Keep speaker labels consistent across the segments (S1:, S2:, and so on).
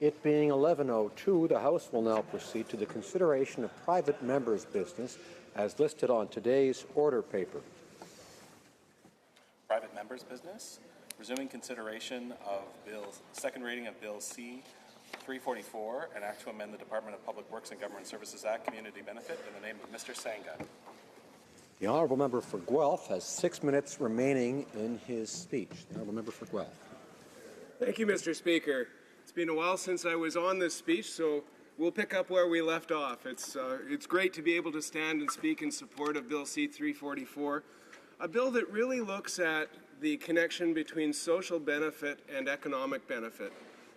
S1: It being 11:02, the House will now proceed to the consideration of private members' business as listed on today's order paper.
S2: Private members' business. Resuming consideration of second reading of Bill C-344, an act to amend the Department of Public Works and Government Services Act, Community Benefit, in the name of Mr. Sanga.
S1: The Honourable Member for Guelph has 6 minutes remaining in his speech. The Honourable Member for Guelph.
S3: Thank you, Mr. Speaker. It's been a while since I was on this speech, so we'll pick up where we left off. It's great to be able to stand and speak in support of Bill C-344, a bill that really looks at the connection between social benefit and economic benefit.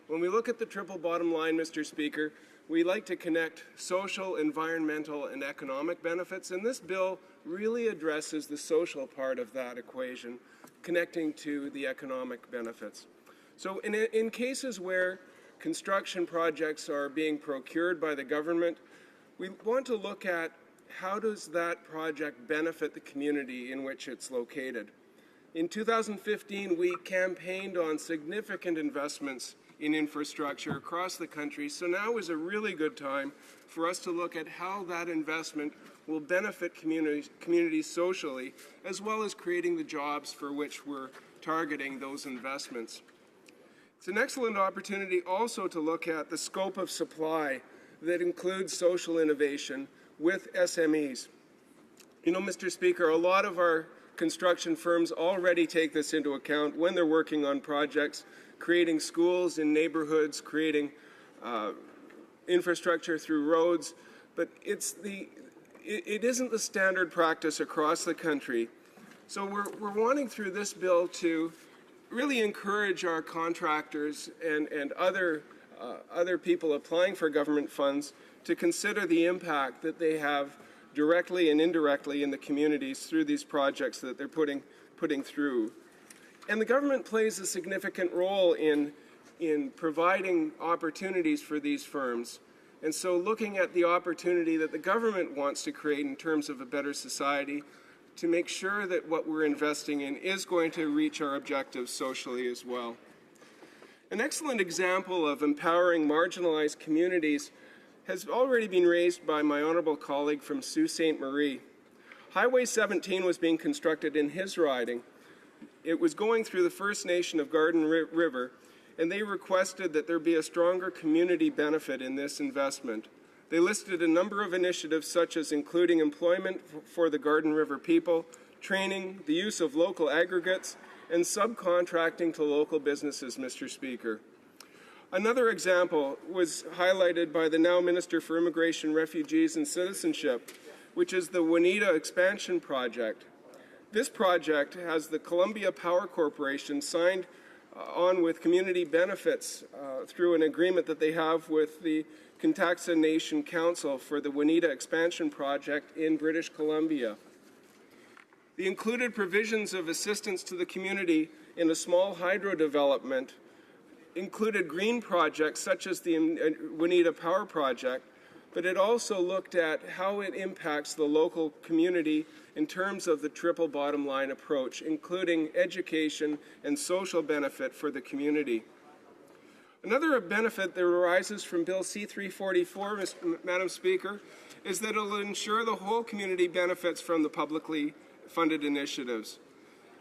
S3: When we look at the triple bottom line, Mr. Speaker, we like to connect social, environmental, and economic benefits, and this bill really addresses the social part of that equation, connecting to the economic benefits. So in cases where construction projects are being procured by the government, we want to look at how does that project benefit the community in which it's located. In 2015, we campaigned on significant investments in infrastructure across the country, so now is a really good time for us to look at how that investment will benefit communities socially, as well as creating the jobs for which we're targeting those investments. It's an excellent opportunity also to look at the scope of supply that includes social innovation with SMEs. You know, Mr. Speaker, a lot of our construction firms already take this into account when they're working on projects, creating schools in neighborhoods, creating infrastructure through roads, but it isn't the standard practice across the country. So we're wanting through this bill to really encourage our contractors and other people applying for government funds to consider the impact that they have directly and indirectly in the communities through these projects that they're putting through. And the government plays a significant role in providing opportunities for these firms. And so looking at the opportunity that the government wants to create in terms of a better society, to make sure that what we're investing in is going to reach our objectives socially as well. An excellent example of empowering marginalized communities has already been raised by my honourable colleague from Sault Ste. Marie. Highway 17 was being constructed in his riding. It was going through the First Nation of Garden River, and they requested that there be a stronger community benefit in this investment. They listed a number of initiatives such as including employment for the Garden River people, training, the use of local aggregates, and subcontracting to local businesses, Mr. Speaker. Another example was highlighted by the now Minister for Immigration, Refugees and Citizenship, which is the Waneta Expansion Project. This project has the Columbia Power Corporation signed on with community benefits through an agreement that they have with the Contaxa Nation Council for the Waneta Expansion Project in British Columbia. The included provisions of assistance to the community in a small hydro development included green projects such as the Waneta Power Project, but it also looked at how it impacts the local community in terms of the triple bottom line approach, including education and social benefit for the community. Another benefit that arises from Bill C-344, Madam Speaker, is that it will ensure the whole community benefits from the publicly funded initiatives.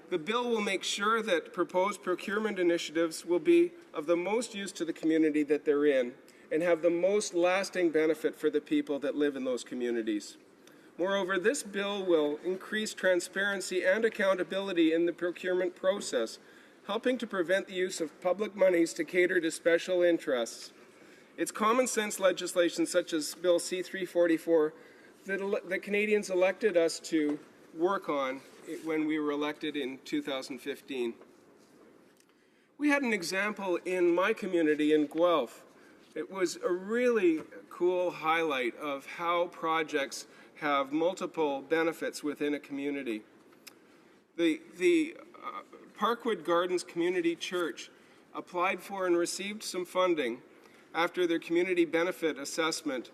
S3: The bill will make sure that proposed procurement initiatives will be of the most use to the community that they're in and have the most lasting benefit for the people that live in those communities. Moreover, this bill will increase transparency and accountability in the procurement process, helping to prevent the use of public monies to cater to special interests. It's common sense legislation such as Bill C-344 that Canadians elected us to work on when we were elected in 2015. We had an example in my community in Guelph. It was a really cool highlight of how projects have multiple benefits within a community. The Parkwood Gardens Community Church applied for and received some funding after their community benefit assessment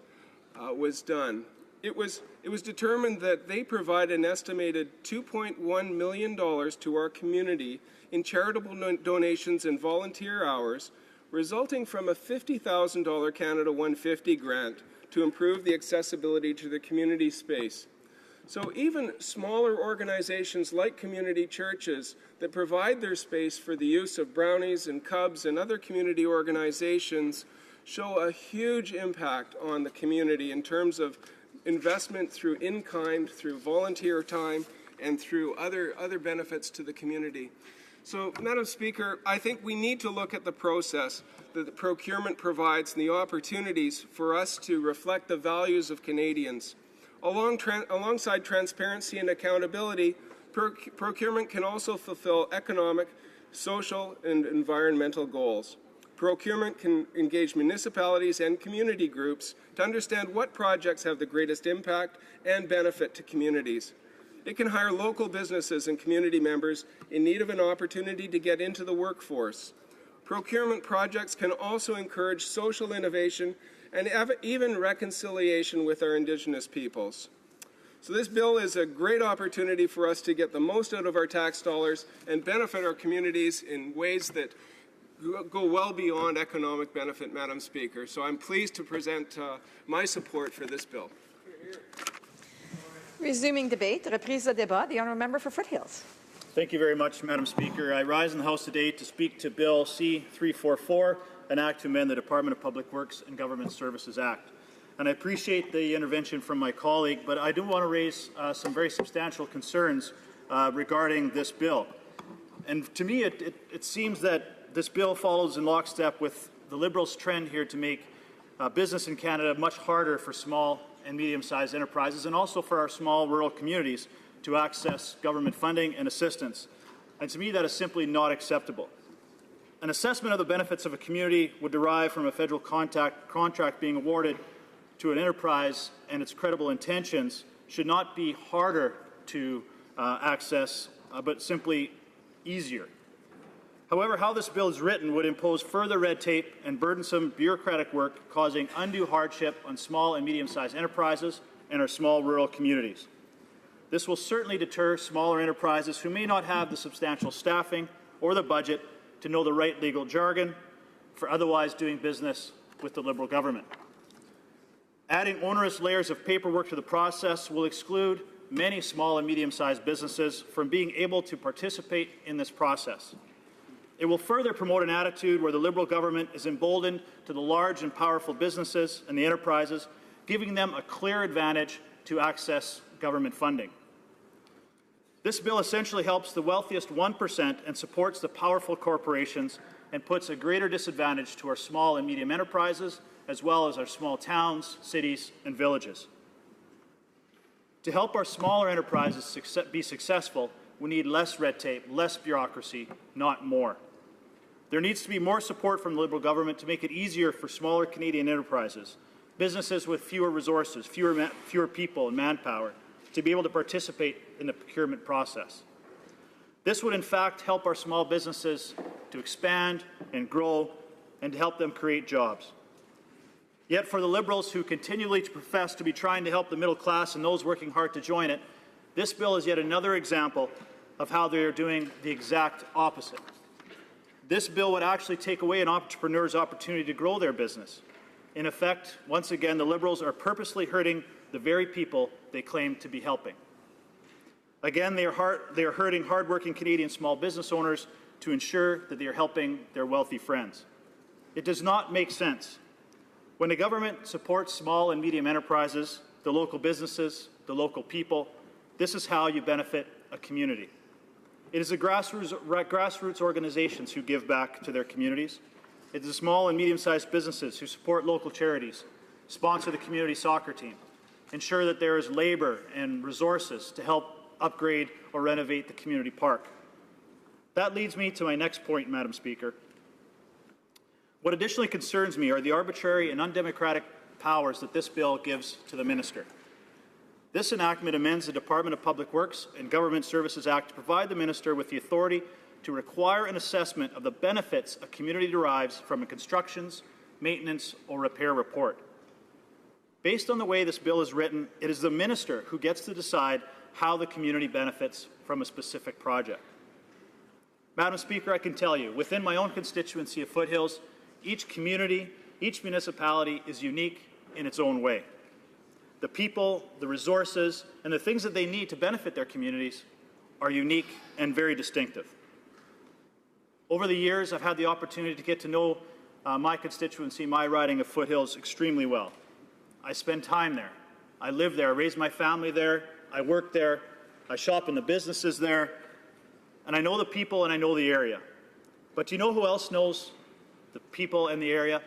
S3: was done. It was determined that they provide an estimated $2.1 million to our community in charitable donations and volunteer hours, resulting from a $50,000 Canada 150 grant to improve the accessibility to the community space. So even smaller organizations like community churches that provide their space for the use of Brownies and Cubs and other community organizations show a huge impact on the community in terms of investment through in-kind, through volunteer time, and through other benefits to the community. So, Madam Speaker, I think we need to look at the process that the procurement provides and the opportunities for us to reflect the values of Canadians. Alongside transparency and accountability, procurement can also fulfill economic, social, and environmental goals. Procurement can engage municipalities and community groups to understand what projects have the greatest impact and benefit to communities. It can hire local businesses and community members in need of an opportunity to get into the workforce. Procurement projects can also encourage social innovation and even reconciliation with our Indigenous peoples. So this bill is a great opportunity for us to get the most out of our tax dollars and benefit our communities in ways that go well beyond economic benefit, Madam Speaker. So I'm pleased to present my support for this bill.
S4: Resuming debate, reprise de débat, the honourable member for Foothills.
S5: Thank you very much, Madam Speaker. I rise in the House today to speak to Bill C-344, an act to amend the Department of Public Works and Government Services Act. And I appreciate the intervention from my colleague, but I do want to raise some very substantial concerns regarding this bill. And to me, it seems that this bill follows in lockstep with the Liberals' trend here to make business in Canada much harder for small and medium-sized enterprises and also for our small rural communities to access government funding and assistance. And to me, that is simply not acceptable. An assessment of the benefits of a community would derive from a federal contract being awarded to an enterprise, and its credible intentions should not be harder to access, but simply easier. However, how this bill is written would impose further red tape and burdensome bureaucratic work, causing undue hardship on small and medium-sized enterprises and our small rural communities. This will certainly deter smaller enterprises who may not have the substantial staffing or the budget to know the right legal jargon for otherwise doing business with the Liberal government. Adding onerous layers of paperwork to the process will exclude many small and medium-sized businesses from being able to participate in this process. It will further promote an attitude where the Liberal government is emboldened to the large and powerful businesses and the enterprises, giving them a clear advantage to access government funding. This bill essentially helps the wealthiest 1% and supports the powerful corporations and puts a greater disadvantage to our small and medium enterprises, as well as our small towns, cities, and villages. To help our smaller enterprises be successful, we need less red tape, less bureaucracy, not more. There needs to be more support from the Liberal government to make it easier for smaller Canadian enterprises, businesses with fewer resources, fewer people and manpower, to be able to participate in the procurement process. This would in fact help our small businesses to expand and grow and to help them create jobs. Yet for the Liberals who continually profess to be trying to help the middle class and those working hard to join it, this bill is yet another example of how they are doing the exact opposite. This bill would actually take away an entrepreneur's opportunity to grow their business. In effect, once again, the Liberals are purposely hurting the very people they claim to be helping. Again, they are hurting hardworking Canadian small business owners to ensure that they are helping their wealthy friends. It does not make sense. When the government supports small and medium enterprises, the local businesses, the local people, this is how you benefit a community. It is the grassroots organizations who give back to their communities. It is the small and medium-sized businesses who support local charities, sponsor the community soccer team, ensure that there is labour and resources to help upgrade or renovate the community park. That leads me to my next point, Madam Speaker. What additionally concerns me are the arbitrary and undemocratic powers that this bill gives to the minister. This enactment amends the Department of Public Works and Government Services Act to provide the minister with the authority to require an assessment of the benefits a community derives from a constructions, maintenance, or repair report. Based on the way this bill is written, it is the minister who gets to decide how the community benefits from a specific project. Madam Speaker, I can tell you, within my own constituency of Foothills, Each community, each municipality is unique in its own way. The people, the resources, and the things that they need to benefit their communities are unique and very distinctive. Over the years, I've had the opportunity to get to know my constituency, my riding of Foothills, extremely well. I spend time there. I live there. I raise my family there. I work there. I shop in the businesses there. And I know the people and I know the area. But do you know who else knows the people and the area?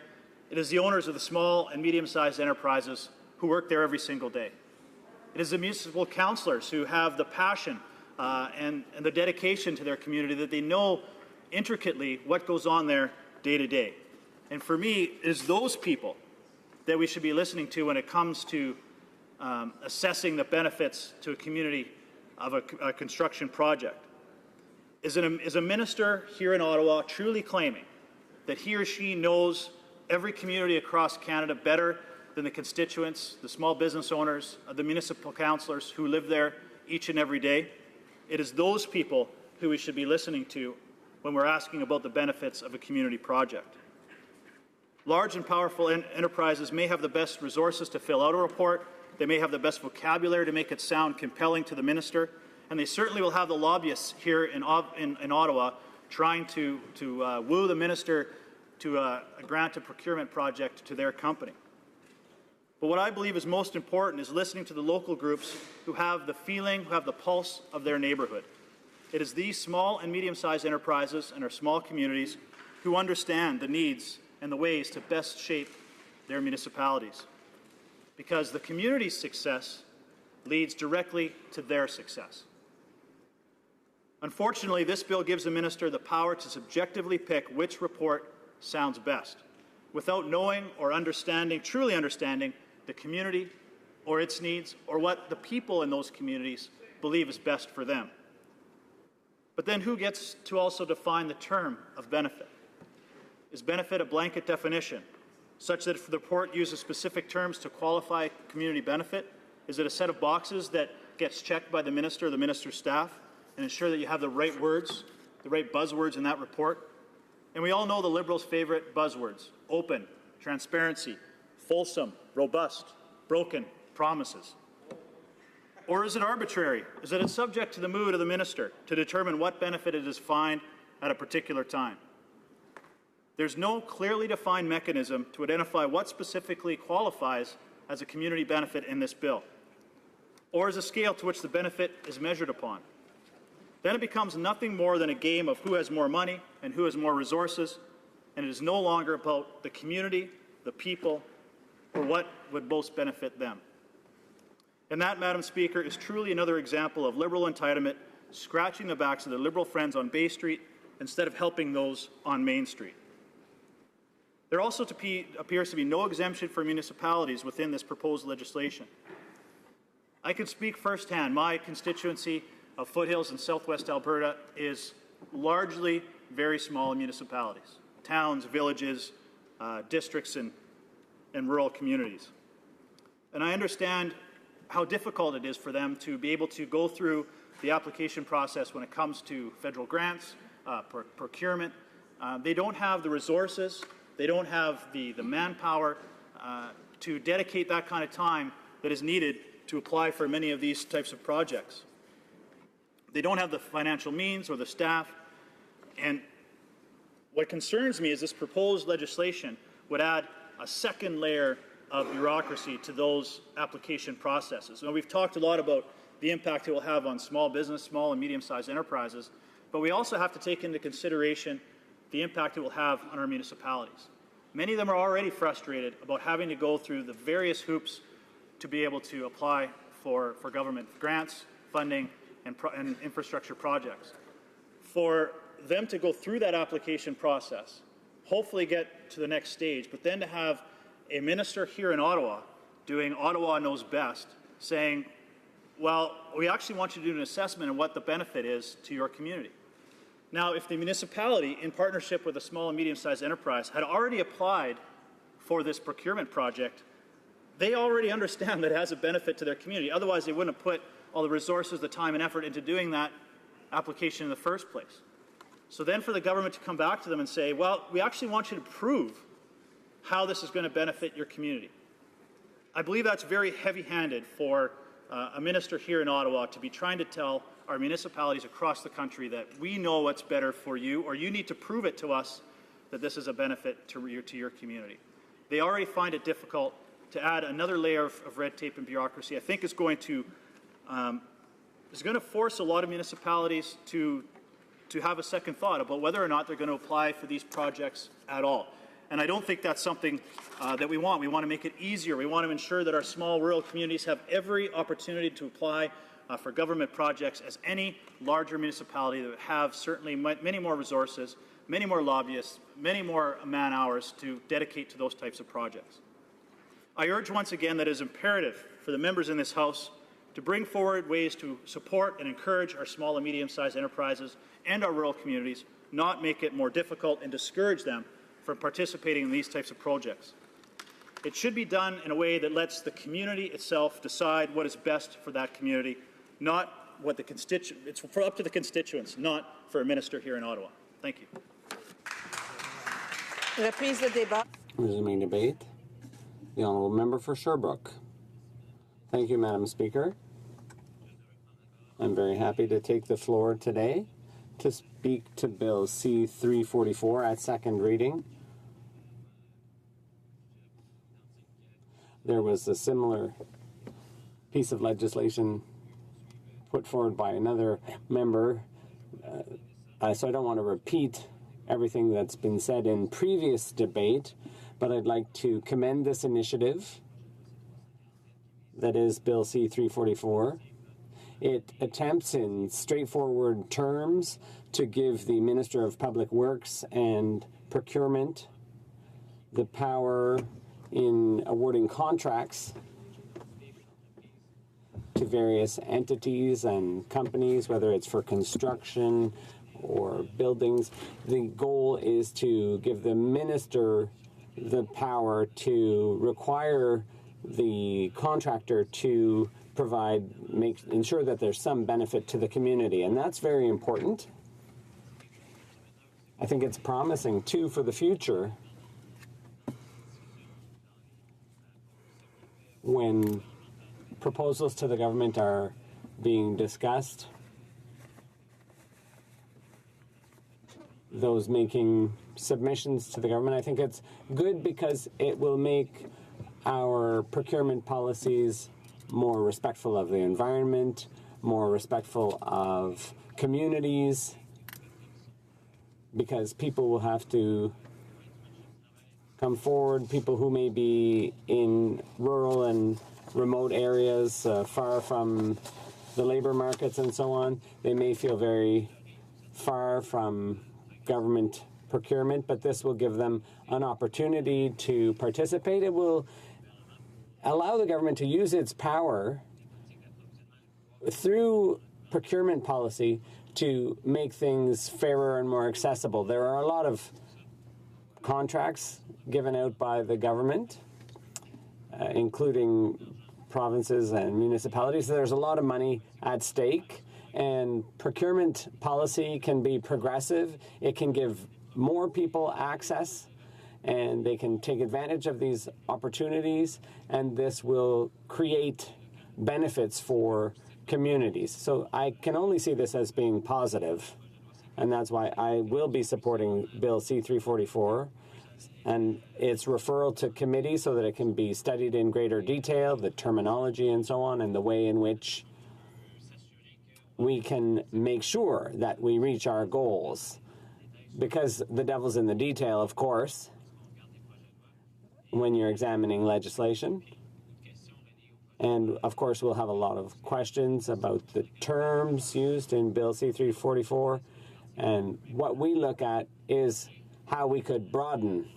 S5: It is the owners of the small and medium-sized enterprises who work there every single day. It is the municipal councillors who have the passion and the dedication to their community that they know intricately what goes on there day to day. And for me, it is those people that we should be listening to when it comes to assessing the benefits to a community of a construction project. Is a minister here in Ottawa truly claiming that he or she knows every community across Canada better than the constituents, the small business owners, the municipal councillors who live there each and every day? It is those people who we should be listening to when we're asking about the benefits of a community project. Large and powerful enterprises may have the best resources to fill out a report, they may have the best vocabulary to make it sound compelling to the minister, and they certainly will have the lobbyists here in Ottawa trying to woo the minister to grant a procurement project to their company. But what I believe is most important is listening to the local groups who have the feeling, who have the pulse of their neighbourhood. It is these small and medium-sized enterprises and our small communities who understand the needs and the ways to best shape their municipalities. Because the community's success leads directly to their success. Unfortunately, this bill gives the minister the power to subjectively pick which report sounds best, without knowing or understanding, truly understanding, the community or its needs or what the people in those communities believe is best for them. But then who gets to also define the term of benefit? Is benefit a blanket definition, such that if the report uses specific terms to qualify community benefit, is it a set of boxes that gets checked by the minister or the minister's staff and ensure that you have the right words, the right buzzwords in that report? And we all know the Liberals' favorite buzzwords: open, transparency, fulsome, robust, broken promises. Or is it arbitrary? Is it subject to the mood of the minister to determine what benefit it is defined at a particular time? There's no clearly defined mechanism to identify what specifically qualifies as a community benefit in this bill, or as a scale to which the benefit is measured upon. Then it becomes nothing more than a game of who has more money and who has more resources, and it is no longer about the community, the people, or what would most benefit them. And that, Madam Speaker, is truly another example of Liberal entitlement scratching the backs of their Liberal friends on Bay Street instead of helping those on Main Street. There also appears to be no exemption for municipalities within this proposed legislation. I can speak firsthand. My constituency of Foothills in southwest Alberta is largely very small municipalities, towns, villages, districts, and rural communities. And I understand how difficult it is for them to be able to go through the application process when it comes to federal grants, procurement. They don't have the resources, they don't have the manpower to dedicate that kind of time that is needed to apply for many of these types of projects. They don't have the financial means or the staff. And what concerns me is this proposed legislation would add a second layer of bureaucracy to those application processes. Now, we've talked a lot about the impact it will have on small business, small and medium-sized enterprises, but we also have to take into consideration the impact it will have on our municipalities. Many of them are already frustrated about having to go through the various hoops to be able to apply for government grants, funding, and infrastructure projects. For them to go through that application process, hopefully get to the next stage, but then to have a minister here in Ottawa doing Ottawa knows best, saying, well, we actually want you to do an assessment of what the benefit is to your community. Now, if the municipality, in partnership with a small and medium-sized enterprise, had already applied for this procurement project, they already understand that it has a benefit to their community. Otherwise, they wouldn't have put all the resources, the time and effort into doing that application in the first place. So then for the government to come back to them and say, well, we actually want you to prove how this is going to benefit your community. I believe that's very heavy-handed for a minister here in Ottawa to be trying to tell our municipalities across the country that we know what's better for you, or you need to prove it to us that this is a benefit to your community. They already find it difficult. To add another layer of red tape and bureaucracy, I think is going to force a lot of municipalities to have a second thought about whether or not they're going to apply for these projects at all. And I don't think that's something that we want. We want to make it easier. We want to ensure that our small rural communities have every opportunity to apply for government projects as any larger municipality that would have certainly many more resources, many more lobbyists, many more man-hours to dedicate to those types of projects. I urge once again that it is imperative for the members in this House to bring forward ways to support and encourage our small and medium-sized enterprises and our rural communities, not make it more difficult and discourage them from participating in these types of projects. It should be done in a way that lets the community itself decide what is best for that community, not what the it's up to the constituents, not for a minister here in Ottawa. Thank you.
S4: Reprise de débat.
S6: Resuming debate. The Honourable Member for Sherbrooke. Thank you, Madam Speaker. I'm very happy to take the floor today to speak to Bill C-344 at second reading. There was a similar piece of legislation put forward by another member, so I don't want to repeat everything that's been said in previous debate, but I'd like to commend this initiative that is Bill C-344. It attempts in straightforward terms to give the Minister of Public Works and Procurement the power in awarding contracts to various entities and companies, whether it's for construction or buildings. The goal is to give the minister the power to require the contractor to ensure that there's some benefit to the community, and that's very important. I think it's promising too for the future when proposals to the government are being discussed. Those making submissions to the government, I think it's good because it will make our procurement policies more respectful of the environment, more respectful of communities, because people will have to come forward, people who may be in rural and remote areas, far from the labor markets and so on. They may feel very far from government procurement, but this will give them an opportunity to participate. It will allow the government to use its power through procurement policy to make things fairer and more accessible. There are a lot of contracts given out by the government, including provinces and municipalities. There's a lot of money at stake, and procurement policy can be progressive. It can give more people access, and they can take advantage of these opportunities, and this will create benefits for communities. So I can only see this as being positive, and that's why I will be supporting Bill C-344 and its referral to committee so that it can be studied in greater detail, the terminology and so on, and the way in which we can make sure that we reach our goals. Because the devil's in the detail, of course, when you're examining legislation. And, of course, we'll have a lot of questions about the terms used in Bill C-344. And what we look at is how we could broaden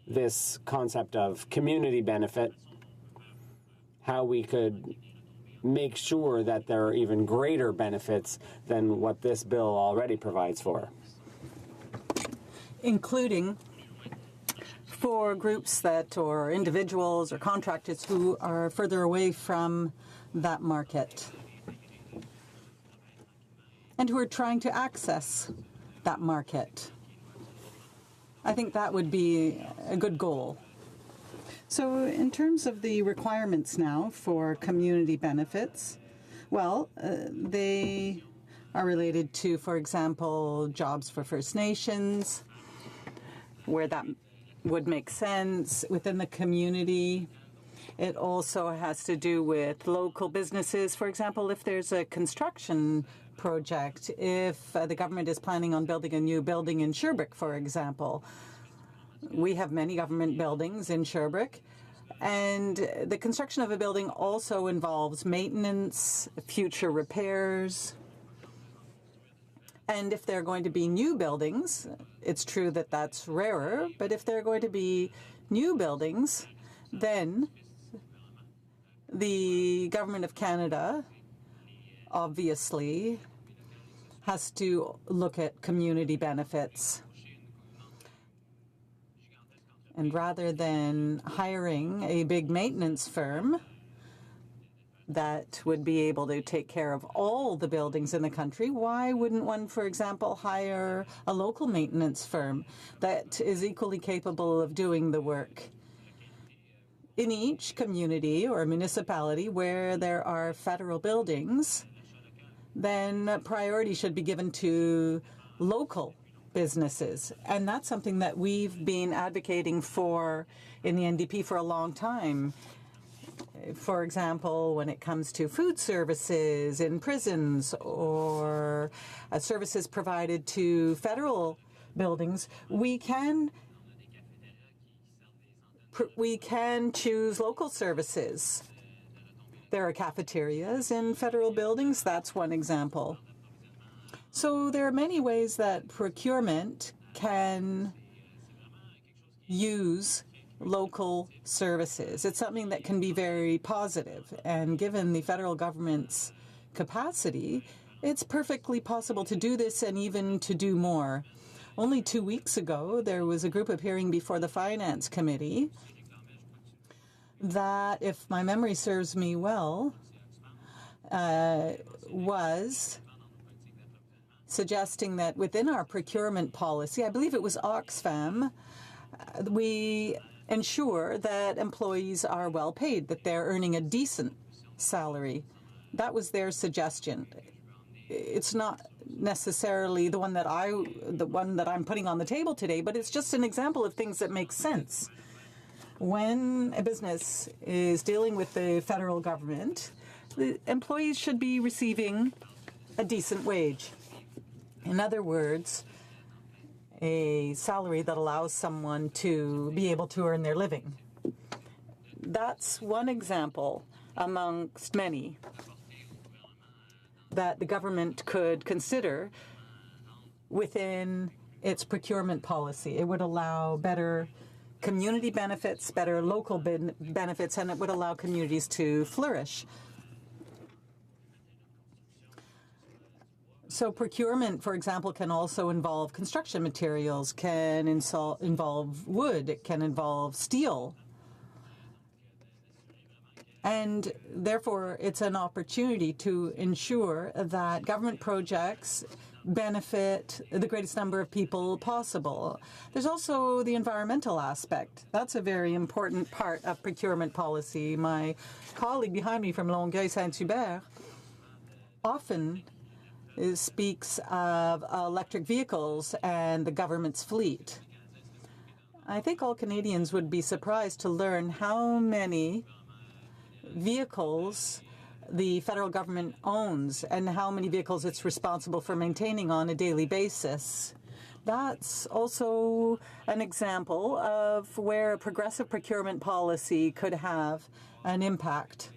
S6: this concept of community benefit, how we could make sure that there are even greater benefits than what this bill already provides for.
S7: Including for groups or individuals or contractors who are further away from that market and who are trying to access that market. I think that would be a good goal. So in terms of the requirements now for community benefits, well, they are related to, for example, jobs for First Nations, where that would make sense within the community. It also has to do with local businesses. For example, if there's a construction project, if the government is planning on building a new building in Sherbrooke, for example. We have many government buildings in Sherbrooke, and the construction of a building also involves maintenance, future repairs. And if there are going to be new buildings, it's true that that's rarer, but if there are going to be new buildings, then the Government of Canada obviously has to look at community benefits. And rather than hiring a big maintenance firm that would be able to take care of all the buildings in the country, why wouldn't one, for example, hire a local maintenance firm that is equally capable of doing the work? In each community or municipality where there are federal buildings, then priority should be given to local businesses. And that's something that we've been advocating for in the NDP for a long time. For example, when it comes to food services in prisons or services provided to federal buildings, we can choose local services. There are cafeterias in federal buildings. That's one example. So there are many ways that procurement can use local services. It's something that can be very positive. And given the federal government's capacity, it's perfectly possible to do this and even to do more. Only 2 weeks ago, there was a group appearing before the Finance Committee that, if my memory serves me well, was suggesting that within our procurement policy, I believe it was Oxfam, we ensure that employees are well paid, that they're earning a decent salary. That was their suggestion. It's not necessarily the one that I'm putting on the table today, but it's just an example of things that make sense. When a business is dealing with the federal government, the employees should be receiving a decent wage. In other words, a salary that allows someone to be able to earn their living. That's one example amongst many that the government could consider within its procurement policy. It would allow better community benefits, better local benefits, and it would allow communities to flourish. So procurement, for example, can also involve construction materials, can involve wood, it can involve steel. And therefore, it's an opportunity to ensure that government projects benefit the greatest number of people possible. There's also the environmental aspect. That's a very important part of procurement policy. My colleague behind me from Longueuil-Saint-Hubert often speaks of electric vehicles and the government's fleet. I think all Canadians would be surprised to learn how many vehicles the federal government owns and how many vehicles it's responsible for maintaining on a daily basis. That's also an example of where a progressive procurement policy could have an impact.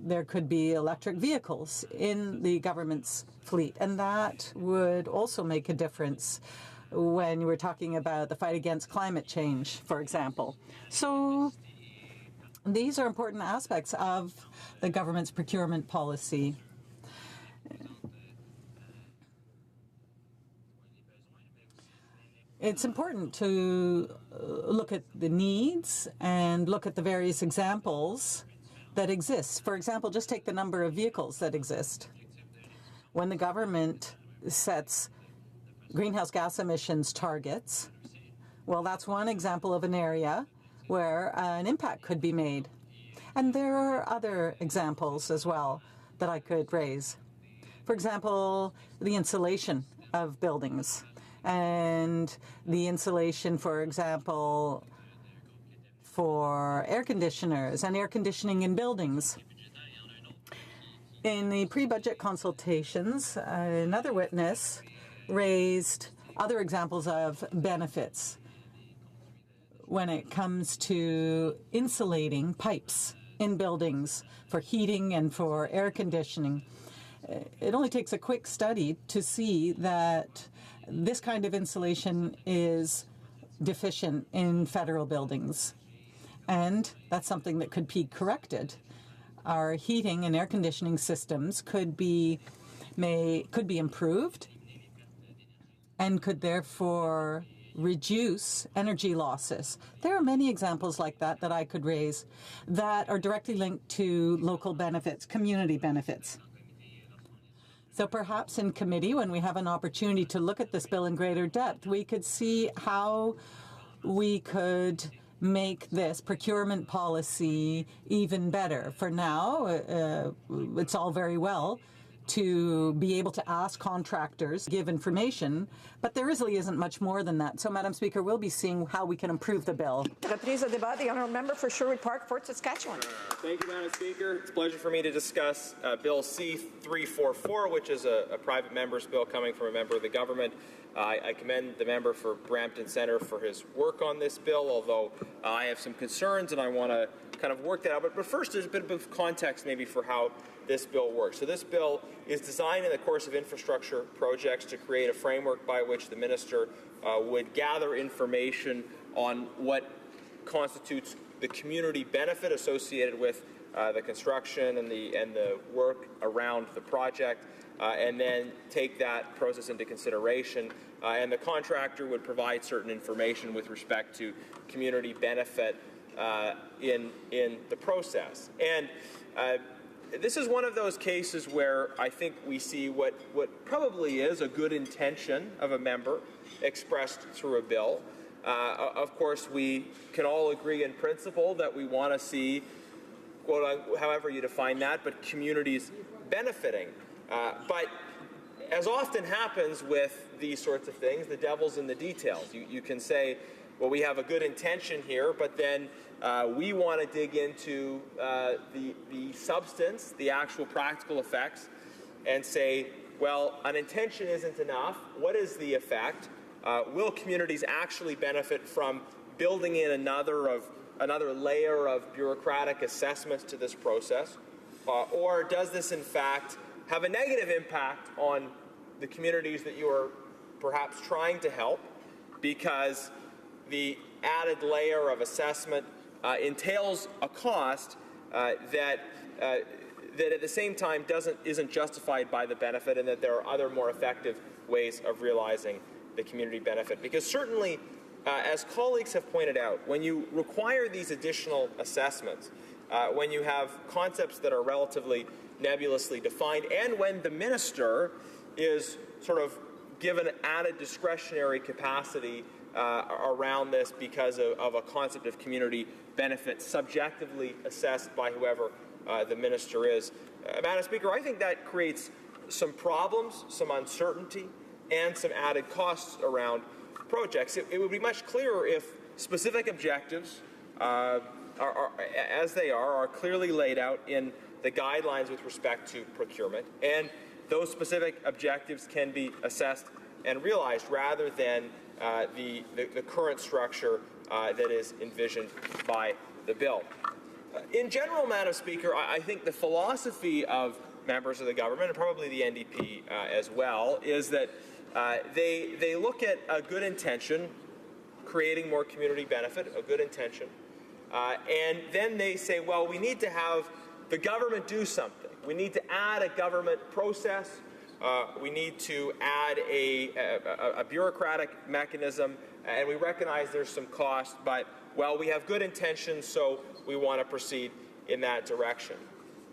S7: There could be electric vehicles in the government's fleet, and that would also make a difference when we're talking about the fight against climate change, for example. So these are important aspects of the government's procurement policy. It's important to look at the needs and look at the various examples that exist. For example, just take the number of vehicles that exist. When the government sets greenhouse gas emissions targets, Well, that's one example of an area where an impact could be made. And there are other examples as well that I could raise. For example, the insulation of buildings and the insulation, for example, for air conditioners and air conditioning in buildings. In the pre-budget consultations, another witness raised other examples of benefits when it comes to insulating pipes in buildings for heating and for air conditioning. It only takes a quick study to see that this kind of insulation is deficient in federal buildings. And that's something that could be corrected. Our heating and air conditioning systems could be improved and could therefore reduce energy losses. There are many examples like that that I could raise that are directly linked to local benefits, community benefits. So perhaps in committee, when we have an opportunity to look at this bill in greater depth, we could see how we could make this procurement policy even better. For now, it's all very well to be able to ask contractors, give information, but there really isn't much more than that. So, Madam Speaker, we'll be seeing how we can improve the bill.
S4: Reprise de débat, the honourable member for Sherwood Park, Fort Saskatchewan.
S8: Thank you, Madam Speaker. It's a pleasure for me to discuss Bill C-344, which is a private member's bill coming from a member of the government. I commend the member for Brampton Centre for his work on this bill, although I have some concerns and I want to kind of work that out. But first, there's a bit of context maybe for how this bill works. So this bill is designed in the course of infrastructure projects to create a framework by which the minister would gather information on what constitutes the community benefit associated with the construction and the work around the project, and then take that process into consideration. And the contractor would provide certain information with respect to community benefit in the process. And this is one of those cases where I think we see what probably is a good intention of a member expressed through a bill. Of course, we can all agree in principle that we want to see, quote, however you define that, but communities benefiting. But as often happens with these sorts of things, the devil's in the details. You can say, well, we have a good intention here, but then we want to dig into the substance, the actual practical effects, and say, well, an intention isn't enough. What is the effect? Will communities actually benefit from building in another layer of bureaucratic assessments to this process? Or does this, in fact, have a negative impact on the communities that you are perhaps trying to help, because the added layer of assessment entails a cost that at the same time isn't justified by the benefit, and that there are other more effective ways of realizing the community benefit. Because certainly, as colleagues have pointed out, when you require these additional assessments, when you have concepts that are relatively nebulously defined, and when the minister is sort of given added discretionary capacity around this because of a concept of community benefit subjectively assessed by whoever the minister is. Madam Speaker, I think that creates some problems, some uncertainty, and some added costs around projects. It would be much clearer if specific objectives, as they are clearly laid out in the guidelines with respect to procurement, and those specific objectives can be assessed and realized rather than the current structure that is envisioned by the bill. In general, Madam Speaker, I think the philosophy of members of the government, and probably the NDP as well, is that they look at a good intention, creating more community benefit, a good intention, and then they say, well, we need to have the government do something. We need to add a government process. We need to add a bureaucratic mechanism, and we recognize there's some cost, but, well, we have good intentions, so we want to proceed in that direction.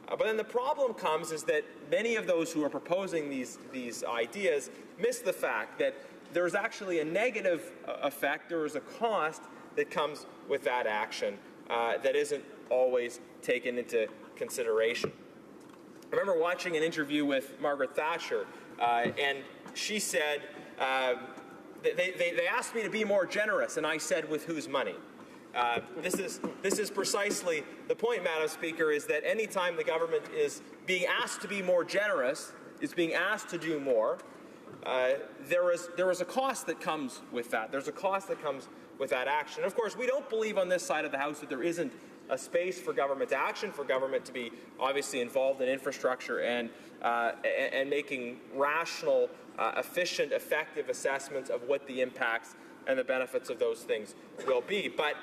S8: But then the problem comes is that many of those who are proposing these ideas miss the fact that there's actually a negative effect. There is a cost that comes with that action that isn't always taken into consideration. I remember watching an interview with Margaret Thatcher, and she said, they asked me to be more generous, and I said, with whose money? This is precisely the point, Madam Speaker, is that any time the government is being asked to be more generous, is being asked to do more, there is a cost that comes with that. There's a cost that comes with that action. Of course, we don't believe on this side of the House that there isn't a space for government action, for government to be obviously involved in infrastructure and making rational, efficient, effective assessments of what the impacts and the benefits of those things will be. But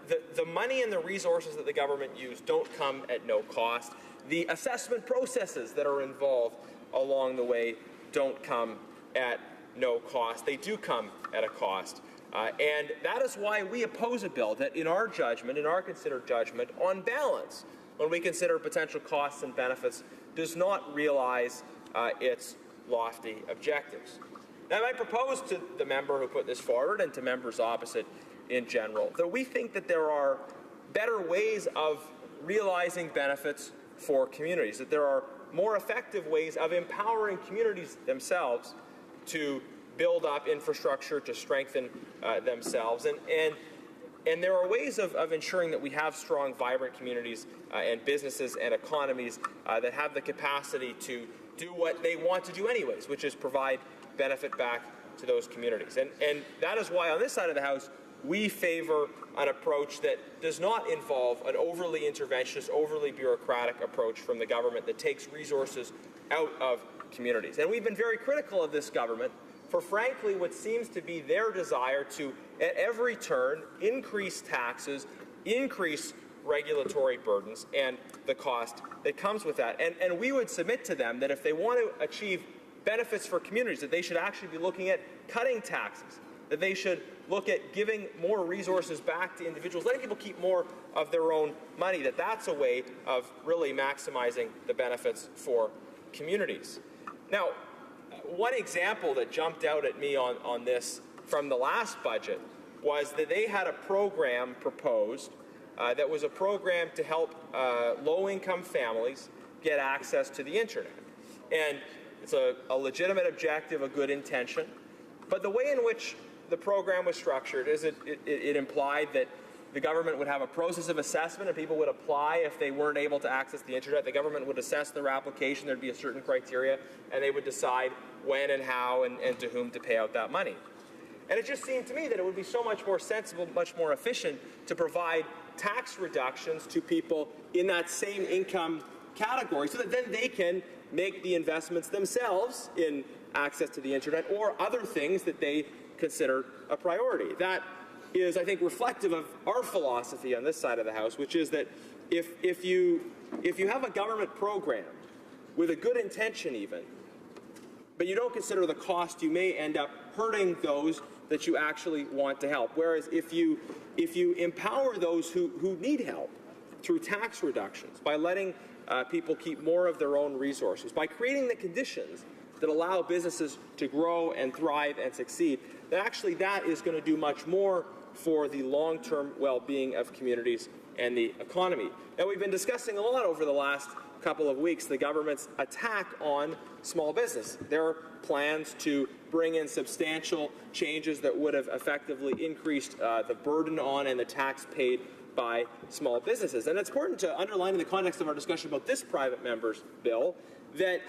S8: the money and the resources that the government use don't come at no cost. The assessment processes that are involved along the way don't come at no cost. They do come at a cost. And that is why we oppose a bill that, in our judgment, in our considered judgment, on balance, when we consider potential costs and benefits, does not realize its lofty objectives. Now, I might propose to the member who put this forward and to members opposite in general that we think that there are better ways of realizing benefits for communities, that there are more effective ways of empowering communities themselves to build up infrastructure, to strengthen themselves. And there are ways of ensuring that we have strong, vibrant communities and businesses and economies that have the capacity to do what they want to do anyways, which is provide benefit back to those communities. And that is why on this side of the House, we favor an approach that does not involve an overly interventionist, overly bureaucratic approach from the government that takes resources out of communities. And we've been very critical of this government for, frankly, what seems to be their desire to, at every turn, increase taxes, increase regulatory burdens, and the cost that comes with that. And we would submit to them that if they want to achieve benefits for communities, that they should actually be looking at cutting taxes, that they should look at giving more resources back to individuals, letting people keep more of their own money, that that's a way of really maximizing the benefits for communities. Now, one example that jumped out at me on this from the last budget was that they had a program proposed that was a program to help low-income families get access to the internet. And it's a legitimate objective, a good intention. But the way in which the program was structured is it implied that the government would have a process of assessment and people would apply if they weren't able to access the internet. The government would assess their application, there'd be a certain criteria, and they would decide when and how and to whom to pay out that money. And it just seemed to me that it would be so much more sensible, much more efficient to provide tax reductions to people in that same income category so that then they can make the investments themselves in access to the internet or other things that they consider a priority. That is, I think, reflective of our philosophy on this side of the House, which is that if you have a government program with a good intention even, but you don't consider the cost, you may end up hurting those that you actually want to help. Whereas if you empower those who need help through tax reductions, by letting people keep more of their own resources, by creating the conditions that allow businesses to grow and thrive and succeed, that actually that is going to do much more for the long-term well-being of communities and the economy. Now, we've been discussing a lot over the last couple of weeks the government's attack on small business. There are plans to bring in substantial changes that would have effectively increased the burden on and the tax paid by small businesses. And it's important to underline in the context of our discussion about this private member's bill that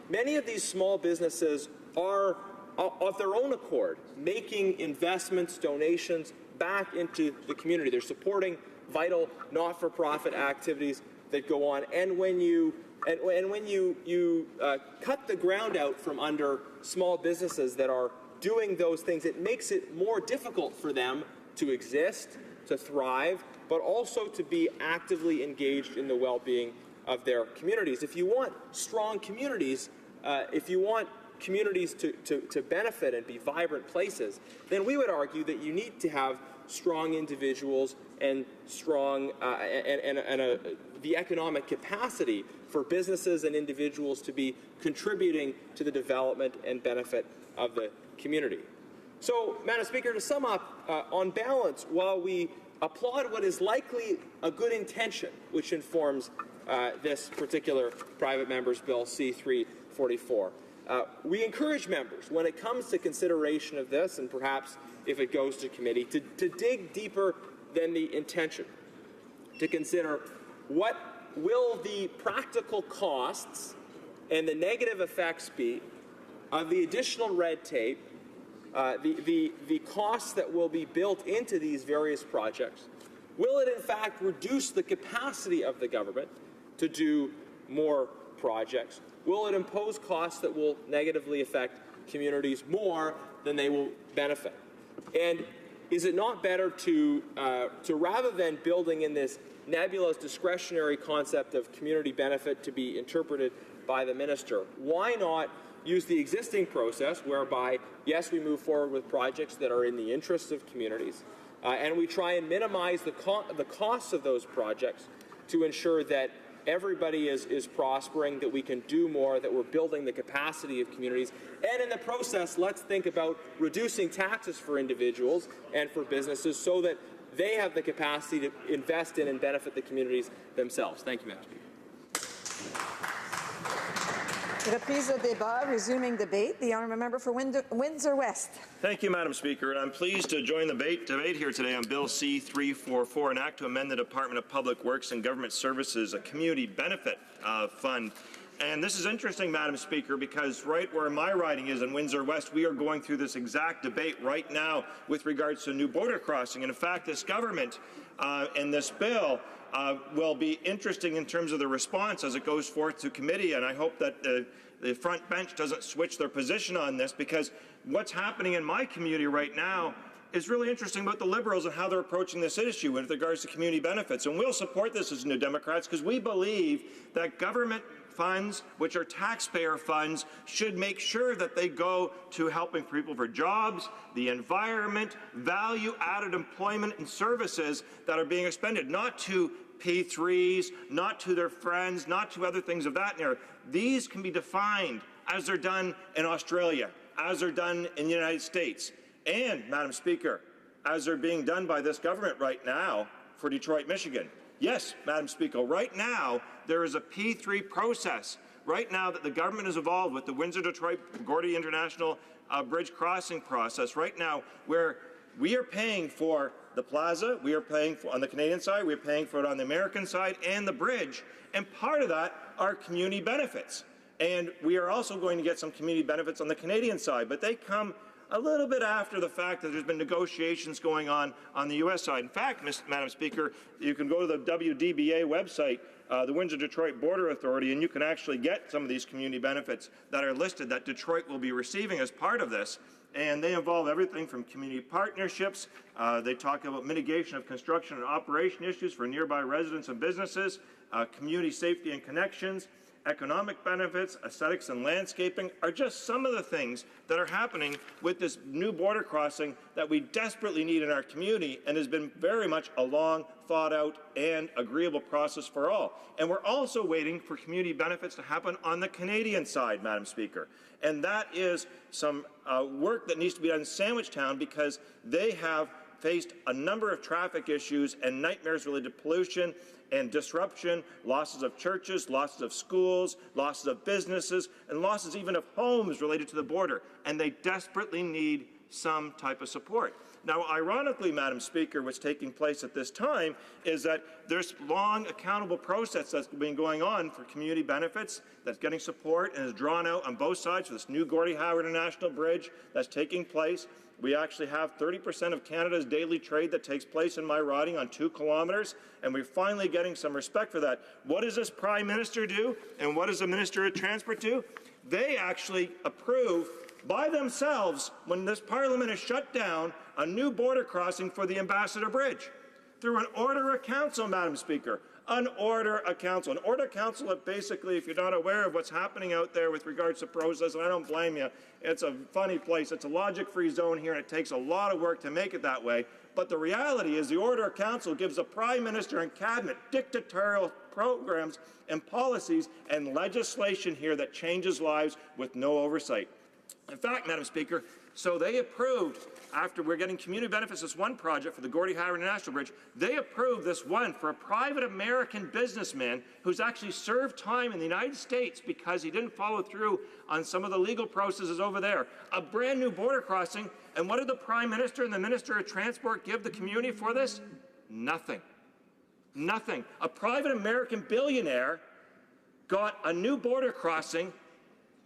S8: many of these small businesses are, of their own accord, making investments, donations back into the community. They're supporting vital not-for-profit activities that go on. And when you cut the ground out from under small businesses that are doing those things, it makes it more difficult for them to exist, to thrive, but also to be actively engaged in the well-being of their communities. If you want strong communities, if you want communities to benefit and be vibrant places, then we would argue that you need to have strong individuals and strong the economic capacity for businesses and individuals to be contributing to the development and benefit of the community. So, Madam Speaker, to sum up, on balance, while we applaud what is likely a good intention, which informs this particular private member's bill C-344, we encourage members, when it comes to consideration of this, and perhaps if it goes to committee, to dig deeper than the intention, to consider what will the practical costs and the negative effects be of the additional red tape, the costs that will be built into these various projects. Will it in fact reduce the capacity of the government to do more projects? Will it impose costs that will negatively affect communities more than they will benefit? And is it not better to rather than building in this nebulous discretionary concept of community benefit to be interpreted by the minister, why not use the existing process whereby, yes, we move forward with projects that are in the interests of communities, and we try and minimize the costs of those projects to ensure that everybody is prospering, that we can do more, that we're building the capacity of communities. And in the process, let's think about reducing taxes for individuals and for businesses so that they have the capacity to invest in and benefit the communities themselves. Thank you, Madam Speaker.
S4: Reprise au débat, resuming debate. The honourable member for Windsor West.
S9: Thank you, Madam Speaker, and I'm pleased to join the debate here today on Bill C-344, an act to amend the Department of Public Works and Government Services, a community benefit fund. And this is interesting, Madam Speaker, because right where my riding is in Windsor West, we are going through this exact debate right now with regards to new border crossing. And in fact, this government and this bill will be interesting in terms of the response as it goes forth to committee, and I hope that the front bench doesn't switch their position on this, because what's happening in my community right now is really interesting about the Liberals and how they're approaching this issue with regards to community benefits. And we'll support this as New Democrats because we believe that government funds, which are taxpayer funds, should make sure that they go to helping people for jobs, the environment, value-added employment and services that are being expended, not to P3s, not to their friends, not to other things of that nature. These can be defined as they're done in Australia, as they're done in the United States, and, Madam Speaker, as they're being done by this government right now for Detroit, Michigan. Yes, Madam Speaker, right now there is a P3 process right now that the government is involved with, the Windsor-Detroit-Gordy International Bridge crossing process right now, where we are paying for the plaza, we are paying for on the Canadian side, we are paying for it on the American side, and the bridge, and part of that are community benefits. And we are also going to get some community benefits on the Canadian side, but they come a little bit after the fact that there's been negotiations going on the U.S. side. In fact, Madam Speaker, you can go to the WDBA website, the Windsor-Detroit Border Authority, and you can actually get some of these community benefits that are listed that Detroit will be receiving as part of this. And they involve everything from community partnerships. They talk about mitigation of construction and operation issues for nearby residents and businesses, community safety and connections, economic benefits, aesthetics and landscaping are just some of the things that are happening with this new border crossing that we desperately need in our community, and has been very much a long, thought-out and agreeable process for all. And we're also waiting for community benefits to happen on the Canadian side, Madam Speaker. And that is some work that needs to be done in Sandwichtown, because they have faced a number of traffic issues and nightmares related to pollution and disruption, losses of churches, losses of schools, losses of businesses, and losses even of homes related to the border. And they desperately need some type of support. Now, ironically, Madam Speaker, what's taking place at this time is that there's long accountable process that's been going on for community benefits that's getting support and is drawn out on both sides for this new Gordie Howe International Bridge that's taking place. We actually have 30% of Canada's daily trade that takes place in my riding on 2 kilometres, and we're finally getting some respect for that. What does this Prime Minister do, and what does the Minister of Transport do? They actually approve by themselves, when this Parliament is shut down, a new border crossing for the Ambassador Bridge through an order of council, Madam Speaker. An order of council. An order of council that basically, if you're not aware of what's happening out there with regards to process, and I don't blame you, it's a funny place. It's a logic-free zone here, and it takes a lot of work to make it that way. But the reality is the order of council gives the Prime Minister and Cabinet dictatorial programs and policies and legislation here that changes lives with no oversight. In fact, Madam Speaker, so they approved, after we're getting community benefits, this one project for the Gordie Howe International Bridge, they approved this one for a private American businessman who's actually served time in the United States because he didn't follow through on some of the legal processes over there. A brand new border crossing, and what did the Prime Minister and the Minister of Transport give the community for this? Nothing. Nothing. A private American billionaire got a new border crossing,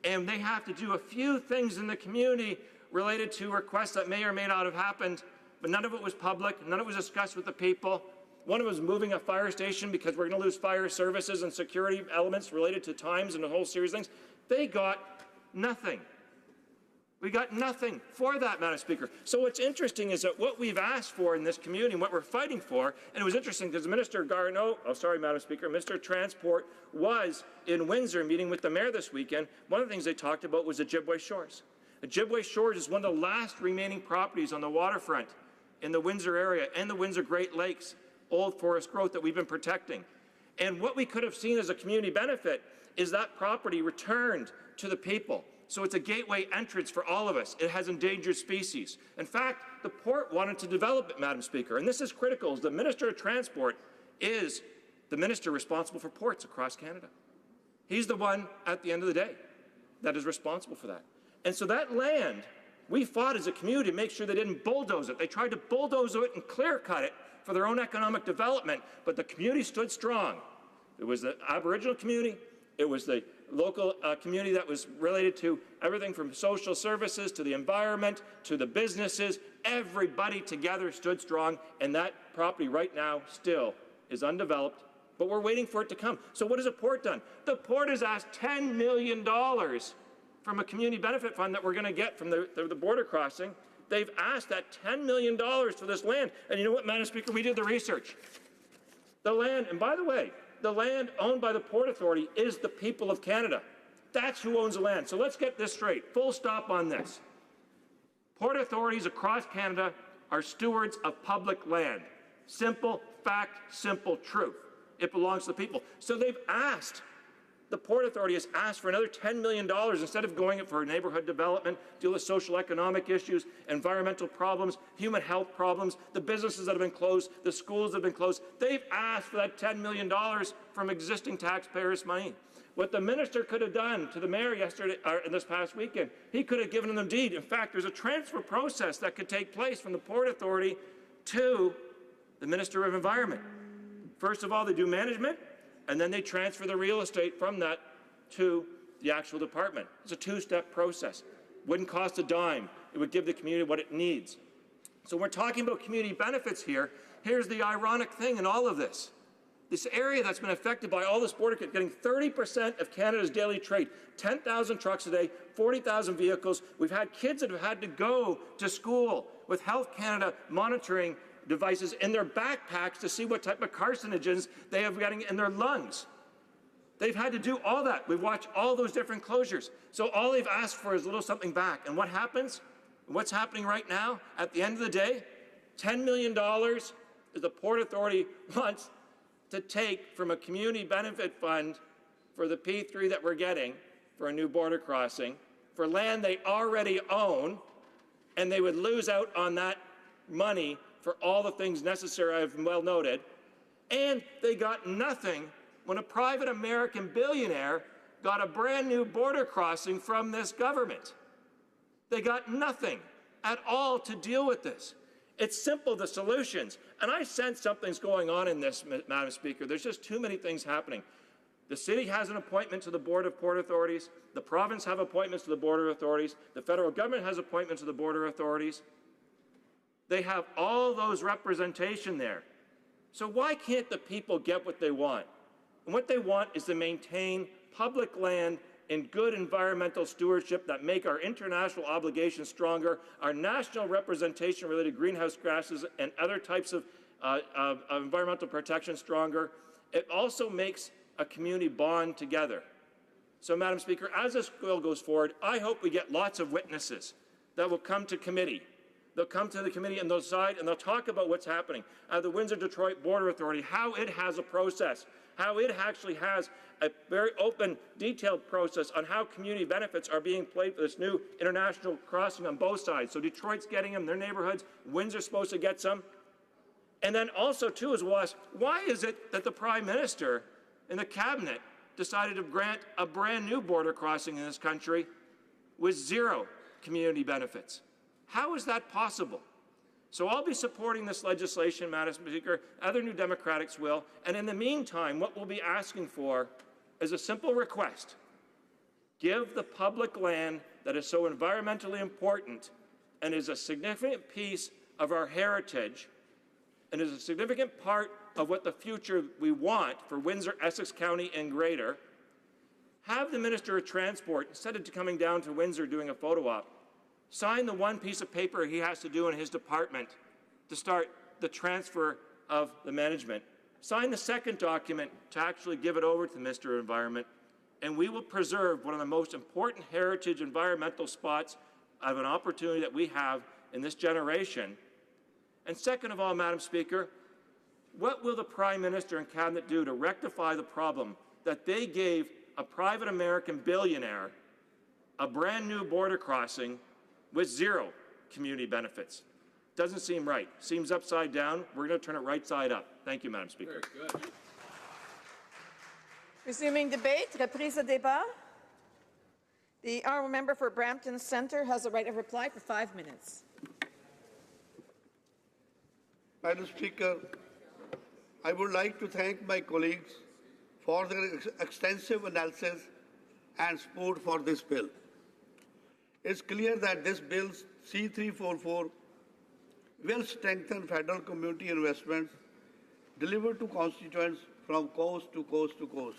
S9: and they have to do a few things in the community related to requests that may or may not have happened, but none of it was public, none of it was discussed with the people. One of them was moving a fire station because we're going to lose fire services and security elements related to times and a whole series of things. They got nothing. We got nothing for that, Madam Speaker. So what's interesting is that what we've asked for in this community and what we're fighting for, and it was interesting because Minister Garneau, Madam Speaker, Minister of Transport was in Windsor meeting with the mayor this weekend. One of the things they talked about was Ojibwe Shores. Ojibwe Shores is one of the last remaining properties on the waterfront in the Windsor area and the Windsor Great Lakes, old forest growth that we've been protecting. And what we could have seen as a community benefit is that property returned to the people. So it's a gateway entrance for all of us. It has endangered species. In fact, the port wanted to develop it, Madam Speaker, and this is critical, as the Minister of Transport is the minister responsible for ports across Canada. He's the one, at the end of the day, that is responsible for that. And so that land, we fought as a community to make sure they didn't bulldoze it. They tried to bulldoze it and clear-cut it for their own economic development, but the community stood strong. It was the Aboriginal community, it was the local community that was related to everything from social services to the environment to the businesses. Everybody together stood strong, and that property right now still is undeveloped, but we're waiting for it to come. So what has the port done? The port has asked $10 million from a community benefit fund that we're going to get from the border crossing. They've asked that $10 million for this land. And you know what, Madam Speaker? We did the research. The land, and by the way, the land owned by the Port Authority is the people of Canada. That's who owns the land. So let's get this straight. Full stop on this. Port authorities across Canada are stewards of public land. Simple fact, simple truth. It belongs to the people. So they've asked, the Port Authority has asked for another $10 million instead of going for neighborhood development, deal with social economic issues, environmental problems, human health problems, the businesses that have been closed, the schools that have been closed. They've asked for that $10 million from existing taxpayers' money. What the minister could have done to the mayor yesterday, or this past weekend, he could have given them the deed. In fact, there's a transfer process that could take place from the Port Authority to the Minister of Environment. First of all, they do management, and then they transfer the real estate from that to the actual department. It's a two-step process. Wouldn't cost a dime. It would give the community what it needs. So we're talking about community benefits here. Here's the ironic thing in all of this. This area that's been affected by all this border, getting 30% of Canada's daily trade, 10,000 trucks a day, 40,000 vehicles. We've had kids that have had to go to school with Health Canada monitoring devices in their backpacks to see what type of carcinogens they have getting in their lungs. They've had to do all that. We've watched all those different closures. So all they've asked for is a little something back. And what happens? What's happening right now? At the end of the day, $10 million is the Port Authority wants to take from a community benefit fund for the P3 that we're getting for a new border crossing, for land they already own, and they would lose out on that money for all the things necessary, I've well noted, and they got nothing when a private American billionaire got a brand new border crossing from this government. They got nothing at all to deal with this. It's simple, the solutions. And I sense something's going on in this, Madam Speaker. There's just too many things happening. The city has an appointment to the Board of Port Authorities. The province have appointments to the Board of Authorities. The federal government has appointments to the Board of Authorities. They have all those representation there. So why can't the people get what they want? And what they want is to maintain public land in good environmental stewardship that make our international obligations stronger, our national representation related to greenhouse gases and other types of environmental protection stronger. It also makes a community bond together. So, Madam Speaker, as this bill goes forward, I hope we get lots of witnesses that will come to committee. They'll come to the committee and they'll decide and they'll talk about what's happening. The Windsor-Detroit Border Authority, how it has a process how it actually has a very open, detailed process on how community benefits are being played for this new international crossing on both sides. So Detroit's getting them, their neighborhoods, Windsor's supposed to get some. And then also, too, as well, why is it that the Prime Minister and the Cabinet decided to grant a brand new border crossing in this country with zero community benefits? How is that possible? So I'll be supporting this legislation, Madam Speaker. Other New Democrats will. And in the meantime, what we'll be asking for is a simple request. Give the public land that is so environmentally important and is a significant piece of our heritage and is a significant part of what the future we want for Windsor, Essex County, and greater. Have the Minister of Transport, instead of coming down to Windsor doing a photo op, sign the one piece of paper he has to do in his department to start the transfer of the management. Sign the second document to actually give it over to the Minister of Environment, and we will preserve one of the most important heritage environmental spots of an opportunity that we have in this generation. And second of all, Madam Speaker, what will the Prime Minister and Cabinet do to rectify the problem that they gave a private American billionaire a brand new border crossing with zero community benefits? Doesn't seem right. Seems upside down. We're going to turn it right side up. Thank you, Madam Speaker.
S2: Very good.
S4: Resuming debate, reprise de débat. The honourable member for Brampton Centre has a right of reply for 5 minutes.
S10: Madam Speaker, I would like to thank my colleagues for their extensive analysis and support for this bill. It's clear that this bill, C-344, will strengthen federal community investments delivered to constituents from coast to coast to coast.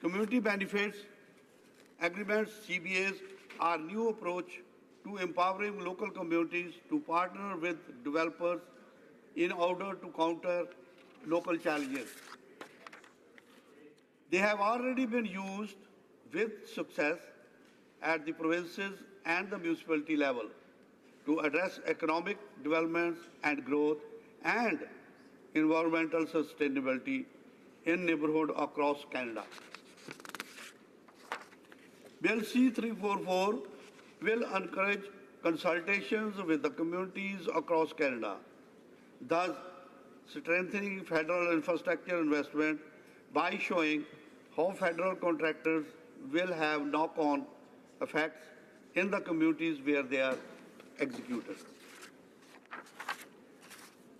S10: Community benefits agreements, CBAs, are a new approach to empowering local communities to partner with developers in order to counter local challenges. They have already been used with success at the provinces and the municipality level to address economic development and growth and environmental sustainability in neighborhoods across Canada. Bill C-344 will encourage consultations with the communities across Canada, thus strengthening federal infrastructure investment by showing how federal contractors will have knock-on effects in the communities where they are executed.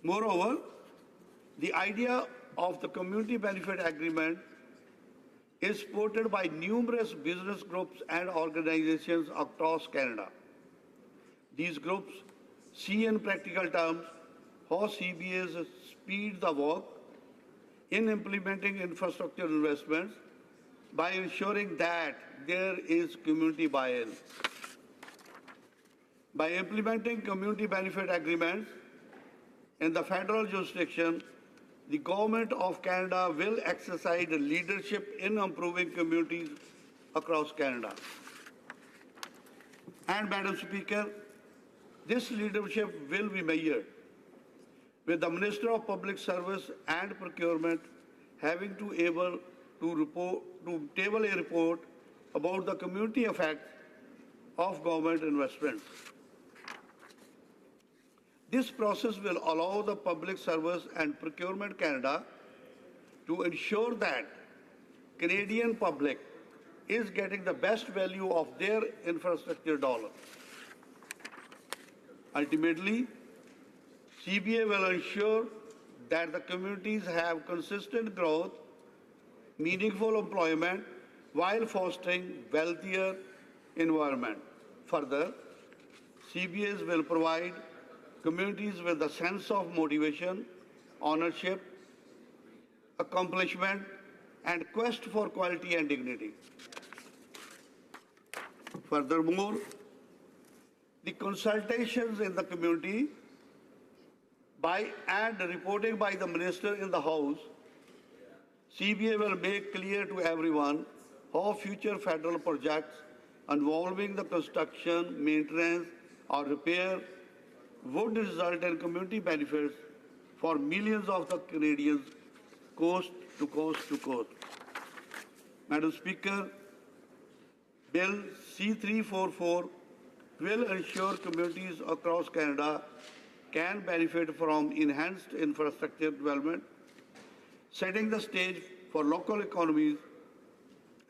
S10: Moreover, the idea of the community benefit agreement is supported by numerous business groups and organizations across Canada. These groups see in practical terms how CBAs speed the work in implementing infrastructure investments by ensuring that there is community buy-in. By implementing community benefit agreements in the federal jurisdiction, the Government of Canada will exercise leadership in improving communities across Canada. And, Madam Speaker, this leadership will be measured with the Minister of Public Service and Procurement having to table a report about the community effects of government investments. This process will allow the Public Service and Procurement Canada to ensure that Canadian public is getting the best value of their infrastructure dollar. Ultimately, CBA will ensure that the communities have consistent growth, meaningful employment, while fostering wealthier environment. Further, CBAs will provide communities with a sense of motivation, ownership, accomplishment, and quest for quality and dignity. Furthermore, the consultations in the community and reporting by the Minister in the House, CBA will make clear to everyone how future federal projects involving the construction, maintenance, or repair would result in community benefits for millions of the Canadians, coast to coast to coast. Madam Speaker, Bill C-344 will ensure communities across Canada can benefit from enhanced infrastructure development, setting the stage for local economies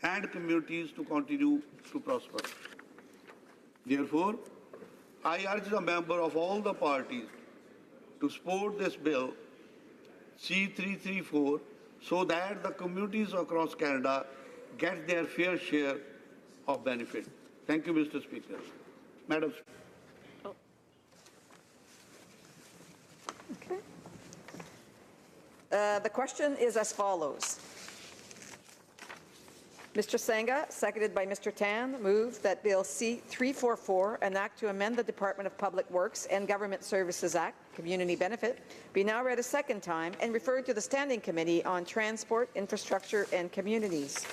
S10: and communities to continue to prosper. Therefore, I urge the members of all the parties to support this bill C-334 so that the communities across Canada get their fair share of benefit. Thank you, Mr. Speaker. Madam Speaker.
S4: Okay. The question is as follows. Mr. Senga, seconded by Mr. Tan, moved that Bill C-344, an act to amend the Department of Public Works and Government Services Act, Community Benefit, be now read a second time and referred to the Standing Committee on Transport, Infrastructure and Communities.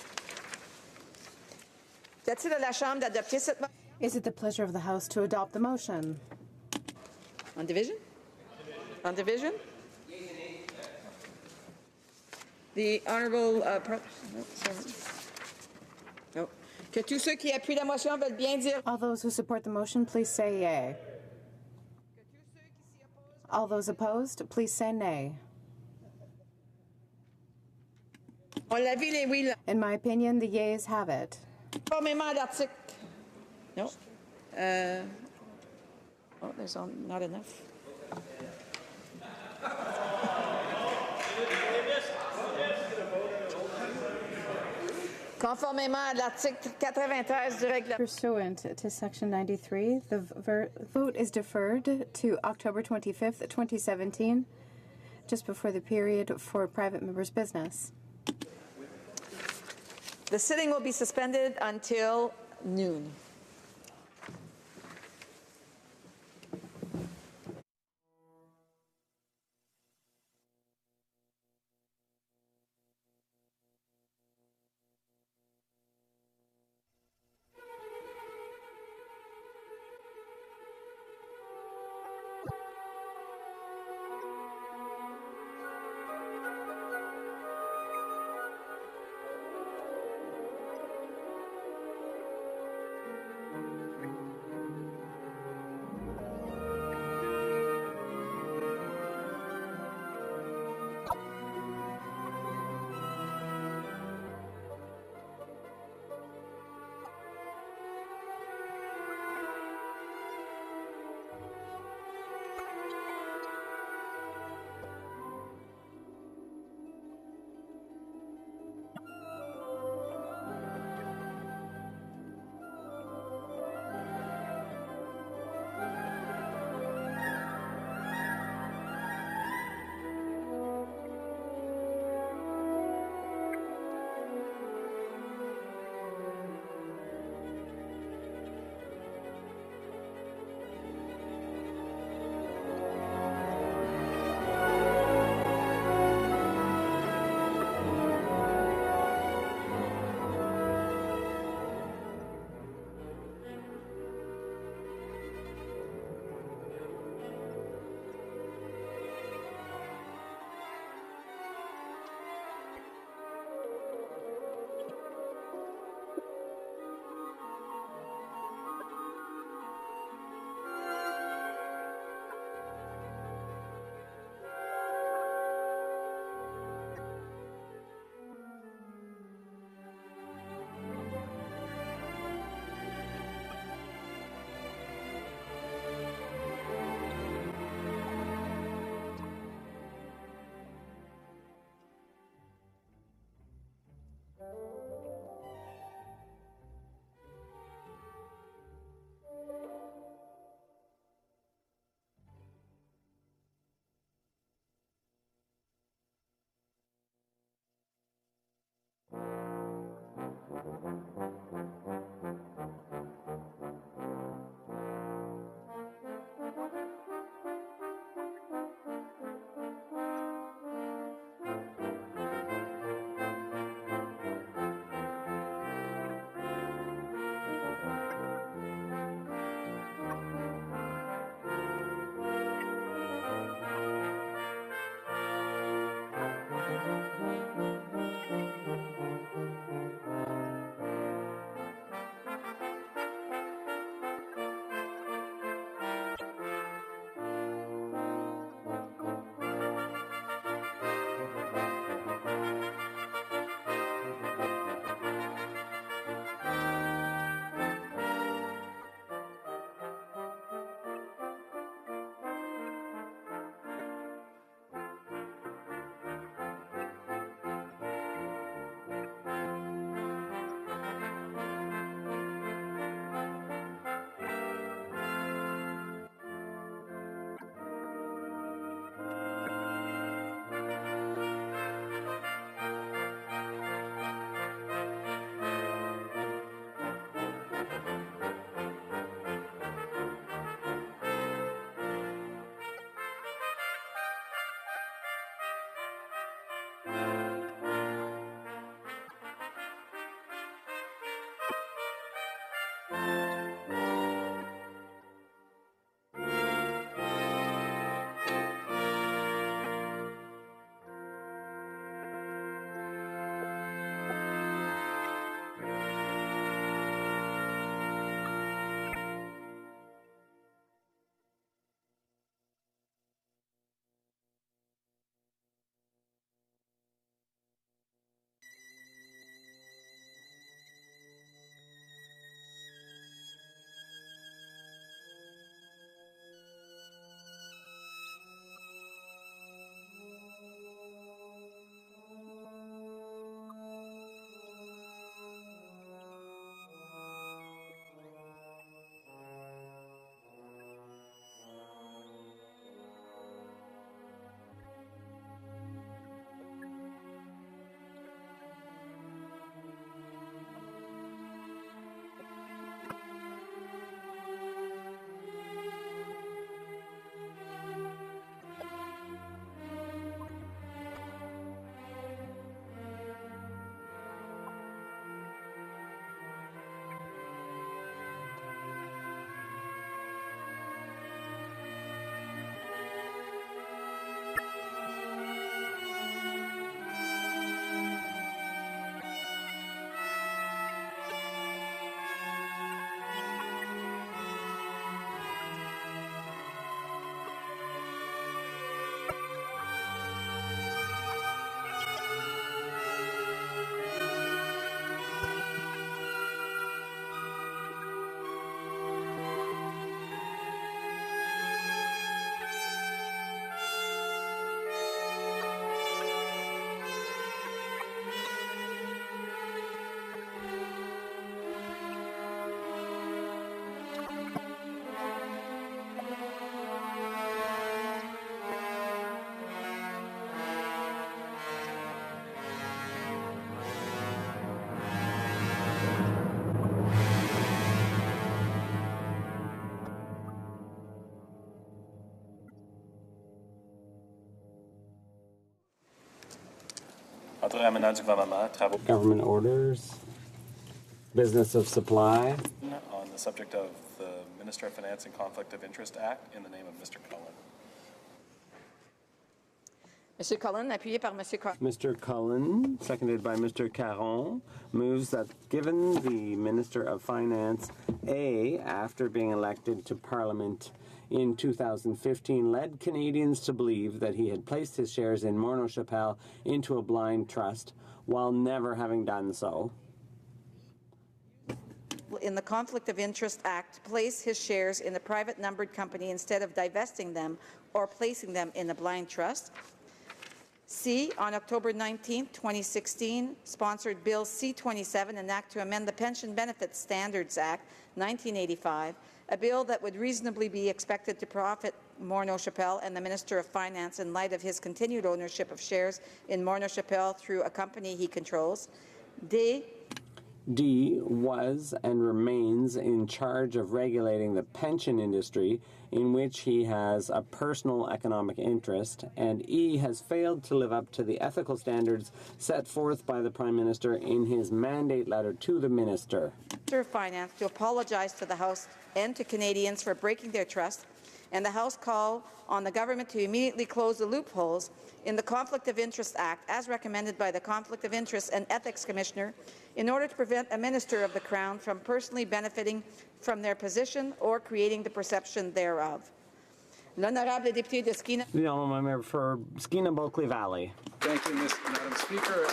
S11: Is it the pleasure of the House to adopt the motion?
S4: On division? On division? The Honourable... No. Que tous ceux qui appuient la motion veulent bien dire...
S11: All those who support the motion, please say yay. All those opposed, please say nay.
S4: On l'a vu, les oui.
S11: In my opinion, the yeas have it.
S4: Conformément à l'article... No. Oh, there's not enough. Conformément à l'article 93 du règlement.
S11: Pursuant to Section 93, the vote is deferred to October 25th, 2017, just before the period for private members' business.
S4: The sitting will be suspended until noon.
S2: Ordre amenant du gouvernement, travaux
S6: Government orders. Business of supply.
S2: on the subject of the Minister of Finance and Conflict of Interest Act in the name of Mr. Cullen.
S4: Monsieur Cullen, appuyé par Monsieur Caron.
S6: Mr. Cullen, seconded by Mr. Caron, moves that given the Minister of Finance, A, after being elected to Parliament in 2015, led Canadians to believe that he had placed his shares in Morneau Shepell into a blind trust while never having done so.
S4: In the Conflict of Interest Act, place his shares in a private numbered company instead of divesting them or placing them in a blind trust. C, on October 19, 2016, sponsored Bill C-27, an act to amend the Pension Benefit Standards Act, 1985, a bill that would reasonably be expected to profit Morneau Shepell and the Minister of Finance in light of his continued ownership of shares in Morneau Shepell through a company he controls.
S6: D, was and remains in charge of regulating the pension industry in which he has a personal economic interest, and E, has failed to live up to the ethical standards set forth by the Prime Minister in his mandate letter to the Minister.
S4: Minister of Finance to apologize to the House and to Canadians for breaking their trust, and the House call on the government to immediately close the loopholes in the Conflict of Interest Act as recommended by the Conflict of Interest and Ethics Commissioner in order to prevent a minister of the Crown from personally benefiting from their position or creating the perception thereof. L'honorable député de Skeena.
S6: The honourable member for Skeena-Bulkley Valley.
S12: Thank you, Madam Speaker.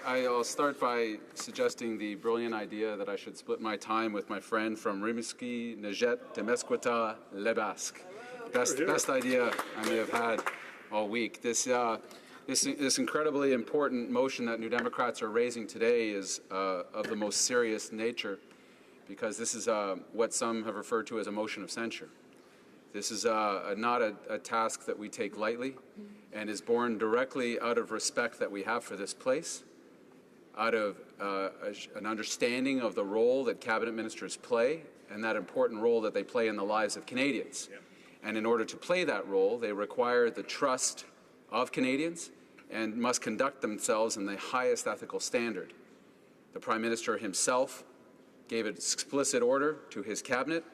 S12: I'll start by suggesting the brilliant idea that I should split my time with my friend from Rimouski, Nejet, Temesquita, Lebasque. Best idea I may have had all week. This incredibly important motion that New Democrats are raising today is of the most serious nature, because this is what some have referred to as a motion of censure. This is not a task that we take lightly, and is born directly out of respect that we have for this place, out of an understanding of the role that cabinet ministers play and that important role that they play in the lives of Canadians. Yeah. And in order to play that role, they require the trust of Canadians and must conduct themselves in the highest ethical standard. The Prime Minister himself gave an explicit order to his cabinet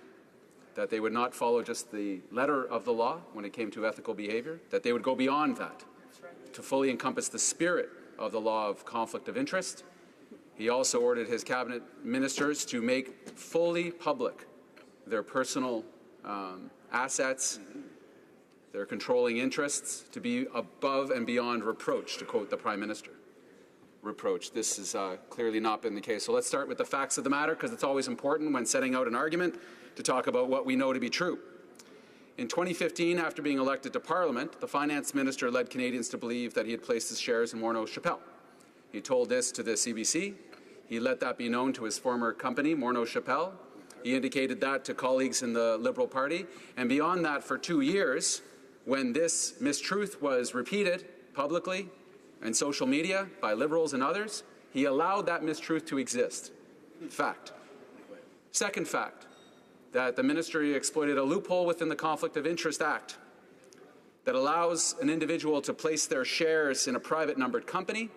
S12: that they would not follow just the letter of the law when it came to ethical behavior, that they would go beyond that to fully encompass the spirit of the law of conflict of interest. He also ordered his cabinet ministers to make fully public their personal assets, their controlling interests, to be above and beyond reproach, to quote the Prime Minister. Reproach. This has clearly not been the case. So let's start with the facts of the matter, because it's always important when setting out an argument to talk about what we know to be true. In 2015, after being elected to Parliament, the Finance Minister led Canadians to believe that he had placed his shares in Morneau Shepell. He told this to the CBC. He let that be known to his former company, Morneau Shepell. He indicated that to colleagues in the Liberal Party. And beyond that, for 2 years, when this mistruth was repeated publicly and social media by Liberals and others, he allowed that mistruth to exist. Fact. Second fact, that the ministry exploited a loophole within the Conflict of Interest Act that allows an individual to place their shares in a private numbered company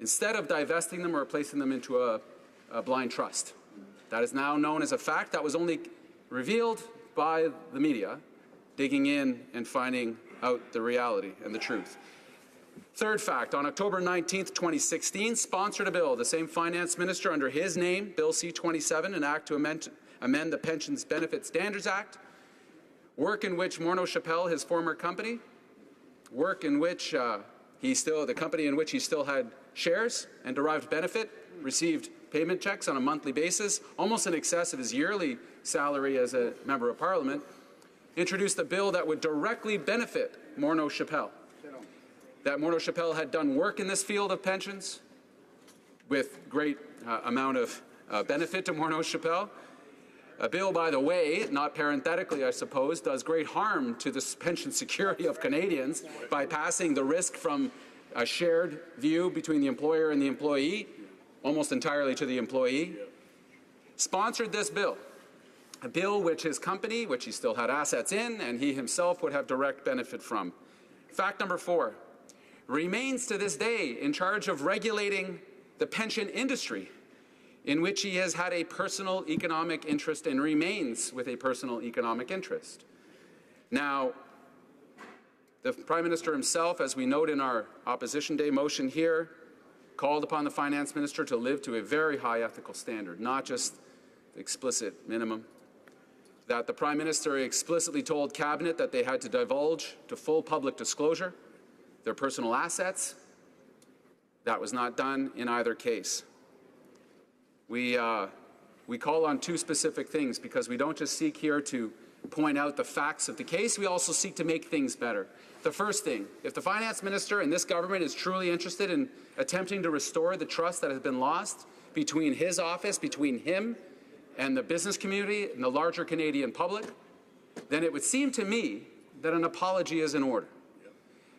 S12: instead of divesting them or placing them into a blind trust. That is now known as a fact that was only revealed by the media, digging in and finding out the reality and the truth. Third fact, on October 19th, 2016, sponsored a bill, the same finance minister under his name, Bill C-27, an act to amend the Pensions Benefit Standards Act, work in which Morneau Shepell, his former company, work in which the company in which he still had shares and derived benefit, received payment checks on a monthly basis, almost in excess of his yearly salary as a member of Parliament, introduced a bill that would directly benefit Morneau Shepell. That Morneau Shepell had done work in this field of pensions with great amount of benefit to Morneau Shepell. A bill, by the way, not parenthetically, I suppose, does great harm to the pension security of Canadians by passing the risk from a shared view between the employer and the employee, almost entirely to the employee. Sponsored this bill, a bill which his company, which he still had assets in, and he himself would have direct benefit from. Fact number 4, remains to this day in charge of regulating the pension industry, in which he has had a personal economic interest and remains with a personal economic interest. Now, the Prime Minister himself, as we note in our Opposition Day motion here, called upon the Finance Minister to live to a very high ethical standard, not just the explicit minimum. That the Prime Minister explicitly told Cabinet that they had to divulge to full public disclosure their personal assets. That was not done in either case. We call on two specific things, because we don't just seek here to point out the facts of the case, we also seek to make things better. The first thing, if the Finance Minister and this government is truly interested in attempting to restore the trust that has been lost between his office, between him and the business community and the larger Canadian public, then it would seem to me that an apology is in order.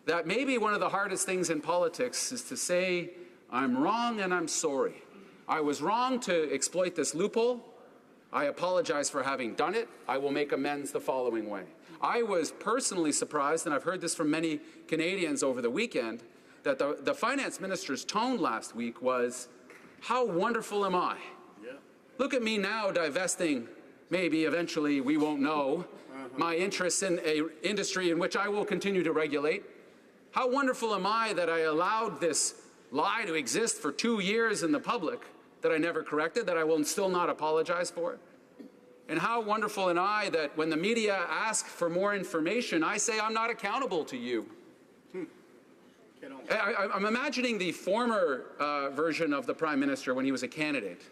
S12: That maybe one of the hardest things in politics is to say, I'm wrong and I'm sorry. I was wrong to exploit this loophole. I apologize for having done it. I will make amends the following way. I was personally surprised, and I've heard this from many Canadians over the weekend, that the Finance Minister's tone last week was, how wonderful am I? Yeah. Look at me now divesting, maybe eventually we won't know, my interests in an industry in which I will continue to regulate. How wonderful am I that I allowed this lie to exist for 2 years in the public that I never corrected, that I will still not apologize for? And how wonderful am I that when the media ask for more information, I say I'm not accountable to you. I'm imagining the former version of the Prime Minister when he was a candidate,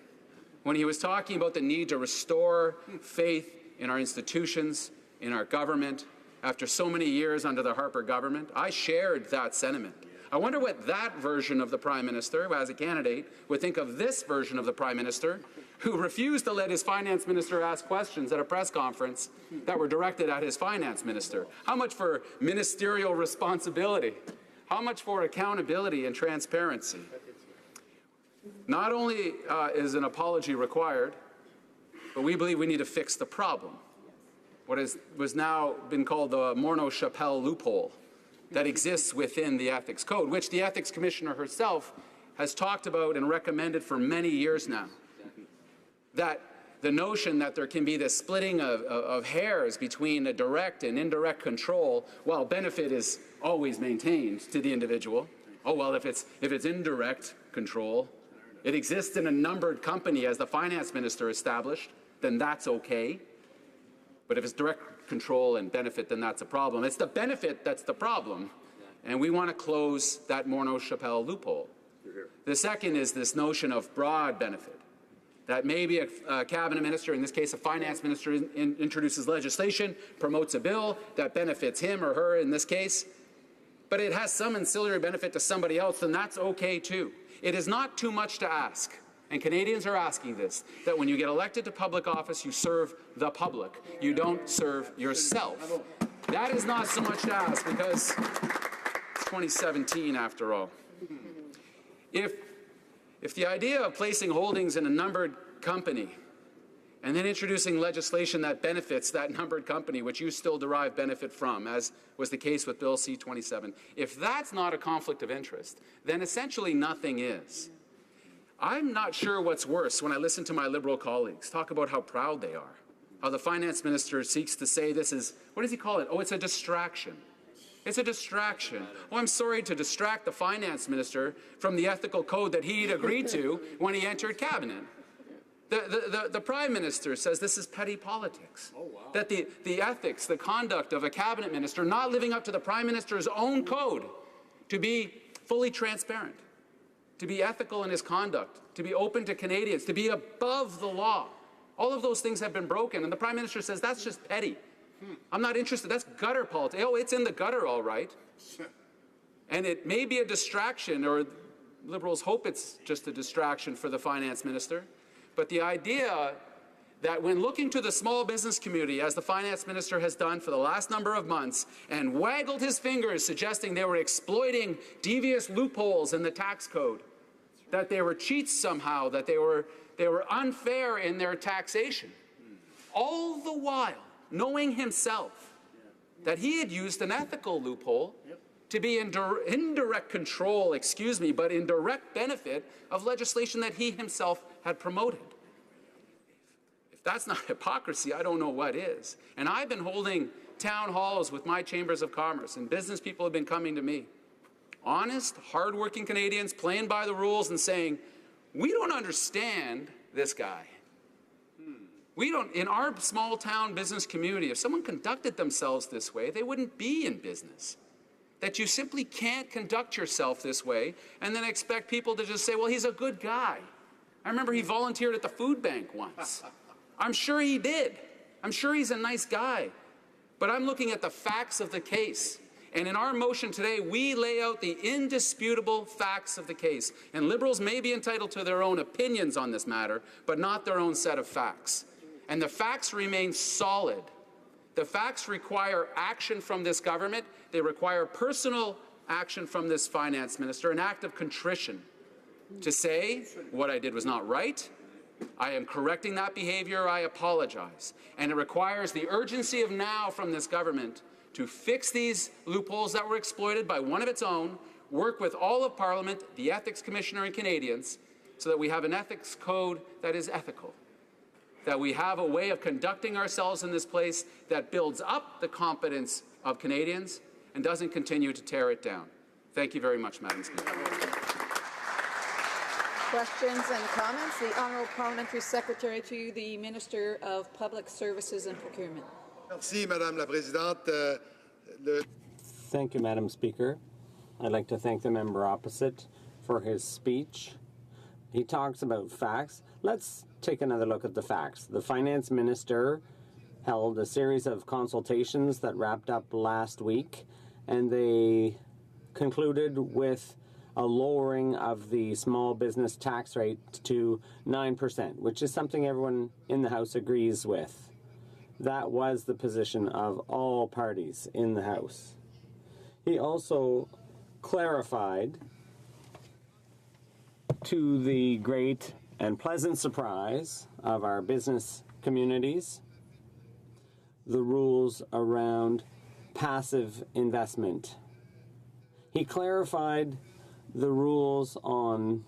S12: when he was talking about the need to restore faith in our institutions, in our government, after so many years under the Harper government. I shared that sentiment. I wonder what that version of the Prime Minister, as a candidate, would think of this version of the Prime Minister, who refused to let his Finance Minister ask questions at a press conference that were directed at his Finance Minister. How much for ministerial responsibility? How much for accountability and transparency? Not only is an apology required, but we believe we need to fix the problem. What was now been called the Morneau-Shapelle loophole that exists within the Ethics Code, which the Ethics Commissioner herself has talked about and recommended for many years now. That the notion that there can be this splitting of hairs between a direct and indirect control, while benefit is always maintained to the individual. Oh, well, if it's indirect control, it exists in a numbered company as the Finance Minister established, then that's okay. But if it's direct control and benefit, then that's a problem. It's the benefit that's the problem, and we want to close that Morneau-Shapelle loophole. The second is this notion of broad benefit, that maybe a cabinet minister, in this case a finance minister, introduces legislation, promotes a bill that benefits him or her in this case, but it has some ancillary benefit to somebody else, then that's okay too. It is not too much to ask, and Canadians are asking this, that when you get elected to public office, you serve the public. You don't serve yourself. That is not so much to ask, because it's 2017 after all. If the idea of placing holdings in a numbered company and then introducing legislation that benefits that numbered company, which you still derive benefit from, as was the case with Bill C-27, if that's not a conflict of interest, then essentially nothing is. I'm not sure what's worse when I listen to my Liberal colleagues talk about how proud they are, how the Finance Minister seeks to say this is, what does he call it? Oh, it's a distraction. It's a distraction. Oh, I'm sorry to distract the Finance Minister from the ethical code that he'd agreed to when he entered Cabinet. The Prime Minister says this is petty politics. Oh, wow. That the ethics, the conduct of a Cabinet Minister not living up to the Prime Minister's own code to be fully transparent, to be ethical in his conduct, to be open to Canadians, to be above the law. All of those things have been broken, and the Prime Minister says that's just petty. I'm not interested. That's gutter politics. Oh, it's in the gutter, all right. And it may be a distraction, or Liberals hope it's just a distraction for the Finance Minister. But the idea that when looking to the small business community, as the Finance Minister has done for the last number of months, and waggled his fingers suggesting they were exploiting devious loopholes in the tax code, that they were cheats somehow, that they were unfair in their taxation, all the while knowing himself that he had used an ethical loophole to be in indirect control, but in direct benefit of legislation that he himself had promoted. If that's not hypocrisy, I don't know what is. And I've been holding town halls with my chambers of commerce, and business people have been coming to me. Honest, hardworking Canadians playing by the rules and saying, we don't understand this guy. We don't, in our small town business community, if someone conducted themselves this way, they wouldn't be in business. That you simply can't conduct yourself this way and then expect people to just say, well, he's a good guy. I remember he volunteered at the food bank once. I'm sure he did. I'm sure he's a nice guy. But I'm looking at the facts of the case. And in our motion today, we lay out the indisputable facts of the case. And Liberals may be entitled to their own opinions on this matter, but not their own set of facts. And the facts remain solid. The facts require action from this government. They require personal action from this finance minister, an act of contrition to say what I did was not right. I am correcting that behavior. I apologize. And it requires the urgency of now from this government to fix these loopholes that were exploited by one of its own, work with all of Parliament, the Ethics Commissioner and Canadians, so that we have an ethics code that is ethical, that we have a way of conducting ourselves in this place that builds up the competence of Canadians and doesn't continue to tear it down. Thank you very much, Madam Speaker.
S4: Questions and comments? The Honourable Parliamentary Secretary to the Minister of Public Services and Procurement.
S13: Merci, Madame la Présidente.
S6: Thank you, Madam Speaker. I'd like to thank the member opposite for his speech. He talks about facts. Let's take another look at the facts. The Finance Minister held a series of consultations that wrapped up last week, and they concluded with a lowering of the small business tax rate to 9%, which is something everyone in the House agrees with. That was the position of all parties in the House. He also clarified, to the great and pleasant surprise of our business communities, the rules around passive investment. He clarified the rules on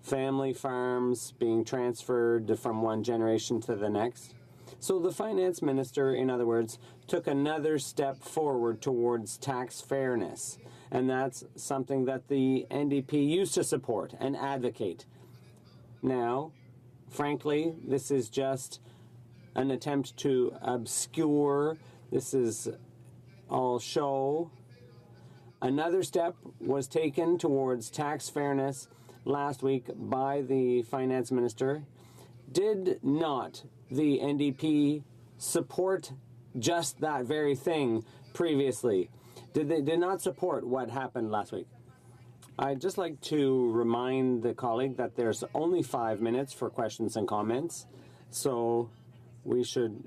S6: family farms being transferred from one generation to the next. So the finance minister, in other words, took another step forward towards tax fairness. And that's something that the NDP used to support and advocate. Now, frankly, this is just an attempt to obscure. This is all show. Another step was taken towards tax fairness last week by the finance minister. Did not the NDP support just that very thing previously? Did not support what happened last week? I'd just like to remind the colleague that there's only 5 minutes for questions and comments, so we should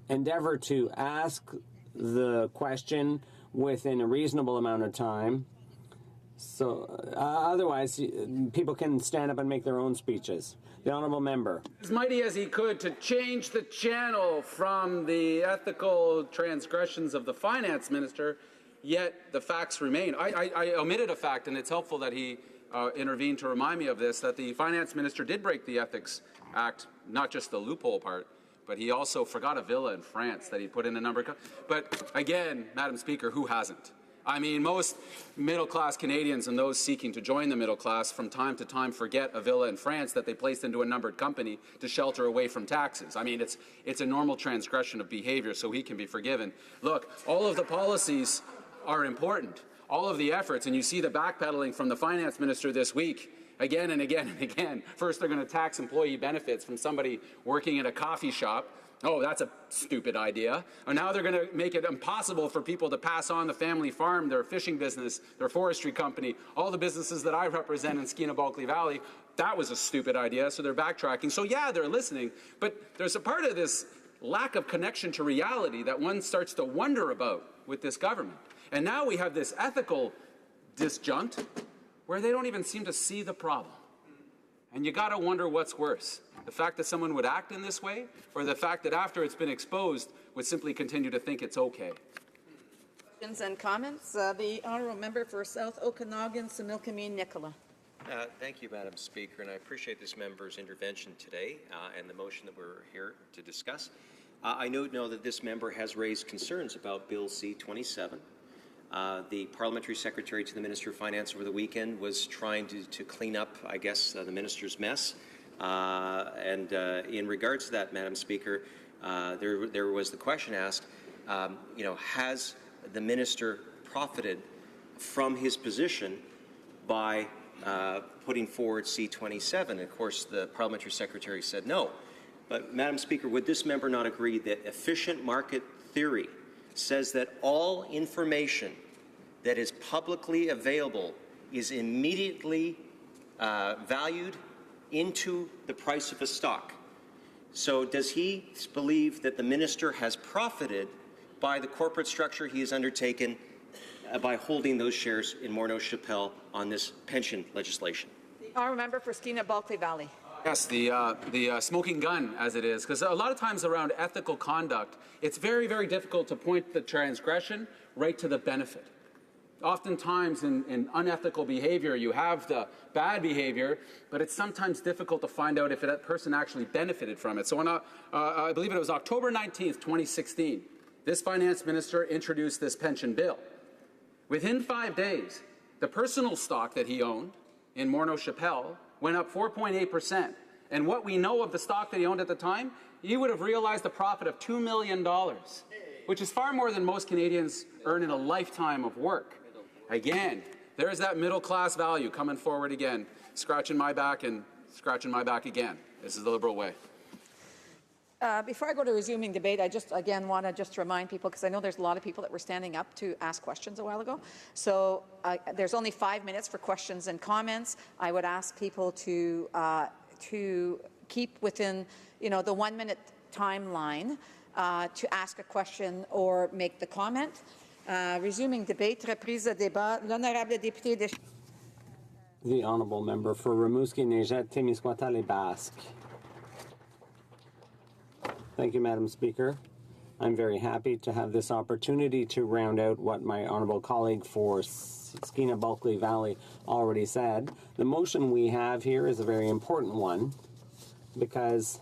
S6: endeavor to ask the question within a reasonable amount of time. So otherwise, people can stand up and make their own speeches. The honourable member.
S12: As mighty as he could to change the channel from the ethical transgressions of the finance minister, yet the facts remain. I omitted a fact, and it's helpful that he intervened to remind me of this, that the finance minister did break the Ethics Act, not just the loophole part, but he also forgot a villa in France that he put in a number of... But again, Madam Speaker, who hasn't? I mean, most middle-class Canadians and those seeking to join the middle class from time to time forget a villa in France that they placed into a numbered company to shelter away from taxes. I mean, it's a normal transgression of behavior, so he can be forgiven. Look, all of the policies are important, all of the efforts, and you see the backpedaling from the finance minister this week, again and again and again. First, they're going to tax employee benefits from somebody working in a coffee shop. Oh, that's a stupid idea. And now they're going to make it impossible for people to pass on the family farm, their fishing business, their forestry company, all the businesses that I represent in Skeena-Bulkley Valley. That was a stupid idea, so they're backtracking. So yeah, they're listening, but there's a part of this lack of connection to reality that one starts to wonder about with this government. And now we have this ethical disjunct where they don't even seem to see the problem. And you got to wonder what's worse, the fact that someone would act in this way, or the fact that after it's been exposed would simply continue to think it's okay.
S4: Questions and comments. The honourable member for South Okanagan, Similkameen, Nicola.
S14: Thank you, Madam Speaker, and I appreciate this member's intervention today and the motion that we're here to discuss. I know that this member has raised concerns about Bill C-27. The parliamentary secretary to the Minister of Finance over the weekend was trying to clean up, I guess, the minister's mess. And in regards to that, Madam Speaker, there was the question asked, has the minister profited from his position by putting forward C-27? Of course, the parliamentary secretary said no. But, Madam Speaker, would this member not agree that efficient market theory says that all information that is publicly available is immediately valued into the price of a stock? So does he believe that the minister has profited by the corporate structure he has undertaken by holding those shares in Morneau Shepell on this pension legislation?
S4: The honourable member for Skeena Bulkley Valley.
S12: Yes, the smoking gun, as it is, because a lot of times around ethical conduct, it's very, very difficult to point the transgression right to the benefit. Oftentimes in unethical behavior, you have the bad behavior, but it's sometimes difficult to find out if that person actually benefited from it. So on I believe it was October 19th, 2016, this finance minister introduced this pension bill. Within 5 days, the personal stock that he owned in Morneau Shepell went up 4.8%. And what we know of the stock that he owned at the time, he would have realized a profit of $2 million, which is far more than most Canadians earn in a lifetime of work. Again, there's that middle-class value coming forward again, scratching my back and scratching my back again. This is the Liberal way.
S4: Before I go to resuming debate, I just again want to just remind people, because I know there's a lot of people that were standing up to ask questions a while ago. So there's only 5 minutes for questions and comments. I would ask people to keep within, the 1 minute timeline to ask a question or make the comment. Resuming debate, reprise de débat, l'honorable député de...
S6: The honourable member for Rimouski, Neigette, Témiscouata, Les Basques. Thank you, Madam Speaker. I'm very happy to have this opportunity to round out what my honourable colleague for Skeena Bulkley Valley already said. The motion we have here is a very important one because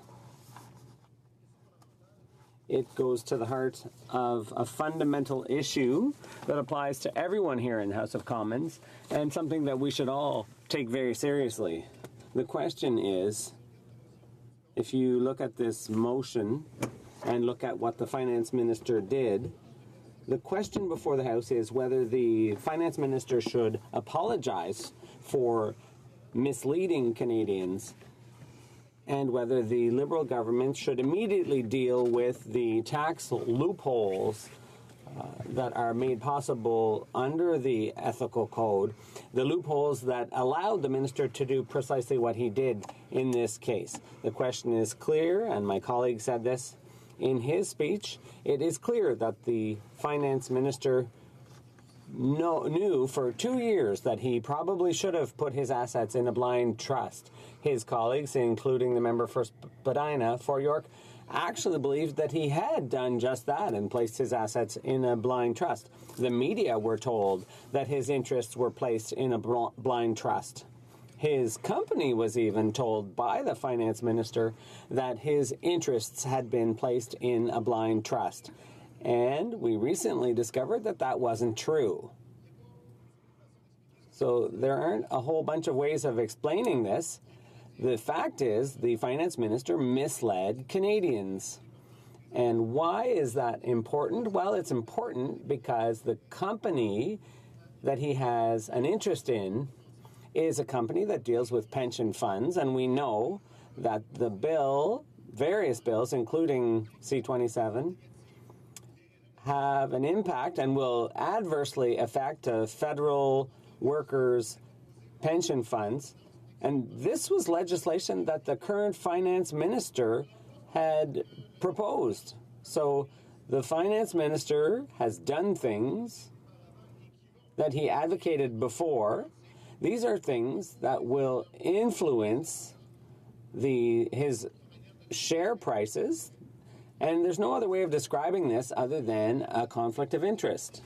S6: it goes to the heart of a fundamental issue that applies to everyone here in the House of Commons and something that we should all take very seriously. The question is, if you look at this motion and look at what the finance minister did, the question before the House is whether the finance minister should apologize for misleading Canadians and whether the Liberal government should immediately deal with the tax loopholes that are made possible under the ethical code, the loopholes that allowed the minister to do precisely what he did in this case. The question is clear, and my colleague said this in his speech. It is clear that the finance minister knew for 2 years that he probably should have put his assets in a blind trust. His colleagues, including the member for Spadina for York, actually believed that he had done just that and placed his assets in a blind trust. The media were told that his interests were placed in a blind trust. His company was even told by the finance minister that his interests had been placed in a blind trust. And we recently discovered that that wasn't true. So there aren't a whole bunch of ways of explaining this. The fact is, the finance minister misled Canadians. And why is that important? Well, it's important because the company that he has an interest in is a company that deals with pension funds, and we know that the bill, various bills, including C-27, have an impact and will adversely affect federal workers' pension funds. And this was legislation that the current finance minister had proposed. So the finance minister has done things that he advocated before. These are things that will influence his share prices. And there's no other way of describing this other than a conflict of interest.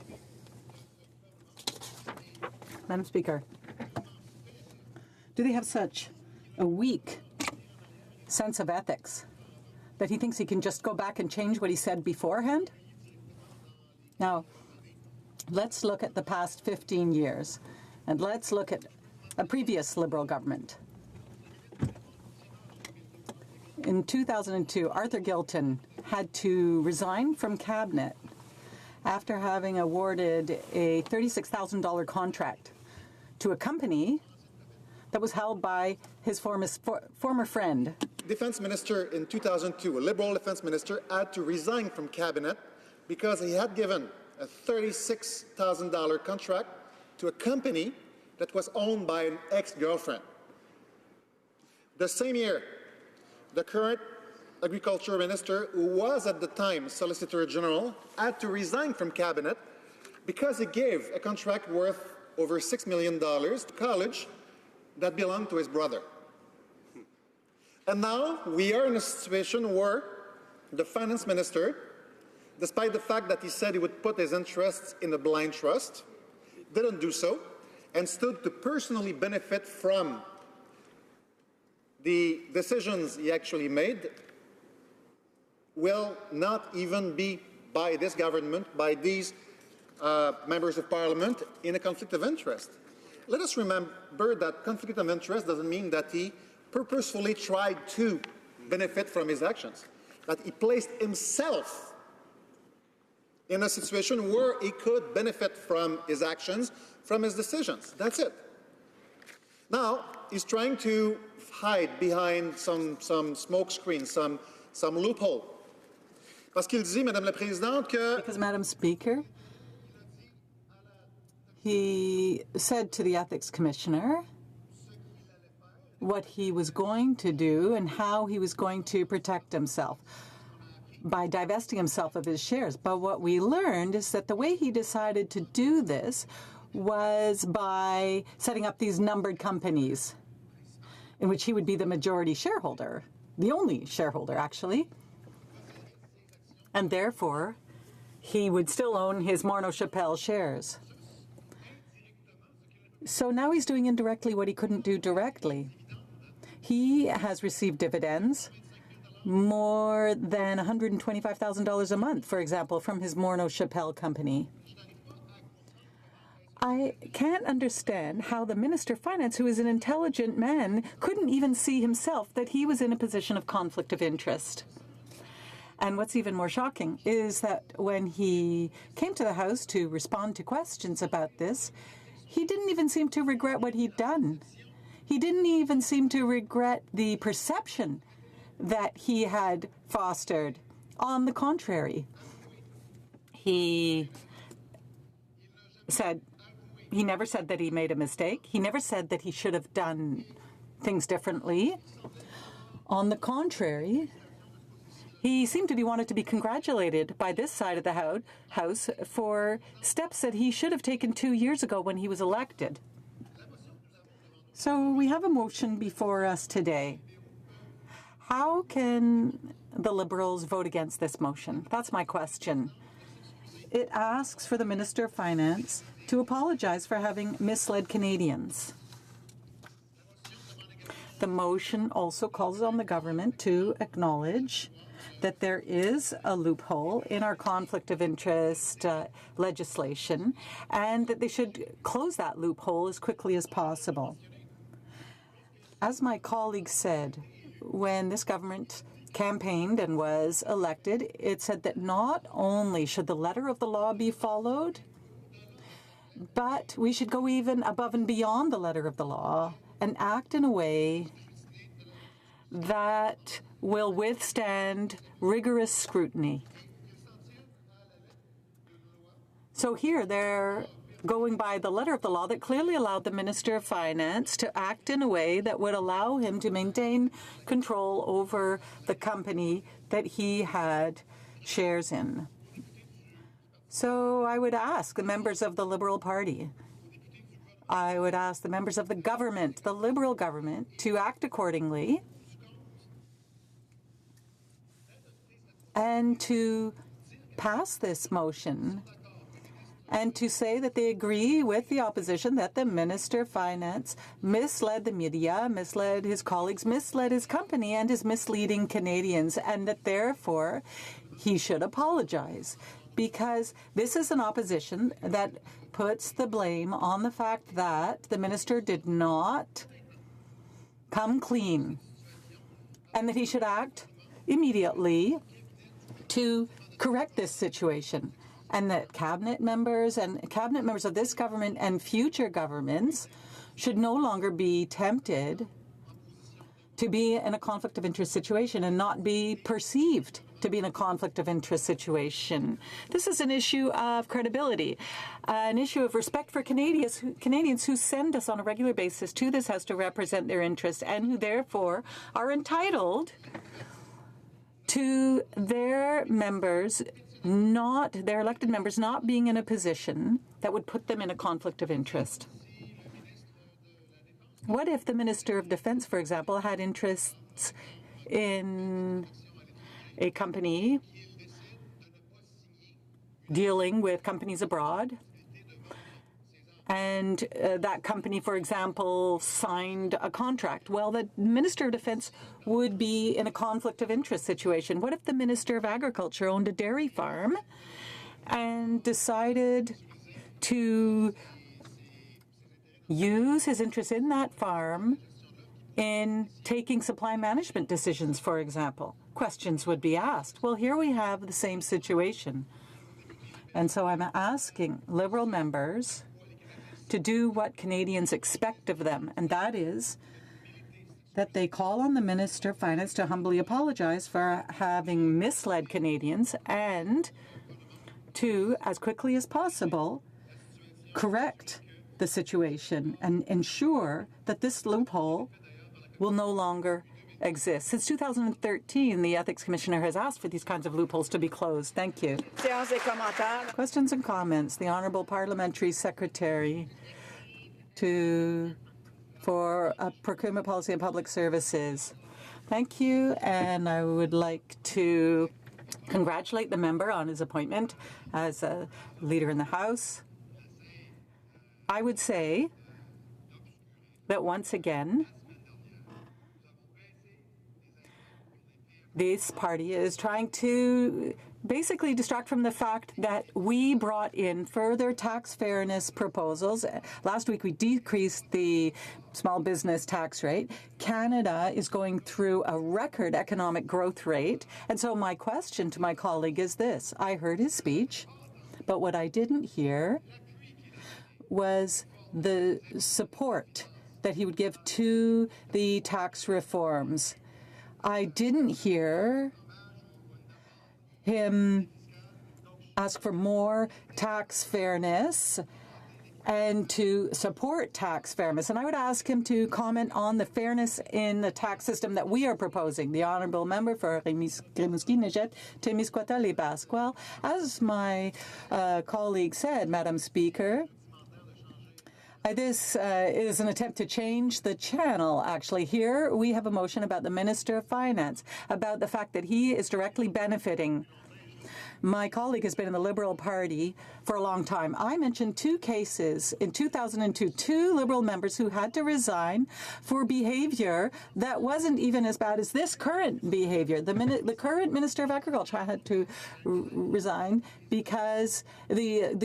S7: Madam Speaker, do they have such a weak sense of ethics that he thinks he can just go back and change what he said beforehand? Now, let's look at the past 15 years, and let's look at a previous Liberal government. In 2002, Arthur Gilton had to resign from cabinet after having awarded a $36,000 contract to a company that was held by his former friend.
S15: Defense minister in 2002, a Liberal defense minister, had to resign from cabinet because he had given a $36,000 contract to a company that was owned by an ex-girlfriend. The same year, the current agriculture minister, who was at the time Solicitor General, had to resign from cabinet because he gave a contract worth over $6 million to college that belonged to his brother. And now we are in a situation where the finance minister, despite the fact that he said he would put his interests in a blind trust, didn't do so, and stood to personally benefit from the decisions he actually made, will not even be by this government, by these members of parliament, in a conflict of interest. Let us remember that conflict of interest doesn't mean that he purposefully tried to benefit from his actions, that he placed himself in a situation where he could benefit from his actions, from his decisions. That's it. Now, he's trying to hide behind some smoke screen, some loophole. Parce qu'il dit, Madame la Présidente, que...
S7: Because, Madam Speaker, he said to the Ethics Commissioner what he was going to do and how he was going to protect himself by divesting himself of his shares. But what we learned is that the way he decided to do this was by setting up these numbered companies in which he would be the majority shareholder, the only shareholder, actually. And therefore, he would still own his Morneau Shepell shares. So now he's doing indirectly what he couldn't do directly. He has received dividends more than $125,000 a month, for example, from his Morneau Shepell company. I can't understand how the Minister of Finance, who is an intelligent man, couldn't even see himself that he was in a position of conflict of interest. And what's even more shocking is that when he came to the House to respond to questions about this, he didn't even seem to regret what he'd done. He didn't even seem to regret the perception that he had fostered. On the contrary, he never said that he made a mistake. He never said that he should have done things differently. On the contrary, he seemed to be wanted to be congratulated by this side of the House for steps that he should have taken 2 years ago when he was elected. So we have a motion before us today. How can the Liberals vote against this motion? That's my question. It asks for the Minister of Finance to apologize for having misled Canadians. The motion also calls on the government to acknowledge that there is a loophole in our conflict of interest legislation and that they should close that loophole as quickly as possible. As my colleague said, when this government campaigned and was elected, it said that not only should the letter of the law be followed, but we should go even above and beyond the letter of the law and act in a way that will withstand rigorous scrutiny. So here they're going by the letter of the law that clearly allowed the Minister of Finance to act in a way that would allow him to maintain control over the company that he had shares in. So I would ask the members of the Liberal Party, I would ask the members of the government, the Liberal government, to act accordingly and to pass this motion and to say that they agree with the opposition that the Minister of Finance misled the media, misled his colleagues, misled his company, and is misleading Canadians, and that therefore he should apologize. Because this is an opposition that puts the blame on the fact that the minister did not come clean, and that he should act immediately to correct this situation, and that cabinet members of this government and future governments should no longer be tempted to be in a conflict of interest situation and not be perceived to be in a conflict of interest situation. This is an issue of credibility, an issue of respect for Canadians who send us on a regular basis to this House to represent their interests, and who therefore are entitled to their elected members not being in a position that would put them in a conflict of interest. What if the Minister of Defense, for example, had interests in a company dealing with companies abroad, and that company, for example, signed a contract? Well, the Minister of Defense would be in a conflict of interest situation. What if the Minister of Agriculture owned a dairy farm and decided to use his interest in that farm in taking supply management decisions, for example? Questions would be asked. Well, here we have the same situation. And so I'm asking Liberal members to do what Canadians expect of them, and that is that they call on the Minister of Finance to humbly apologize for having misled Canadians, and to, as quickly as possible, correct the situation and ensure that this loophole will no longer exist. Since 2013, the Ethics Commissioner has asked for these kinds of loopholes to be closed. Thank you. Questions and comments. The Honourable Parliamentary Secretary for Procurement Policy and Public Services. Thank you, and I would like to congratulate the member on his appointment as a leader in the House. I would say that once again, this party is trying to basically distract from the fact that we brought in further tax fairness proposals. Last week, we decreased the small business tax rate. Canada is going through a record economic growth rate. And so my question to my colleague is this. I heard his speech, but what I didn't hear was the support that he would give to the tax reforms. I didn't hear him ask for more tax fairness and to support tax fairness. And I would ask him to comment on the fairness in the tax system that we are proposing. The Honourable Member for Rimouski-Nejet, Témiscouata-Les Basques. Well, as my colleague said, Madam Speaker, this is an attempt to change the channel, actually. Here we have a motion about the Minister of Finance, about the fact that he is directly benefiting. My colleague has been in the Liberal Party for a long time. I mentioned two cases in 2002, two Liberal members who had to resign for behavior that wasn't even as bad as this current behavior. The current Minister of Agriculture had to resign because the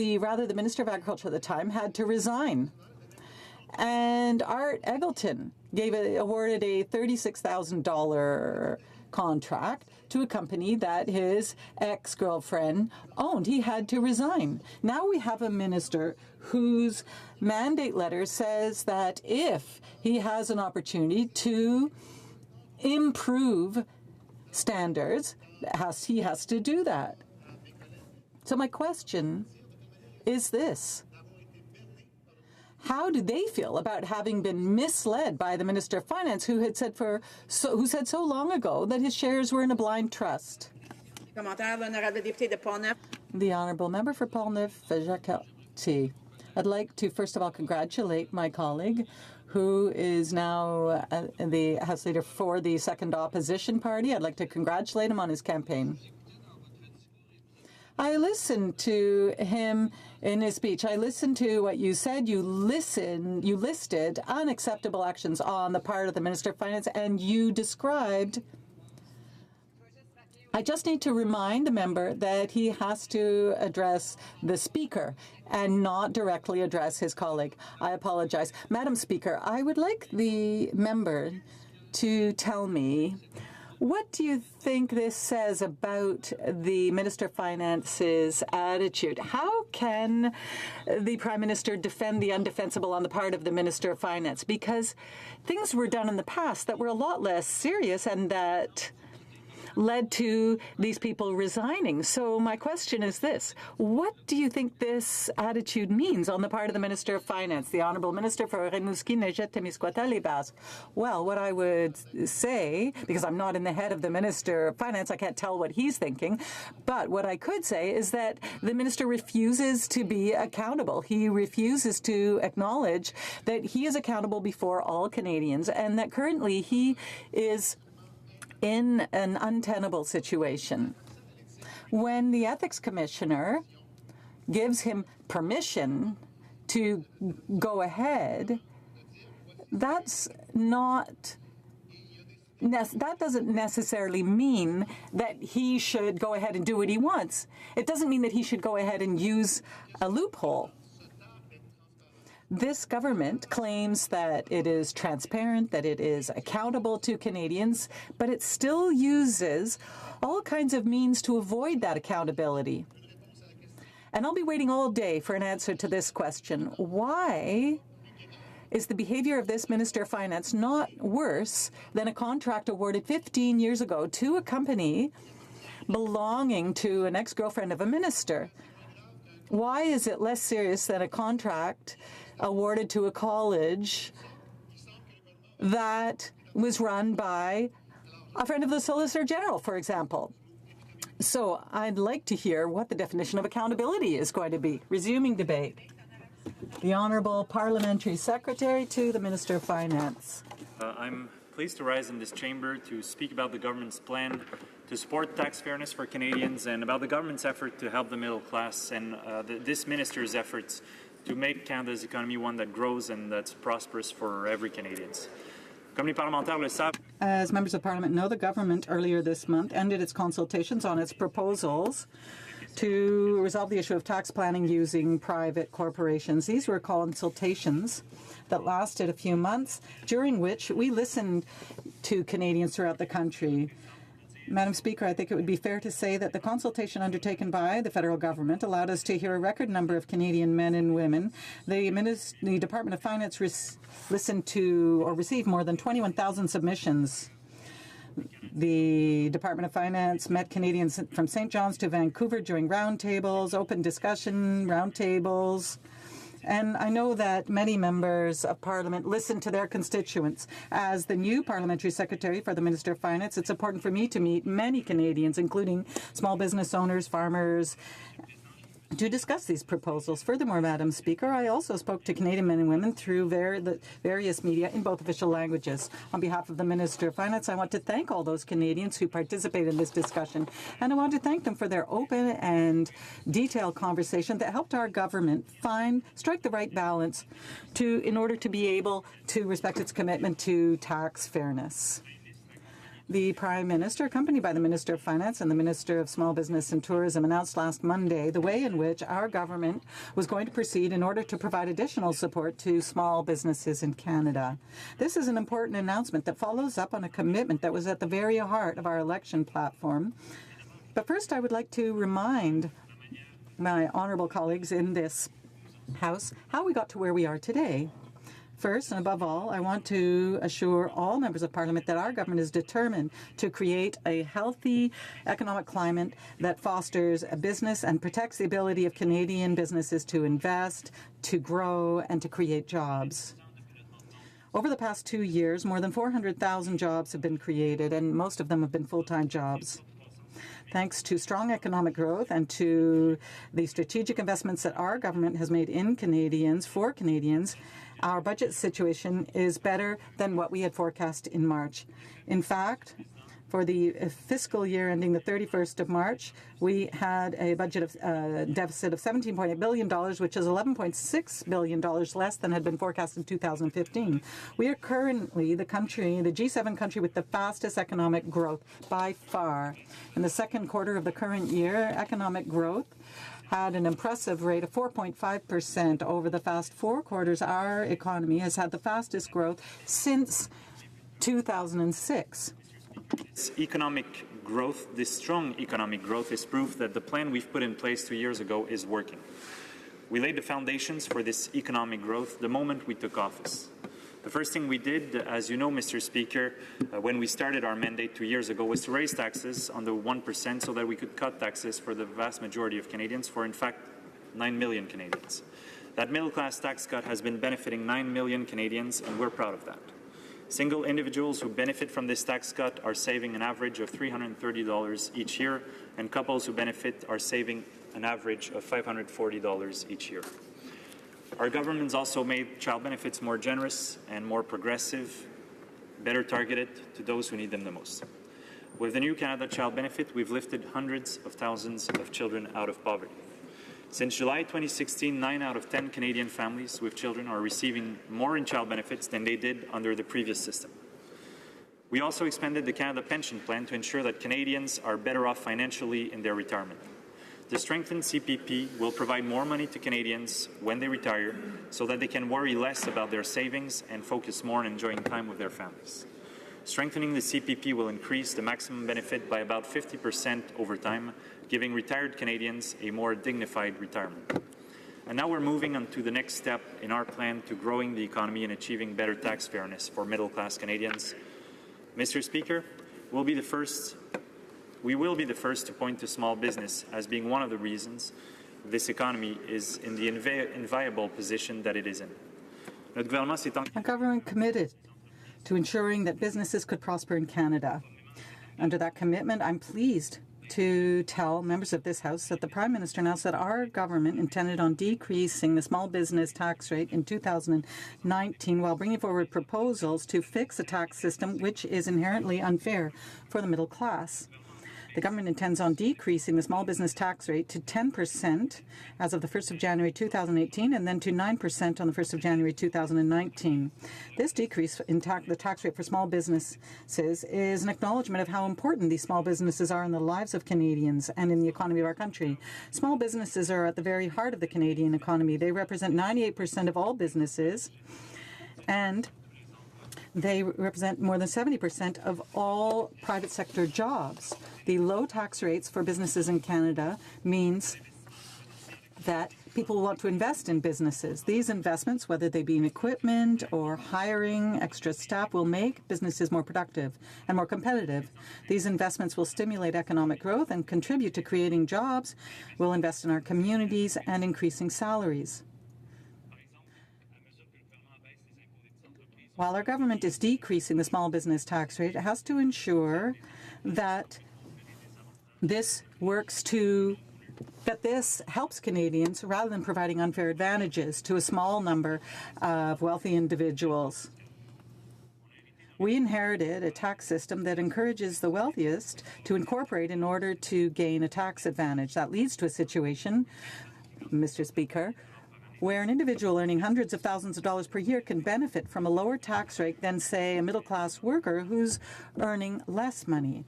S7: Minister of Agriculture at the time had to resign. And Art Eggleton awarded a $36,000 contract to a company that his ex-girlfriend owned. He had to resign. Now we have a minister whose mandate letter says that if he has an opportunity to improve standards, he has to do that. So my question is this. How do they feel about having been misled by the Minister of Finance, who said so long ago that his shares were in a blind trust? The Honourable Member for Portneuf-Jacques-Cartier. I'd like to first of all congratulate my colleague, who is now the House Leader for the Second Opposition Party. I'd like to congratulate him on his campaign. I listened to him in his speech. I listened to what you said. You listed unacceptable actions on the part of the Minister of Finance, and you described. I just need to remind the member that he has to address the Speaker and not directly address his colleague. I apologize. Madam Speaker, I would like the member to tell me, what do you think this says about the Minister of Finance's attitude? How can the Prime Minister defend the undefensible on the part of the Minister of Finance? Because things were done in the past that were a lot less serious and that led to these people resigning. So my question is this: what do you think this attitude means on the part of the Minister of Finance, the Honourable Minister for Rimouski, Nejet, Témiscouata, Les Basques? Well, what I would say, because I'm not in the head of the Minister of Finance, I can't tell what he's thinking, but what I could say is that the Minister refuses to be accountable. He refuses to acknowledge that he is accountable before all Canadians and that currently he is in an untenable situation. When the Ethics Commissioner gives him permission to go ahead, that doesn't necessarily mean that he should go ahead and do what he wants. It doesn't mean that he should go ahead and use a loophole. This government claims that it is transparent, that it is accountable to Canadians, but it still uses all kinds of means to avoid that accountability. And I'll be waiting all day for an answer to this question. Why is the behavior of this Minister of Finance not worse than a contract awarded 15 years ago to a company belonging to an ex-girlfriend of a minister? Why is it less serious than a contract awarded to a college that was run by a friend of the Solicitor General, for example? So I'd like to hear what the definition of accountability is going to be. Resuming debate. The Honourable Parliamentary Secretary to the Minister of Finance.
S16: I'm pleased to rise in this chamber to speak about the government's plan to support tax fairness for Canadians and about the government's effort to help the middle class and this minister's efforts to make Canada's economy one that grows and that's prosperous for every Canadian.
S7: As members of Parliament know, the government earlier this month ended its consultations on its proposals to resolve the issue of tax planning using private corporations. These were consultations that lasted a few months, during which we listened to Canadians throughout the country. Madam Speaker, I think it would be fair to say that the consultation undertaken by the federal government allowed us to hear a record number of Canadian men and women. The Department of Finance listened to or received more than 21,000 submissions. The Department of Finance met Canadians from St. John's to Vancouver during roundtables, open discussion roundtables. And I know that many members of Parliament listen to their constituents. As the new Parliamentary Secretary for the Minister of Finance, it's important for me to meet many Canadians, including small business owners, farmers, to discuss these proposals. Furthermore, Madam Speaker, I also spoke to Canadian men and women through various media in both official languages. On behalf of the Minister of Finance, I want to thank all those Canadians who participated in this discussion, and I want to thank them for their open and detailed conversation that helped our government strike the right balance in order to be able to respect its commitment to tax fairness. The Prime Minister, accompanied by the Minister of Finance and the Minister of Small Business and Tourism, announced last Monday the way in which our government was going to proceed in order to provide additional support to small businesses in Canada. This is an important announcement that follows up on a commitment that was at the very heart of our election platform. But first, I would like to remind my honourable colleagues in this House how we got to where we are today. First, and above all, I want to assure all members of Parliament that our government is determined to create a healthy economic climate that fosters a business and protects the ability of Canadian businesses to invest, to grow, and to create jobs. Over the past 2 years, more than 400,000 jobs have been created, and most of them have been full-time jobs. Thanks to strong economic growth and to the strategic investments that our government has made in Canadians, for Canadians, our budget situation is better than what we had forecast in March. In fact, For the fiscal year ending the 31st of March, we had a budget of deficit of $17.8 billion, which is $11.6 billion less than had been forecast in 2015. We are currently the G7 country with the fastest economic growth by far. In the second quarter of the current year, economic growth had an impressive rate of 4.5%. Over the past 4 quarters, our economy has had the fastest growth since 2006.
S16: This economic growth, this strong economic growth, is proof that the plan we've put in place 2 years ago is working. We laid the foundations for this economic growth the moment we took office. The first thing we did, as you know, Mr. Speaker, when we started our mandate 2 years ago, was to raise taxes on the 1% so that we could cut taxes for the vast majority of Canadians, for in fact 9 million Canadians. That middle-class tax cut has been benefiting 9 million Canadians, and we're proud of that. Single individuals who benefit from this tax cut are saving an average of $330 each year, and couples who benefit are saving an average of $540 each year. Our government's also made child benefits more generous and more progressive, better targeted to those who need them the most. With the new Canada Child Benefit, we've lifted hundreds of thousands of children out of poverty. Since July 2016, 9 out of 10 Canadian families with children are receiving more in child benefits than they did under the previous system. We also expanded the Canada Pension Plan to ensure that Canadians are better off financially in their retirement. The strengthened CPP will provide more money to Canadians when they retire so that they can worry less about their savings and focus more on enjoying time with their families. Strengthening the CPP will increase the maximum benefit by about 50% over time, giving retired Canadians a more dignified retirement. And now we're moving on to the next step in our plan to growing the economy and achieving better tax fairness for middle-class Canadians. Mr. Speaker, we will be the first to point to small business as being one of the reasons this economy is in the enviable position that it is in.
S7: Our government committed to ensuring that businesses could prosper in Canada. Under that commitment, I'm pleased to tell members of this House that the Prime Minister announced that our government intended on decreasing the small business tax rate in 2019 while bringing forward proposals to fix a tax system which is inherently unfair for the middle class. The government intends on decreasing the small business tax rate to 10% as of the 1st of January 2018 and then to 9% on the 1st of January 2019. This decrease in the tax rate for small businesses is an acknowledgement of how important these small businesses are in the lives of Canadians and in the economy of our country. Small businesses are at the very heart of the Canadian economy. They represent 98% of all businesses, and they represent more than 70% of all private sector jobs. The low tax rates for businesses in Canada means that people want to invest in businesses. These investments, whether they be in equipment or hiring extra staff, will make businesses more productive and more competitive. These investments will stimulate economic growth and contribute to creating jobs, will invest in our communities and increasing salaries. While our government is decreasing the small business tax rate, it has to ensure that this helps Canadians rather than providing unfair advantages to a small number of wealthy individuals. We inherited a tax system that encourages the wealthiest to incorporate in order to gain a tax advantage. That leads to a situation, Mr. Speaker, where an individual earning hundreds of thousands of dollars per year can benefit from a lower tax rate than, say, a middle-class worker who's earning less money.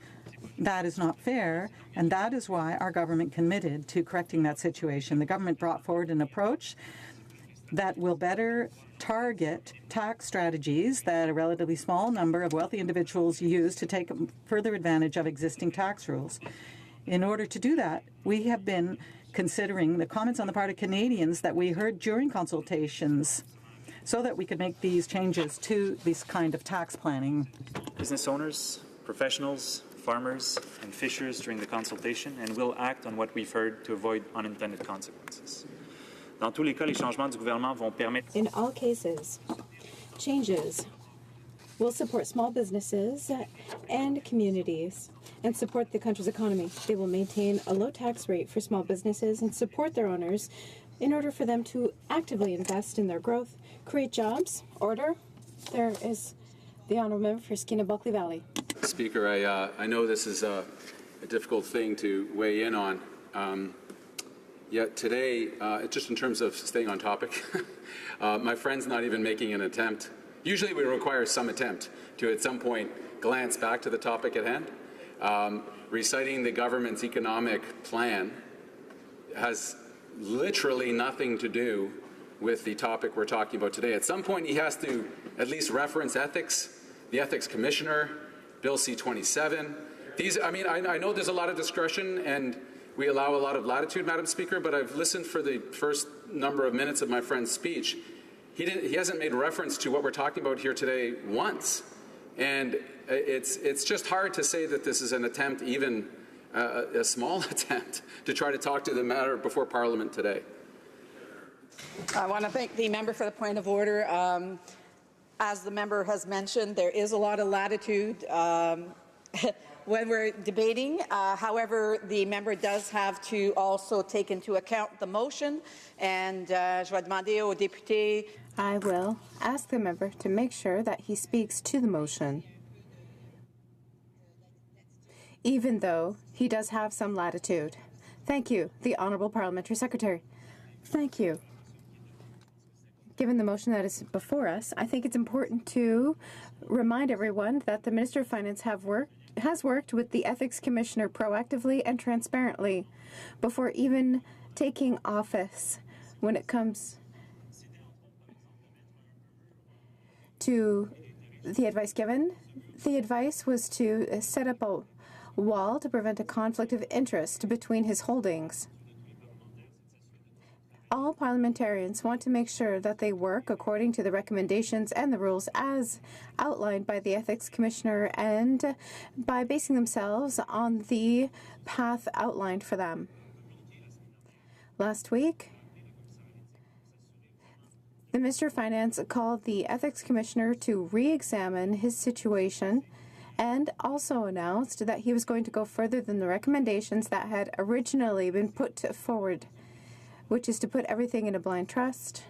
S7: That is not fair, and that is why our government committed to correcting that situation. The government brought forward an approach that will better target tax strategies that a relatively small number of wealthy individuals use to take further advantage of existing tax rules. In order to do that, we have been considering the comments on the part of Canadians that we heard during consultations so that we could make these changes to this kind of tax planning.
S16: Business owners, professionals, farmers and fishers during the consultation, and will act on what we've heard to avoid unintended consequences. Dans tous les cas, les changements du gouvernement vont permettre...
S17: In all cases, changes will support small businesses and communities and support the country's economy. They will maintain a low tax rate for small businesses and support their owners in order for them to actively invest in their growth, create jobs. Order. There is the Honourable Member for Skeena Bulkley Valley.
S12: Speaker. I know this is a difficult thing to weigh in on. Yet today, just in terms of staying on topic, my friend's not even making an attempt. Usually we require some attempt to at some point glance back to the topic at hand. Reciting the government's economic plan has literally nothing to do with the topic we're talking about today. At some point he has to at least reference ethics, the ethics commissioner, Bill C-27. I know there's a lot of discretion and we allow a lot of latitude, Madam Speaker, but I've listened for the first number of minutes of my friend's speech. He hasn't made reference to what we're talking about here today once. And it's just hard to say that this is an attempt, even a small attempt, to try to talk to the matter before Parliament today.
S4: I want to thank the member for the point of order. As the member has mentioned, there is a lot of latitude when we're debating. However, the member does have to also take into account the motion. And je vais demander au député.
S11: I will ask the member to make sure that he speaks to the motion, even though he does have some latitude. Thank you, the Honourable Parliamentary Secretary. Thank you. Given the motion that is before us, I think it's important to remind everyone that the Minister of Finance has worked with the Ethics Commissioner proactively and transparently before even taking office. When it comes to the advice given, the advice was to set up a wall to prevent a conflict of interest between his holdings. All parliamentarians want to make sure that they work according to the recommendations and the rules as outlined by the Ethics Commissioner and by basing themselves on the path outlined for them. Last week, the Minister of Finance called the Ethics Commissioner to re-examine his situation and also announced that he was going to go further than the recommendations that had originally been put forward, which is to put everything in a blind trust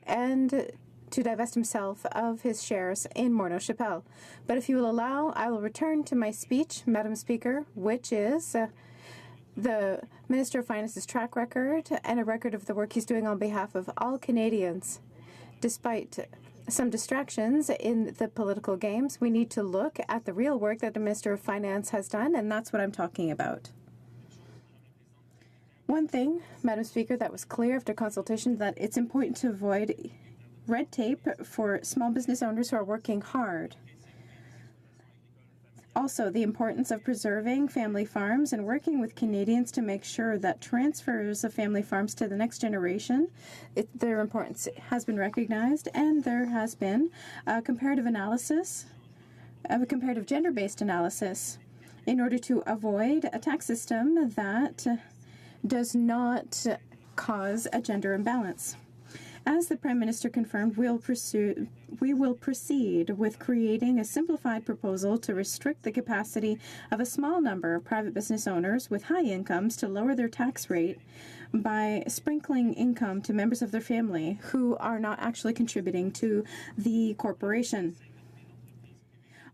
S11: and to divest himself of his shares in Morneau Shepell. But if you will allow, I will return to my speech, Madam Speaker, which is the Minister of Finance's track record and a record of the work he's doing on behalf of all Canadians. Despite some distractions in the political games, we need to look at the real work that the Minister of Finance has done, and that's what I'm talking about. One thing, Madam Speaker, that was clear after consultation, that it's important to avoid red tape for small business owners who are working hard. Also, the importance of preserving family farms and working with Canadians to make sure that transfers of family farms to the next generation, their importance has been recognized, and there has been a comparative analysis, a comparative gender-based analysis, in order to avoid a tax system that does not cause a gender imbalance. As the Prime Minister confirmed, we will proceed with creating a simplified proposal to restrict the capacity of a small number of private business owners with high incomes to lower their tax rate by sprinkling income to members of their family who are not actually contributing to the corporation.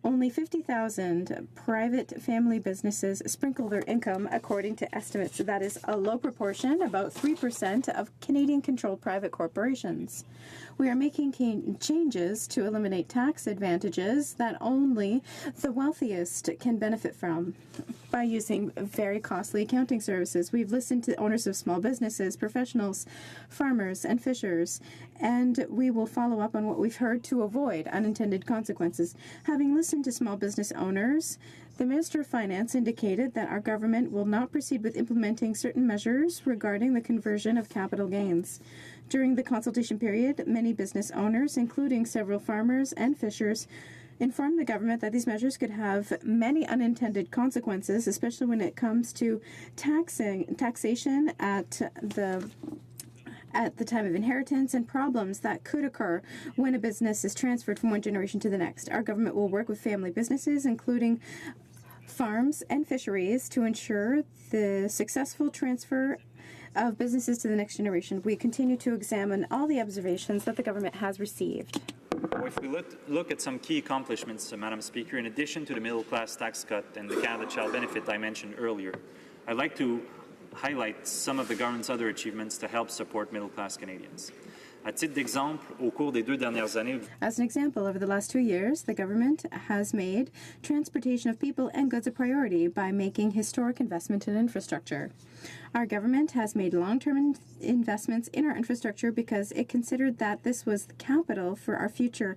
S11: Only 50,000 private family businesses sprinkle their income, according to estimates. That is a low proportion, about 3% of Canadian-controlled private corporations. We are making changes to eliminate tax advantages that only the wealthiest can benefit from by using very costly accounting services. We've listened to owners of small businesses, professionals, farmers, and fishers, and we will follow up on what we've heard to avoid unintended consequences. Having listened to small business owners, the Minister of Finance indicated that our government will not proceed with implementing certain measures regarding the conversion of capital gains. During the consultation period, many business owners, including several farmers and fishers, informed the government that these measures could have many unintended consequences, especially when it comes to taxation at the time of inheritance and problems that could occur when a business is transferred from one generation to the next. Our government will work with family businesses, including farms and fisheries, to ensure the successful transfer of businesses to the next generation. We continue to examine all the observations that the government has received.
S16: If we look at some key accomplishments, Madam Speaker, in addition to the middle class tax cut and the Canada Child Benefit I mentioned earlier, I'd like to highlight some of the government's other achievements to help support middle class Canadians. À titre d'exemple, au cours des 2 dernières années,
S11: As an example, over the last 2 years, the government has made transportation of people and goods a priority by making historic investment in infrastructure. Our government has made long-term investments in our infrastructure because it considered that this was the capital for our future,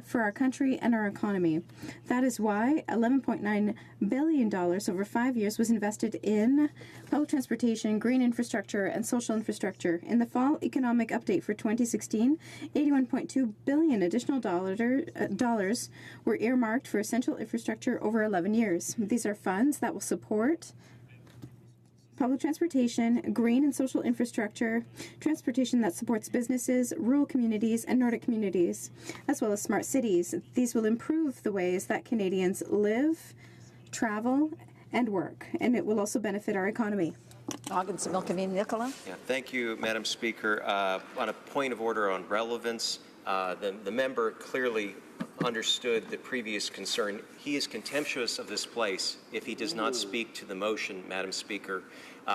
S11: for our country and our economy. That is why $11.9 billion over 5 years was invested in public transportation, green infrastructure, and social infrastructure. In the fall economic update for 2016, $81.2 billion additional dollars were earmarked for essential infrastructure over 11 years. These are funds that will support public transportation, green and social infrastructure, transportation that supports businesses, rural communities, and Nordic communities, as well as smart cities. These will improve the ways that Canadians live, travel, and work, and it will also benefit our economy.
S4: Nicola.
S14: Yeah, thank you, Madam Speaker. On a point of order on relevance, the member clearly understood the previous concern. He is contemptuous of this place if he does not speak to the motion, Madam Speaker.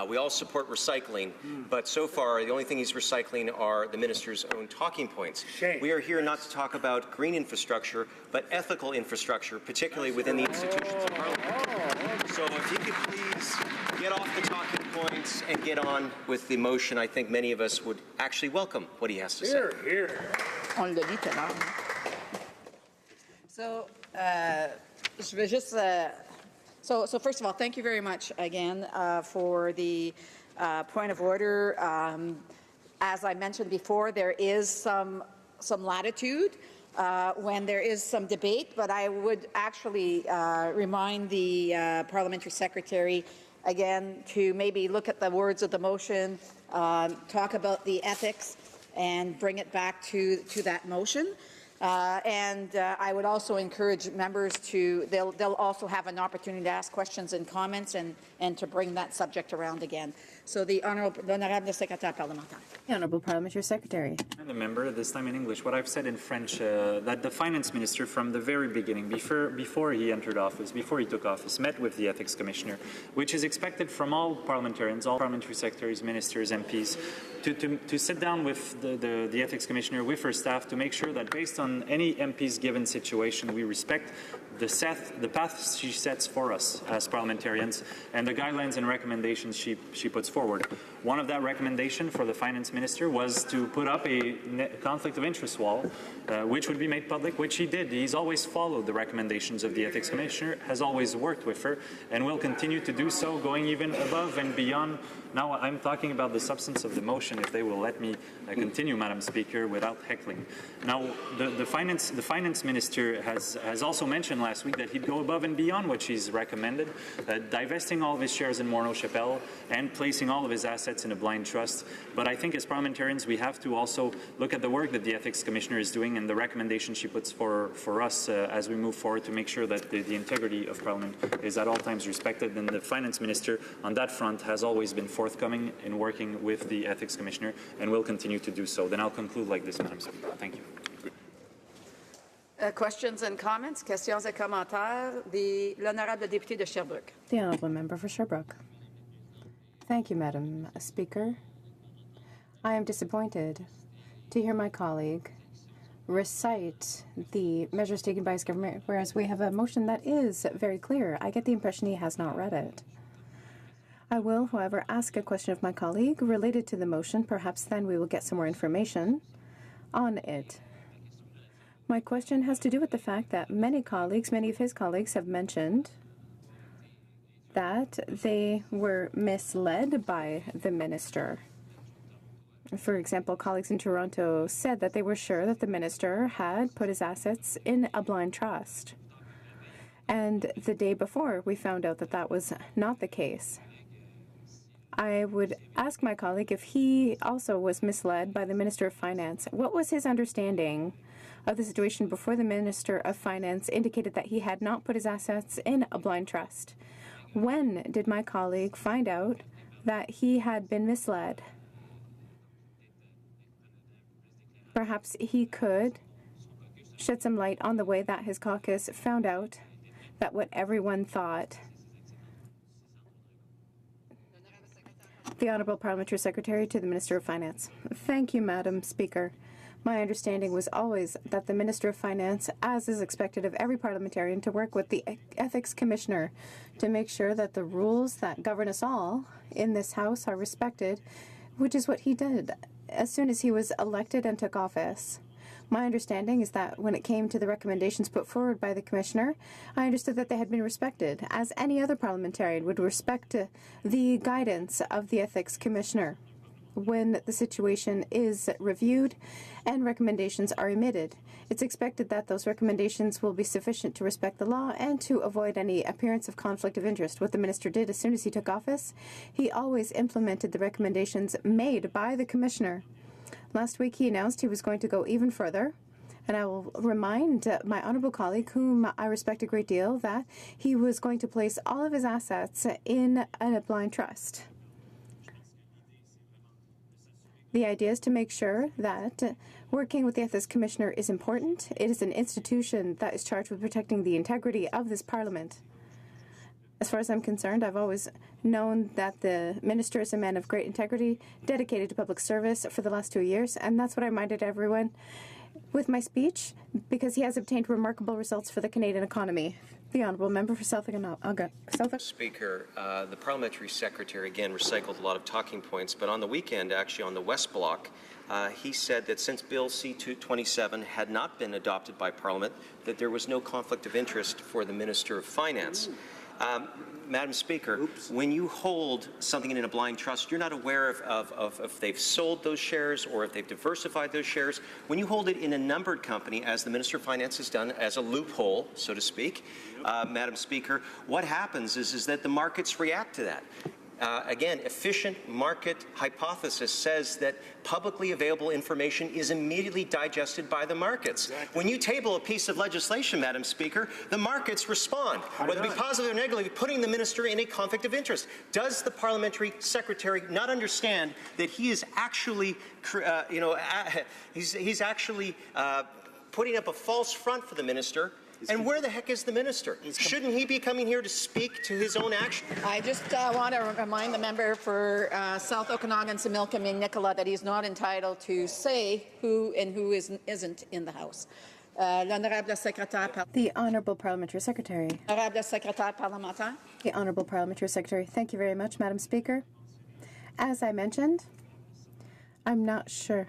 S14: We all support recycling, but so far the only thing he's recycling are the minister's own talking points. We are here not to talk about green infrastructure, but ethical infrastructure, particularly within the institutions of Parliament. So if he could please get off the talking points and get on with the motion, I think many of us would actually welcome what he has to say.
S4: On le dit tout à l'heure. So, je veux juste. So first of all, thank you very much again for the point of order. As I mentioned before, there is some latitude when there is some debate, but I would actually remind the parliamentary secretary again to maybe look at the words of the motion, talk about the ethics, and bring it back to that motion. I would also encourage members to, they'll also have an opportunity to ask questions and comments and to bring that subject around again. So the Honourable Secrétaire Parlementaire.
S11: The Honourable Parliamentary Secretary.
S16: And the member, this time in English, what I've said in French, that the finance minister from the very beginning, before he entered office, before he took office, met with the ethics commissioner, which is expected from all parliamentarians, all parliamentary secretaries, ministers, MPs, to sit down with the ethics commissioner, with her staff, to make sure that based on any MP's given situation, we respect the path she sets for us as parliamentarians and the guidelines and recommendations she puts forward. One of that recommendation for the finance minister was to put up a conflict of interest wall, which would be made public, which he did. He's always followed the recommendations of the ethics commissioner, has always worked with her, and will continue to do so, going even above and beyond. Now I'm talking about the substance of the motion, if they will let me continue, Madam Speaker, without heckling. Now, the finance minister has also mentioned last week that he'd go above and beyond what she's recommended, divesting all of his shares in Morneau Chapelle and placing all of his assets in a blind trust. But I think as parliamentarians, we have to also look at the work that the ethics commissioner is doing and the recommendations she puts for us as we move forward to make sure that the integrity of Parliament is at all times respected. And the finance minister on that front has always been forthcoming in working with the ethics commissioner and will continue to do so. Then I'll conclude like this, Madam Speaker. Thank you.
S4: Questions and comments? Questions et commentaires? L'honorable député de Sherbrooke.
S11: The Honourable Member for Sherbrooke. Thank you, Madam Speaker. I am disappointed to hear my colleague recite the measures taken by his government, whereas we have a motion that is very clear. I get the impression he has not read it. I will, however, ask a question of my colleague related to the motion. Perhaps then we will get some more information on it. My question has to do with the fact that many of his colleagues have mentioned that they were misled by the minister. For example, colleagues in Toronto said that they were sure that the minister had put his assets in a blind trust. And the day before, we found out that that was not the case. I would ask my colleague if he also was misled by the Minister of Finance. What was his understanding of the situation before the Minister of Finance indicated that he had not put his assets in a blind trust? When did my colleague find out that he had been misled? Perhaps he could shed some light on the way that his caucus found out that what everyone thought. The Honourable Parliamentary Secretary to the Minister of Finance. Thank you, Madam Speaker. My understanding was always that the Minister of Finance, as is expected of every parliamentarian, to work with the Ethics Commissioner to make sure that the rules that govern us all in this House are respected, which is what he did as soon as he was elected and took office. My understanding is that when it came to the recommendations put forward by the Commissioner, I understood that they had been respected, as any other parliamentarian would respect the guidance of the Ethics Commissioner when the situation is reviewed and recommendations are emitted. It's expected that those recommendations will be sufficient to respect the law and to avoid any appearance of conflict of interest. What the Minister did as soon as he took office, he always implemented the recommendations made by the Commissioner. Last week he announced he was going to go even further, and I will remind my honourable colleague, whom I respect a great deal, that he was going to place all of his assets in a blind trust. The idea is to make sure that working with the Ethics Commissioner is important. It is an institution that is charged with protecting the integrity of this Parliament. As far as I'm concerned, I've always known that the Minister is a man of great integrity, dedicated to public service for the last 2 years, and that's what I reminded everyone with my speech, because he has obtained remarkable results for the Canadian economy. The Honourable Member for South Ottawa.
S14: Speaker, the Parliamentary Secretary again recycled a lot of talking points, but on the weekend, actually on the West Block, he said that since Bill C-27 had not been adopted by Parliament, that there was no conflict of interest for the Minister of Finance. Madam Speaker, when you hold something in a blind trust, you're not aware of if they've sold those shares or if they've diversified those shares. When you hold it in a numbered company, as the Minister of Finance has done, as a loophole, so to speak, Madam Speaker, what happens is that the markets react to that. Again, efficient market hypothesis says that publicly available information is immediately digested by the markets. Exactly. When you table a piece of legislation, Madam Speaker, the markets respond, whether it be positive or negative, putting the minister in a conflict of interest. Does the Parliamentary Secretary not understand that he is actually, he's actually putting up a false front for the minister? And where the heck is the minister? Shouldn't he be coming here to speak to his own action?
S4: I just want to remind the member for South Okanagan, Similkameen, Nicola, that he's not entitled to say who and who isn't in the House.
S11: The Honourable Parliamentary Secretary. The Honourable Parliamentary Secretary. Thank you very much, Madam Speaker. As I mentioned, I'm not sure.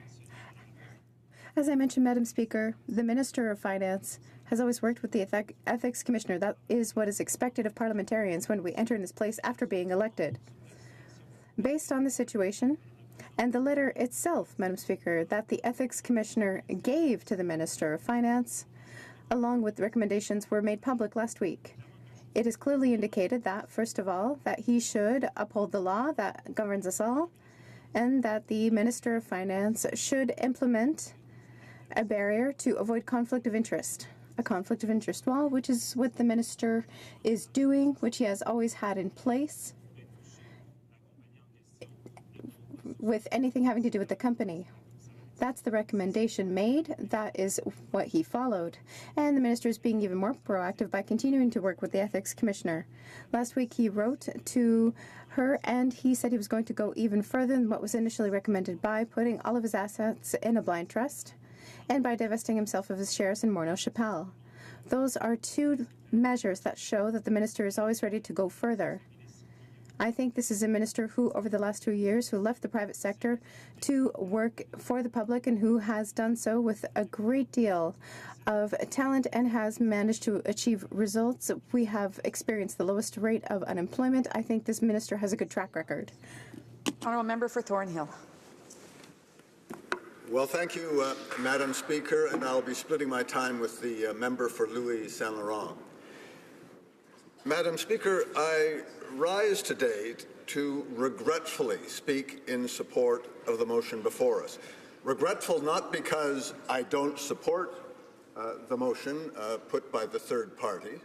S11: As I mentioned, Madam Speaker, the Minister of Finance has always worked with the Ethics Commissioner. That is what is expected of parliamentarians when we enter in this place after being elected. Based on the situation and the letter itself, Madam Speaker, that the Ethics Commissioner gave to the Minister of Finance, along with the recommendations were made public last week. It is clearly indicated that, first of all, that he should uphold the law that governs us all, and that the Minister of Finance should implement a barrier to avoid conflict of interest. A conflict of interest wall, which is what the minister is doing, which he has always had in place with anything having to do with the company. That's the recommendation made. That is what he followed. And the minister is being even more proactive by continuing to work with the Ethics Commissioner. Last week he wrote to her and he said he was going to go even further than what was initially recommended by putting all of his assets in a blind trust and by divesting himself of his shares in Morneau Shepell. Those are two measures that show that the minister is always ready to go further. I think this is a minister who, over the last 2 years, who left the private sector to work for the public and who has done so with a great deal of talent and has managed to achieve results. We have experienced the lowest rate of unemployment. I think this minister has a good track record.
S4: Honourable Member for Thornhill.
S18: Well, thank you, Madam Speaker, and I'll be splitting my time with the member for Louis Saint Laurent. Madam Speaker, I rise today to regretfully speak in support of the motion before us. Regretful not because I don't support the motion put by the third party,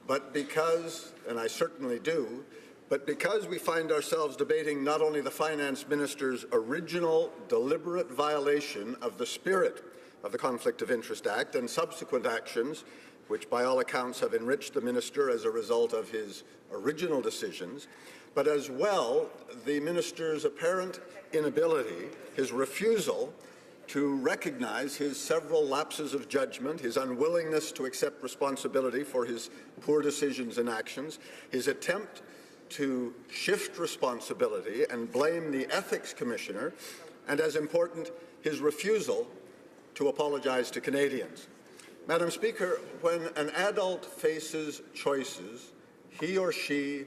S18: but because, and I certainly do, but because we find ourselves debating not only the Finance Minister's original deliberate violation of the spirit of the Conflict of Interest Act and subsequent actions, which by all accounts have enriched the minister as a result of his original decisions, but as well the minister's apparent inability, his refusal to recognize his several lapses of judgment, his unwillingness to accept responsibility for his poor decisions and actions, his attempt to shift responsibility and blame the Ethics Commissioner, and as important, his refusal to apologize to Canadians. Madam Speaker, when an adult faces choices, he or she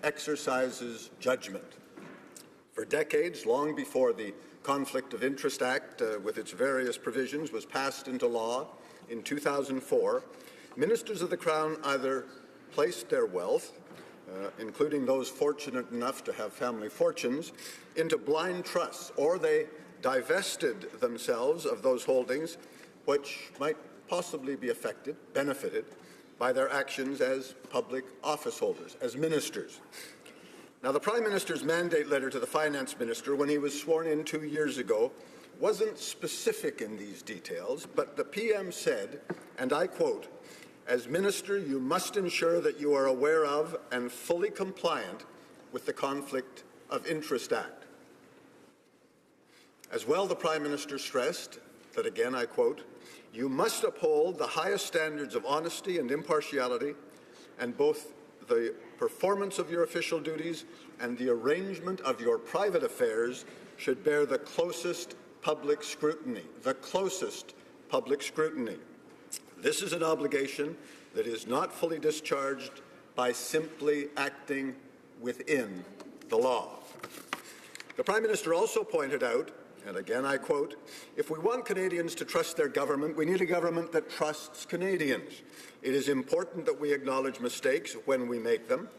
S18: exercises judgment. For decades, long before the Conflict of Interest Act, with its various provisions, was passed into law in 2004, ministers of the Crown either placed their wealth, including those fortunate enough to have family fortunes, into blind trusts, or they divested themselves of those holdings which might possibly be benefited by their actions as public office holders, as ministers. Now, the Prime Minister's mandate letter to the Finance Minister when he was sworn in 2 years ago wasn't specific in these details, but the PM said, and I quote, "As Minister, you must ensure that you are aware of and fully compliant with the Conflict of Interest Act." As well, the Prime Minister stressed that, again, I quote, "You must uphold the highest standards of honesty and impartiality, and both the performance of your official duties and the arrangement of your private affairs should bear the closest public scrutiny." The closest public scrutiny. This is an obligation that is not fully discharged by simply acting within the law. The Prime Minister also pointed out, and again I quote, "If we want Canadians to trust their government, we need a government that trusts Canadians. It is important that we acknowledge mistakes when we make them.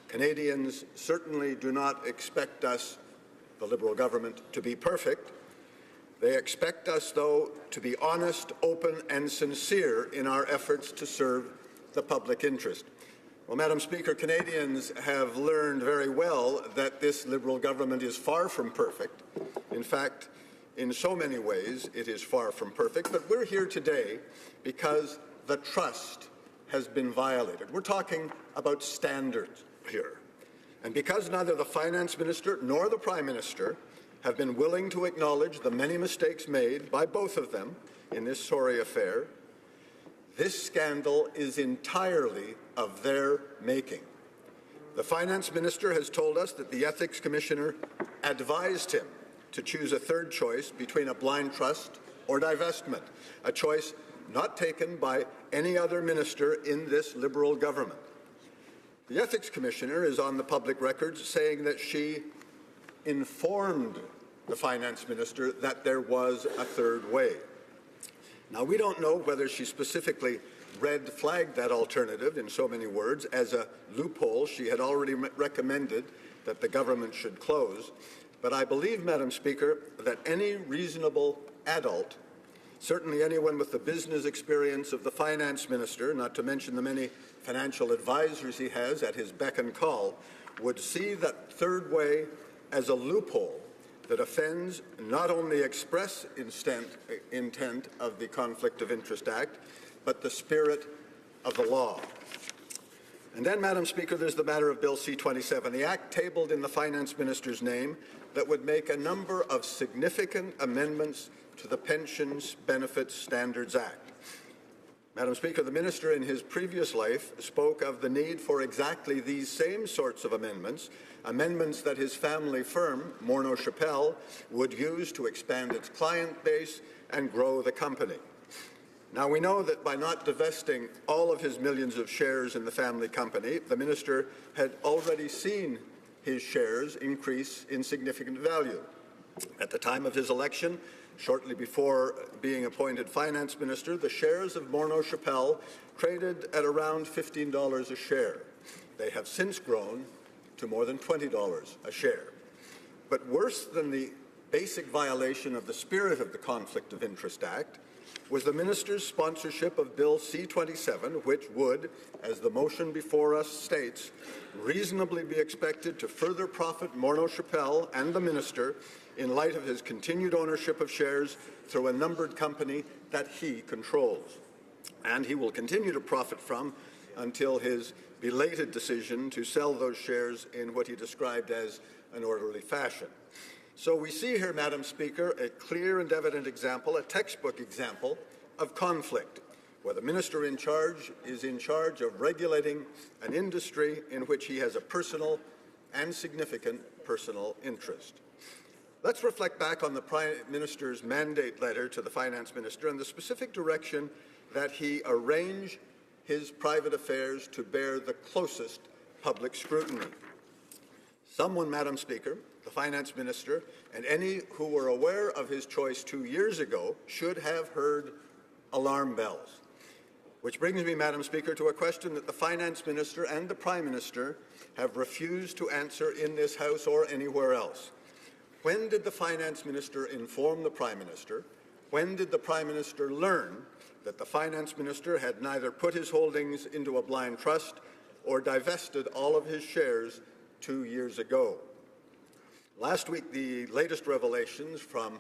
S18: Canadians certainly do not expect us, the Liberal government, to be perfect. They expect us, though, to be honest, open and sincere in our efforts to serve the public interest." Well, Madam Speaker, Canadians have learned very well that this Liberal government is far from perfect. In fact, in so many ways, it is far from perfect. But we're here today because the trust has been violated. We're talking about standards here. And because neither the Finance Minister nor the Prime Minister have been willing to acknowledge the many mistakes made by both of them in this sorry affair, this scandal is entirely of their making. The Finance Minister has told us that the Ethics Commissioner advised him to choose a third choice between a blind trust or divestment, a choice not taken by any other minister in this Liberal government. The Ethics Commissioner is on the public record saying that she informed the Finance Minister that there was a third way. Now, we don't know whether she specifically red flagged that alternative, in so many words, as a loophole she had already recommended that the government should close. But I believe, Madam Speaker, that any reasonable adult, certainly anyone with the business experience of the Finance Minister, not to mention the many financial advisors he has at his beck and call, would see that third way as a loophole that offends not only express intent of the Conflict of Interest Act, but the spirit of the law. And then, Madam Speaker, there's the matter of Bill C-27, the act tabled in the Finance Minister's name that would make a number of significant amendments to the Pensions Benefits Standards Act. Madam Speaker, the Minister in his previous life spoke of the need for exactly these same sorts of amendments, amendments that his family firm, Morneau Shepell, would use to expand its client base and grow the company. Now, we know that by not divesting all of his millions of shares in the family company, the Minister had already seen his shares increase in significant value. At the time of his election, shortly before being appointed Finance Minister, the shares of Morneau Shepell traded at around $15 a share. They have since grown to more than $20 a share. But worse than the basic violation of the spirit of the Conflict of Interest Act, was the minister's sponsorship of Bill C-27, which would, as the motion before us states, reasonably be expected to further profit Morneau Chappelle and the minister in light of his continued ownership of shares through a numbered company that he controls, and he will continue to profit from until his belated decision to sell those shares in what he described as an orderly fashion. So we see here, Madam Speaker, a clear and evident example, a textbook example of conflict, where the minister in charge is in charge of regulating an industry in which he has a personal and significant personal interest. Let's reflect back on the Prime Minister's mandate letter to the Finance Minister and the specific direction that he arrange his private affairs to bear the closest public scrutiny. Someone, Madam Speaker, the Finance Minister, and any who were aware of his choice 2 years ago should have heard alarm bells. Which brings me, Madam Speaker, to a question that the Finance Minister and the Prime Minister have refused to answer in this House or anywhere else. When did the Finance Minister inform the Prime Minister? When did the Prime Minister learn that the Finance Minister had neither put his holdings into a blind trust or divested all of his shares 2 years ago? Last week, the latest revelations from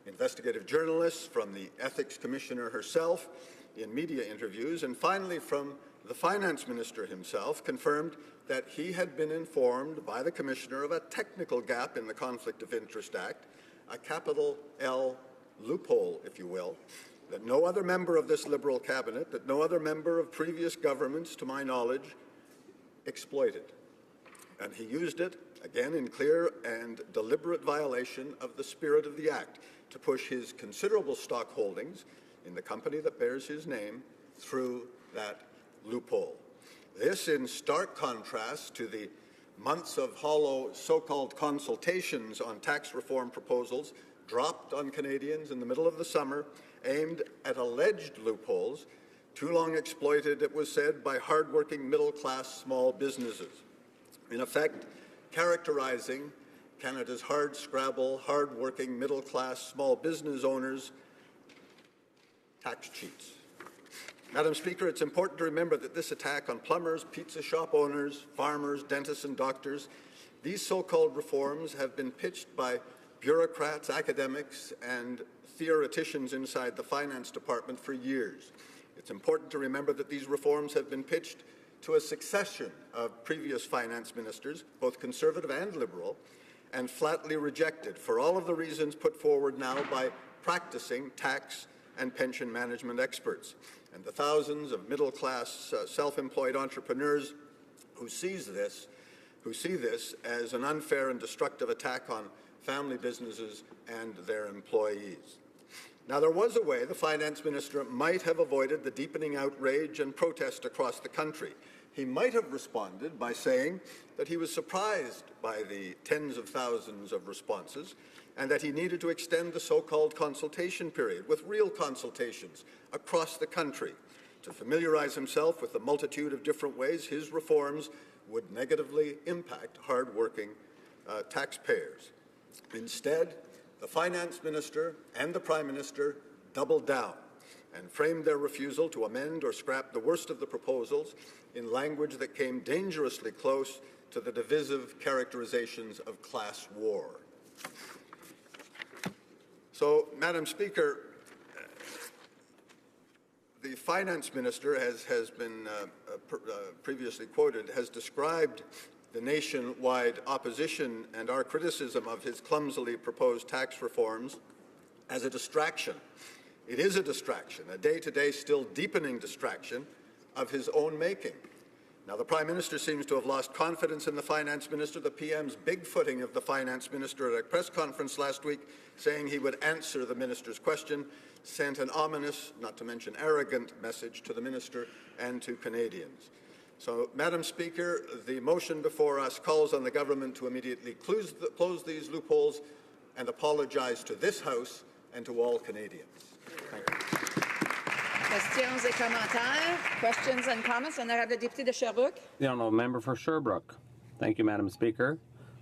S18: investigative journalists, from the Ethics Commissioner herself in media interviews, and finally from the Finance Minister himself, confirmed that he had been informed by the Commissioner of a technical gap in the Conflict of Interest Act, a capital L loophole, if you will, that no other member of this Liberal cabinet, that no other member of previous governments, to my knowledge, exploited. And he used it, again in clear and deliberate violation of the spirit of the Act, to push his considerable stock holdings in the company that bears his name through that loophole. This in stark contrast to the months of hollow so-called consultations on tax reform proposals dropped on Canadians in the middle of the summer, aimed at alleged loopholes, too long exploited, it was said, by hard-working middle-class small businesses. In effect, characterizing Canada's hard-scrabble, hard-working middle-class small business owners tax cheats. Madam Speaker, it's important to remember that this attack on plumbers, pizza shop owners, farmers, dentists and doctors, these so-called reforms have been pitched by bureaucrats, academics and theoreticians inside the Finance Department for years. It's important to remember that these reforms have been pitched to a succession of previous finance ministers, both Conservative and Liberal, and flatly rejected for all of the reasons put forward now by practicing tax and pension management experts, and the thousands of middle-class self-employed entrepreneurs who see this as an unfair and destructive attack on family businesses and their employees. Now, there was a way the Finance Minister might have avoided the deepening outrage and protest across the country. He might have responded by saying that he was surprised by the tens of thousands of responses and that he needed to extend the so-called consultation period with real consultations across the country to familiarize himself with the multitude of different ways his reforms would negatively impact hard-working taxpayers. Instead, the Finance Minister and the Prime Minister doubled down and framed their refusal to amend or scrap the worst of the proposals in language that came dangerously close to the divisive characterizations of class war. So, Madam Speaker, the Finance Minister, as has been previously quoted, has described the nationwide opposition and our criticism of his clumsily proposed tax reforms as a distraction. It is a distraction, a day-to-day still deepening distraction of his own making. Now, the Prime Minister seems to have lost confidence in the Finance Minister. The PM's big-footing of the Finance Minister at a press conference last week, saying he would answer the Minister's question, sent an ominous, not to mention arrogant, message to the Minister and to Canadians. So, Madam Speaker, the motion before us calls on the government to immediately close these loopholes and apologize to this House and to all Canadians. Thank you.
S4: Questions et commentaires? Questions and comments? Honorable Député de Sherbrooke.
S6: The Honourable Member for Sherbrooke. Thank you, Madam Speaker.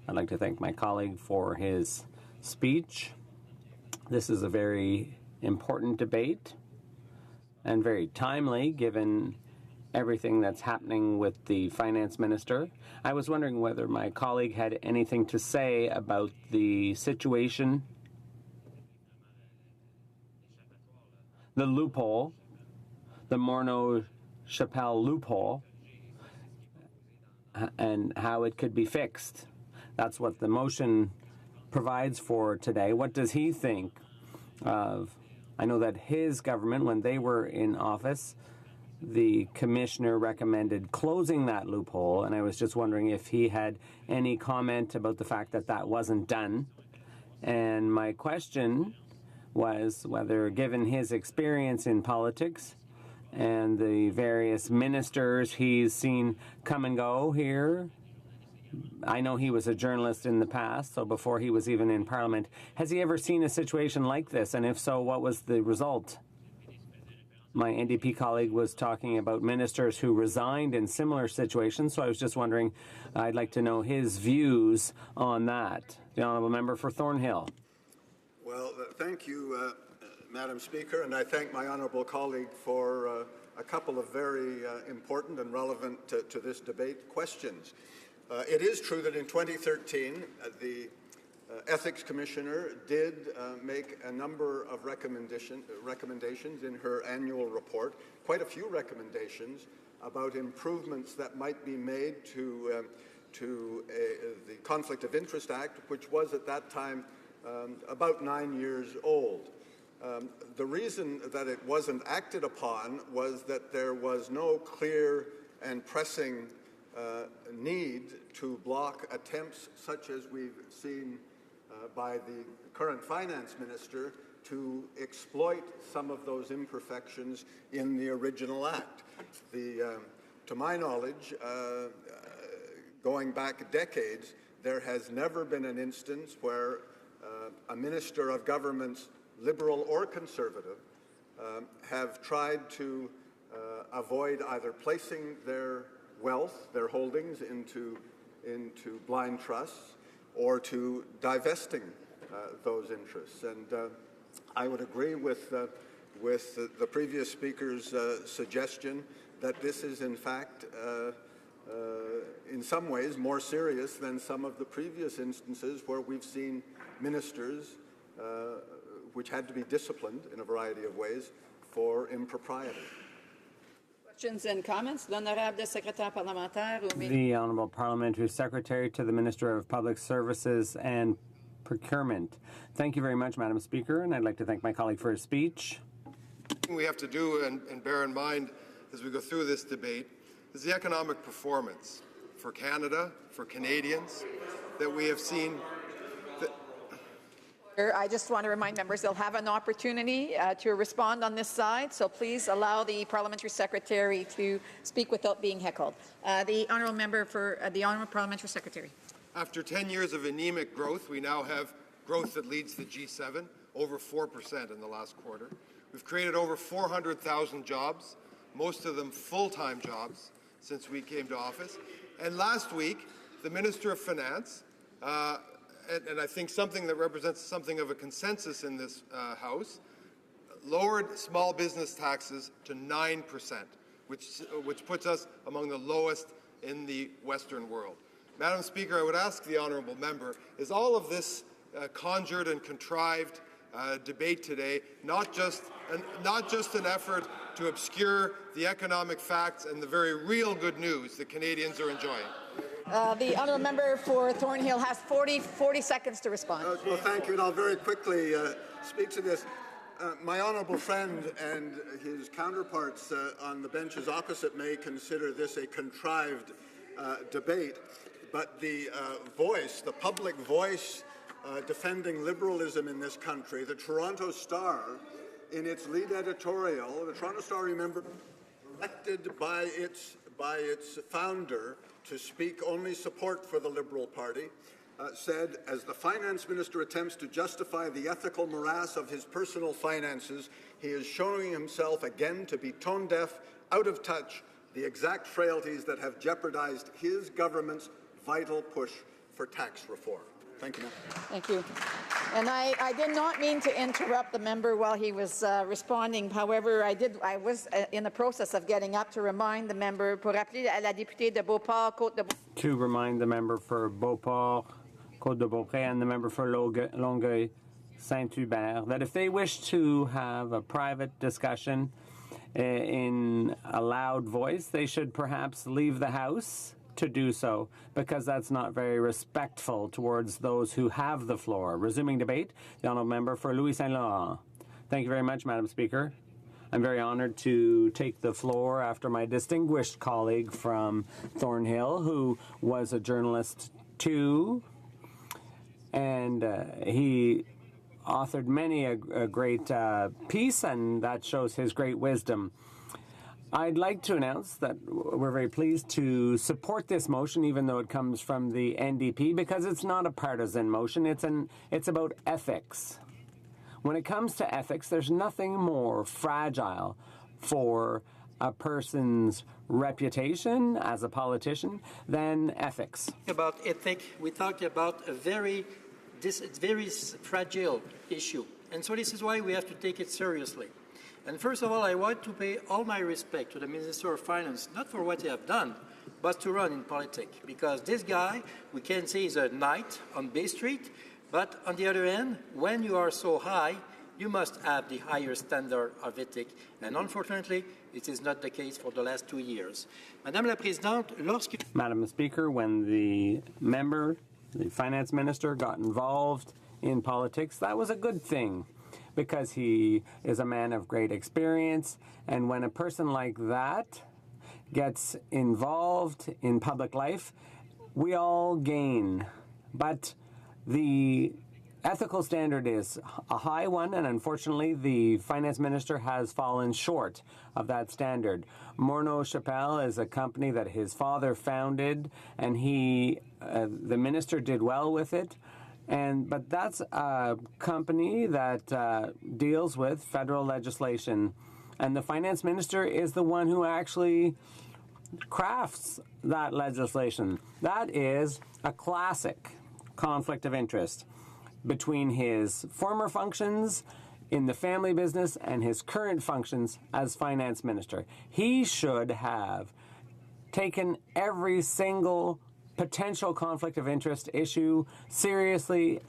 S6: I'd like to thank my colleague for his speech. This is a very important debate. and very timely given everything that's happening with the finance minister. I was wondering whether my colleague had anything to say about the situation, the loophole, the Morneau-Chapelle loophole, and how it could be fixed. That's what the motion provides for today. What does he think of? I know that his government, when they were in office, the commissioner recommended closing that loophole, and I was just wondering if he had any comment about the fact that that wasn't done. And my question was whether, given his experience in politics and the various ministers he's seen come and go here, I know he was a journalist in the past, so before he was even in Parliament, has he ever seen a situation like this? And if so, what was the result? My NDP colleague was talking about ministers who resigned in similar situations, so I was just wondering, I'd like to know his views on that. The Honourable Member for Thornhill.
S18: Well, thank you, Madam Speaker, and I thank my honourable colleague for a couple of very important and relevant to this debate questions. It is true that in 2013, the Ethics Commissioner did make a number of recommendations in her annual report, quite a few recommendations about improvements that might be made to the Conflict of Interest Act, which was at that time about 9 years old. The reason that it wasn't acted upon was that there was no clear and pressing need to block attempts such as we've seen by the current finance minister to exploit some of those imperfections in the original act. To my knowledge, going back decades, there has never been an instance where a minister of governments, Liberal or Conservative, have tried to avoid either placing their wealth, their holdings, into blind trusts, or to divesting those interests. And I would agree with the previous speaker's suggestion that this is, in fact, in some ways more serious than some of the previous instances where we've seen ministers which had to be disciplined in a variety of ways for impropriety.
S4: Questions and comments? L'honorable secrétaire parlementaire.
S6: The Honourable Parliamentary Secretary to the Minister of Public Services and Procurement. Thank you very much, Madam Speaker, and I'd like to thank my colleague for his speech.
S13: We have to do and bear in mind as we go through this debate is the economic performance for Canada, for Canadians, that we have seen.
S4: I just want to remind members they'll have an opportunity to respond on this side, so please allow the Parliamentary Secretary to speak without being heckled. The Honourable Member for the Honourable Parliamentary Secretary.
S13: After 10 years of anemic growth, we now have growth that leads the G7, over 4% in the last quarter. We've created over 400,000 jobs, most of them full-time jobs, since we came to office. And last week, the Minister of Finance, and I think something that represents something of a consensus in this House, lowered small business taxes to 9%, which puts us among the lowest in the Western world. Madam Speaker, I would ask the honourable member, is all of this conjured and contrived debate today not just an effort to obscure the economic facts and the very real good news that Canadians are enjoying?
S4: The Honourable Member for Thornhill has 40 seconds to respond.
S18: Well, thank you, and I'll very quickly speak to this. My honourable friend and his counterparts on the benches opposite may consider this a contrived debate, but the public voice defending liberalism in this country, the Toronto Star, in its lead editorial, the Toronto Star, remember, elected by its founder to speak only support for the Liberal Party, said, as the finance minister attempts to justify the ethical morass of his personal finances, he is showing himself again to be tone-deaf, out of touch, the exact frailties that have jeopardized his government's vital push for tax reform. Thank you, ma'am.
S4: Thank you. And I did not mean to interrupt the member while he was responding. However, I was in the process of getting up to remind the member, pour rappeler à la députée de Beauport, Côte-de-Beaupré.
S6: To remind the member for Beauport, Côte-de-Beaupré, and the member for Longueuil, Saint-Hubert, that if they wish to have a private discussion in a loud voice, they should perhaps leave the House to do so, because that's not very respectful towards those who have the floor. Resuming debate, the honourable member for Louis Saint Laurent. Thank you very much, Madam Speaker. I'm very honoured to take the floor after my distinguished colleague from Thornhill, who was a journalist too, and he authored many a great piece, and that shows his great wisdom. I'd like to announce that we're very pleased to support this motion, even though it comes from the NDP, because it's not a partisan motion. It's about ethics. When it comes to ethics, there's nothing more fragile for a person's reputation as a politician than ethics.
S19: About ethics, we talk about a very fragile issue. And so this is why we have to take it seriously. And first of all, I want to pay all my respect to the Minister of Finance, not for what he has done, but to run in politics. Because this guy, we can say, is a knight on Bay Street, but on the other hand, when you are so high, you must have the higher standard of ethics. And unfortunately, it is not the case for the last 2 years. Madame la Présidente, lorsque...
S6: Madam Speaker, when the member, the finance minister, got involved in politics, that was a good thing, because he is a man of great experience, and when a person like that gets involved in public life, we all gain. But the ethical standard is a high one, and unfortunately the finance minister has fallen short of that standard. Morneau Chapelle is a company that his father founded, and the minister did well with it. But that's a company that deals with federal legislation, and the finance minister is the one who actually crafts that legislation. That is a classic conflict of interest between his former functions in the family business and his current functions as finance minister. He should have taken every single potential conflict of interest issue seriously,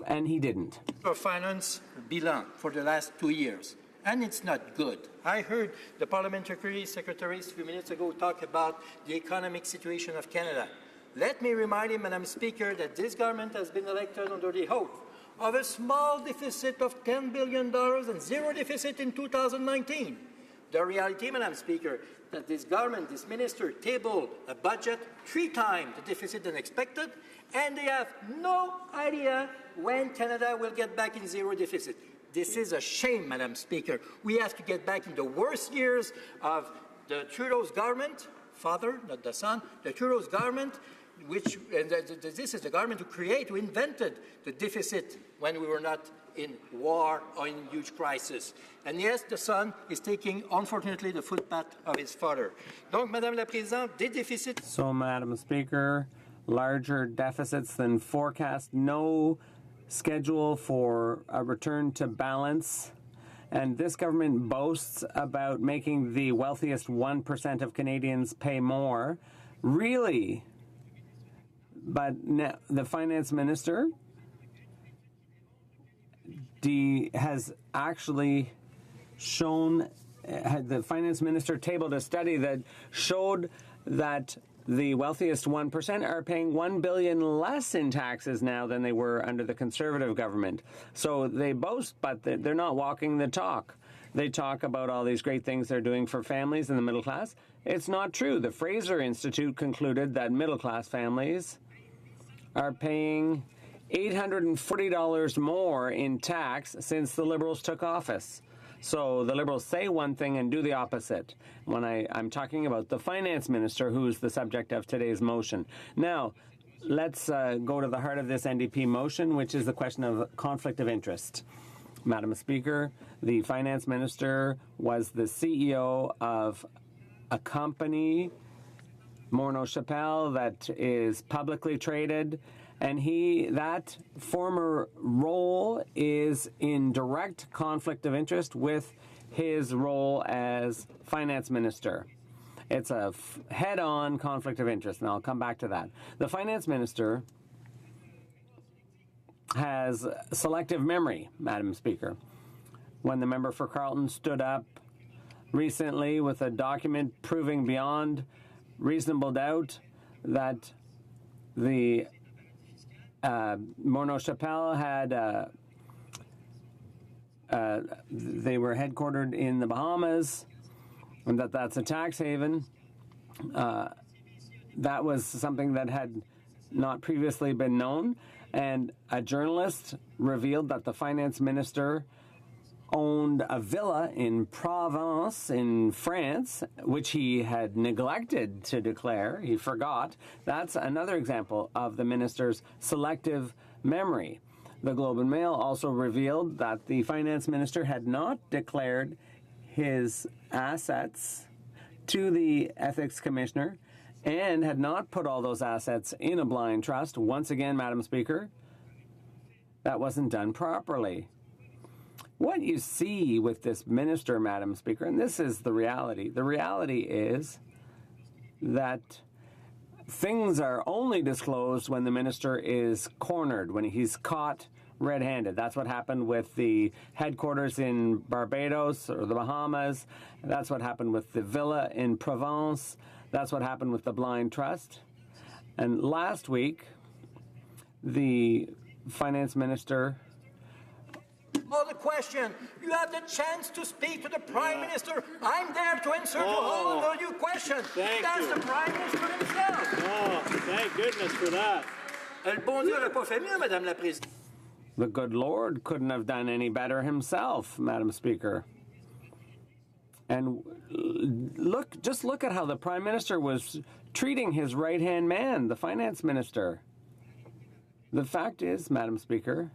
S6: and he didn't.
S19: Finance bilan for the last 2 years, and it's not good. I heard the parliamentary secretary a few minutes ago talk about the economic situation of Canada. Let me remind you, Madam Speaker, that this government has been elected under the oath of a small deficit of $10 billion and zero deficit in 2019. The reality, Madam Speaker, that this government, this minister, tabled a budget 3 times the deficit than expected, and they have no idea when Canada will get back in zero deficit. This is a shame, Madam Speaker. We have to get back in the worst years of the Trudeau's government, father, not the son, the Trudeau's government, this is the government who invented the deficit when we were not in war or in huge crisis. And yes, the son is taking, unfortunately, the footpath of his father. Donc, Madame la Présidente, des déficits...
S6: So, Madam Speaker, larger deficits than forecast, no schedule for a return to balance, and this government boasts about making the wealthiest 1% of Canadians pay more. Really? But the finance minister has actually shown, the finance minister tabled a study that showed that the wealthiest 1% are paying $1 billion less in taxes now than they were under the Conservative government. So they boast, but they're not walking the talk. They talk about all these great things they're doing for families in the middle class. It's not true. The Fraser Institute concluded that middle-class families are paying $840 more in tax since the Liberals took office. So the Liberals say one thing and do the opposite. When I'm talking about the finance minister, who's the subject of today's motion. Now, let's go to the heart of this NDP motion, which is the question of conflict of interest. Madam Speaker, the finance minister was the CEO of a company Morneau Chappelle that is publicly traded, and that former role is in direct conflict of interest with his role as finance minister. It's a head-on conflict of interest, and I'll come back to that. The finance minister has selective memory, Madam Speaker. When the member for Carleton stood up recently with a document proving beyond reasonable doubt that the Morneau Chappelle had they were headquartered in the Bahamas, and that's a tax haven. That was something that had not previously been known, and a journalist revealed that the finance minister owned a villa in Provence in France, which he had neglected to declare. He forgot. That's another example of the minister's selective memory. The Globe and Mail also revealed that the finance minister had not declared his assets to the ethics commissioner and had not put all those assets in a blind trust. Once again, Madam Speaker, that wasn't done properly. What you see with this minister, Madam Speaker, and this is the reality is that things are only disclosed when the minister is cornered, when he's caught red-handed. That's what happened with the headquarters in Barbados or the Bahamas. That's what happened with the villa in Provence. That's what happened with the blind trust. And last week, the finance minister...
S19: More the question. You have the chance to speak to the Prime Minister. I'm there to answer to all of your questions. That's the Prime Minister himself.
S6: Oh, thank goodness for that.
S19: Le bon Dieu n'a pas fait mieux, Madame la Présidente.
S6: The good Lord couldn't have done any better himself, Madam Speaker. And just look at how the Prime Minister was treating his right-hand man, the finance minister. The fact is, Madam Speaker,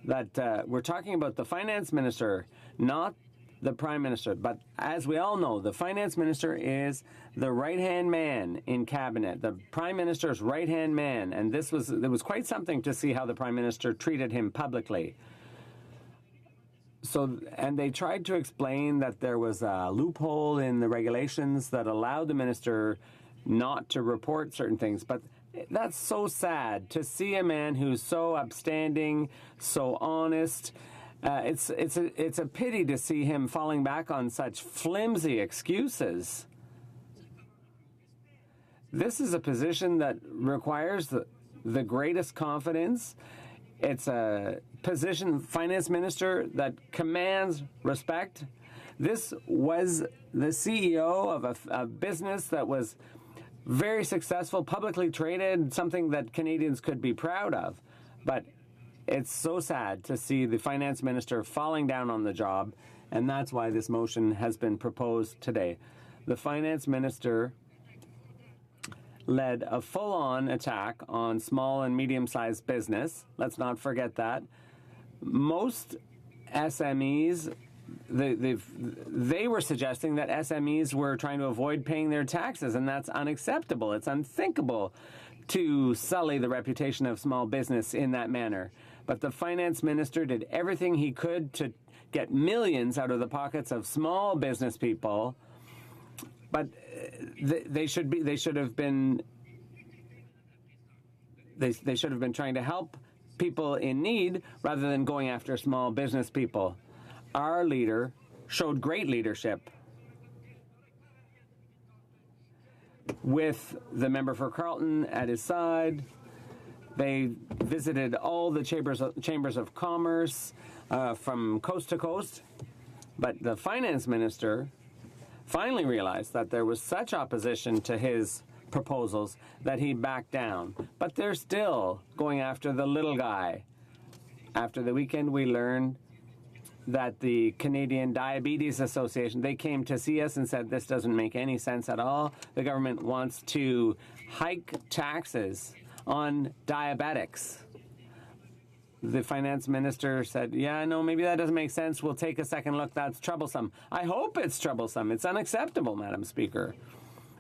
S6: that we're talking about the finance minister, not the prime minister. But as we all know, the finance minister is the right-hand man in cabinet, the prime minister's right-hand man. And it was quite something to see how the prime minister treated him publicly. And they tried to explain that there was a loophole in the regulations that allowed the minister not to report certain things. But that's so sad to see a man who's so upstanding, so honest. It's a pity to see him falling back on such flimsy excuses. This is a position that requires the greatest confidence. It's a position, finance minister, that commands respect. This was the CEO of a business that was very successful, publicly traded, something that Canadians could be proud of. But it's so sad to see the finance minister falling down on the job, and that's why this motion has been proposed today. The finance minister led a full-on attack on small and medium-sized business. Let's not forget that. Most SMEs, they were suggesting that SMEs were trying to avoid paying their taxes, and that's unacceptable. It's unthinkable to sully the reputation of small business in that manner. But the finance minister did everything he could to get millions out of the pockets of small business people. But they should have been trying to help people in need rather than going after small business people. Our leader showed great leadership with the member for Carleton at his side. They visited all the chambers of commerce from coast to coast. But the finance minister finally realized that there was such opposition to his proposals that he backed down. But they're still going after the little guy. After the weekend, we learned that the Canadian Diabetes Association, they came to see us and said this doesn't make any sense at all. The government wants to hike taxes on diabetics. The finance minister said, yeah, no, maybe that doesn't make sense. We'll take a second look. That's troublesome. I hope it's troublesome. It's unacceptable, Madam Speaker.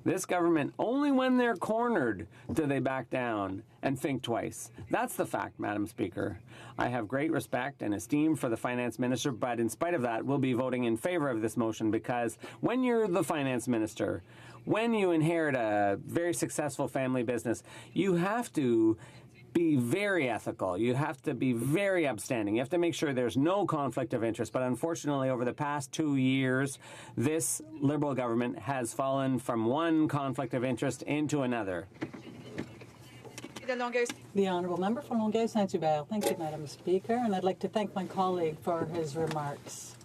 S6: This government, only when they're cornered do they back down and think twice. That's the fact, Madam Speaker. I have great respect and esteem for the finance minister, but in spite of that, we'll be voting in favor of this motion because when you're the finance minister, when you inherit a very successful family business, you have to be very ethical. You have to be very upstanding. You have to make sure there's no conflict of interest. But unfortunately, over the past 2 years, this Liberal government has fallen from one conflict of interest into another.
S7: The Honourable Member for Longueuil Saint-Hubert. Thank you, Madam Speaker, and I'd like to thank my colleague for his remarks.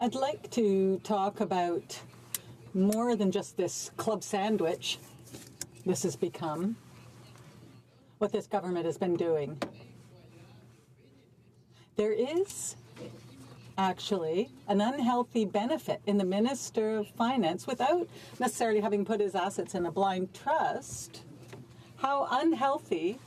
S7: I'd like to talk about more than just this club sandwich this has become, what this government has been doing. There is actually an unhealthy benefit in the Minister of Finance without necessarily having put his assets in a blind trust. How unhealthy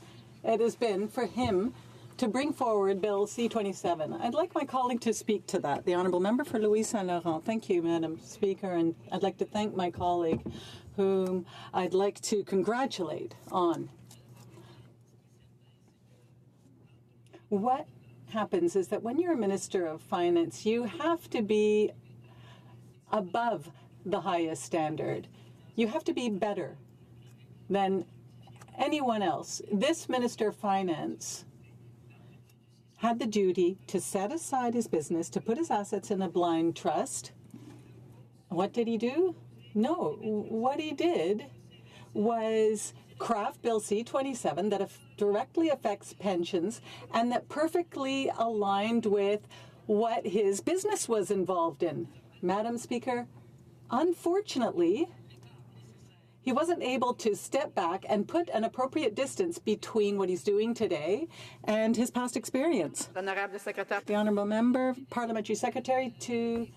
S7: it has been for him to bring forward Bill C-27. I'd like my colleague to speak to that. The Honourable Member for Louise Saint-Laurent. Thank you, Madam Speaker, and I'd like to thank my colleague, whom I'd like to congratulate on. What happens is that when you're a Minister of Finance, you have to be above the highest standard. You have to be better than anyone else. This Minister of Finance had the duty to set aside his business, to put his assets in a blind trust. What did he do? No, what he did was craft Bill C-27 that directly affects pensions and that perfectly aligned with what his business was involved in. Madam Speaker, unfortunately, he wasn't able to step back and put an appropriate distance between what he's doing today and his past experience. The Honourable Member, Parliamentary Secretary to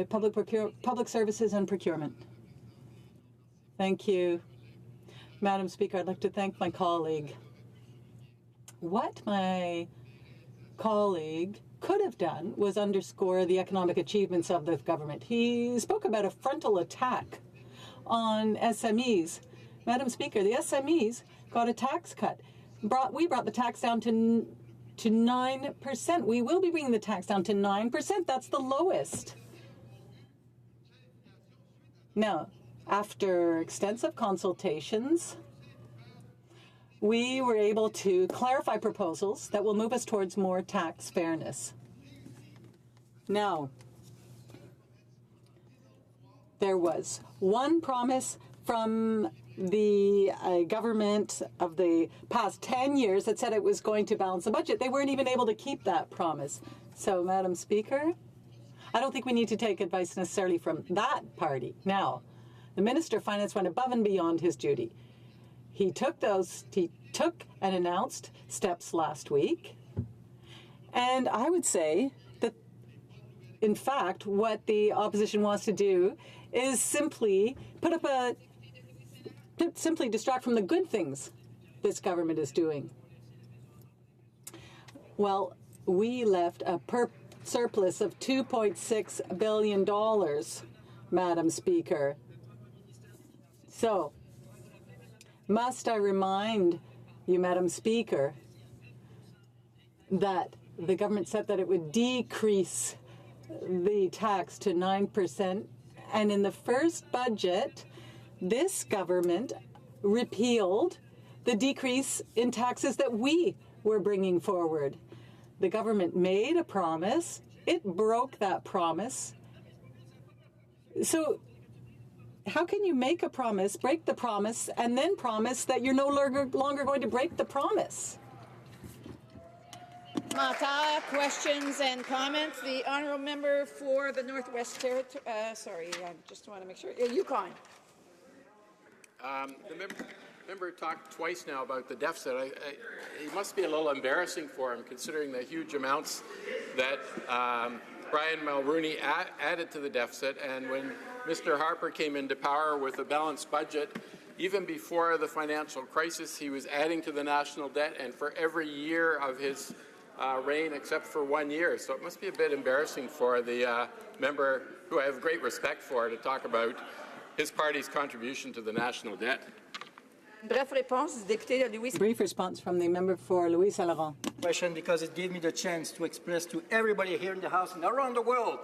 S7: Public Services and Procurement. Thank you. Madam Speaker, I'd like to thank my colleague. What my colleague could have done was underscore the economic achievements of the government. He spoke about a frontal attack on SMEs. Madam Speaker, the SMEs got a tax cut. We brought the tax down to 9%. We will be bringing the tax down to 9%. That's the lowest. Now, after extensive consultations, we were able to clarify proposals that will move us towards more tax fairness. Now, there was one promise from the government of the past 10 years that said it was going to balance the budget. They weren't even able to keep that promise. So, Madam Speaker, I don't think we need to take advice necessarily from that party. Now, the Minister of Finance went above and beyond his duty. He took and announced steps last week. And I would say that, in fact, what the opposition wants to do is simply simply distract from the good things this government is doing. Well, we left a surplus of $2.6 billion, Madam Speaker. So, must I remind you, Madam Speaker, that the government said that it would decrease the tax to 9%, and in the first budget, this government repealed the decrease in taxes that we were bringing forward. The government made a promise. It broke that promise. So how can you make a promise, break the promise, and then promise that you're no longer going to break the promise?
S4: Mata, questions and comments. The Honourable Member for the Northwest Territory. I just want to make sure. Yukon.
S12: The member talked twice now about the deficit. It must be a little embarrassing for him, considering the huge amounts that Brian Mulroney added to the deficit. And when Mr. Harper came into power with a balanced budget, even before the financial crisis, he was adding to the national debt, and for every year of his
S20: reign except for 1 year. So it must be a bit embarrassing for the member, who I have great respect for, to talk about his party's contribution to the national debt.
S7: Brief response from the member for Louis Saint Laurent.
S19: Question, because it gave me the chance to express to everybody here in the House and around the world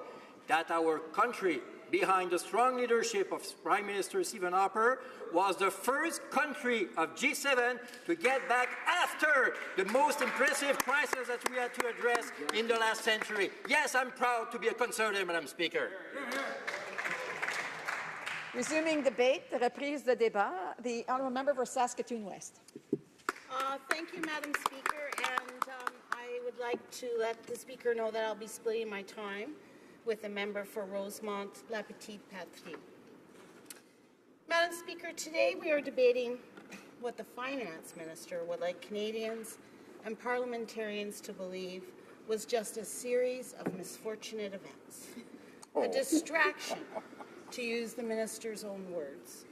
S19: that our country, behind the strong leadership of Prime Minister Stephen Harper, was the first country of G7 to get back after the most impressive crisis that we had to address in the last century. Yes, I'm proud to be a Conservative, Madam Speaker.
S4: Resuming debate, reprise de débat. The honourable member for Saskatoon West.
S21: Thank you, Madam Speaker, and I would like to let the Speaker know that I'll be splitting my time with the member for Rosemont-La Petite Patrie. Madam Speaker, today we are debating what the Finance Minister would like Canadians and parliamentarians to believe was just a series of misfortunate events, a distraction, to use the Minister's own words.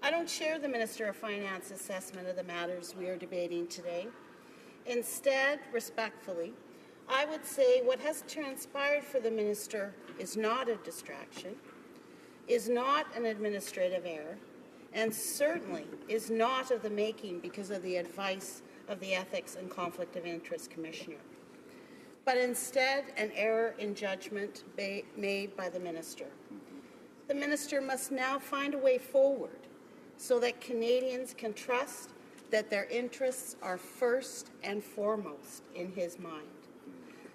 S21: I don't share the Minister of Finance assessment of the matters we are debating today. Instead, respectfully, I would say what has transpired for the Minister is not a distraction, is not an administrative error, and certainly is not of the making because of the advice of the Ethics and Conflict of Interest Commissioner, but instead an error in judgment made by the Minister. The Minister must now find a way forward so that Canadians can trust that their interests are first and foremost in his mind.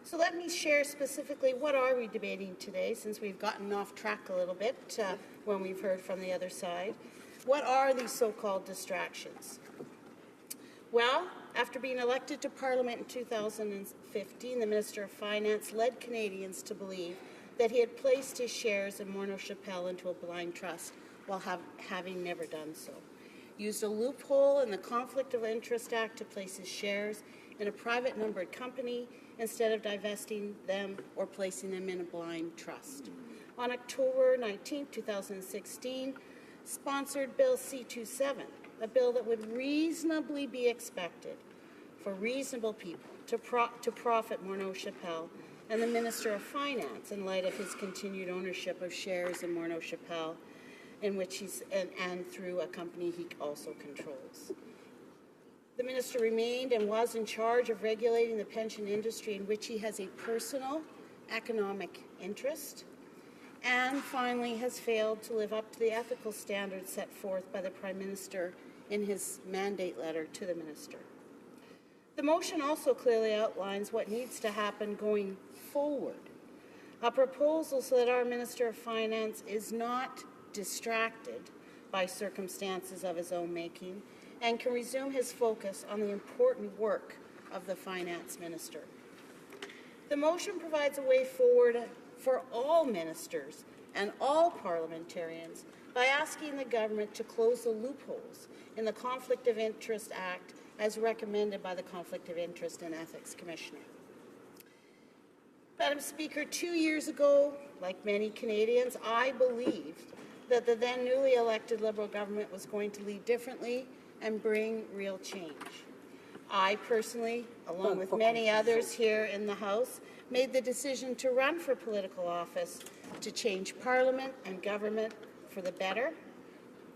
S21: So let me share specifically what are we debating today, since we've gotten off track a little bit when we've heard from the other side. What are these so-called distractions? Well, after being elected to Parliament in 2015, the Minister of Finance led Canadians to believe that he had placed his shares in Morneau Shepell into a blind trust while having never done so. Used a loophole in the Conflict of Interest Act to place his shares in a private numbered company instead of divesting them or placing them in a blind trust. On October 19, 2016, sponsored Bill C-27, a bill that would reasonably be expected for reasonable people to profit Morneau Shepell and the Minister of Finance in light of his continued ownership of shares in Morneau Shepell, in which he's and through a company he also controls. The Minister remained and was in charge of regulating the pension industry, in which he has a personal economic interest, and finally has failed to live up to the ethical standards set forth by the Prime Minister in his mandate letter to the Minister. The motion also clearly outlines what needs to happen going forward, a proposal so that our Minister of Finance is not distracted by circumstances of his own making and can resume his focus on the important work of the Finance Minister. The motion provides a way forward for all ministers and all parliamentarians by asking the government to close the loopholes in the Conflict of Interest Act as recommended by the Conflict of Interest and Ethics Commissioner. Madam Speaker, 2 years ago, like many Canadians, I believed that the then newly elected Liberal government was going to lead differently and bring real change. I personally, along with many others here in the House, made the decision to run for political office to change Parliament and government for the better,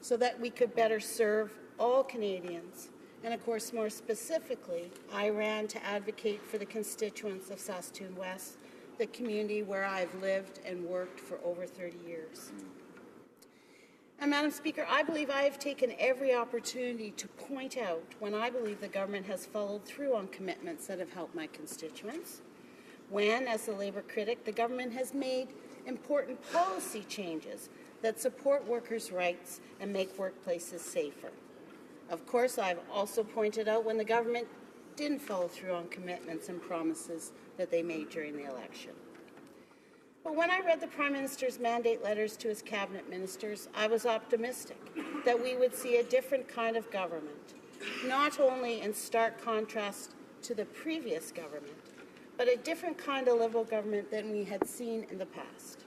S21: so that we could better serve all Canadians. And of course, more specifically, I ran to advocate for the constituents of Saskatoon West, the community where I've lived and worked for over 30 years. And Madam Speaker, I believe I have taken every opportunity to point out when I believe the government has followed through on commitments that have helped my constituents, when, as the Labour critic, the government has made important policy changes that support workers' rights and make workplaces safer. Of course, I've also pointed out when the government didn't follow through on commitments and promises that they made during the election. But when I read the Prime Minister's mandate letters to his cabinet ministers, I was optimistic that we would see a different kind of government, not only in stark contrast to the previous government, but a different kind of Liberal government than we had seen in the past.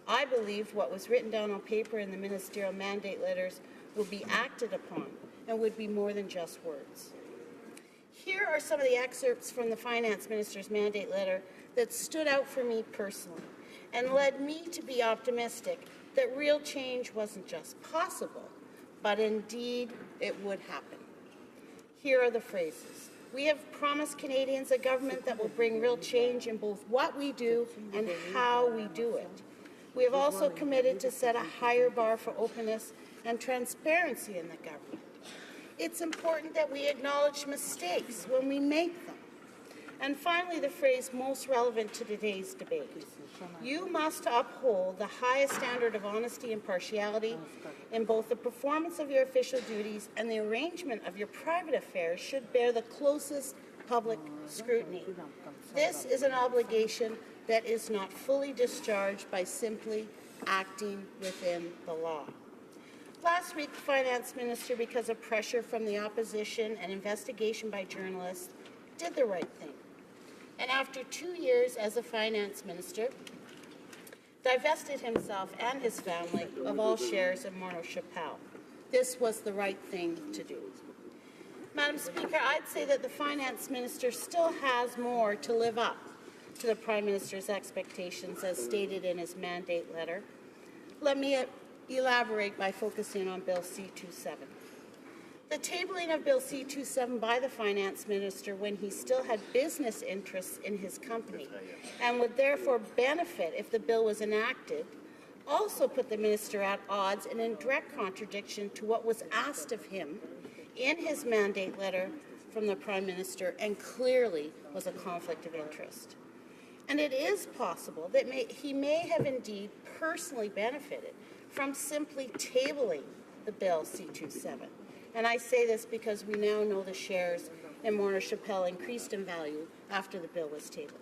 S21: I believe what was written down on paper in the ministerial mandate letters will be acted upon and would be more than just words. Here are some of the excerpts from the Finance Minister's mandate letter that stood out for me personally and led me to be optimistic that real change wasn't just possible, but indeed it would happen. Here are the phrases. We have promised Canadians a government that will bring real change in both what we do and how we do it. We have also committed to set a higher bar for openness and transparency in the government. It's important that we acknowledge mistakes when we make them. And finally, the phrase most relevant to today's debate. You must uphold the highest standard of honesty and impartiality in both the performance of your official duties and the arrangement of your private affairs should bear the closest public scrutiny. This is an obligation that is not fully discharged by simply acting within the law. Last week, the Finance Minister, because of pressure from the opposition and investigation by journalists, did the right thing. And after 2 years as a Finance Minister, divested himself and his family of all shares in Morneau Shepell. This was the right thing to do. Madam Speaker, I'd say that the Finance Minister still has more to live up to the Prime Minister's expectations as stated in his mandate letter. Let me elaborate by focusing on Bill C-27. The tabling of Bill C-27 by the Finance Minister when he still had business interests in his company and would therefore benefit if the bill was enacted also put the minister at odds and in direct contradiction to what was asked of him in his mandate letter from the Prime Minister and clearly was a conflict of interest. And it is possible that he may have indeed personally benefited from simply tabling the Bill C-27. And I say this because we now know the shares in Morneau Shepell increased in value after the bill was tabled.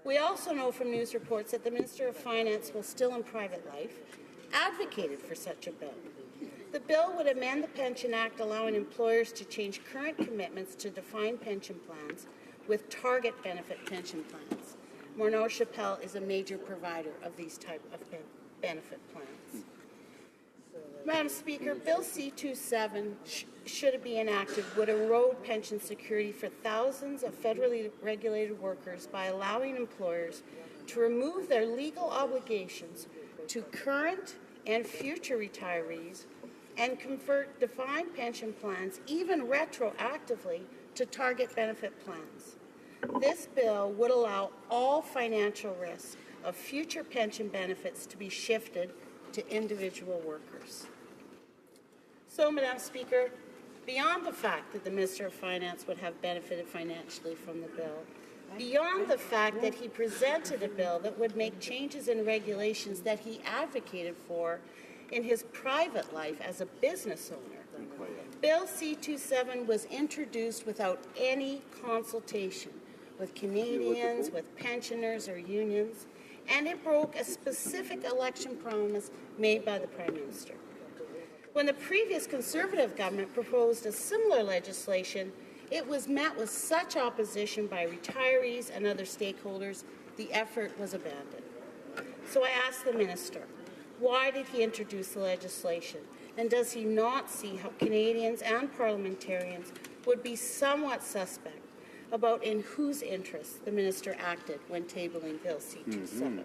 S21: We also know from news reports that the Minister of Finance, while still in private life, advocated for such a bill. The bill would amend the Pension Act, allowing employers to change current commitments to defined pension plans with target benefit pension plans. Morneau Shepell is a major provider of these type of benefit plans. Madam Speaker, Bill C-27, should it be enacted, would erode pension security for thousands of federally regulated workers by allowing employers to remove their legal obligations to current and future retirees and convert defined pension plans, even retroactively, to target benefit plans. This bill would allow all financial risk of future pension benefits to be shifted to individual workers. So, Madam Speaker, beyond the fact that the Minister of Finance would have benefited financially from the bill, beyond the fact that he presented a bill that would make changes in regulations that he advocated for in his private life as a business owner, Bill C-27 was introduced without any consultation with Canadians, with pensioners or unions, and it broke a specific election promise made by the Prime Minister. When the previous Conservative government proposed a similar legislation, it was met with such opposition by retirees and other stakeholders, the effort was abandoned. So I asked the Minister, why did he introduce the legislation? And does he not see how Canadians and parliamentarians would be somewhat suspect about in whose interests the Minister acted when tabling Bill C-27?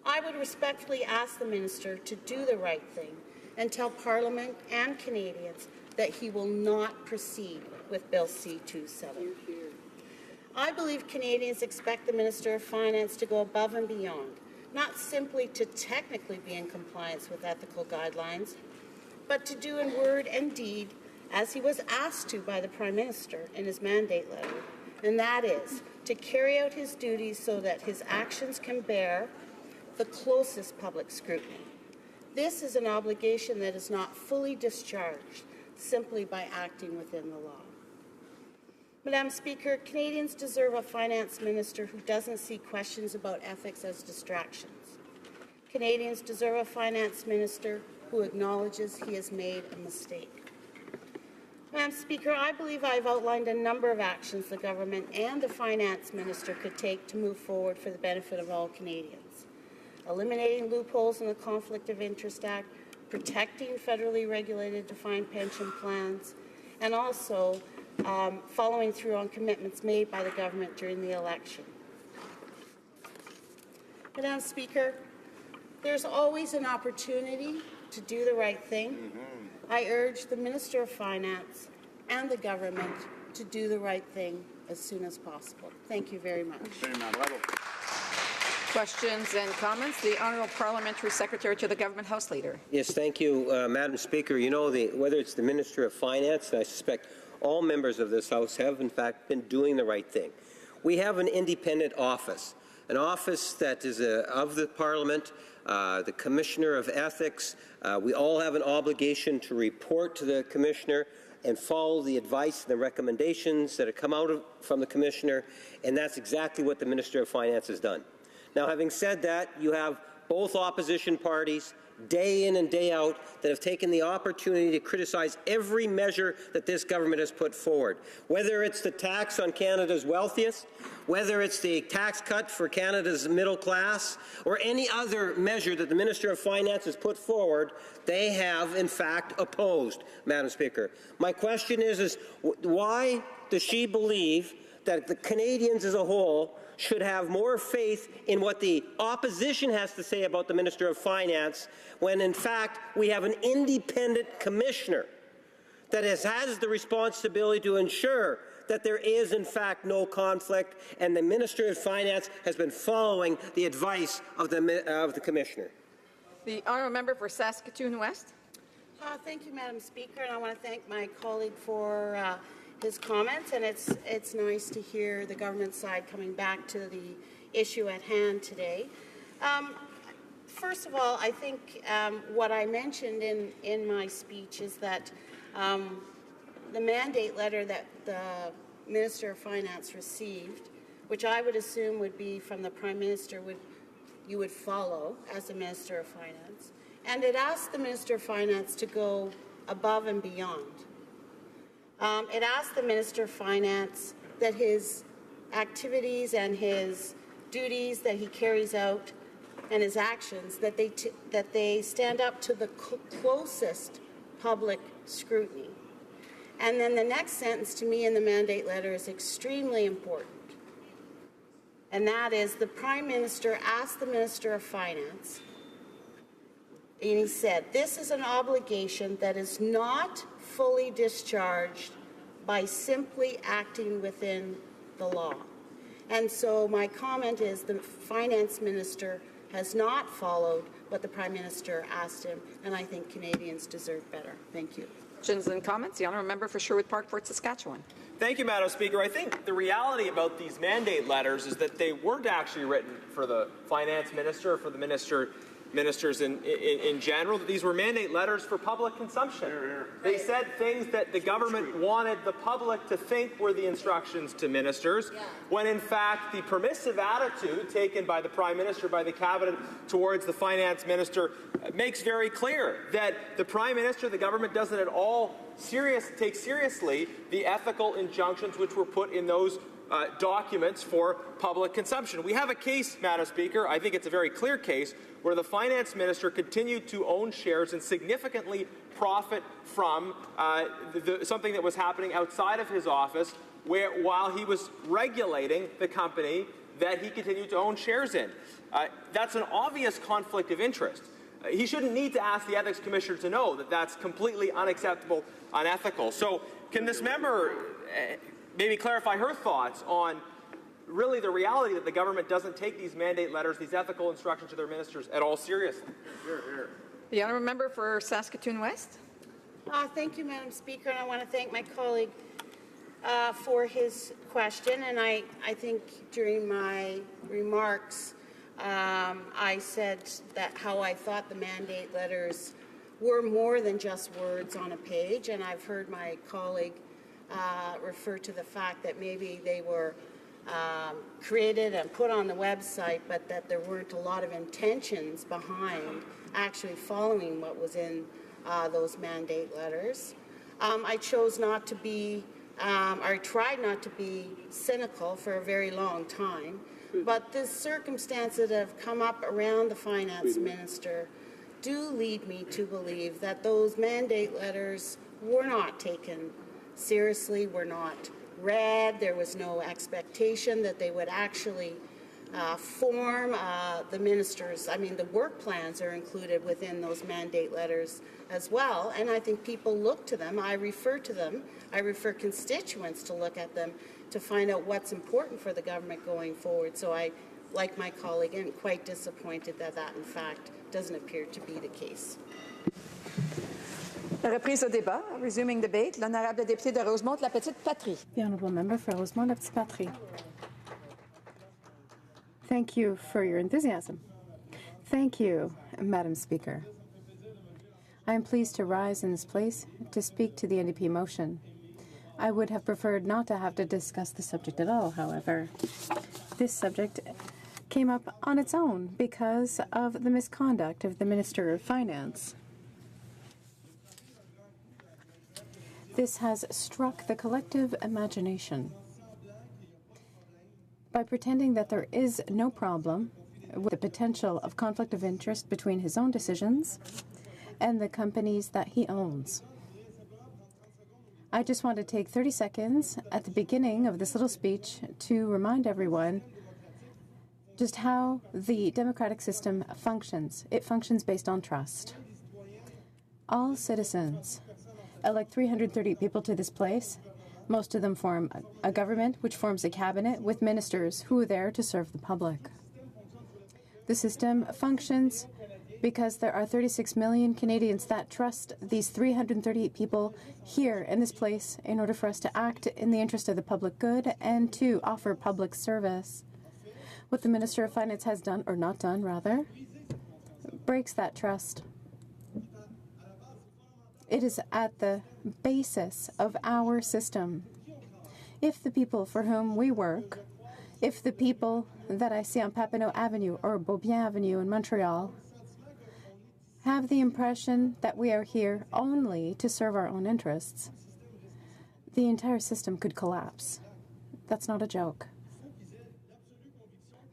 S21: I would respectfully ask the Minister to do the right thing and tell Parliament and Canadians that he will not proceed with Bill C-27. I believe Canadians expect the Minister of Finance to go above and beyond, not simply to technically be in compliance with ethical guidelines, but to do in word and deed as he was asked to by the Prime Minister in his mandate letter, and that is to carry out his duties so that his actions can bear the closest public scrutiny. This is an obligation that is not fully discharged simply by acting within the law. Madam Speaker, Canadians deserve a finance minister who doesn't see questions about ethics as distractions. Canadians deserve a finance minister who acknowledges he has made a mistake. Madam Speaker, I believe I've outlined a number of actions the government and the finance minister could take to move forward for the benefit of all Canadians. Eliminating loopholes in the Conflict of Interest Act, protecting federally regulated defined pension plans, and also following through on commitments made by the government during the election. Madam Speaker, there's always an opportunity to do the right thing. I urge the Minister of Finance and the government to do the right thing as soon as possible. Thank you very much.
S4: Questions and comments? The Honourable Parliamentary Secretary to the Government House Leader.
S1: Yes, thank you, Madam Speaker. You know, whether it's the Minister of Finance, and I suspect all members of this House have, in fact, been doing the right thing. We have an independent office, an office that is of the Parliament, the Commissioner of Ethics. We all have an obligation to report to the Commissioner and follow the advice and the recommendations that have come out from the Commissioner, and that's exactly what the Minister of Finance has done. Now, having said that, you have both opposition parties, day in and day out, that have taken the opportunity to criticize every measure that this government has put forward, whether it's the tax on Canada's wealthiest, whether it's the tax cut for Canada's middle class, or any other measure that the Minister of Finance has put forward. They have, in fact, opposed, Madam Speaker. My question is why does she believe that the Canadians as a whole should have more faith in what the opposition has to say about the Minister of Finance when, in fact, we have an independent commissioner that has the responsibility to ensure that there is, in fact, no conflict, and the Minister of Finance has been following the advice of the commissioner?
S4: The Honourable Member for Saskatoon West.
S21: Thank you, Madam Speaker, and I want to thank my colleague for his comments, and it's nice to hear the government side coming back to the issue at hand today. First of all, I think what I mentioned in my speech is that the mandate letter that the Minister of Finance received, which I would assume would be from the Prime Minister, you would follow as the Minister of Finance, and it asked the Minister of Finance to go above and beyond. It asked the Minister of Finance that his activities and his duties that he carries out and his actions, that they stand up to the closest public scrutiny. And then the next sentence to me in the mandate letter is extremely important. And that is, the Prime Minister asked the Minister of Finance, and he said, this is an obligation that is not fully discharged by simply acting within the law. And so my comment is the Finance Minister has not followed what the Prime Minister asked him, and I think Canadians deserve better. Thank you.
S4: Questions and comments? The Honourable Member for Sherwood Park, Fort Saskatchewan.
S8: Thank you, Madam Speaker. I think the reality about these mandate letters is that they weren't actually written for the Finance Minister or for the ministers in general, that these were mandate letters for public consumption. They said things that the government wanted the public to think were the instructions to ministers, when in fact the permissive attitude taken by the Prime Minister, by the Cabinet, towards the Finance Minister makes very clear that the Prime Minister, the government, doesn't at all take seriously the ethical injunctions which were put in those documents for public consumption. We have a case, Madam Speaker, I think it's a very clear case, where the Finance Minister continued to own shares and significantly profit from something that was happening outside of his office, while he was regulating the company that he continued to own shares in. That's an obvious conflict of interest. He shouldn't need to ask the Ethics Commissioner to know that that's completely unacceptable, unethical. So can this member maybe clarify her thoughts on really the reality that the government doesn't take these mandate letters, these ethical instructions to their ministers at all seriously?
S4: The Honourable Member for Saskatoon West.
S21: Thank you, Madam Speaker, and I want to thank my colleague for his question. And I think during my remarks, I said that how I thought the mandate letters were more than just words on a page, and I've heard my colleague refer to the fact that maybe they were created and put on the website, but that there weren't a lot of intentions behind actually following what was in those mandate letters. I chose not to be, or tried not to be cynical for a very long time, but the circumstances that have come up around the Finance Minister do lead me to believe that those mandate letters were not taken seriously were not read. There was no expectation that they would actually form the ministers. I mean, the work plans are included within those mandate letters as well, and I think people look to them. I refer to them. I refer constituents to look at them to find out what's important for the government going forward. So I, like my colleague, am quite disappointed that that, in fact, doesn't appear to be the case.
S4: Reprise au débat. Resuming debate. L'honorable député de Rosemont-la-Petite-Patrie.
S11: The honourable member for Rosemont-la-Petite-Patrie. Thank you for your enthusiasm. Thank you, Madam Speaker. I am pleased to rise in this place to speak to the NDP motion. I would have preferred not to have to discuss the subject at all, however. This subject came up on its own because of the misconduct of the Minister of Finance. This has struck the collective imagination. By pretending that there is no problem with the potential of conflict of interest between his own decisions and the companies that he owns. I just want to take 30 seconds at the beginning of this little speech to remind everyone just how the democratic system functions. It functions based on trust. All citizens elect 330 people to this place. Most of them form a government, which forms a cabinet with ministers who are there to serve the public. The system functions because there are 36 million Canadians that trust these 338 people here in this place in order for us to act in the interest of the public good and to offer public service. What the Minister of Finance has done, or not done, rather, breaks that trust. It is at the basis of our system. If the people for whom we work, if the people that I see on Papineau Avenue or Beaubien Avenue in Montreal have the impression that we are here only to serve our own interests, the entire system could collapse. That's not a joke.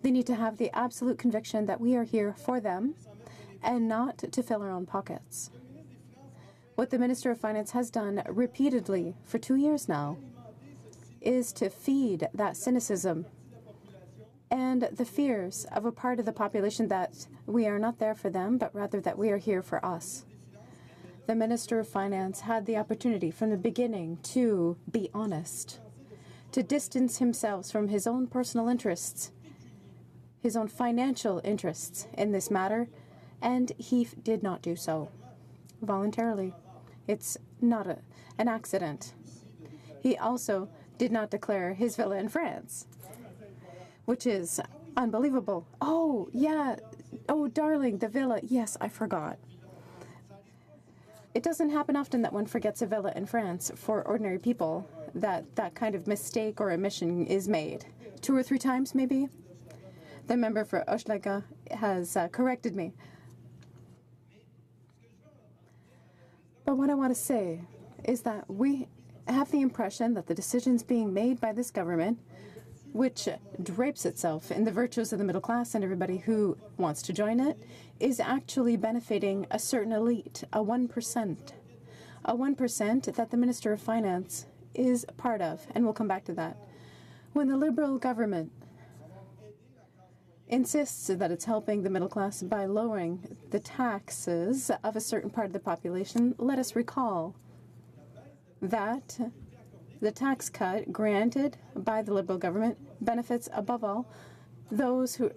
S11: They need to have the absolute conviction that we are here for them and not to fill our own pockets. What the Minister of Finance has done repeatedly for 2 years now is to feed that cynicism and the fears of a part of the population that we are not there for them, but rather that we are here for us. The Minister of Finance had the opportunity from the beginning to be honest, to distance himself from his own personal interests, his own financial interests in this matter, and he did not do so voluntarily. It's not an accident. He also did not declare his villa in France, which is unbelievable. Oh, yeah. Oh, darling, the villa. Yes, I forgot. It doesn't happen often that one forgets a villa in France for ordinary people, that that kind of mistake or omission is made. 2 or 3 times, maybe? The member for Hochelaga has corrected me. But what I want to say is that we have the impression that the decisions being made by this government, which drapes itself in the virtues of the middle class and everybody who wants to join it, is actually benefiting a certain elite, a 1%. A 1% that the Minister of Finance is part of, and we'll come back to that. When the Liberal government insists that it's helping the middle class by lowering the taxes of a certain part of the population, let us recall that the tax cut granted by the Liberal government benefits, above all, those who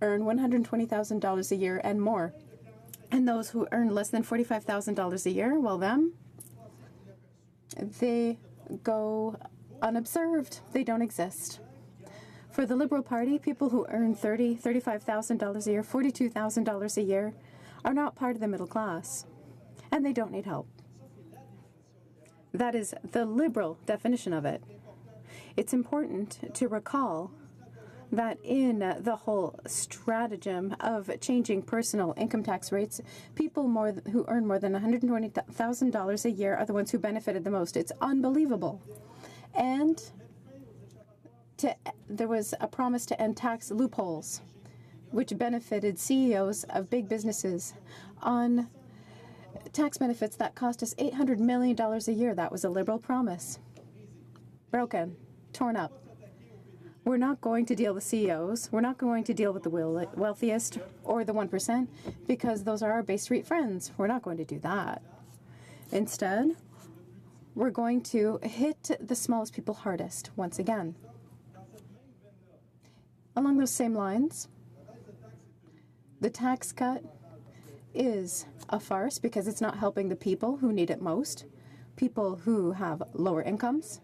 S11: earn $120,000 a year and more. And those who earn less than $45,000 a year, well, they go unobserved. They don't exist. For the Liberal Party, people who earn $30,000, $35,000 a year, $42,000 a year are not part of the middle class, and they don't need help. That is the Liberal definition of it. It's important to recall that in the whole stratagem of changing personal income tax rates, people who earn more than $120,000 a year are the ones who benefited the most. It's unbelievable. And there was a promise to end tax loopholes, which benefited CEOs of big businesses on tax benefits that cost us $800 million a year. That was a Liberal promise. broken, torn up. We're not going to deal with CEOs. We're not going to deal with the wealthiest or the 1% because those are our Bay Street friends. We're not going to do that. Instead, we're going to hit the smallest people hardest once again. Along those same lines, the tax cut is a farce because it's not helping the people who need it most, people who have lower incomes.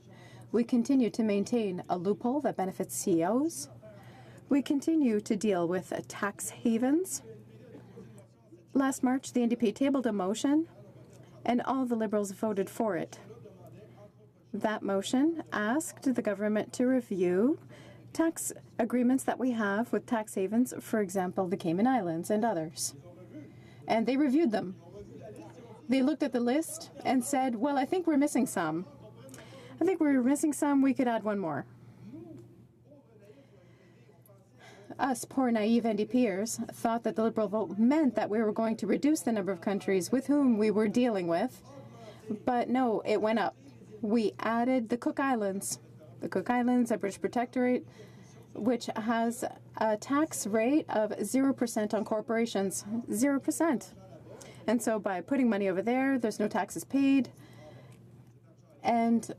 S11: We continue to maintain a loophole that benefits CEOs. We continue to deal with tax havens. Last March, the NDP tabled a motion, and all the Liberals voted for it. That motion asked the government to review tax agreements that we have with tax havens, for example, the Cayman Islands and others. And they reviewed them. They looked at the list and said, well, I think we're missing some. We could add one more. Us poor naive NDPers thought that the Liberal vote meant that we were going to reduce the number of countries with whom we were dealing with. But no, it went up. We added the Cook Islands. The Cook Islands, a British protectorate, which has a tax rate of 0% on corporations. 0%. And so by putting money over there, there's no taxes paid. And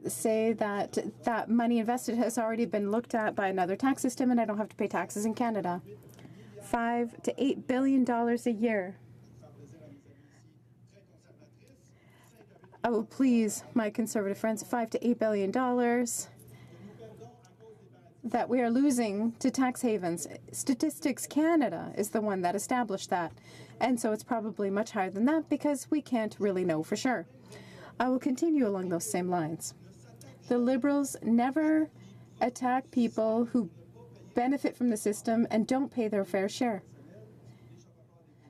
S11: say that that money invested has already been looked at by another tax system and I don't have to pay taxes in Canada. $5 to $8 billion a year. I will please my conservative friends, $5 to $8 billion that we are losing to tax havens. Statistics Canada is the one that established that. And so it's probably much higher than that because we can't really know for sure. I will continue along those same lines. The Liberals never attack people who benefit from the system and don't pay their fair share.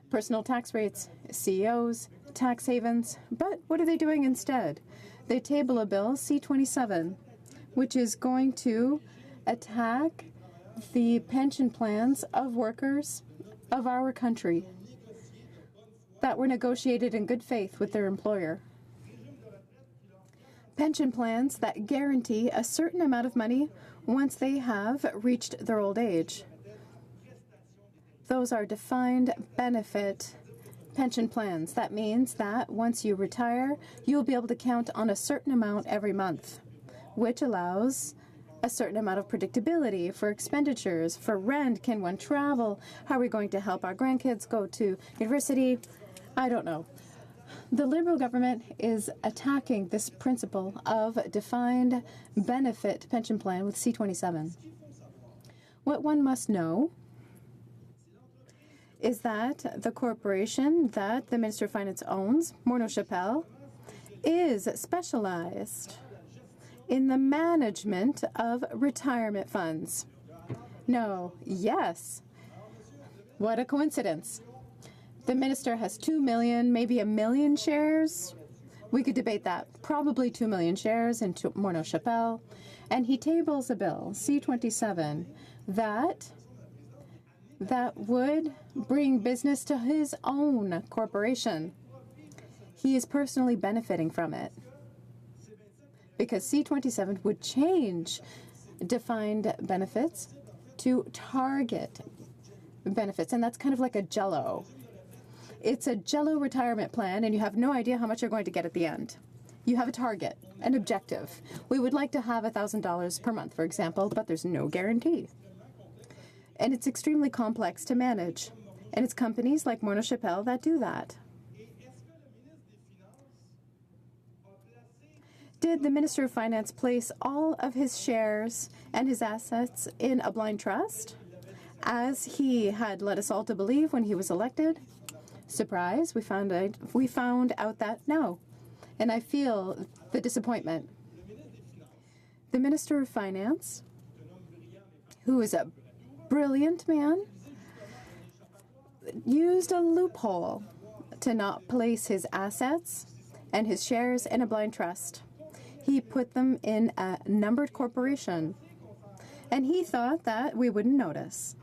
S11: Personal tax rates, CEOs, tax havens, but what are they doing instead? They table a bill, C-27, which is going to attack the pension plans of workers of our country that were negotiated in good faith with their employer. Pension plans that guarantee a certain amount of money once they have reached their old age. Those are defined benefit pension plans. That means that once you retire, you'll be able to count on a certain amount every month, which allows a certain amount of predictability for expenditures, for rent. Can one travel? How are we going to help our grandkids go to university? I don't know. The Liberal government is attacking this principle of defined benefit pension plan with C-27. What one must know is that the corporation that the Minister of Finance owns, Morneau Shepell, is specialized in the management of retirement funds. No, yes. What a coincidence. The minister has 2 million, maybe 1 million shares. We could debate that. Probably 2 million shares in Morneau Shepell. And he tables a bill, C-27, that would bring business to his own corporation. He is personally benefiting from it because C-27 would change defined benefits to target benefits, and that's kind of like a Jell-O. It's a Jell-O retirement plan, and you have no idea how much you're going to get at the end. You have a target, an objective. We would like to have $1,000 per month, for example, but there's no guarantee. And it's extremely complex to manage. And it's companies like Morneau Shepell that do that. Did the Minister of Finance place all of his shares and his assets in a blind trust, as he had led us all to believe when he was elected? Surprise, we found out that no. And I feel the disappointment. The Minister of Finance, who is a brilliant man, used a loophole to not place his assets and his shares in a blind trust. He put them in a numbered corporation, and he thought that we wouldn't notice.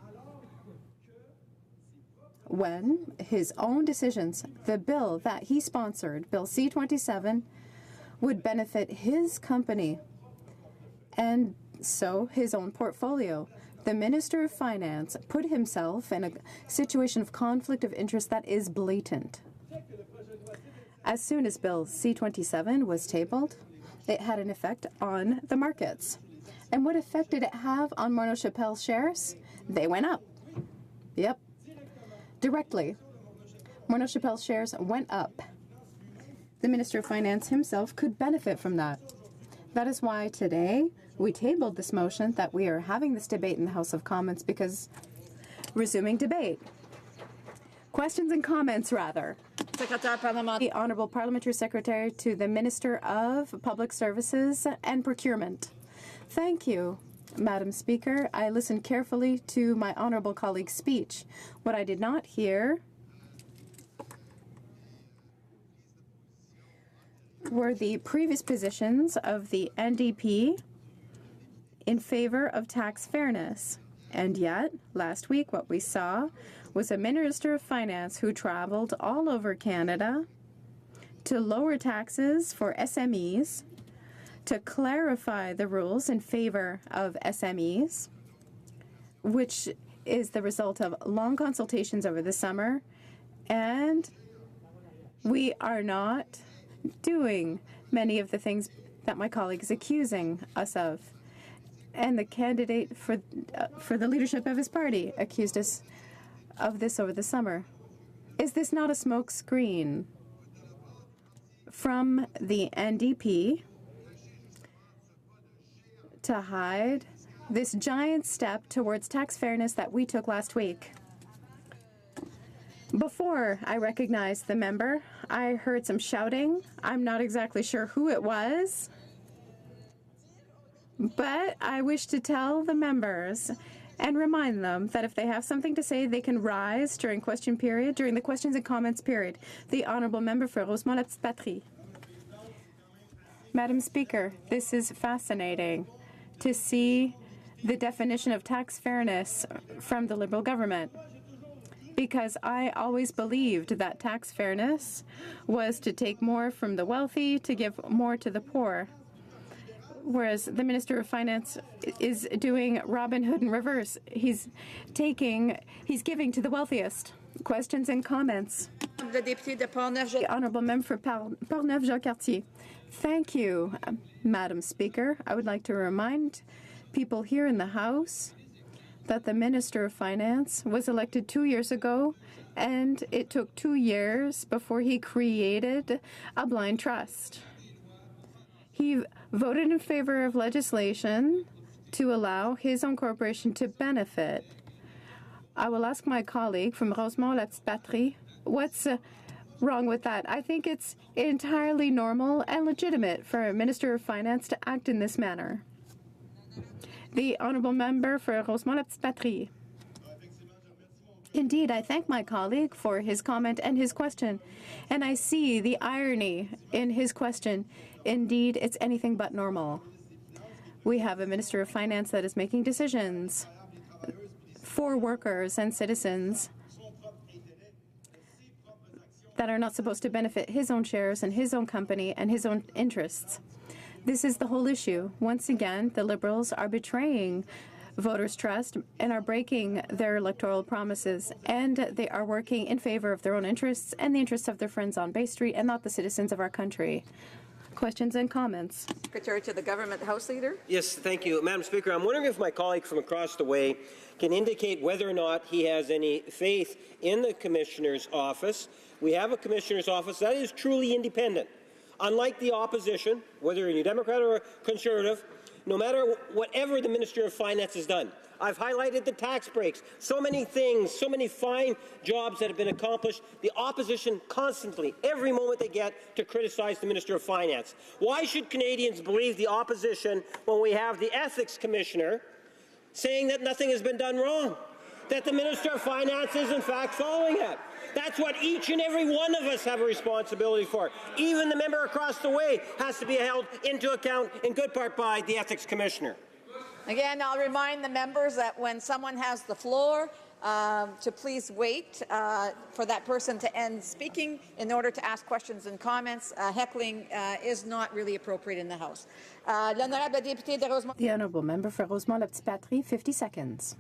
S11: When his own decisions, the bill that he sponsored, Bill C-27, would benefit his company and so his own portfolio. The Minister of Finance put himself in a situation of conflict of interest that is blatant. As soon as Bill C-27 was tabled, it had an effect on the markets. And what effect did it have on Morneau Shepell shares? They went up. Yep. Directly. Morneau Shepell shares went up. The Minister of Finance himself could benefit from that. That is why today we tabled this motion that we are having this debate in the House of Commons, because resuming debate. Questions and comments, rather. The Honourable Parliamentary Secretary to the Minister of Public Services and Procurement. Thank you, Madam Speaker. I listened carefully to my honourable colleague's speech. What I did not hear were the previous positions of the NDP in favor of tax fairness. And yet, last week, what we saw was a Minister of Finance who traveled all over Canada to lower taxes for SMEs, to clarify the rules in favor of SMEs, which is the result of long consultations over the summer, and we are not doing many of the things that my colleague is accusing us of. And the candidate for the leadership of his party accused us of this over the summer. Is this not a smoke screen from the NDP to hide this giant step towards tax fairness that we took last week? Before I recognized the member, I heard some shouting. I'm not exactly sure who it was, but I wish to tell the members and remind them that if they have something to say, they can rise during question period, during the questions and comments period. The Honourable Member for Rosemont-la-Petite-Patrie. Madam Speaker, this is fascinating to see the definition of tax fairness from the Liberal government, because I always believed that tax fairness was to take more from the wealthy to give more to the poor, whereas the Minister of Finance is doing Robin Hood in reverse. He's giving to the wealthiest. Questions and comments. The Honourable Member for Portneuf-Jacques-Cartier. Thank you, Madam Speaker. I would like to remind people here in the House that the Minister of Finance was elected 2 years ago, and it took 2 years before he created a blind trust. He voted in favor of legislation to allow his own corporation to benefit. I will ask my colleague from Rosemont-la-Petite-Patrie what's wrong with that. I think it's entirely normal and legitimate for a Minister of Finance to act in this manner. The Honourable Member for Rosemont-la-Petite-Patrie. Indeed, I thank my colleague for his comment and his question, and I see the irony in his question. Indeed, it's anything but normal. We have a Minister of Finance that is making decisions for workers and citizens that are not supposed to benefit his own shares and his own company and his own interests. This is the whole issue. Once again, the Liberals are betraying voters' trust and are breaking their electoral promises, and they are working in favor of their own interests and the interests of their friends on Bay Street and not the citizens of our country. Questions and comments.
S4: Secretary to the Government House Leader.
S1: Yes, thank you. Madam Speaker, I'm wondering if my colleague from across the way can indicate whether or not he has any faith in the Commissioner's office. We have a Commissioner's office that is truly independent. Unlike the opposition, whether you're a Democrat or a Conservative, no matter whatever the Minister of Finance has done. I've highlighted the tax breaks, so many things, so many fine jobs that have been accomplished. The opposition constantly, every moment they get, to criticize the Minister of Finance. Why should Canadians believe the opposition when we have the Ethics Commissioner saying that nothing has been done wrong, that the Minister of Finance is in fact following it? That's what each and every one of us have a responsibility for. Even the member across the way has to be held into account in good part by the Ethics Commissioner.
S4: Again, I'll remind the members that when someone has the floor, to please wait for that person to end speaking in order to ask questions and comments. Heckling is not really appropriate in the House.
S11: The Honourable Member for Rosemont-la-Petite-Patrie, 50 seconds.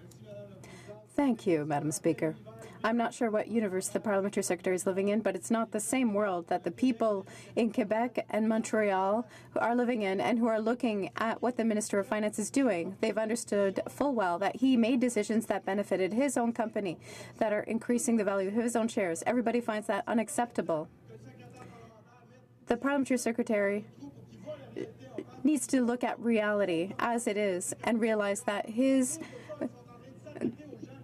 S11: Thank you, Madam Speaker. I'm not sure what universe the Parliamentary Secretary is living in, but it's not the same world that the people in Quebec and Montreal who are living in and who are looking at what the Minister of Finance is doing. They've understood full well that he made decisions that benefited his own company, that are increasing the value of his own shares. Everybody finds that unacceptable. The Parliamentary Secretary needs to look at reality as it is and realize that his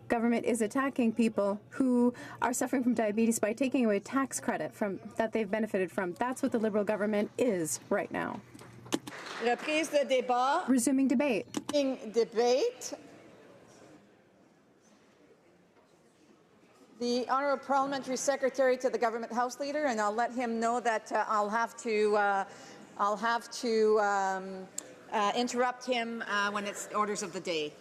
S11: government is attacking people who are suffering from diabetes by taking away tax credit that they've benefited from. That's what the Liberal government is right now.
S4: Reprise de débat.
S11: Resuming debate.
S4: Debate. The Honourable Parliamentary Secretary to the Government House Leader, and I'll let him know that I'll have to interrupt him when it's orders of the day.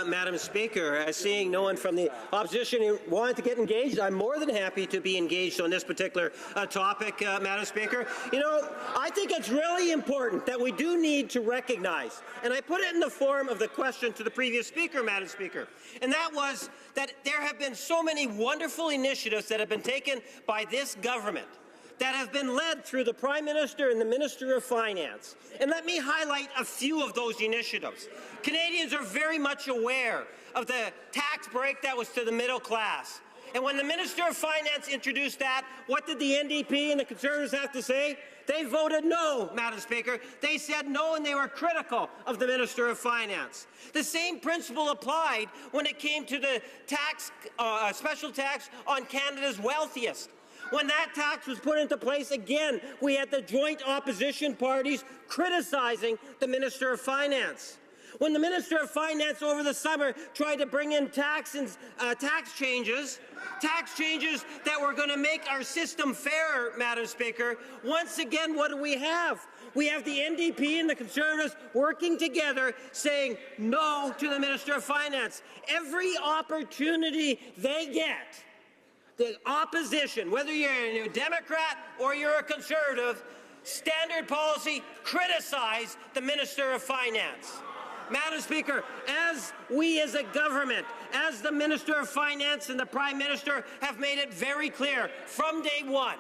S1: Madam Speaker, seeing no one from the opposition who wanted to get engaged, I'm more than happy to be engaged on this particular topic, Madam Speaker. You know, I think it's really important that we do need to recognize, and I put it in the form of the question to the previous speaker, Madam Speaker, and that was that there have been so many wonderful initiatives that have been taken by this government that have been led through the Prime Minister and the Minister of Finance. And let me highlight a few of those initiatives. Canadians are very much aware of the tax break that was to the middle class. And when the Minister of Finance introduced that, what did the NDP and the Conservatives have to say? They voted no, Madam Speaker. They said no, and they were critical of the Minister of Finance. The same principle applied when it came to the tax, special tax on Canada's wealthiest. When that tax was put into place, again, we had the joint opposition parties criticizing the Minister of Finance. When the Minister of Finance over the summer tried to bring in tax changes that were going to make our system fairer, Madam Speaker, once again, what do we have? We have the NDP and the Conservatives working together saying no to the Minister of Finance. Every opportunity they get, the opposition, whether you're a New Democrat or you're a Conservative, standard policy, criticize the Minister of Finance. Madam Speaker, as we as a government, as the Minister of Finance and the Prime Minister have made it very clear from day one,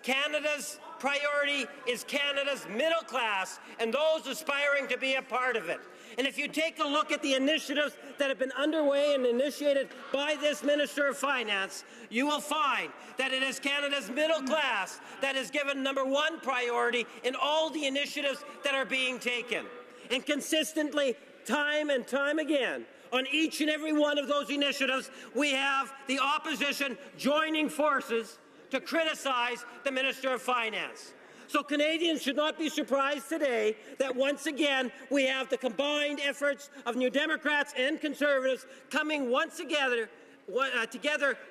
S1: Canada's priority is Canada's middle class and those aspiring to be a part of it. And if you take a look at the initiatives that have been underway and initiated by this Minister of Finance, you will find that it is Canada's middle class that is given #1 priority in all the initiatives that are being taken. And consistently, time and time again, on each and every one of those initiatives, we have the opposition joining forces to criticize the Minister of Finance. So Canadians should not be surprised today that once again we have the combined efforts of New Democrats and Conservatives coming together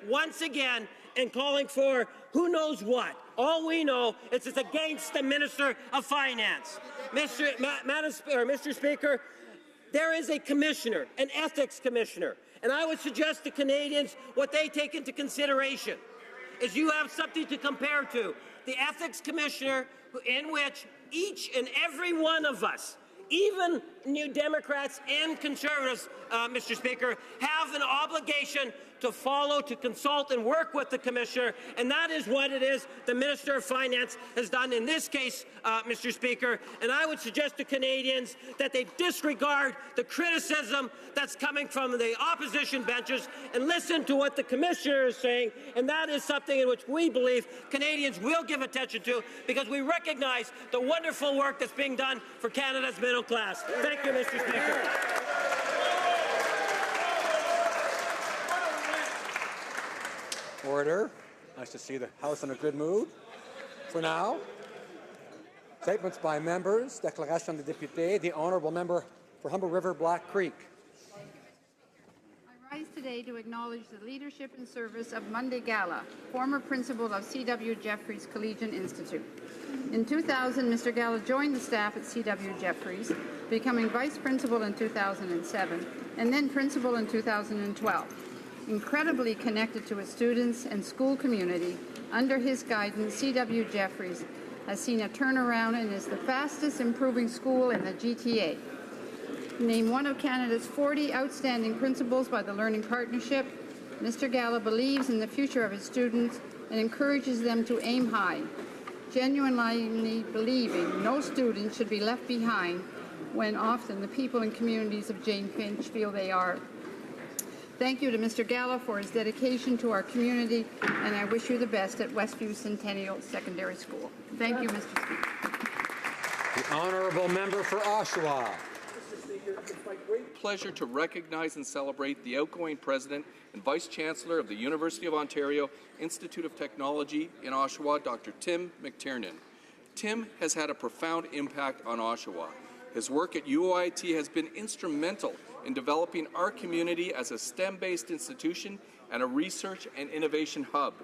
S1: once again and calling for who knows what. All we know is it's against the Minister of Finance. Mr. Speaker, there is a commissioner, an ethics commissioner, and I would suggest to Canadians what they take into consideration is you have something to compare to. The ethics commissioner in which each and every one of us, even New Democrats and Conservatives, Mr. Speaker, have an obligation to follow, to consult and work with the Commissioner, and that is what it is the Minister of Finance has done in this case, Mr. Speaker. And I would suggest to Canadians that they disregard the criticism that's coming from the opposition benches and listen to what the Commissioner is saying, and that is something in which we believe Canadians will give attention to because we recognize the wonderful work that's being done for Canada's middle class. Thank you, Mr. Speaker.
S3: Order. Nice to see the House in a good mood for now. Statements by members. Déclaration des députés. The Honourable Member for Humber River Black Creek.
S22: I rise today to acknowledge the leadership and service of Monday Gala, former principal of C.W. Jeffries Collegiate Institute. In 2000, Mr. Gala joined the staff at C.W. Jeffries, becoming vice principal in 2007, and then principal in 2012. Incredibly connected to his students and school community, under his guidance, C.W. Jeffreys has seen a turnaround and is the fastest improving school in the GTA. Named one of Canada's 40 outstanding principals by the Learning Partnership, Mr. Gala believes in the future of his students and encourages them to aim high, genuinely believing no student should be left behind when often the people and communities of Jane Finch feel they are. Thank you to Mr. Gala for his dedication to our community, and I wish you the best at Westview Centennial Secondary School. Thank you, Mr. Speaker.
S3: The honourable member for Oshawa.
S5: It's my great pleasure to recognize and celebrate the outgoing President and Vice Chancellor of the University of Ontario Institute of Technology in Oshawa, Dr. Tim McTiernan. Tim has had a profound impact on Oshawa. His work at UOIT has been instrumental in developing our community as a STEM-based institution and a research and innovation hub.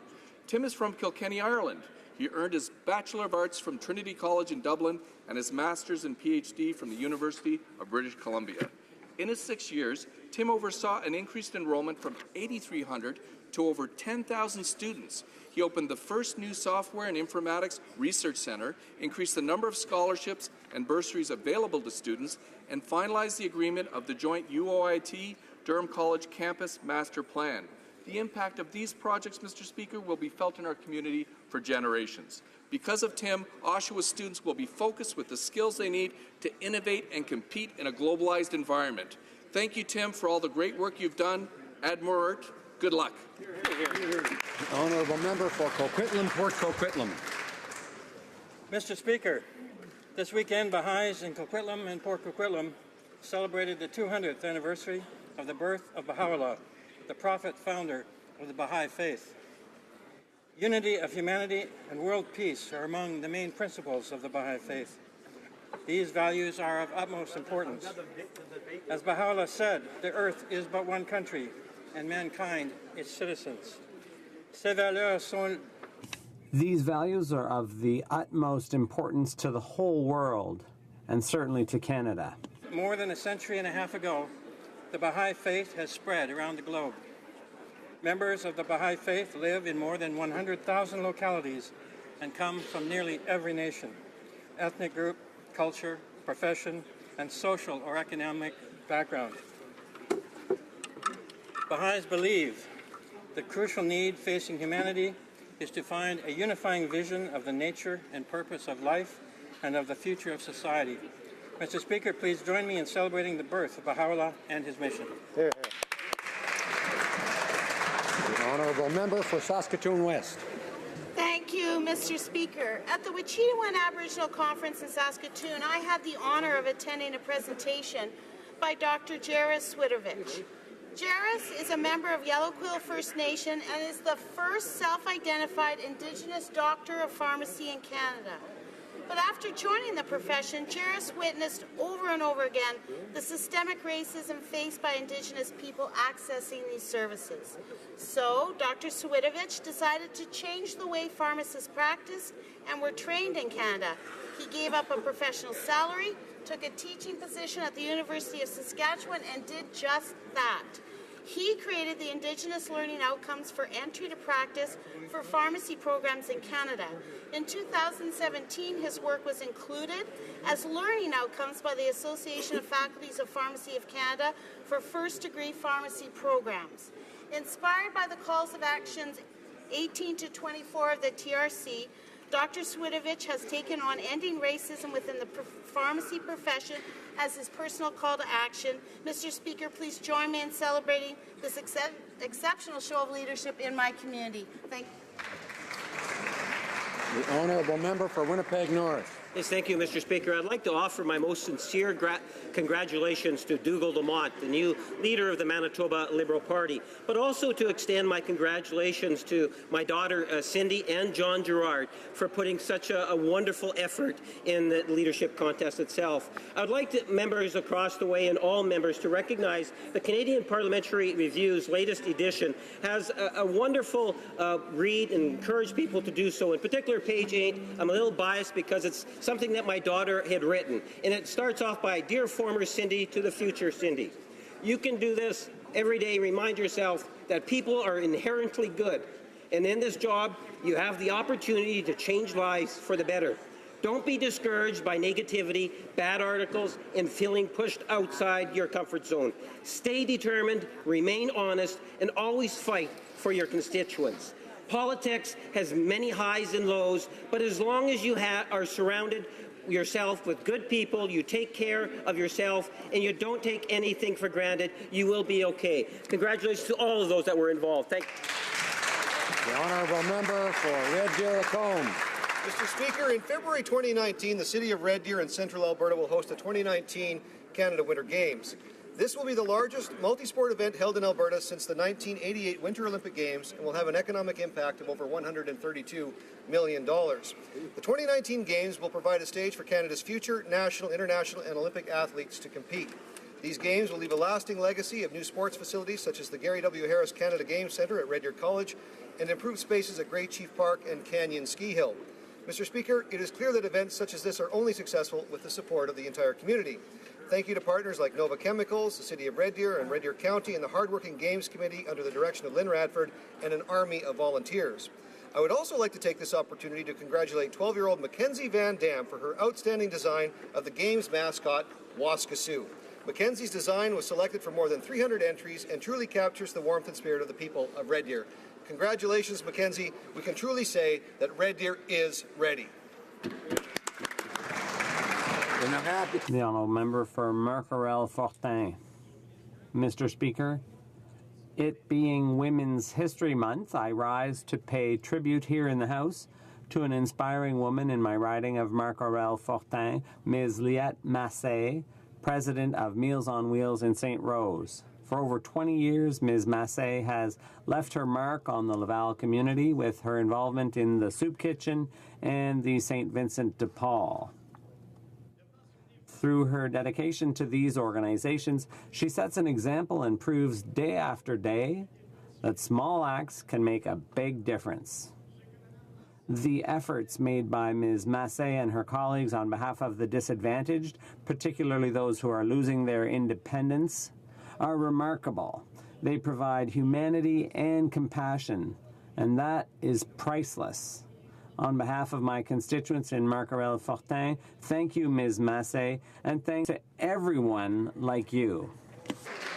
S5: Tim is from Kilkenny, Ireland. He earned his Bachelor of Arts from Trinity College in Dublin and his Master's and PhD from the University of British Columbia. In his 6 years, Tim oversaw an increased enrollment from 8,300 to over 10,000 students. He opened the first new software and informatics research center, increased the number of scholarships and bursaries available to students, and finalized the agreement of the joint UOIT Durham College Campus Master Plan. The impact of these projects, Mr. Speaker, will be felt in our community for generations. Because of Tim, Oshawa students will be focused with the skills they need to innovate and compete in a globalized environment. Thank you, Tim, for all the great work you've done. Admirat, good luck.
S3: The honourable member for Coquitlam, Port Coquitlam.
S9: Mr. Speaker, this weekend, Baha'is in Coquitlam and Port Coquitlam celebrated the 200th anniversary of the birth of Baha'u'llah, the prophet founder of the Baha'i faith. Unity of humanity and world peace are among the main principles of the Baha'i faith. These values are of utmost importance. As Baha'u'llah said, the earth is but one country, and mankind its citizens. Ces valeurs sont
S6: These values are of the utmost importance to the whole world, and certainly to Canada.
S9: More than a century and a half ago, the Baha'i faith has spread around the globe. Members of the Baha'i faith live in more than 100,000 localities and come from nearly every nation, ethnic group, culture, profession, and social or economic background. Baha'is believe the crucial need facing humanity is to find a unifying vision of the nature and purpose of life and of the future of society. Mr. Speaker, please join me in celebrating the birth of Baha'u'llah and his mission.
S3: The honourable member for Saskatoon West.
S21: Thank you, Mr. Speaker. At the Wachitawin Aboriginal Conference in Saskatoon, I had the honour of attending a presentation by Dr. Jairus Swidovich. Jairus is a member of Yellow Quill First Nation and is the first self-identified Indigenous doctor of pharmacy in Canada. But after joining the profession, Jairus witnessed over and over again the systemic racism faced by Indigenous people accessing these services. So, Dr. Swidovich decided to change the way pharmacists practice and were trained in Canada. He gave up a professional salary, took a teaching position at the University of Saskatchewan, and did just that. He created the Indigenous Learning Outcomes for Entry to Practice for pharmacy programs in Canada. In 2017, his work was included as learning outcomes by the Association of Faculties of Pharmacy of Canada for first-degree pharmacy programs. Inspired by the calls of actions 18 to 24 of the TRC, Dr. Swidovich has taken on ending racism within the pharmacy profession as his personal call to action. Mr. Speaker, please join me in celebrating this exceptional show of leadership in my community. Thank you.
S3: The honourable member for Winnipeg North.
S1: Yes, thank you, Mr. Speaker. I'd like to offer my most sincere congratulations to Dougal Lamont, the new leader of the Manitoba Liberal Party, but also to extend my congratulations to my daughter Cindy and John Gerard for putting such a wonderful effort in the leadership contest itself. I'd like members across the way and all members to recognize the Canadian Parliamentary Review's latest edition has a wonderful read and encourage people to do so. In particular, page 8, I'm a little biased because it's something that my daughter had written. And it starts off by, "Dear former Cindy to the future Cindy. You can do this every day. Remind yourself that people are inherently good. And in this job, you have the opportunity to change lives for the better. Don't be discouraged by negativity, bad articles, and feeling pushed outside your comfort zone. Stay determined, remain honest, and always fight for your constituents. Politics has many highs and lows, but as long as you are surrounded yourself with good people, you take care of yourself, and you don't take anything for granted, you will be okay. Congratulations to all of those that were involved. Thank you.
S3: The honourable member for Red Deer Lacombe.
S2: Mr. Speaker, in February 2019, the City of Red Deer in central Alberta will host the 2019 Canada Winter Games. This will be the largest multi-sport event held in Alberta since the 1988 Winter Olympic Games and will have an economic impact of over $132 million. The 2019 Games will provide a stage for Canada's future national, international, and Olympic athletes to compete. These Games will leave a lasting legacy of new sports facilities such as the Gary W. Harris Canada Games Centre at Red Deer College and improved spaces at Great Chief Park and Canyon Ski Hill. Mr. Speaker, it is clear that events such as this are only successful with the support of the entire community. Thank you to partners like Nova Chemicals, the City of Red Deer, and Red Deer County, and the hardworking Games Committee under the direction of Lynn Radford and an army of volunteers. I would also like to take this opportunity to congratulate 12-year-old Mackenzie Van Dam for her outstanding design of the Games mascot, Waskasoo. Mackenzie's design was selected for more than 300 entries and truly captures the warmth and spirit of the people of Red Deer. Congratulations, Mackenzie. We can truly say that Red Deer is ready.
S6: The honourable member for Mercarel-Fortin. Mr. Speaker, it being Women's History Month, I rise to pay tribute here in the House to an inspiring woman in my riding of Mercarel-Fortin, Ms. Liette Massé, President of Meals on Wheels in St. Rose. For over 20 years, Ms. Massé has left her mark on the Laval community with her involvement in the Soup Kitchen and the St. Vincent de Paul. Through her dedication to these organizations, she sets an example and proves day after day that small acts can make a big difference. The efforts made by Ms. Massé and her colleagues on behalf of the disadvantaged, particularly those who are losing their independence, are remarkable. They provide humanity and compassion, and that is priceless. On behalf of my constituents in Mercarel-Fortin, thank you, Ms. Massé, and thanks to everyone like you.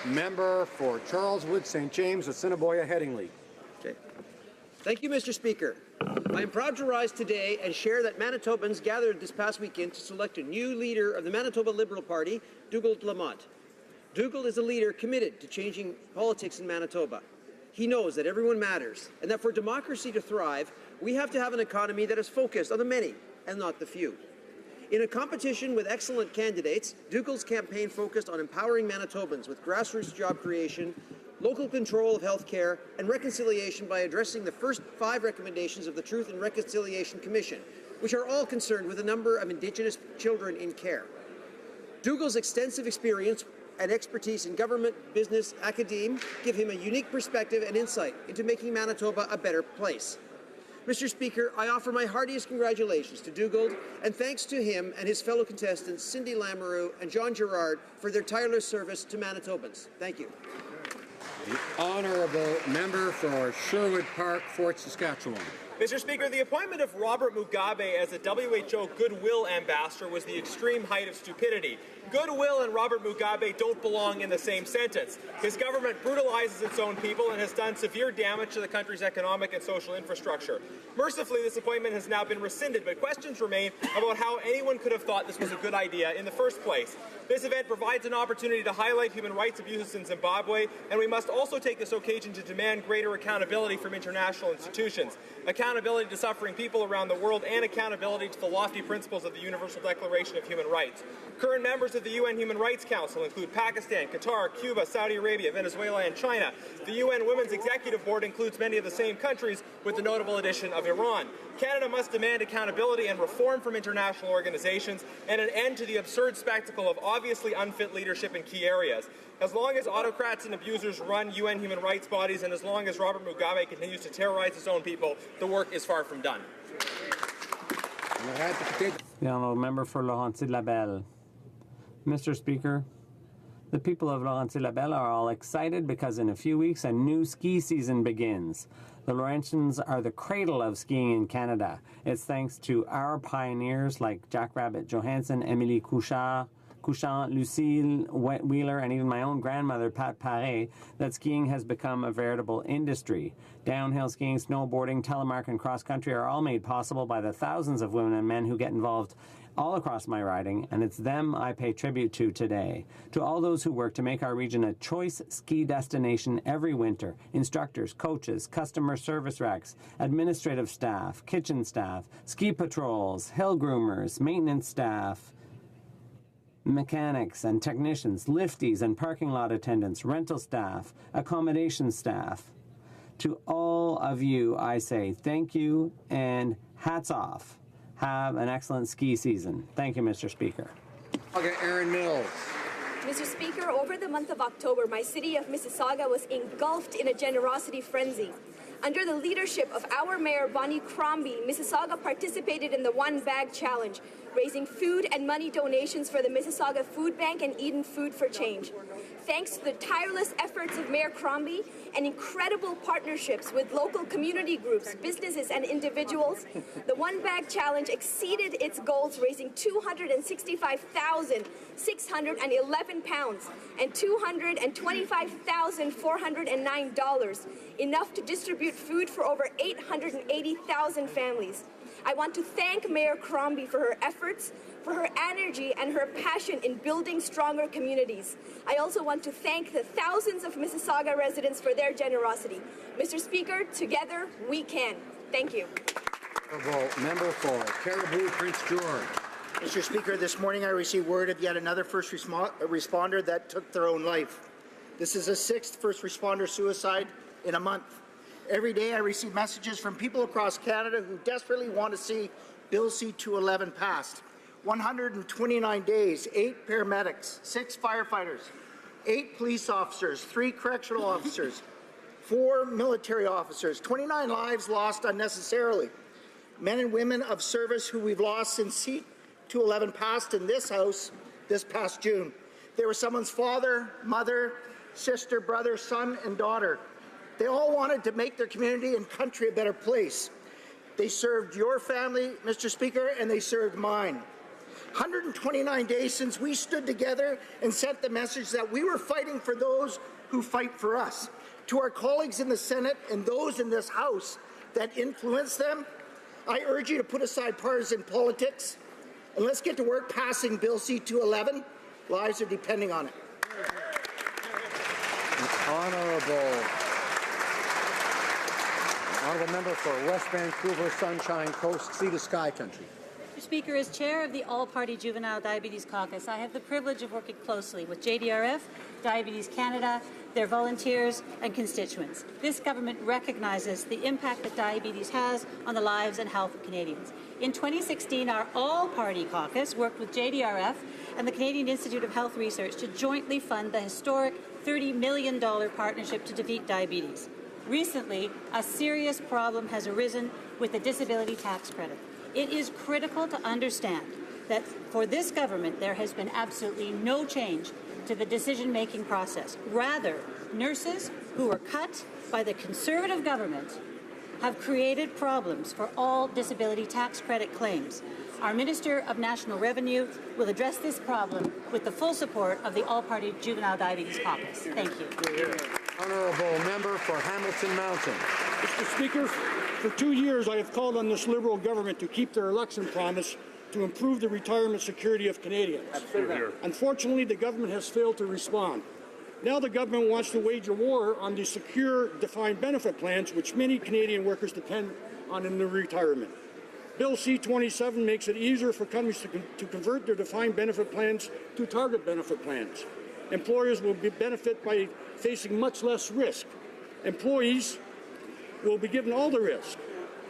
S3: Member for Charleswood, St. James, Assiniboia, Headingley.
S10: Thank you, Mr. Speaker. I am proud to rise today and share that Manitobans gathered this past weekend to select a new leader of the Manitoba Liberal Party, Dougald Lamont. Dougald is a leader committed to changing politics in Manitoba. He knows that everyone matters and that for democracy to thrive, we have to have an economy that is focused on the many and not the few. In a competition with excellent candidates, Dougald's campaign focused on empowering Manitobans with grassroots job creation, local control of health care, and reconciliation by addressing the first 5 recommendations of the Truth and Reconciliation Commission, which are all concerned with the number of Indigenous children in care. Dougald's extensive experience and expertise in government, business, academe give him a unique perspective and insight into making Manitoba a better place. Mr. Speaker, I offer my heartiest congratulations to Dougald, and thanks to him and his fellow contestants Cindy Lamoureux and John Gerard for their tireless service to Manitobans. Thank you.
S3: The honourable member for Sherwood Park, Fort Saskatchewan.
S8: Mr. Speaker, the appointment of Robert Mugabe as the WHO Goodwill Ambassador was the extreme height of stupidity. Goodwill and Robert Mugabe don't belong in the same sentence. His government brutalizes its own people and has done severe damage to the country's economic and social infrastructure. Mercifully, this appointment has now been rescinded, but questions remain about how anyone could have thought this was a good idea in the first place. This event provides an opportunity to highlight human rights abuses in Zimbabwe, and we must also take this occasion to demand greater accountability from international institutions. Accountability to suffering people around the world and accountability to the lofty principles of the Universal Declaration of Human Rights. Current members of the UN Human Rights Council include Pakistan, Qatar, Cuba, Saudi Arabia, Venezuela, and China. The UN Women's Executive Board includes many of the same countries, with the notable addition of Iran. Canada must demand accountability and reform from international organizations and an end to the absurd spectacle of obviously unfit leadership in key areas. As long as autocrats and abusers run UN human rights bodies, and as long as Robert Mugabe continues to terrorize his own people, the work is far from done.
S6: The honourable member for Laurentides-Labelle. Mr. Speaker, The people of Laurentides-Labelle are all excited because in a few weeks a new ski season begins. The Laurentians are the cradle of skiing in Canada. It's thanks to our pioneers like Jackrabbit Johansson, Émilie Couchant, Lucille Wheeler, and even my own grandmother, Pat Paré, that skiing has become a veritable industry. Downhill skiing, snowboarding, telemark, and cross-country are all made possible by the thousands of women and men who get involved all across my riding, and it's them I pay tribute to today. To all those who work to make our region a choice ski destination every winter, instructors, coaches, customer service reps, administrative staff, kitchen staff, ski patrols, hill groomers, maintenance staff, mechanics and technicians, lifties and parking lot attendants, rental staff, accommodation staff. To all of you, I say thank you and hats off. Have an excellent ski season. Thank you, Mr. Speaker.
S2: Okay, Aaron Mills.
S15: Mr. Speaker, over the month of October, my city of Mississauga was engulfed in a generosity frenzy. Under the leadership of our Mayor, Bonnie Crombie, Mississauga participated in the One Bag Challenge, raising food and money donations for the Mississauga Food Bank and Eden Food for Change. Thanks to the tireless efforts of Mayor Crombie and incredible partnerships with local community groups, businesses, and individuals, the One Bag Challenge exceeded its goals, raising £265,611 and $225,409, enough to distribute food for over 880,000 families. I want to thank Mayor Crombie for her efforts, for her energy and her passion in building stronger communities. I also want to thank the thousands of Mississauga residents for their generosity. Mr. Speaker, together we can. Thank you.
S2: Member for Caribou, Prince George.
S17: Mr. Speaker, this morning I received word of yet another first responder that took their own life. This is the 6th first responder suicide in a month. Every day I receive messages from people across Canada who desperately want to see Bill C-211 passed. 129 days, 8 paramedics, 6 firefighters, 8 police officers, 3 correctional officers, 4 military officers, 29 lives lost unnecessarily. Men and women of service who we've lost since C-211 passed in this House this past June. They were someone's father, mother, sister, brother, son, and daughter. They all wanted to make their community and country a better place. They served your family, Mr. Speaker, and they served mine. 129 days since we stood together and sent the message that we were fighting for those who fight for us. To our colleagues in the Senate and those in this House that influence them, I urge you to put aside partisan politics and let's get to work passing Bill C-211. Lives are depending on it.
S3: Honourable member for West Vancouver, Sunshine Coast, Sea to Sky Country.
S23: Mr. Speaker, as chair of the All-Party Juvenile Diabetes Caucus, I have the privilege of working closely with JDRF, Diabetes Canada, their volunteers and constituents. This government recognizes the impact that diabetes has on the lives and health of Canadians. In 2016, our All-Party Caucus worked with JDRF and the Canadian Institute of Health Research to jointly fund the historic $30 million partnership to defeat diabetes. Recently, a serious problem has arisen with the disability tax credit. It is critical to understand that for this government, there has been absolutely no change to the decision-making process. Rather, nurses who were cut by the Conservative government have created problems for all disability tax credit claims. Our Minister of National Revenue will address this problem with the full support of the All-Party Juvenile Diabetes Caucus. Thank you.
S2: Honourable member for Hamilton Mountain.
S24: Mr. Speaker, for 2 years I have called on this Liberal government to keep their election promise to improve the retirement security of Canadians. Unfortunately, the government has failed to respond. Now the government wants to wage a war on the secure defined benefit plans which many Canadian workers depend on in their retirement. Bill C-27 makes it easier for companies to convert their defined benefit plans to target benefit plans. Employers will benefit by facing much less risk. Employees will be given all the risk.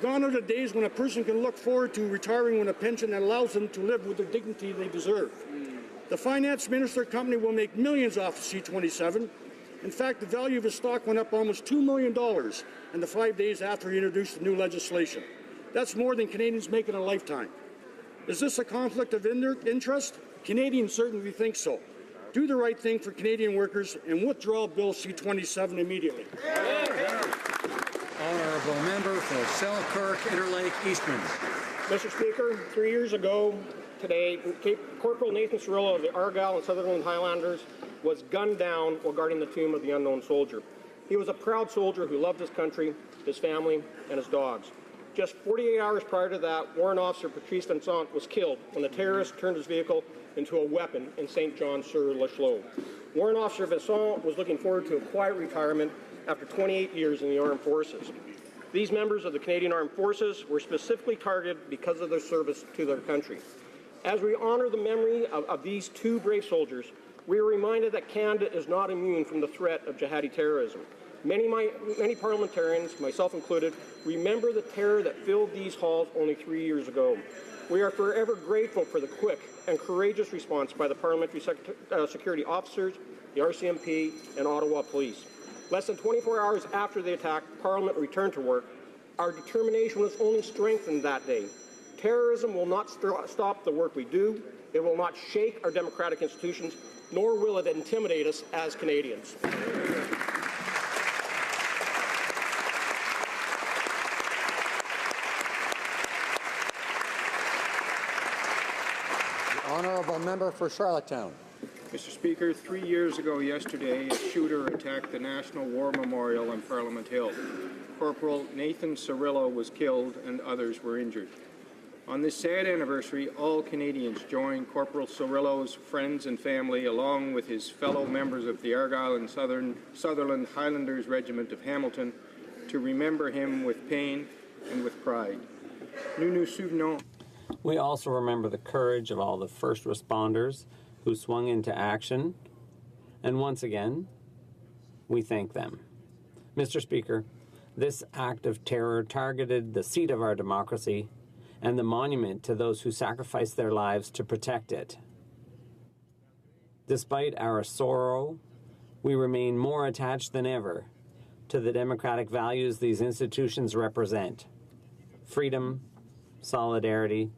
S24: Gone are the days when a person can look forward to retiring with a pension that allows them to live with the dignity they deserve. The finance minister company will make millions off of C-27. In fact, the value of his stock went up almost $2 million in the 5 days after he introduced the new legislation. That's more than Canadians make in a lifetime. Is this a conflict of interest? Canadians certainly think so. do the right thing for Canadian workers and withdraw Bill C-27 immediately.
S3: Honourable Member for Selkirk, Interlake, Eastman.
S13: Mr. Speaker, 3 years ago today, Corporal Nathan Cirillo of the Argyll and Sutherland Highlanders was gunned down while guarding the tomb of the unknown soldier. He was a proud soldier who loved his country, his family, and his dogs. Just 48 hours prior to that, Warrant Officer Patrice Vincent was killed when the terrorist turned his vehicle into a weapon in St. John-sur-Lachloe. Warrant Officer Vincent was looking forward to a quiet retirement after 28 years in the armed forces. These members of the Canadian Armed Forces were specifically targeted because of their service to their country. As we honor the memory of these two brave soldiers, we are reminded that Canada is not immune from the threat of jihadi terrorism. Many parliamentarians, myself included, remember the terror that filled these halls only 3 years ago. We are forever grateful for the quick and courageous response by the parliamentary security officers, the RCMP, and Ottawa Police. Less than 24 hours after the attack, Parliament returned to work. Our determination was only strengthened that day. Terrorism will not stop the work we do. It will not shake our democratic institutions, nor will it intimidate us as Canadians.
S3: The Honourable Member for Charlottetown.
S13: Mr. Speaker, 3 years ago yesterday, a shooter attacked the National War Memorial on Parliament Hill. Corporal Nathan Cirillo was killed and others were injured. On this sad anniversary, all Canadians join Corporal Cirillo's friends and family, along with his fellow members of the Argyll and Sutherland Highlanders Regiment of Hamilton, to remember him with pain and with pride. Nous nous souvenons.
S6: We also remember the courage of all the first responders who swung into action, and once again, we thank them. Mr. Speaker, this act of terror targeted the seat of our democracy and the monument to those who sacrificed their lives to protect it. Despite our sorrow, we remain more attached than ever to the democratic values these institutions represent: freedom, solidarity,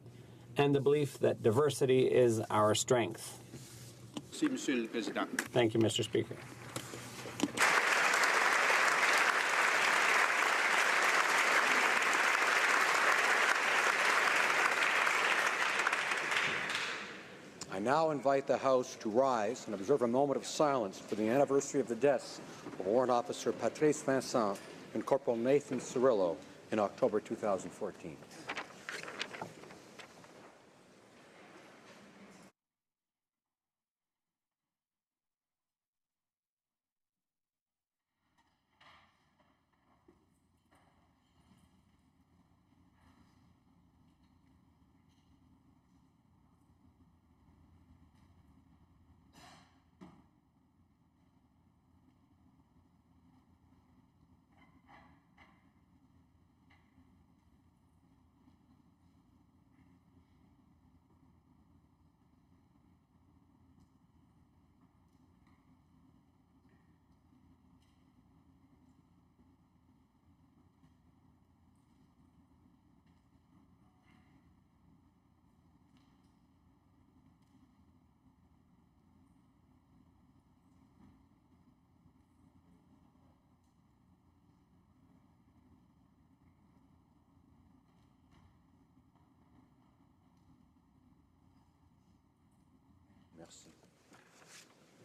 S6: and the belief that diversity is our strength. Thank you, Mr. Speaker.
S3: I now invite the House to rise and observe a moment of silence for the anniversary of the deaths of Warrant Officer Patrice Vincent and Corporal Nathan Cirillo in October 2014.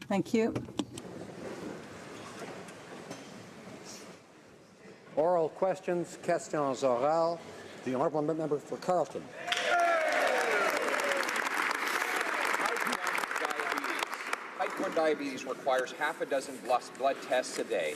S7: Thank you.
S3: Oral questions, questions orales. The Honourable Member for Carleton.
S14: Type 1 diabetes requires half a dozen blood tests a day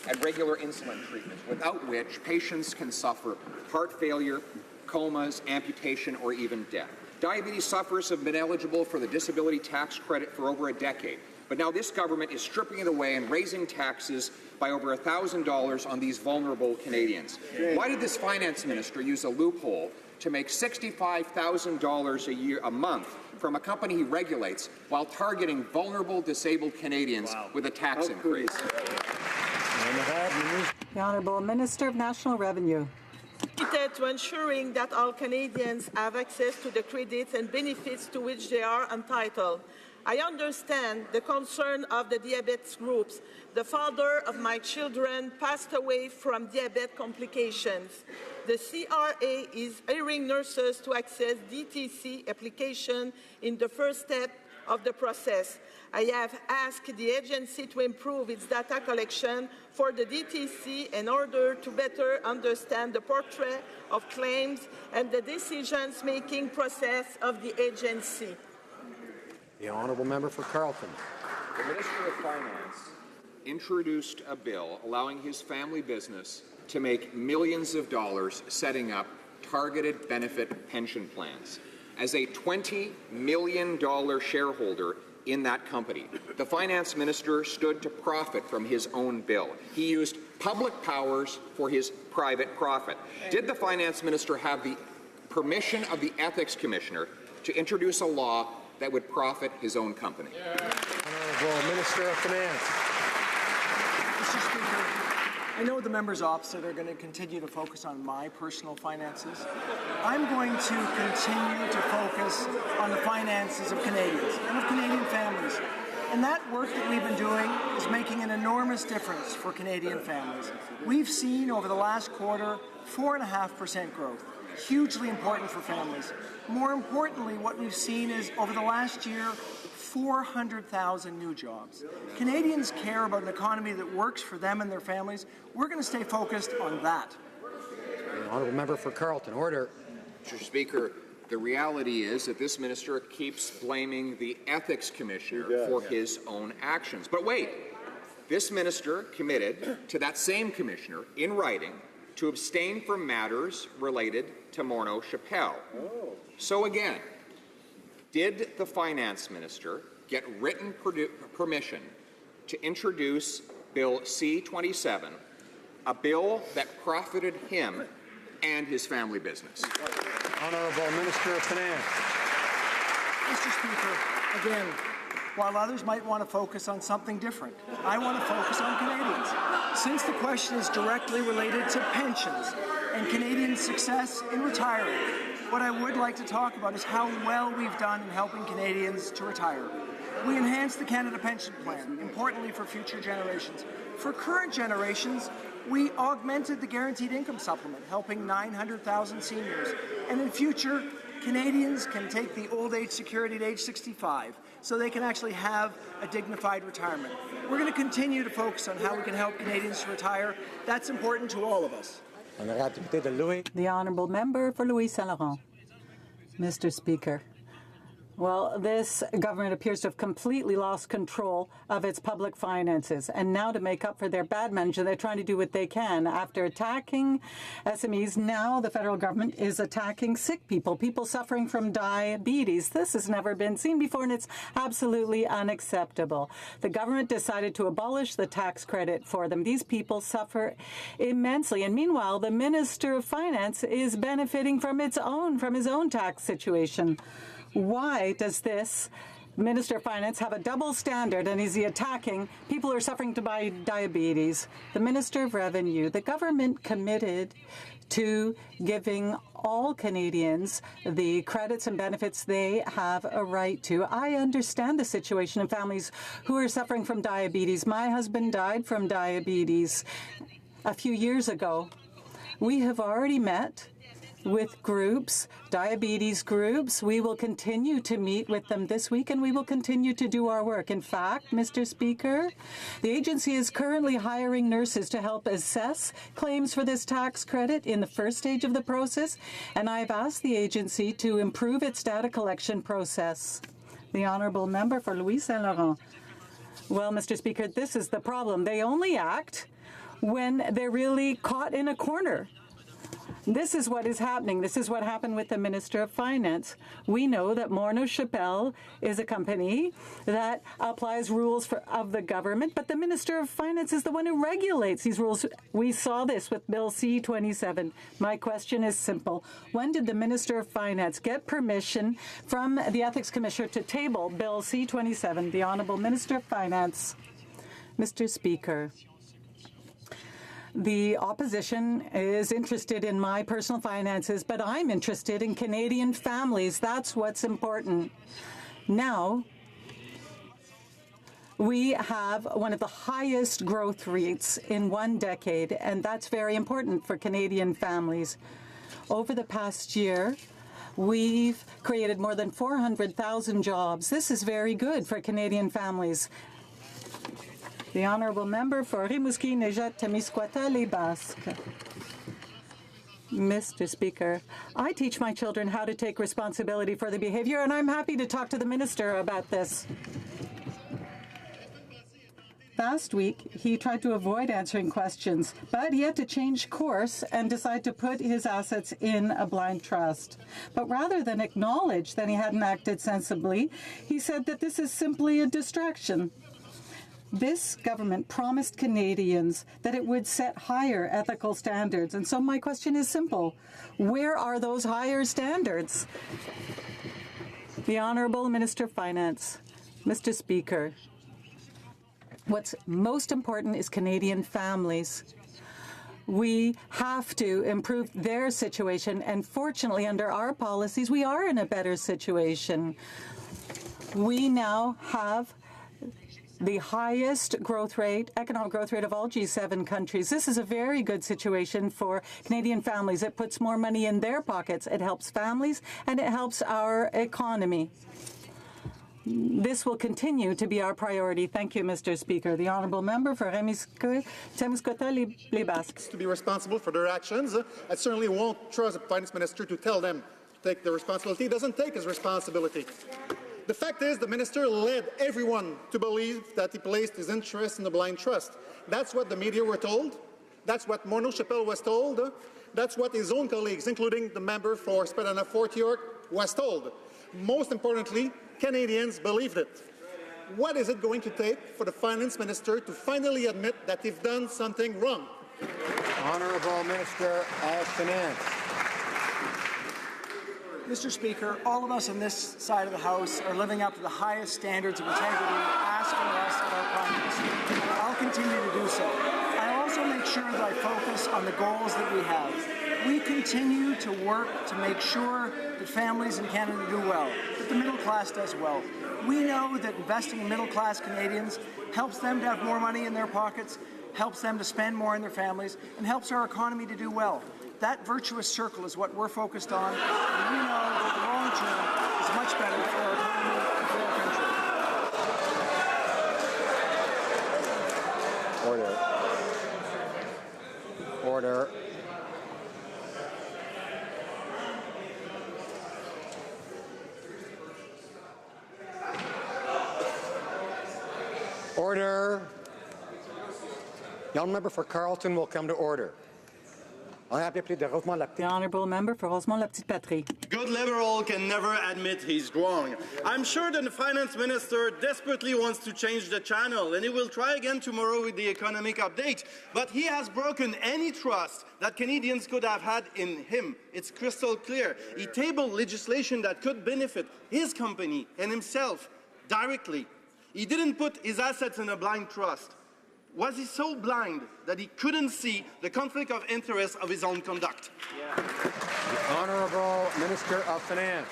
S14: and regular insulin treatment, without which patients can suffer heart failure, comas, amputation, or even death. Diabetes sufferers have been eligible for the disability tax credit for over a decade, but now this government is stripping it away and raising taxes by over $1,000 on these vulnerable Canadians. Why did this finance minister use a loophole to make $65,000 a month from a company he regulates while targeting vulnerable disabled Canadians with a tax increase?
S7: The Honourable Minister of National Revenue.
S16: Committed to ensuring that all Canadians have access to the credits and benefits to which they are entitled. I understand the concern of the diabetes groups. The father of my children passed away from diabetes complications. The CRA is hiring nurses to access DTC application in the first step of the process. I have asked the agency to improve its data collection for the DTC in order to better understand the portrait of claims and the decision-making process of the agency.
S3: The honourable member for Carleton.
S14: The Minister of Finance introduced a bill allowing his family business to make millions of dollars setting up targeted benefit pension plans. As a $20 million shareholder in that company, the finance minister stood to profit from his own bill. He used public powers for his private profit. Did the finance minister have the permission of the ethics commissioner to introduce a law that would profit his own company?
S3: Honourable Minister of Finance.
S12: Mr. Speaker, I know the members opposite are going to continue to focus on my personal finances. I'm going to continue to focus on the finances of Canadians and of Canadian families. And that work that we've been doing is making an enormous difference for Canadian families. We've seen over the last quarter 4.5% growth, hugely important for families. More importantly, what we've seen is over the last year, 400,000 new jobs. Canadians care about an economy that works for them and their families. We're going to stay focused on that.
S3: The honourable member for Carleton. Order.
S14: Mr. Speaker, the reality is that this minister keeps blaming the ethics commissioner for his own actions. But wait, this minister committed to that same commissioner in writing to abstain from matters related to Morneau Shepell. So again, did the finance minister get written permission to introduce Bill C-27, a bill that profited him and his family business?
S3: Honourable Minister of Finance.
S12: Mr. Speaker, again, while others might want to focus on something different, I want to focus on Canadians. Since the question is directly related to pensions and Canadian success in retiring, what I would like to talk about is how well we've done in helping Canadians to retire. We enhanced the Canada Pension Plan, importantly for future generations. For current generations, we augmented the Guaranteed Income Supplement, helping 900,000 seniors. And in future, Canadians can take the old age security at age 65, so they can actually have a dignified retirement. We're going to continue to focus on how we can help Canadians to retire. That's important to all of us.
S7: The honourable member for Louis Saint Laurent. Mr. Speaker, well, this government appears to have completely lost control of its public finances. And now to make up for their bad management, they're trying to do what they can. After attacking SMEs, now the federal government is attacking sick people, people suffering from diabetes. This has never been seen before, and it's absolutely unacceptable. The government decided to abolish the tax credit for them. These people suffer immensely. And meanwhile, the Minister of Finance is benefiting from his own tax situation. Why does this Minister of Finance have a double standard, and is he attacking people who are suffering by diabetes? The Minister of Revenue, the government committed to giving all Canadians the credits and benefits they have a right to. I understand the situation in families who are suffering from diabetes. My husband died from diabetes a few years ago. We have already met with groups, diabetes groups. We will continue to meet with them this week, and we will continue to do our work. In fact, Mr. Speaker, the agency is currently hiring nurses to help assess claims for this tax credit in the first stage of the process, and I've asked the agency to improve its data collection process. The honourable member for Louis Saint Laurent. Well, Mr. Speaker, this is the problem. They only act when they're really caught in a corner. This is what is happening. This is what happened with the Minister of Finance. We know that Morneau Shepell is a company that applies rules of the government, but the Minister of Finance is the one who regulates these rules. We saw this with Bill C-27. My question is simple. When did the Minister of Finance get permission from the Ethics Commissioner to table Bill C-27? The Honourable Minister of Finance. Mr. Speaker, the opposition is interested in my personal finances, but I'm interested in Canadian families. That's what's important. Now, We have one of the highest growth rates in one decade, and that's very important for Canadian families. Over the past year, we've created more than 400,000 jobs. This is very good for Canadian families. The Honourable Member for Rimouski, Néjat, Témiscouata, Les Basques. Mr. Speaker, I teach my children how to take responsibility for their behavior, and I'm happy to talk to the Minister about this. Last week, he tried to avoid answering questions, but he had to change course and decide to put his assets in a blind trust. But rather than acknowledge that he hadn't acted sensibly, he said that this is simply a distraction. This government promised Canadians that it would set higher ethical standards. And so my question is simple. Where are those higher standards? The Honourable Minister of Finance. Mr. Speaker, what's most important is Canadian families. We have to improve their situation, and fortunately, under our policies, we are in a better situation. We now have the highest growth rate, economic growth rate of all G7 countries. This is a very good situation for Canadian families. It puts more money in their pockets. It helps families, and it helps our economy. This will continue to be our priority. Thank you, Mr. Speaker. The Honourable Member for Témiscouata, Les Basques.
S11: To be responsible for their actions. I certainly won't trust the Finance Minister to tell them to take the responsibility. He doesn't take his responsibility. The fact is the Minister led everyone to believe that he placed his interest in the blind trust. That's what the media were told. That's what Morneau Chapelle was told. That's what his own colleagues, including the member for Spadina Fort York, was told. Most importantly, Canadians believed it. What is it going to take for the Finance Minister to finally admit that they've done something wrong?
S3: Honourable Minister of Finance.
S12: Mr. Speaker, all of us on this side of the House are living up to the highest standards of integrity asked of us of our Prime Minister. I'll continue to do so. I also make sure that I focus on the goals that we have. We continue to work to make sure that families in Canada do well, that the middle class does well. We know that investing in middle-class Canadians helps them to have more money in their pockets, helps them to spend more in their families, and helps our economy to do well. That virtuous circle is what we're focused on, and we know that the long term is much better for our economy and for our country.
S3: Order. Order. The honourable member for Carleton will come to order.
S7: The Honourable Member for Rosemont-la-Petite-Patrie.
S18: Good Liberal can never admit he's wrong. I'm sure that the Finance Minister desperately wants to change the channel, and he will try again tomorrow with the economic update. But he has broken any trust that Canadians could have had in him. It's crystal clear. He tabled legislation that could benefit his company and himself directly. He didn't put his assets in a blind trust. Was he so blind that he couldn't see the conflict of interest of his own conduct?
S3: The Honourable Minister of Finance.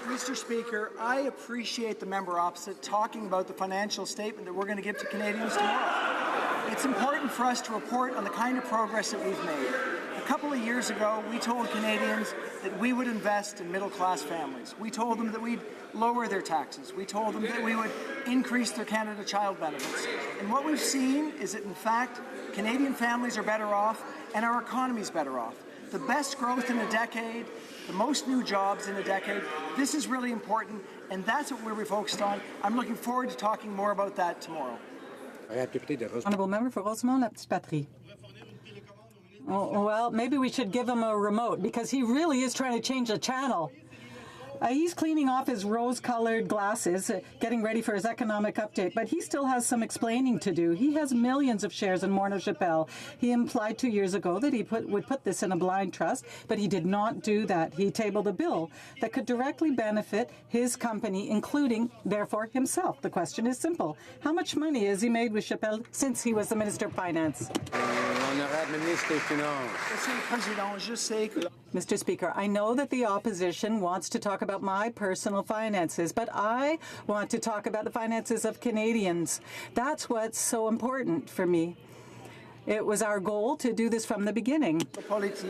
S12: Mr. Speaker, I appreciate the member opposite talking about the financial statement that we're going to give to Canadians tomorrow. It's important for us to report on the kind of progress that we've made. A couple of years ago, we told Canadians that we would invest in middle-class families. We told them that we'd lower their taxes. We told them that we would increase their Canada Child benefits. And what we've seen is that, in fact, Canadian families are better off and our economy is better off. The best growth in a decade, the most new jobs in a decade. This is really important, and that's what we're focused on. I'm looking forward to talking more about that tomorrow.
S7: Honourable Member for Rosemont-la-Petite-Patrie. Oh, well, maybe we should give him a remote, because he really is trying to change the channel. He's cleaning off his rose-colored glasses, getting ready for his economic update, but he still has some explaining to do. He has millions of shares in Morneau Chapelle. He implied 2 years ago that he would put this in a blind trust, but he did not do that. He tabled a bill that could directly benefit his company, including, therefore, himself. The question is simple. How much money has he made with Chapelle since he was the Minister of Finance?
S3: L'honorable ministre des Finances.
S12: Monsieur le Président, je sais que
S7: Mr. Speaker, I know that the opposition wants to talk about my personal finances, but I want to talk about the finances of Canadians. That's what's so important for me. It was our goal to do this from the beginning.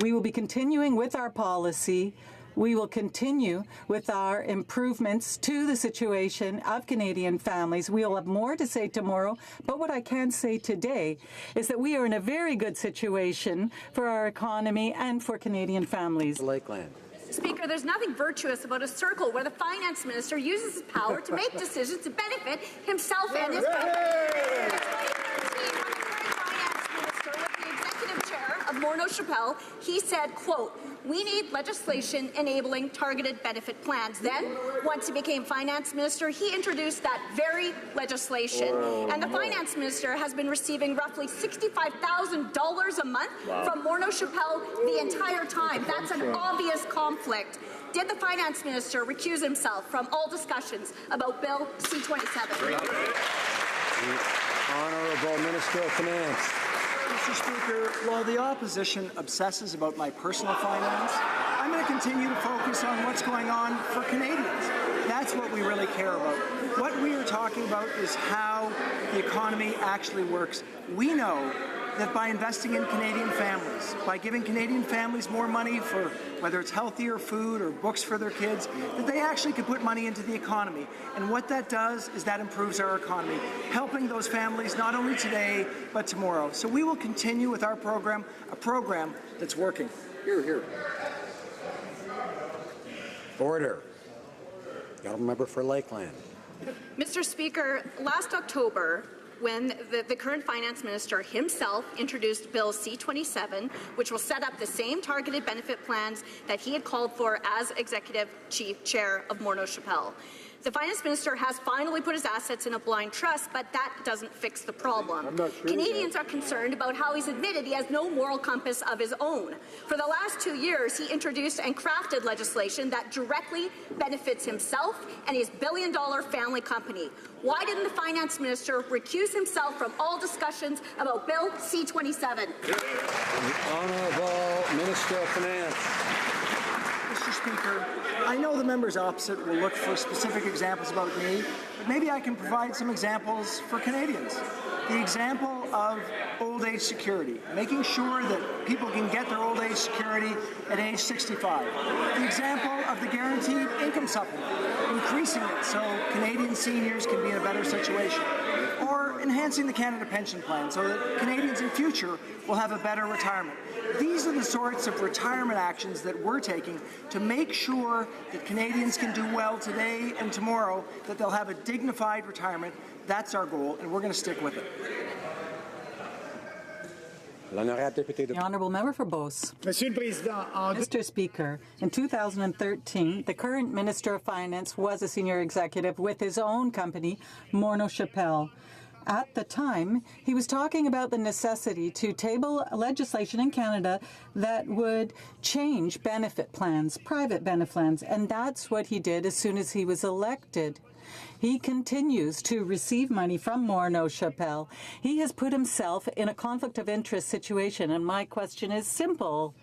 S7: We will be continuing with our policy. We will continue with our improvements to the situation of Canadian families. We will have more to say tomorrow, but what I can say today is that we are in a very good situation for our economy and for Canadian families.
S3: Lakeland.
S4: Speaker, there's nothing virtuous about a circle where the finance minister uses his power to make decisions to benefit himself and his family. Of Morneau Chappelle, he said, quote, "We need legislation enabling targeted benefit plans." Then, once he became finance minister, he introduced that very legislation. And the finance minister has been receiving roughly $65,000 a month from Morneau Chappelle the entire time. That's an obvious conflict. Did the finance minister recuse himself from all discussions about Bill C-27?
S3: The Honourable Minister of Finance.
S12: Mr. Speaker, while the opposition obsesses about my personal finance, I'm going to continue to focus on what's going on for Canadians. That's what we really care about. What we are talking about is how the economy actually works. We know that by investing in Canadian families, by giving Canadian families more money for whether it's healthier food or books for their kids, that they actually can put money into the economy. And what that does is that improves our economy, helping those families not only today, but tomorrow. So we will continue with our program, a program that's working. Here, here.
S3: Order. The honourable member for Lakeland.
S4: Mr. Speaker, last October, when the current finance minister himself introduced Bill C-27, which will set up the same targeted benefit plans that he had called for as executive chief chair of Morneau Chappelle. The finance minister has finally put his assets in a blind trust, but that doesn't fix the problem. Canadians are concerned about how he's admitted he has no moral compass of his own. For the last 2 years, he introduced and crafted legislation that directly benefits himself and his billion-dollar family company. Why didn't the finance minister recuse himself from all discussions about Bill C-27?
S3: The Honourable Minister of Finance.
S12: Mr. Speaker, I know the members opposite will look for specific examples about me, but maybe I can provide some examples for Canadians. The example of old age security, making sure that people can get their old age security at age 65. The example of the guaranteed income supplement, increasing it so Canadian seniors can be in a better situation. Or enhancing the Canada Pension Plan so that Canadians in future will have a better retirement. These are the sorts of retirement actions that we're taking to make sure that Canadians can do well today and tomorrow, that they'll have a dignified retirement. That's our goal, and we're going to stick with it.
S7: The Honourable Member for Beauce. Mr. Speaker, in 2013, the current Minister of Finance was a senior executive with his own company, Morneau Chappelle. At the time, he was talking about the necessity to table legislation in Canada that would change benefit plans, private benefit plans, and that's what he did as soon as he was elected. He continues to receive money from Morneau Chappelle. He has put himself in a conflict of interest situation, and my question is simple.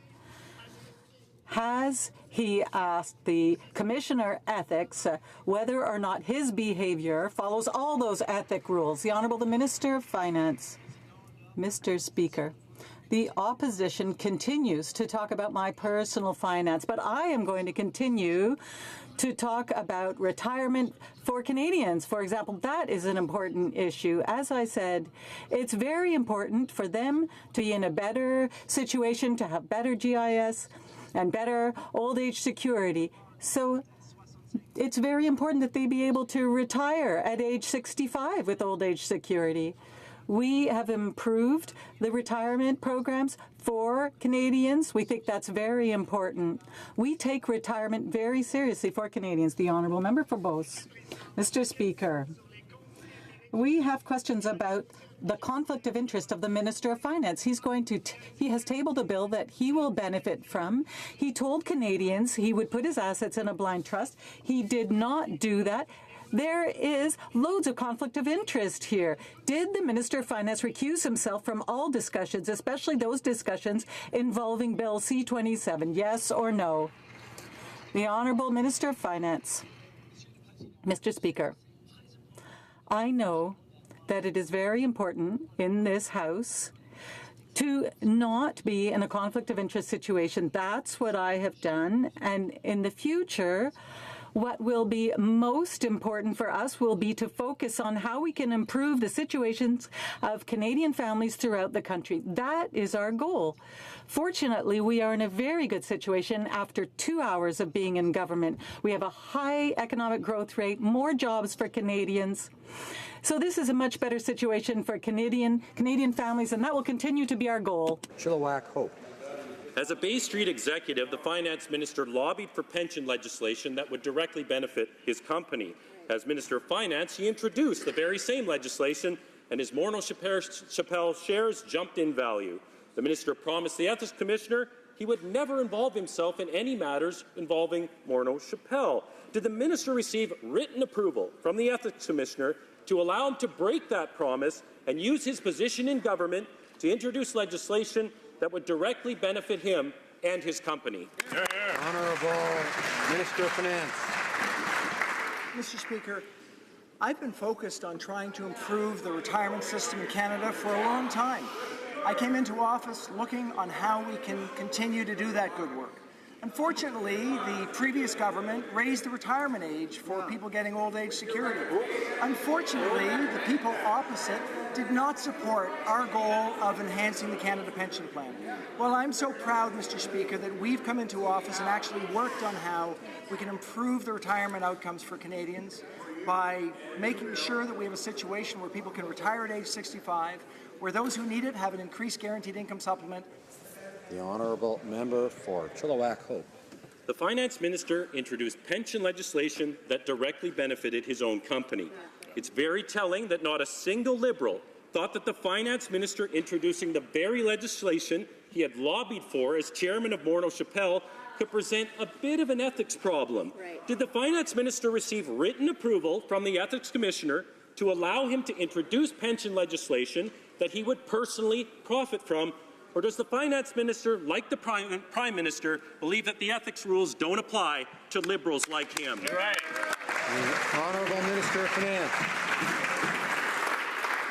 S7: Has he asked the Commissioner Ethics whether or not his behavior follows all those ethic rules? The Honourable Minister of Finance. Mr. Speaker, the opposition continues to talk about my personal finance, but I am going to continue to talk about retirement for Canadians. For example, that is an important issue. As I said, it's very important for them to be in a better situation, to have better GIS and better old age security. So it's very important that they be able to retire at age 65 with old age security. We have improved the retirement programs for Canadians. We think that's very important. We take retirement very seriously for Canadians. The Honourable Member for Beauce. Mr. Speaker, we have questions about the conflict of interest of the Minister of Finance. He has tabled a bill that he will benefit from. He told Canadians he would put his assets in a blind trust. He did not do that. there is loads of conflict of interest here. Did the Minister of Finance recuse himself from all discussions, especially those discussions involving Bill C-27? Yes or no? The Honourable Minister of Finance. Mr. Speaker, I know that it is very important in this House to not be in a conflict of interest situation. That's what I have done. And in the future, what will be most important for us will be to focus on how we can improve the situations of Canadian families throughout the country. That is our goal. Fortunately, we are in a very good situation after 2 hours of being in government. We have a high economic growth rate, more jobs for Canadians. So this is a much better situation for Canadian families, and that will continue to be our goal.
S3: Chilliwack Hope.
S5: As a Bay Street executive, the finance minister lobbied for pension legislation that would directly benefit his company. As Minister of Finance, he introduced the very same legislation, and his Morneau Shepell shares jumped in value. The minister promised the Ethics Commissioner he would never involve himself in any matters involving Morneau Shepell. Did the minister receive written approval from the Ethics Commissioner to allow him to break that promise and use his position in government to introduce legislation that would directly benefit him and his company?
S3: Honourable Minister of Finance.
S12: Mr. Speaker, I've been focused on trying to improve the retirement system in Canada for a long time. I came into office looking on how we can continue to do that good work. Unfortunately, the previous government raised the retirement age for people getting old age security. Unfortunately, the people opposite did not support our goal of enhancing the Canada Pension Plan. Well, I'm so proud, Mr. Speaker, that we've come into office and actually worked on how we can improve the retirement outcomes for Canadians by making sure that we have a situation where people can retire at age 65, where those who need it have an increased guaranteed income supplement.
S3: The Honourable Member for Chilliwack Hope.
S5: The finance minister introduced pension legislation that directly benefited his own company. It's very telling that not a single Liberal thought that the finance minister introducing the very legislation he had lobbied for as chairman of Morneau Shepell could present a bit of an ethics problem. Right. Did the finance minister receive written approval from the ethics commissioner to allow him to introduce pension legislation that he would personally profit from? Or does the finance minister, like the prime minister, believe that the ethics rules don't apply to Liberals like him?
S3: Right. The Honourable Minister of Finance.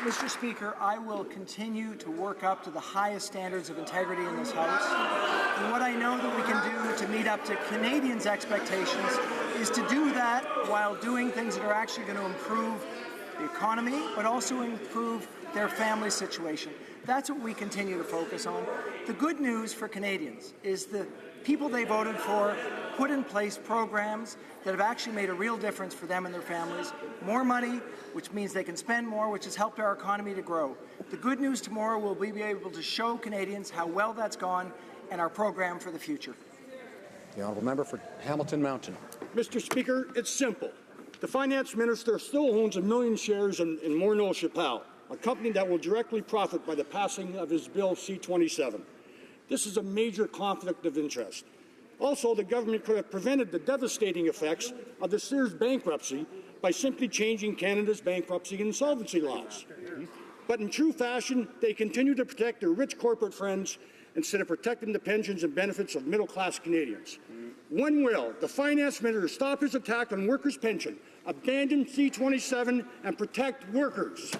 S12: Mr. Speaker, I will continue to work up to the highest standards of integrity in this House. And what I know that we can do to meet up to Canadians' expectations is to do that while doing things that are actually going to improve the economy, but also improve their family situation. That's what we continue to focus on. The good news for Canadians is the people they voted for put in place programs that have actually made a real difference for them and their families. More money, which means they can spend more, which has helped our economy to grow. The good news tomorrow will be able to show Canadians how well that's gone and our program for the future.
S3: The Honourable Member for Hamilton Mountain.
S24: Mr. Speaker, it's simple. The finance minister still owns 1 million shares in Morneau Shepell, a company that will directly profit by the passing of his Bill C-27. This is a major conflict of interest. Also, the government could have prevented the devastating effects of the Sears bankruptcy by simply changing Canada's bankruptcy and insolvency laws. But in true fashion, they continue to protect their rich corporate friends instead of protecting the pensions and benefits of middle-class Canadians. When will the finance minister stop his attack on workers' pension, abandon C-27, and protect workers?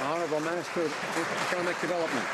S3: Honourable Minister of Economic Development.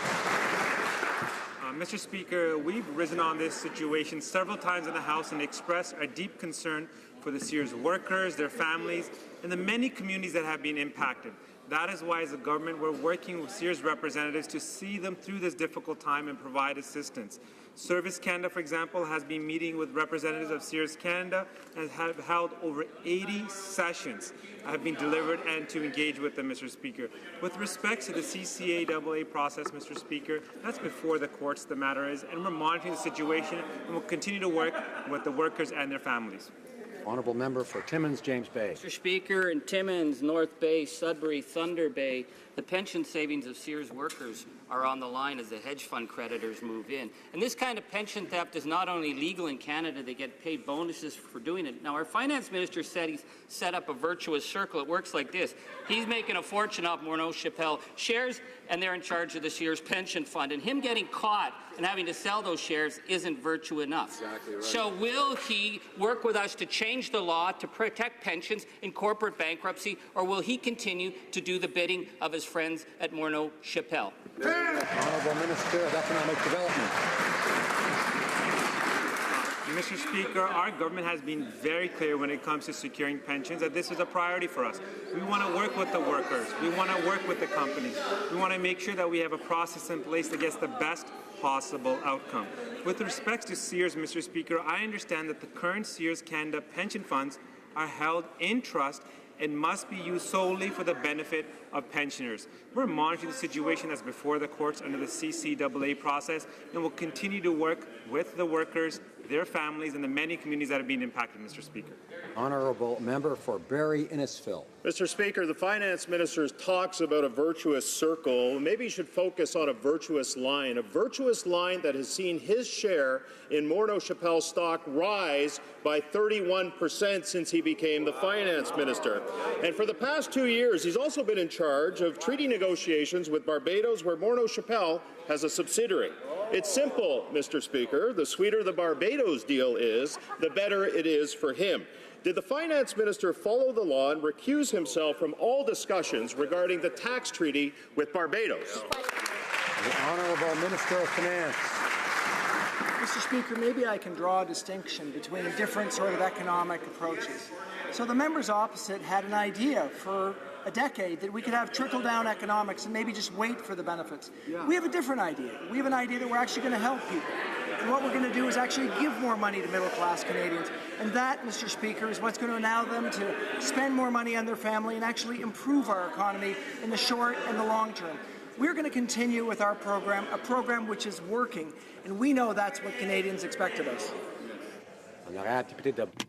S19: Mr. Speaker, we've risen on this situation several times in the House and expressed our deep concern for the Sears workers, their families, and the many communities that have been impacted. That is why, as a government, we're working with Sears representatives to see them through this difficult time and provide assistance. Service Canada, for example, has been meeting with representatives of Sears Canada and have held over 80 sessions have been delivered and to engage with them, Mr. Speaker. With respect to the CCAA process, Mr. Speaker, that's before the courts the matter is, and we're monitoring the situation and will continue to work with the workers and their families.
S3: Honourable Member for Timmins, James Bay.
S20: Mr. Speaker, in Timmins, North Bay, Sudbury, Thunder Bay,
S9: The pension savings of Sears workers are on the line as the hedge fund creditors move in. And this kind of pension theft is not only legal in Canada, they get paid bonuses for doing it. Now, our finance minister said he's set up a virtuous circle. It works like this. He's making a fortune off Morneau Chappelle shares, and they're in charge of the Sears pension fund. And him getting caught and having to sell those shares isn't virtue enough. Exactly right. So will he work with us to change the law to protect pensions in corporate bankruptcy, or will he continue to do the bidding of his friends at Morneau Chappelle?
S3: Honourable Minister of Economic Development.
S19: Mr. Speaker, our government has been very clear when it comes to securing pensions that this is a priority for us. We want to work with the workers. We want to work with the companies. We want to make sure that we have a process in place that gets the best possible outcome. With respect to Sears, Mr. Speaker, I understand that the current Sears Canada pension funds are held in trust and must be used solely for the benefit of pensioners. We're monitoring the situation as before the courts under the CCAA process, and will continue to work with the workers, their families, and the many communities that have been impacted, Mr. Speaker.
S3: Honourable Member for Barrie Innisfil.
S20: Mr. Speaker, the finance minister talks about a virtuous circle. Maybe he should focus on a virtuous line that has seen his share in Morneau Chappelle stock rise by 31% since he became the finance minister. And for the past 2 years, he's also been in charge of treaty negotiations with Barbados, where Morneau Chappelle has a subsidiary. It's simple, Mr. Speaker. The sweeter the Barbados deal is, the better it is for him. Did the finance minister follow the law and recuse himself from all discussions regarding the tax treaty with Barbados?
S3: The Honourable Minister of Finance.
S12: Mr. Speaker, maybe I can draw a distinction between different sort of economic approaches. So the members opposite had an idea for a decade that we could have trickle-down economics and maybe just wait for the benefits. Yeah. We have a different idea. We have an idea that we're actually going to help people. And what we're going to do is actually give more money to middle-class Canadians. And that, Mr. Speaker, is what's going to allow them to spend more money on their family and actually improve our economy in the short and the long term. We're going to continue with our program, a program which is working, and we know that's what Canadians expect of us.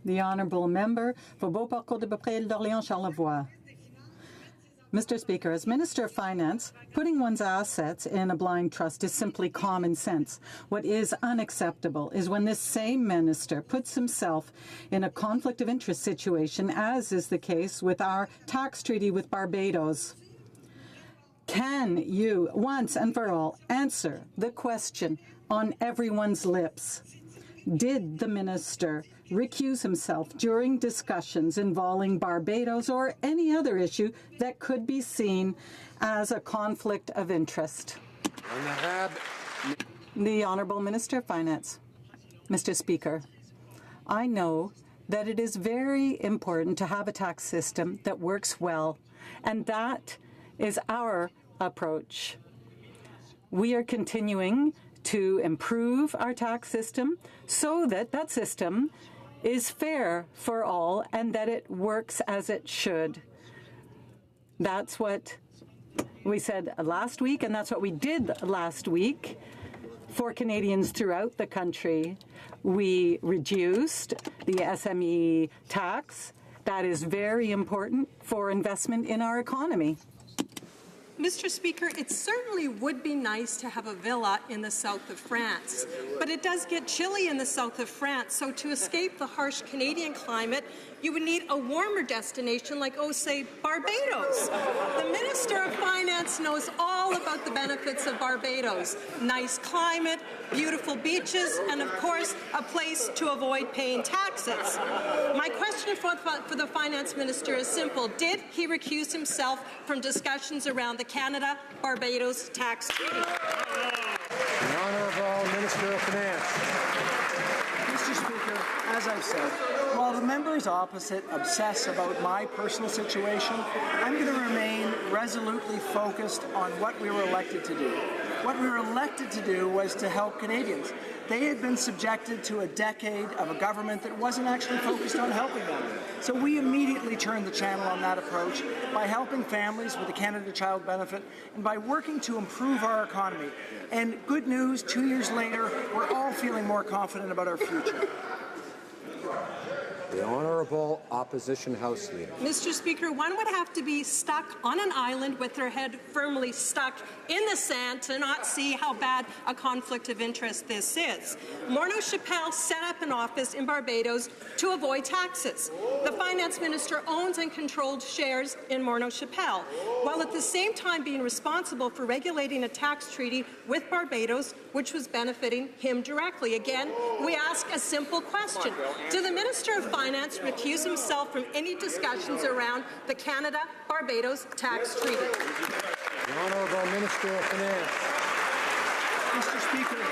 S7: The Honourable Member for Beauport-Côte-de-Beaupré, D'Orléans-Charlevoix. Mr. Speaker, as Minister of Finance, putting one's assets in a blind trust is simply common sense. What is unacceptable is when this same minister puts himself in a conflict of interest situation, as is the case with our tax treaty with Barbados. Can you, once and for all, answer the question on everyone's lips? Did the minister recuse himself during discussions involving Barbados or any other issue that could be seen as a conflict of interest? The Honourable Minister of Finance. Mr. Speaker, I know that it is very important to have a tax system that works well, and that is our approach. We are continuing to improve our tax system so that that system is fair for all and that it works as it should. That's what we said last week, and that's what we did last week for Canadians throughout the country. We reduced the SME tax. That is very important for investment in our economy.
S21: Mr. Speaker, it certainly would be nice to have a villa in the south of France, but it does get chilly in the south of France, so to escape the harsh Canadian climate, you would need a warmer destination like, oh, say, Barbados. The Minister of Finance knows all about the benefits of Barbados. Nice climate, beautiful beaches, and of course, a place to avoid paying taxes. My question for the Finance Minister is simple. Did he recuse himself from discussions around the Canada-Barbados tax treaty?
S3: The Honourable Minister of Finance.
S12: Mr. Speaker, as I've said, while the members opposite obsess about my personal situation, I'm going to remain resolutely focused on what we were elected to do. What we were elected to do was to help Canadians. They had been subjected to a decade of a government that wasn't actually focused on helping them. So we immediately turned the channel on that approach by helping families with the Canada Child Benefit and by working to improve our economy. And good news, 2 years later, we're all feeling more confident about our future.
S3: The Honourable Opposition House Leader.
S21: Mr. Speaker, one would have to be stuck on an island with their head firmly stuck in the sand to not see how bad a conflict of interest this is. Morneau Shepell set up an office in Barbados to avoid taxes. The finance minister owns and controlled shares in Morneau Shepell, while at the same time being responsible for regulating a tax treaty with Barbados, which was benefiting him directly. Again, we ask a simple question. Did the Minister of Finance recuse himself from any discussions around the Canada-Barbados tax treaty?
S3: The Honourable Minister of Finance.
S12: Mr. Speaker,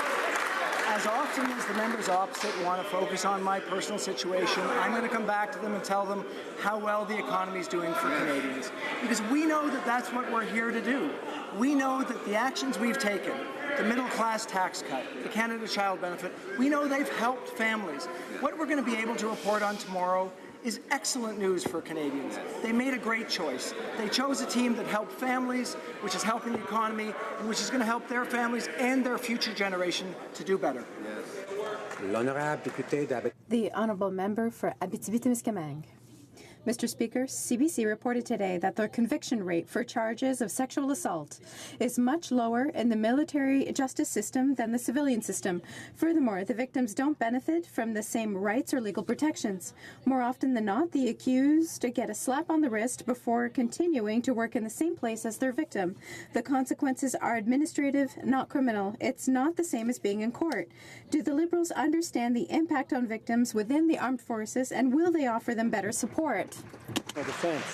S12: as often as the members opposite want to focus on my personal situation, I'm going to come back to them and tell them how well the economy is doing for Canadians. Because we know that that's what we're here to do. We know that the actions we've taken, the middle-class tax cut, the Canada Child Benefit, we know they've helped families. What we're going to be able to report on tomorrow is excellent news for Canadians. They made a great choice. They chose a team that helped families, which is helping the economy, and which is going to help their families and their future generation to do better.
S1: The Honourable Member for Abitibi-Témiscamingue. Mr. Speaker, CBC reported today that the conviction rate for charges of sexual assault is much lower in the military justice system than the civilian system. Furthermore, the victims don't benefit from the same rights or legal protections. More often than not, the accused get a slap on the wrist before continuing to work in the same place as their victim. The consequences are administrative, not criminal. It's not the same as being in court. Do the Liberals understand the impact on victims within the armed forces, and will they offer them better support?
S3: Defense.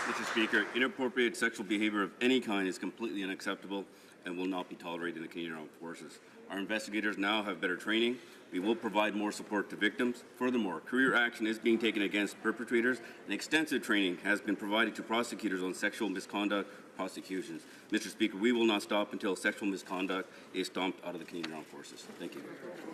S8: Mr. Speaker, inappropriate sexual behavior of any kind is completely unacceptable and will not be tolerated in the Canadian Armed Forces. Our investigators now have better training. We will provide more support to victims. Furthermore, career action is being taken against perpetrators, and extensive training has been provided to prosecutors on sexual misconduct prosecutions. Mr. Speaker, we will not stop until sexual misconduct is stomped out of the Canadian Armed Forces. Thank you.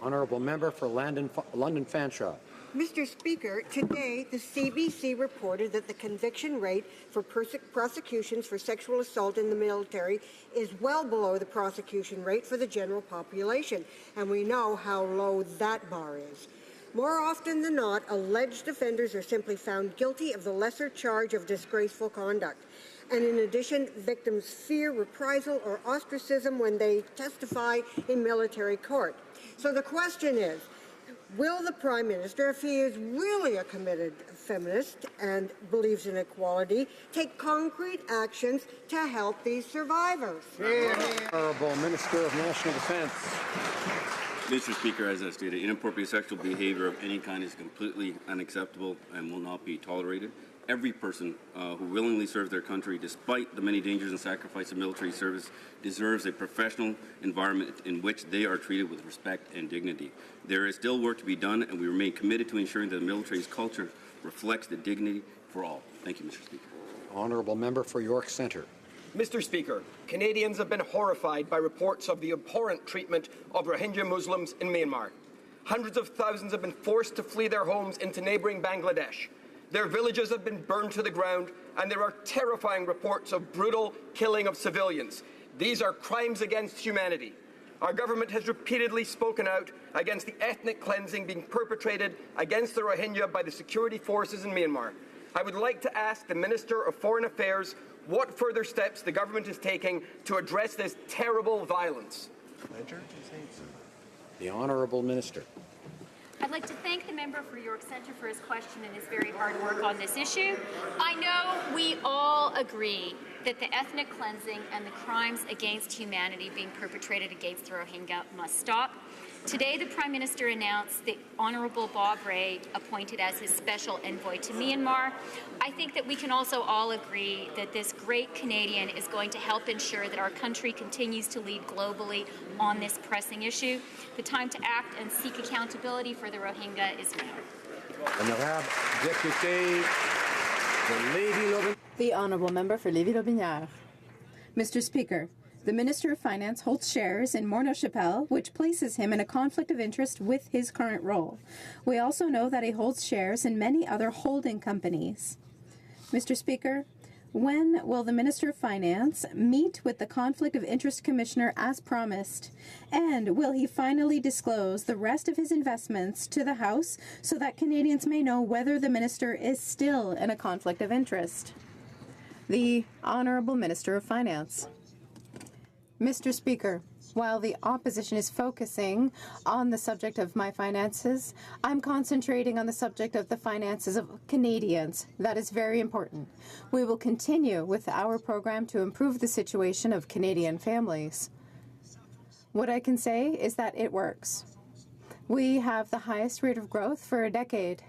S3: Honourable Member for London Fanshawe.
S10: Mr. Speaker, today the CBC reported that the conviction rate for prosecutions for sexual assault in the military is well below the prosecution rate for the general population, and we know how low that bar is. More often than not, alleged offenders are simply found guilty of the lesser charge of disgraceful conduct. And in addition, victims fear reprisal or ostracism when they testify in military court. So the question is, will the Prime Minister, if he is really a committed feminist and believes in equality, take concrete actions to help these survivors?
S3: Honourable Minister of National Defence.
S8: Mr. Speaker, as I stated, inappropriate sexual behavior of any kind is completely unacceptable and will not be tolerated. Every person who willingly serves their country, despite the many dangers and sacrifice of military service, deserves a professional environment in which they are treated with respect and dignity. There is still work to be done, and we remain committed to ensuring that the military's culture reflects the dignity for all. Thank you, Mr. Speaker.
S3: Honourable Member for York Centre.
S22: Mr. Speaker, Canadians have been horrified by reports of the abhorrent treatment of Rohingya Muslims in Myanmar. Hundreds of thousands have been forced to flee their homes into neighbouring Bangladesh. Their villages have been burned to the ground, and there are terrifying reports of brutal killing of civilians. These are crimes against humanity. Our government has repeatedly spoken out against the ethnic cleansing being perpetrated against the Rohingya by the security forces in Myanmar. I would like to ask the Minister of Foreign Affairs what further steps the government is taking to address this terrible violence.
S3: The Honourable Minister.
S25: I'd like to thank the member for York Centre for his question and his very hard work on this issue. I know we all agree that the ethnic cleansing and the crimes against humanity being perpetrated against the Rohingya must stop. Today, the Prime Minister announced the Honourable Bob Rae appointed as his special envoy to Myanmar. I think that we can also all agree that this great Canadian is going to help ensure that our country continues to lead globally on this pressing issue. The time to act and seek accountability for the Rohingya is now.
S3: Honourable Deputy de Lévis-Lotbinière.
S1: The Honourable Member for Lévis-Lotbinière. Mr. Speaker, the Minister of Finance holds shares in Morneau Shepell, which places him in a conflict of interest with his current role. We also know that he holds shares in many other holding companies. Mr. Speaker, When will the Minister of Finance meet with the Conflict of Interest Commissioner as promised? And will he finally disclose the rest of his investments to the House so that Canadians may know whether the Minister is still in a conflict of interest? The Honourable Minister of Finance. Mr. Speaker, while the opposition is focusing on the subject of my finances, I'm concentrating on the subject of the finances of Canadians. That is very important. We will continue with our program to improve the situation of Canadian families. What I can say is that it works. We have the highest rate of growth for a decade.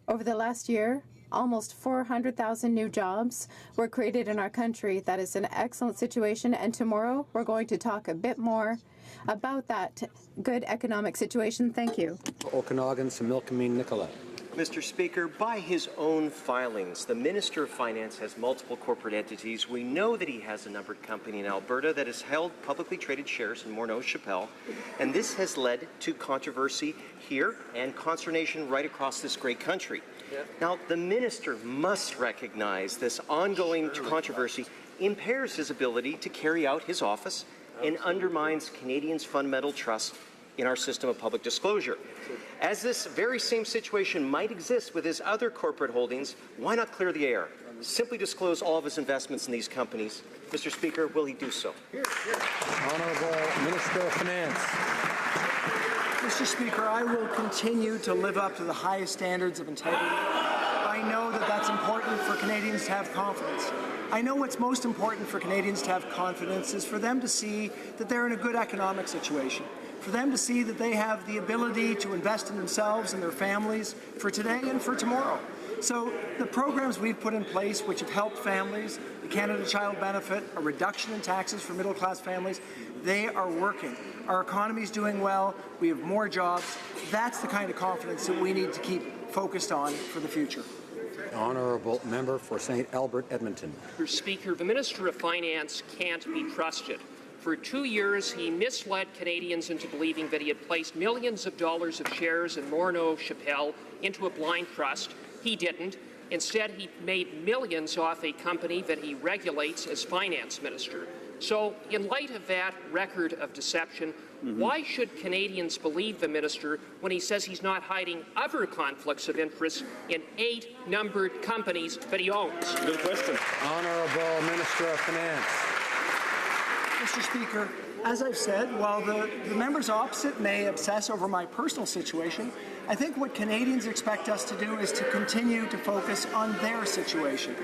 S1: Over the last year, almost 400,000 new jobs were created in our country. That is an excellent situation, and tomorrow we're going to talk a bit more about that good economic situation. Thank you.
S3: Okanagan, Similkameen Nicolette.
S2: Mr. Speaker, by his own filings, the Minister of Finance has multiple corporate entities. We know that he has a numbered company in Alberta that has held publicly traded shares in Morneau Shepell, and this has led to controversy here and consternation right across this great country. Now, the minister must recognize this ongoing controversy impairs his ability to carry out his office and undermines Canadians' fundamental trust in our system of public disclosure. As this very same situation might exist with his other corporate holdings, why not clear the air? Simply disclose all of his investments in these companies. Mr. Speaker, will he do so?
S3: Honourable Minister of Finance.
S12: Mr. Speaker, I will continue to live up to the highest standards of integrity. I know that that's important for Canadians to have confidence. I know what's most important for Canadians to have confidence is for them to see that they're in a good economic situation, for them to see that they have the ability to invest in themselves and their families for today and for tomorrow. So the programs we've put in place, which have helped families, the Canada Child Benefit, a reduction in taxes for middle-class families, they are working. Our economy is doing well. We have more jobs. That's the kind of confidence that we need to keep focused on for the future.
S3: Honourable Member for St. Albert, Edmonton.
S13: Mr. Speaker, the Minister of Finance can't be trusted. For 2 years, he misled Canadians into believing that he had placed millions of dollars of shares in Morneau Shepell into a blind trust. He didn't. Instead, he made millions off a company that he regulates as finance minister. So, in light of that record of deception, why should Canadians believe the minister when he says he's not hiding other conflicts of interest in 8 numbered companies that he owns?
S3: Good question. Honourable Minister of Finance.
S12: Mr. Speaker, as I've said, while the members opposite may obsess over my personal situation, I think what Canadians expect us to do is to continue to focus on their situation.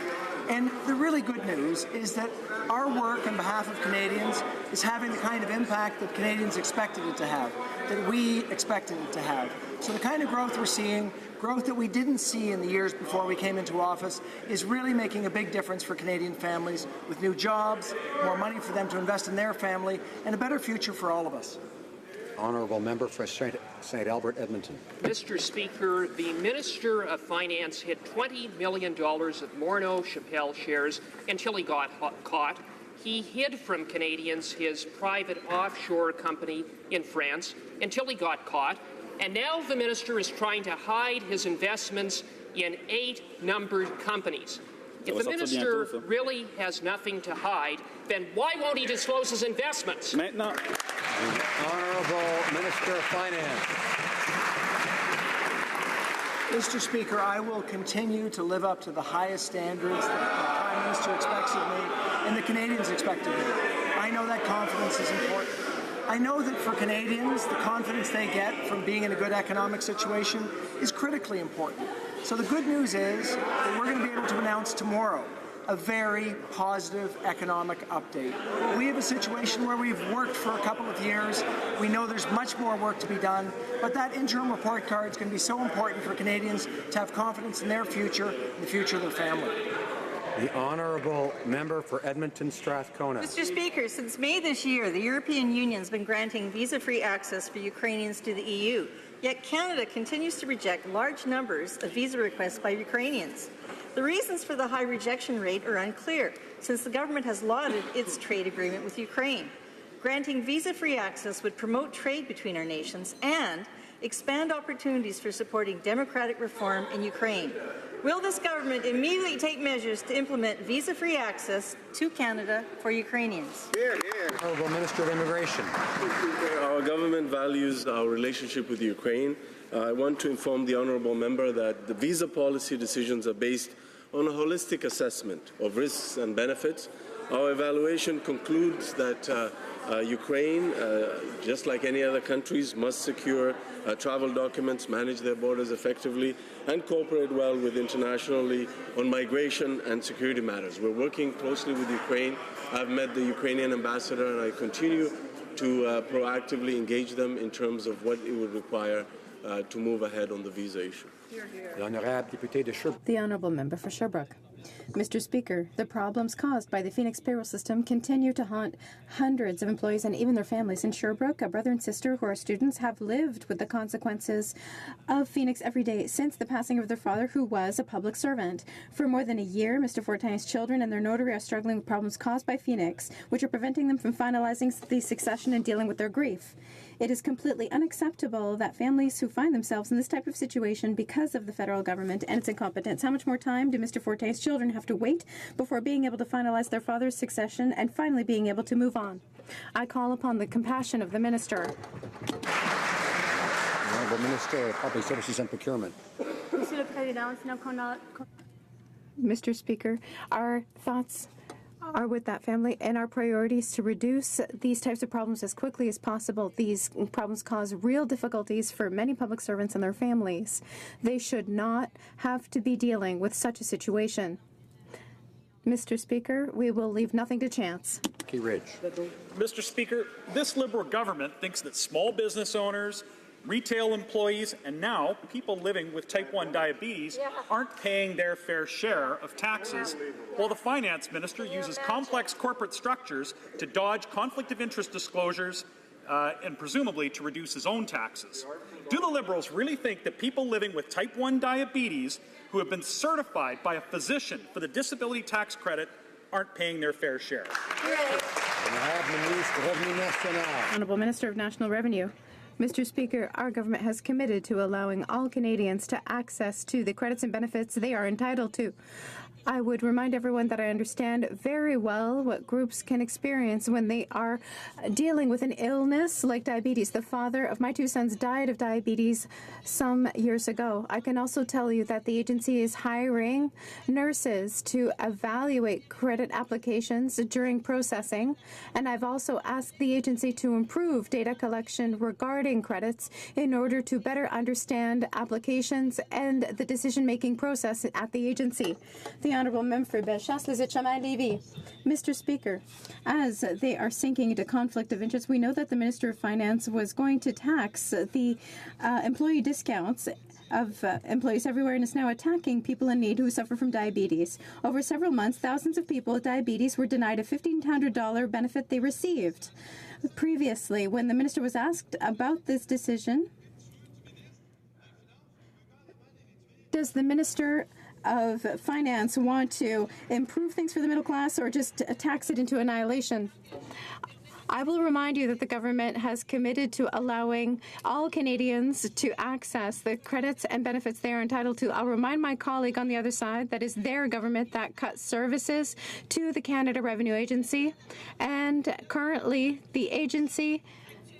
S12: And the really good news is that our work on behalf of Canadians is having the kind of impact that Canadians expected it to have, that we expected it to have. So the kind of growth we're seeing, growth that we didn't see in the years before we came into office, is really making a big difference for Canadian families with new jobs, more money for them to invest in their family, and a better future for all of us.
S3: Honourable Member for St. Albert, Edmonton.
S13: Mr. Speaker, the Minister of Finance hid $20 million of Morneau Shepell shares until he got caught. He hid from Canadians his private offshore company in France until he got caught. And now the minister is trying to hide his investments in 8 numbered companies. If the minister really has nothing to hide, then why won't he disclose his investments?
S3: Honourable Minister of Finance.
S12: Mr. Speaker, I will continue to live up to the highest standards that the Prime Minister expects of me and the Canadians expect of me. I know that confidence is important. I know that for Canadians, the confidence they get from being in a good economic situation is critically important. So the good news is that we're going to be able to announce tomorrow a very positive economic update. We have a situation where we've worked for a couple of years. We know there's much more work to be done, but that interim report card is going to be so important for Canadians to have confidence in their future and the future of their family.
S3: The Honourable Member for Edmonton Strathcona.
S15: Mr. Speaker, since May this year, the European Union has been granting visa-free access for Ukrainians to the EU. Yet Canada continues to reject large numbers of visa requests by Ukrainians. The reasons for the high rejection rate are unclear, since the government has lauded its trade agreement with Ukraine. Granting visa-free access would promote trade between our nations and expand opportunities for supporting democratic reform in Ukraine. Will this government immediately take measures to implement visa-free access to Canada for Ukrainians?
S3: Honourable Minister of Immigration.
S6: Our government values our relationship with Ukraine. I want to inform the honourable member that the visa policy decisions are based on a holistic assessment of risks and benefits. Our evaluation concludes that Ukraine, just like any other countries, must secure travel documents, manage their borders effectively, and cooperate well with internationally on migration and security matters. We're working closely with Ukraine. I've met the Ukrainian ambassador, and I continue to proactively engage them in terms of what it would require to move ahead on the visa issue.
S1: The Honourable Member for Sherbrooke. Mr. Speaker, the problems caused by the Phoenix payroll system continue to haunt hundreds of employees and even their families. In Sherbrooke, a brother and sister who are students have lived with the consequences of Phoenix every day since the passing of their father, who was a public servant. For more than a year, Mr. Fortin's children and their notary are struggling with problems caused by Phoenix, which are preventing them from finalizing the succession and dealing with their grief. It is completely unacceptable that families who find themselves in this type of situation because of the federal government and its incompetence. How much more time do Mr. Fortin's children have to wait before being able to finalize their father's succession and finally being able to move on? I call upon the compassion of the Minister.
S3: Honourable Minister of Public Services and Procurement.
S1: Mr. Speaker, our thoughts are with that family and our priorities to reduce these types of problems as quickly as possible. These problems cause real difficulties for many public servants and their families. They should not have to be dealing with such a situation. Mr. Speaker, we will leave nothing to chance.
S3: Key Ridge.
S14: Mr. Speaker, this Liberal government thinks that small business owners, retail employees, and now people living with type 1 diabetes aren't paying their fair share of taxes, while the finance minister uses complex corporate structures to dodge conflict of interest disclosures and presumably to reduce his own taxes. Do the Liberals really think that people living with type 1 diabetes who have been certified by a physician for the disability tax credit aren't paying their fair share?
S1: Honourable Minister of National Revenue. Mr. Speaker, our government has committed to allowing all Canadians to access to the credits and benefits they are entitled to. I would remind everyone that I understand very well what groups can experience when they are dealing with an illness like diabetes. The father of my two sons died of diabetes some years ago. I can also tell you that the agency is hiring nurses to evaluate credit applications during processing, and I've also asked the agency to improve data collection regarding credits in order to better understand applications and the decision-making process at the agency. The Honourable Member for Bellechasse, Les Etchemins-Lévis. Mr. Speaker, as they are sinking into conflict of interest, we know that the Minister of Finance was going to tax the employee discounts of employees everywhere and is now attacking people in need who suffer from diabetes. Over several months, thousands of people with diabetes were denied a $1,500 benefit they received. Previously, when the minister was asked about this decision, does the Minister of Finance want to improve things for the middle class or just tax it into annihilation? I will remind you that the government has committed to allowing all Canadians to access the credits and benefits they are entitled to. I'll remind my colleague on the other side that is their government that cut services to the Canada Revenue Agency, and currently the agency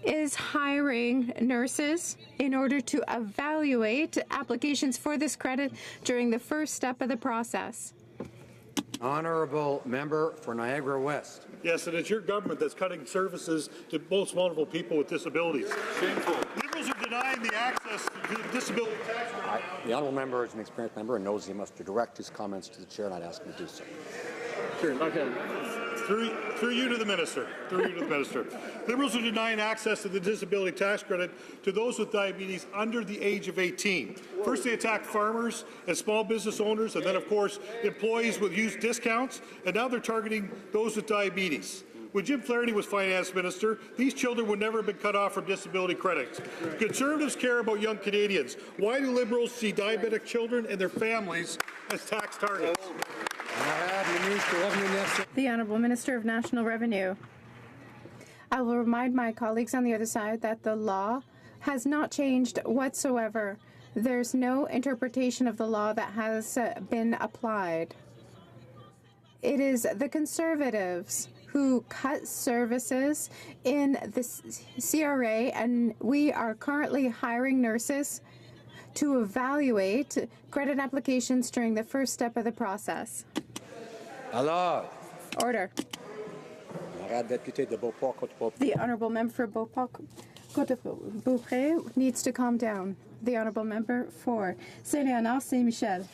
S1: is hiring nurses in order to evaluate applications for this credit during the first step of the process.
S3: Honourable Member for Niagara West.
S16: Yes, and it's your government that's cutting services to most vulnerable people with disabilities. Shameful. Liberals are denying the access to the disability tax credit.
S3: The Honourable Member is an experienced member and knows he must direct his comments to the Chair, and I'd ask him to do so.
S16: Sure. Okay. Through you to the Minister. Liberals are denying access to the disability tax credit to those with diabetes under the age of 18. First, they attacked farmers and small business owners, and then, of course, employees with youth discounts, and now they're targeting those with diabetes. When Jim Flaherty was Finance Minister, these children would never have been cut off from disability credits. Conservatives care about young Canadians. Why do Liberals see diabetic children and their families as tax targets?
S1: The Honourable Minister of National Revenue. I will remind my colleagues on the other side that the law has not changed whatsoever. There's no interpretation of the law that has been applied. It is the Conservatives who cut services in the CRA, and we are currently hiring nurses to evaluate credit applications during the first step of the process.
S3: Alors.
S1: Order. The Honourable Member for Beauport needs to calm down. The Honourable Member for Saint-Léonard Saint-Michel.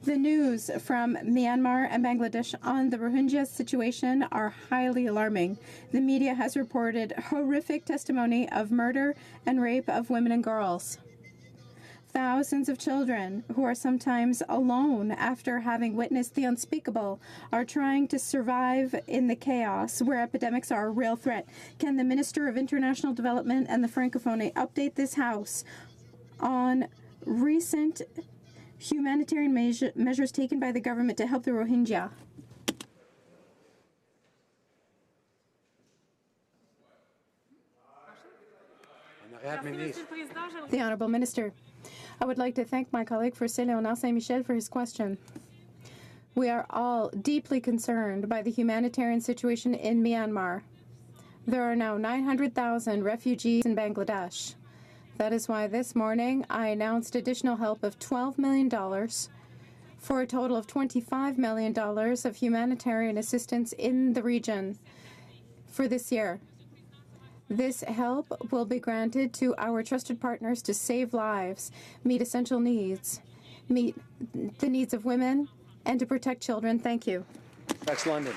S1: The news from Myanmar and Bangladesh on the Rohingya situation are highly alarming. The media has reported horrific testimony of murder and rape of women and girls. Thousands of children who are sometimes alone after having witnessed the unspeakable are trying to survive in the chaos where epidemics are a real threat. Can the Minister of International Development and the Francophonie update this House on recent humanitarian measures taken by the government to help the Rohingya? The Honourable Minister. I would like to thank my colleague for Saint-Léonard Saint-Michel for his question. We are all deeply concerned by the humanitarian situation in Myanmar. There are now 900,000 refugees in Bangladesh. That is why this morning I announced additional help of $12 million for a total of $25 million of humanitarian assistance in the region for this year. This help will be granted to our trusted partners to save lives, meet essential needs, meet the needs of women, and to protect children. Thank you.
S3: That's London.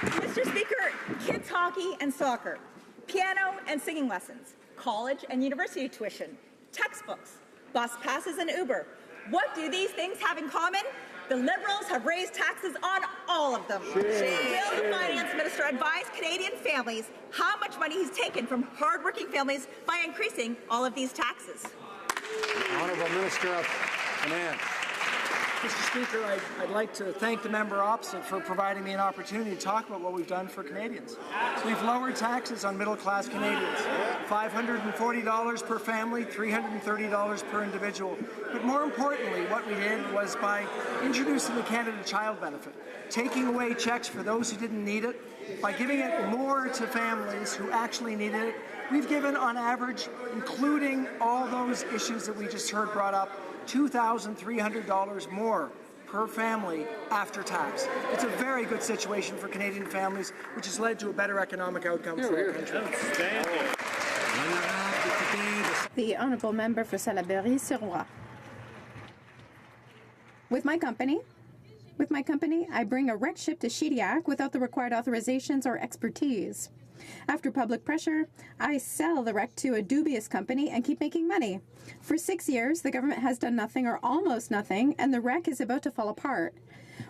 S4: Mr. Speaker, kids hockey and soccer, piano and singing lessons, college and university tuition, textbooks, bus passes and Uber. What do these things have in common? The Liberals have raised taxes on all of them. Will the Finance Minister advise Canadian families how much money he's taken from hardworking families by increasing all of these taxes?
S3: The Honourable Minister of Finance.
S12: Mr. Speaker, I'd like to thank the member opposite for providing me an opportunity to talk about what we've done for Canadians. We've lowered taxes on middle-class Canadians, $540 per family, $330 per individual. But more importantly, what we did was by introducing the Canada Child Benefit, taking away checks for those who didn't need it, by giving it more to families who actually needed it. We've given, on average, including all those issues that we just heard brought up, $2,300 more per family after tax. It's a very good situation for Canadian families, which has led to a better economic outcome for our country.
S1: The Honourable Member for Salaberry-Sirois. With my company, I bring a wrecked ship to Shediac without the required authorizations or expertise. After public pressure, I sell the wreck to a dubious company and keep making money. For 6 years, the government has done nothing or almost nothing, and the wreck is about to fall apart.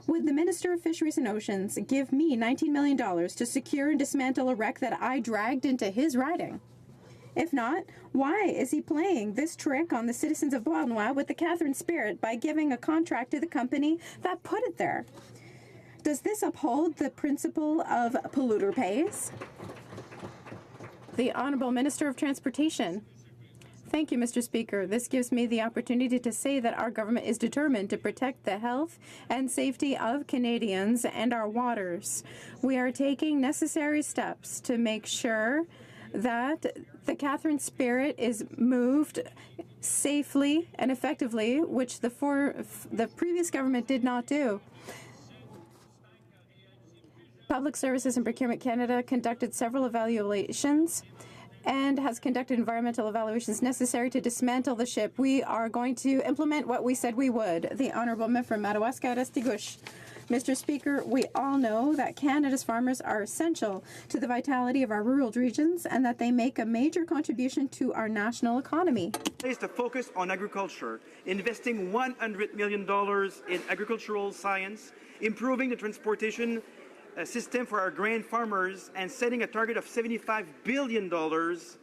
S1: Would the Minister of Fisheries and Oceans give me $19 million to secure and dismantle a wreck that I dragged into his riding? If not, why is he playing this trick on the citizens of Beauharnois with the Catherine Spirit by giving a contract to the company that put it there? Does this uphold the principle of polluter pays? The Honourable Minister of Transportation. Thank you, Mr. Speaker. This gives me the opportunity to say that our government is determined to protect the health and safety of Canadians and our waters. We are taking necessary steps to make sure that the Catherine Spirit is moved safely and effectively, which the previous government did not do. Public Services and Procurement Canada conducted several evaluations and has conducted environmental evaluations necessary to dismantle the ship. We are going to implement what we said we would. The Honourable Member for Madawaska-Restigouche. Mr. Speaker, we all know that Canada's farmers are essential to the vitality of our rural regions and that they make a major contribution to our national economy.
S11: Place to focus on agriculture, investing $100 million in agricultural science, improving the transportation system for our grain farmers, and setting a target of $75 billion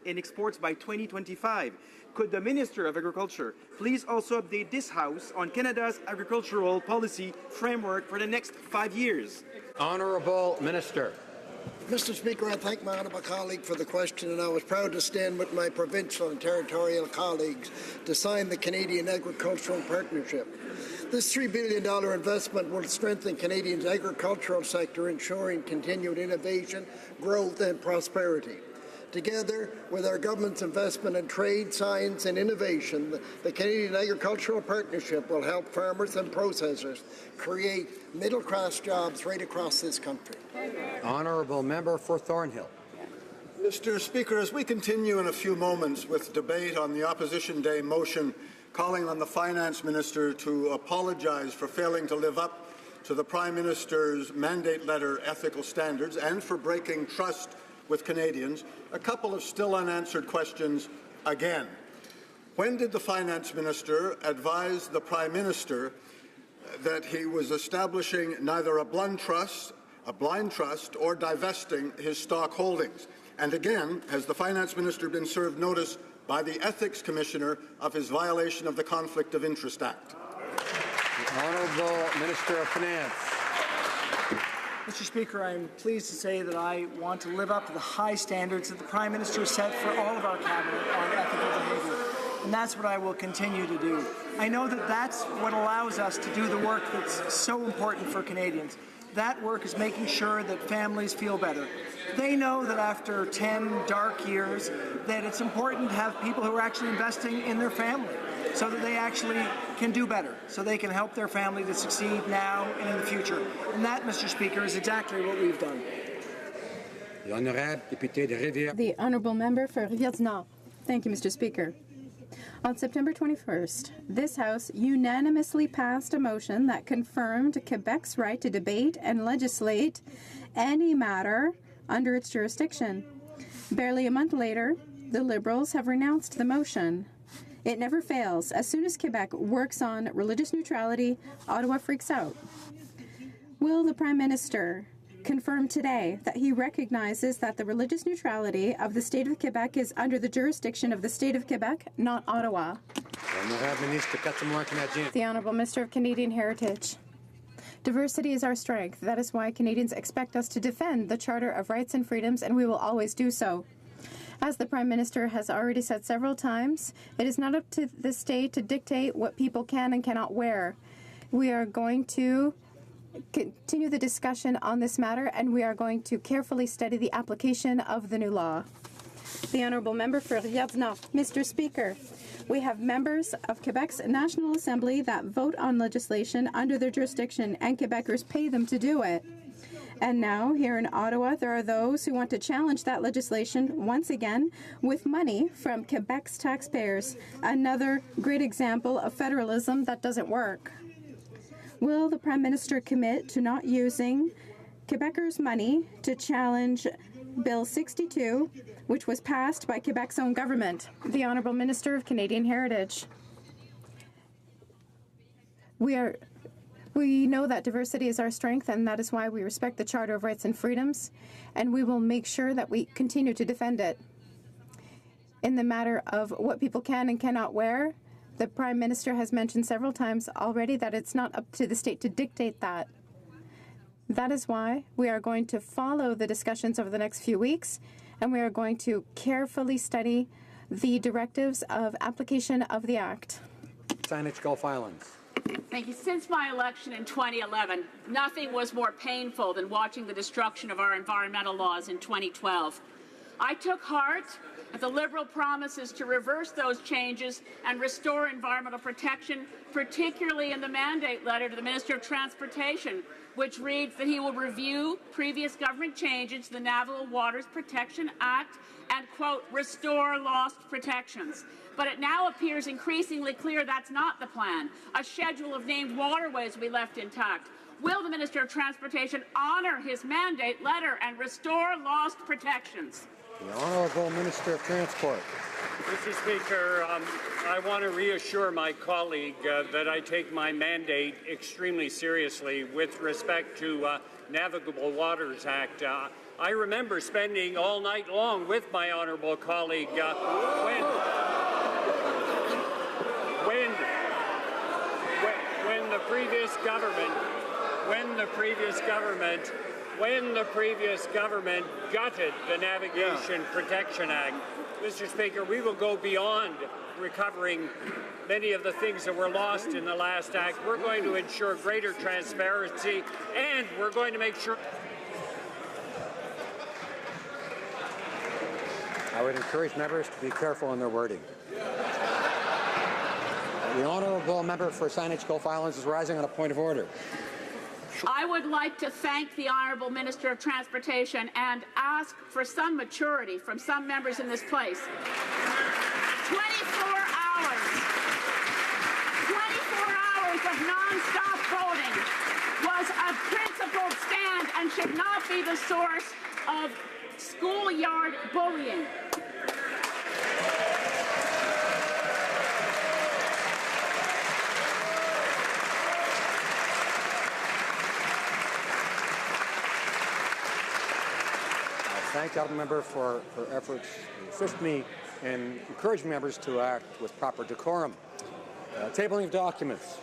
S11: in exports by 2025. Could the Minister of Agriculture please also update this House on Canada's agricultural policy framework for the next 5 years?
S3: Honourable Minister.
S5: Mr. Speaker, I thank my honourable colleague for the question, and I was proud to stand with my provincial and territorial colleagues to sign the Canadian Agricultural Partnership. This $3 billion investment will strengthen Canadians' agricultural sector, ensuring continued innovation, growth and prosperity. Together with our government's investment in trade, science and innovation, the Canadian Agricultural Partnership will help farmers and processors create middle-class jobs right across this country.
S3: Honourable Member for Thornhill.
S17: Mr. Speaker, as we continue in a few moments with debate on the Opposition Day motion calling on the Finance Minister to apologize for failing to live up to the Prime Minister's mandate letter ethical standards and for breaking trust with Canadians, a couple of still unanswered questions again. When did the Finance Minister advise the Prime Minister that he was establishing neither a blind trust or divesting his stock holdings? And again, has the Finance Minister been served notice by the Ethics Commissioner of his violation of the Conflict of Interest Act?
S3: The Honourable Minister of Finance.
S12: Mr. Speaker, I am pleased to say that I want to live up to the high standards that the Prime Minister set for all of our Cabinet on ethical behaviour, and that's what I will continue to do. I know that that's what allows us to do the work that's so important for Canadians. That work is making sure that families feel better. They know that after 10 dark years that it's important to have people who are actually investing in their family so that they actually can do better, so they can help their family to succeed now and in the future. And that, Mr. Speaker, is exactly what we've done.
S1: The Honourable Member for Rivière-du-Nord. Thank you, Mr. Speaker. On September 21st, this House unanimously passed a motion that confirmed Quebec's right to debate and legislate any matter under its jurisdiction. Barely a month later, the Liberals have renounced the motion. It never fails. As soon as Quebec works on religious neutrality, Ottawa freaks out. Will the Prime Minister confirm today that he recognizes that the religious neutrality of the State of Quebec is under the jurisdiction of the State of Quebec, not Ottawa? The Honourable Minister of Canadian Heritage. Diversity is our strength. That is why Canadians expect us to defend the Charter of Rights and Freedoms, and we will always do so. As the Prime Minister has already said several times, it is not up to the state to dictate what people can and cannot wear. We are going to continue the discussion on this matter, and we are going to carefully study the application of the new law. The Honourable Member for Rivière-du-Nord. Mr. Speaker, we have members of Quebec's National Assembly that vote on legislation under their jurisdiction, and Quebecers pay them to do it. And now, here in Ottawa, there are those who want to challenge that legislation once again with money from Quebec's taxpayers. Another great example of federalism that doesn't work. Will the Prime Minister commit to not using Quebecers' money to challenge Bill 62, which was passed by Quebec's own government? The Honourable Minister of Canadian Heritage. We know that diversity is our strength, and that is why we respect the Charter of Rights and Freedoms, and we will make sure that we continue to defend it. In the matter of what people can and cannot wear, the Prime Minister has mentioned several times already that it's not up to the state to dictate that. That is why we are going to follow the discussions over the next few weeks, and we are going to carefully study the directives of application of the Act.
S3: Saanich Gulf Islands.
S18: Thank you. Since my election in 2011, nothing was more painful than watching the destruction of our environmental laws in 2012. I took heart at the Liberal promises to reverse those changes and restore environmental protection, particularly in the mandate letter to the Minister of Transportation, which reads that he will review previous government changes to the Navigable Waters Protection Act and, quote, restore lost protections. But it now appears increasingly clear that's not the plan. A schedule of named waterways will be left intact. Will the Minister of Transportation honour his mandate letter and restore lost protections?
S3: The Honourable Minister of Transport.
S23: Mr. Speaker, I want to reassure my colleague that I take my mandate extremely seriously with respect to Navigable Waters Act. I remember spending all night long with my honourable colleague when the previous government when the previous government gutted the Navigation Protection Act, Mr. Speaker, we will go beyond recovering many of the things that were lost in the last act. We're going to ensure greater transparency, and we're going to make sure.
S3: I would encourage members to be careful in their wording. The honourable member for Saanich Gulf Islands is rising on a point of order.
S18: I would like to thank the Honourable Minister of Transportation and ask for some maturity from some members in this place. 24 hours of non-stop voting was a principled stand and should not be the source of schoolyard bullying.
S3: Thank the member for her efforts to assist me in encouraging members to act with proper decorum. Tabling of documents.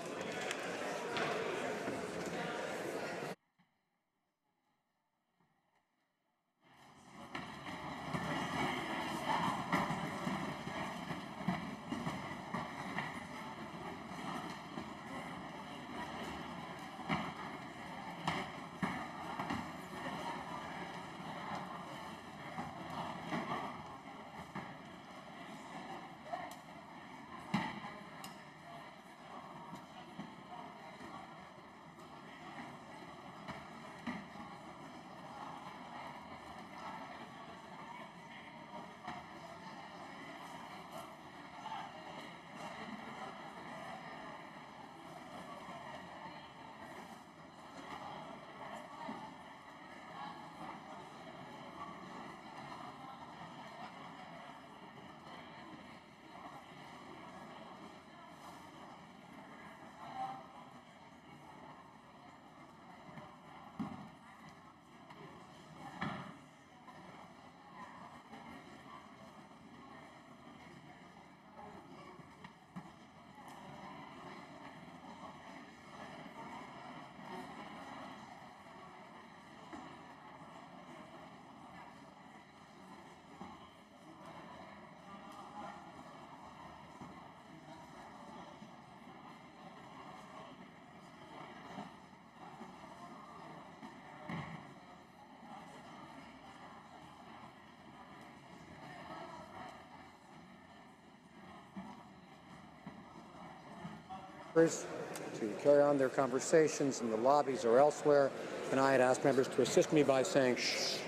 S3: To carry on their conversations in the lobbies or elsewhere, and I had asked members to assist me by saying shh.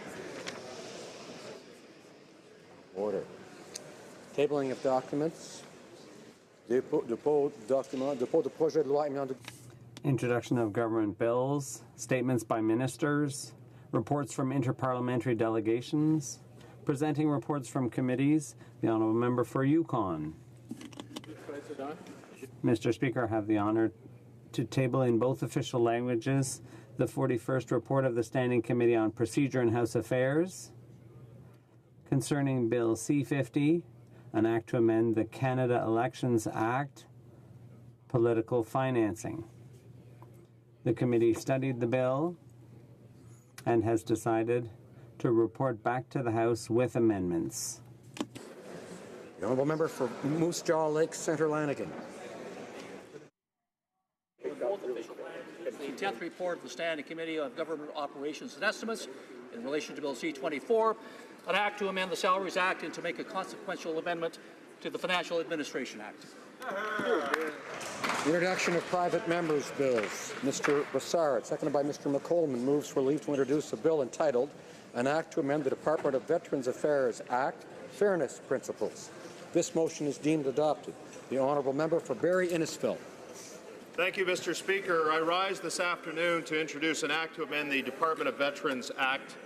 S3: Order. Tabling of documents. Dépôt de projet de loi.
S7: Introduction of government bills, statements by ministers, reports from interparliamentary delegations, presenting reports from committees. The honourable member for Yukon. Mr. Speaker, I have the honour to table in both official languages the 41st report of the Standing Committee on Procedure and House Affairs concerning Bill C-50, an act to amend the Canada Elections Act, political financing. The committee studied the bill and has decided to report back to the House with amendments.
S3: The honourable member for Moose Jaw Lake Centre Lanigan.
S9: The 10th report of the Standing Committee on Government Operations and Estimates in relation to Bill C-24, an act to amend the Salaries Act and to make a consequential amendment to the Financial Administration Act.
S3: Introduction of private members' bills. Mr. Brassard, seconded by Mr. McColman, moves for leave to introduce a bill entitled An Act to Amend the Department of Veterans Affairs Act, Fairness Principles. This motion is deemed adopted. The honourable member for Barrie Innisfil.
S19: Thank you, Mr. Speaker. I rise this afternoon to introduce an act to amend the Department of Veterans Act.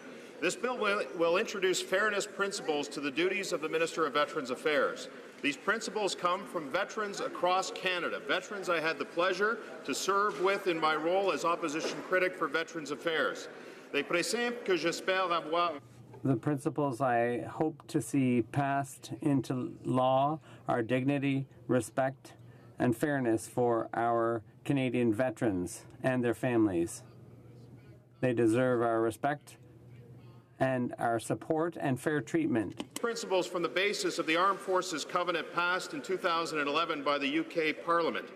S19: This bill will introduce fairness principles to the duties of the Minister of Veterans Affairs. These principles come from veterans across Canada, veterans I had the pleasure to serve with in my role as opposition critic for Veterans Affairs. Les principes que j'espère avoir.
S7: The principles I hope to see passed into law are dignity, respect, and fairness for our Canadian veterans and their families. They deserve our respect and our support and fair treatment.
S19: Principles from the basis of the Armed Forces Covenant passed in 2011 by the UK Parliament.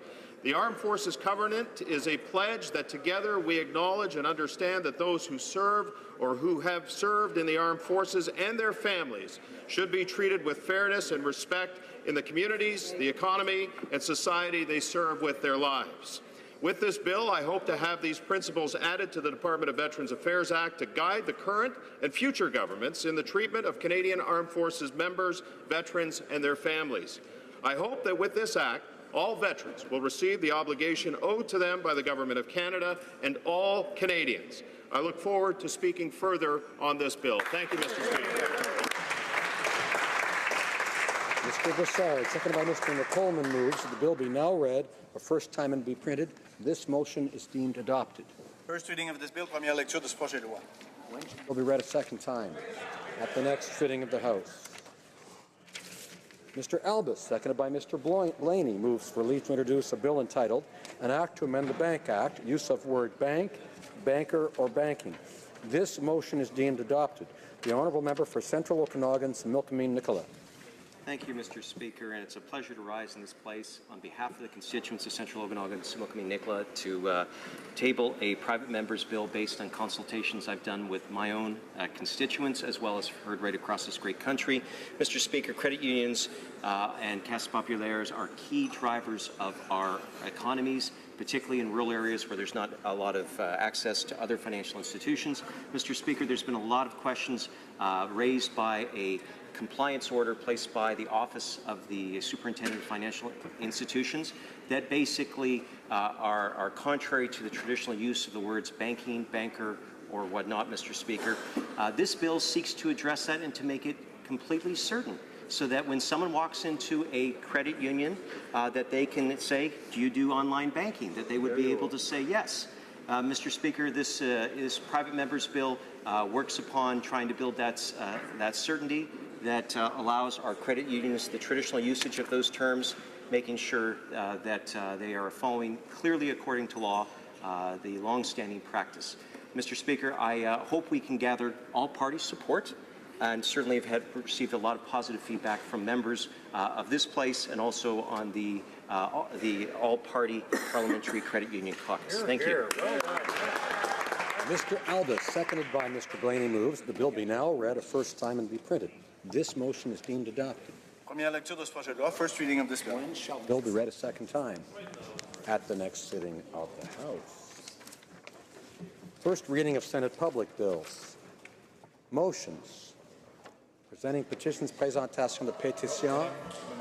S19: The Armed Forces Covenant is a pledge that together we acknowledge and understand that those who serve or who have served in the armed forces and their families should be treated with fairness and respect in the communities, the economy, and society they serve with their lives. With this bill, I hope to have these principles added to the Department of Veterans Affairs Act to guide the current and future governments in the treatment of Canadian Armed Forces members, veterans, and their families. I hope that with this act, all veterans will receive the obligation owed to them by the Government of Canada and all Canadians. I look forward to speaking further on this bill. Thank you, Mr. Speaker.
S3: Mr. Brassard, seconded by Mr. McColman, moves that the bill be now read a first time and be printed. This motion is deemed adopted.
S8: First reading of this bill, première lecture de ce projet de loi.
S3: It will be read a second time at the next sitting of the House. Mr. Albus, seconded by Mr. Blaney, moves for leave to introduce a bill entitled An Act to Amend the Bank Act, use of word bank, banker, or banking. This motion is deemed adopted. The Honourable Member for Central Okanagan, Similkameen Nicola.
S2: Thank you, Mr. Speaker, and it's a pleasure to rise in this place on behalf of the constituents of Central Okanagan, Similkameen Nicola, to table a private member's bill based on consultations I've done with my own constituents, as well as heard right across this great country. Mr. Speaker, credit unions and Caisse Populaires are key drivers of our economies, particularly in rural areas where there's not a lot of access to other financial institutions. Mr. Speaker, there's been a lot of questions raised by a compliance order placed by the Office of the Superintendent of Financial Institutions that basically are contrary to the traditional use of the words banking, banker, or whatnot, Mr. Speaker. This bill seeks to address that and to make it completely certain, so that when someone walks into a credit union, that they can say, do you do online banking? That they would be able to say yes. Mr. Speaker, this private member's bill works upon trying to build that certainty that allows our credit unions the traditional usage of those terms, making sure that they are following clearly according to law the long-standing practice. Mr. Speaker, I hope we can gather all party support, and certainly have received a lot of positive feedback from members of this place and also on the all-party parliamentary credit union caucus. Thank you.
S3: Mr. Albus, seconded by Mr. Blaney, moves the bill be now read a first time and be printed. This motion is deemed adopted.
S8: Première lecture de ce projet de loi. First reading of this bill.
S3: The bill be read a second time at the next sitting of the House. First reading of Senate public bills. Motions. Presenting petitions, présentation de pétitions.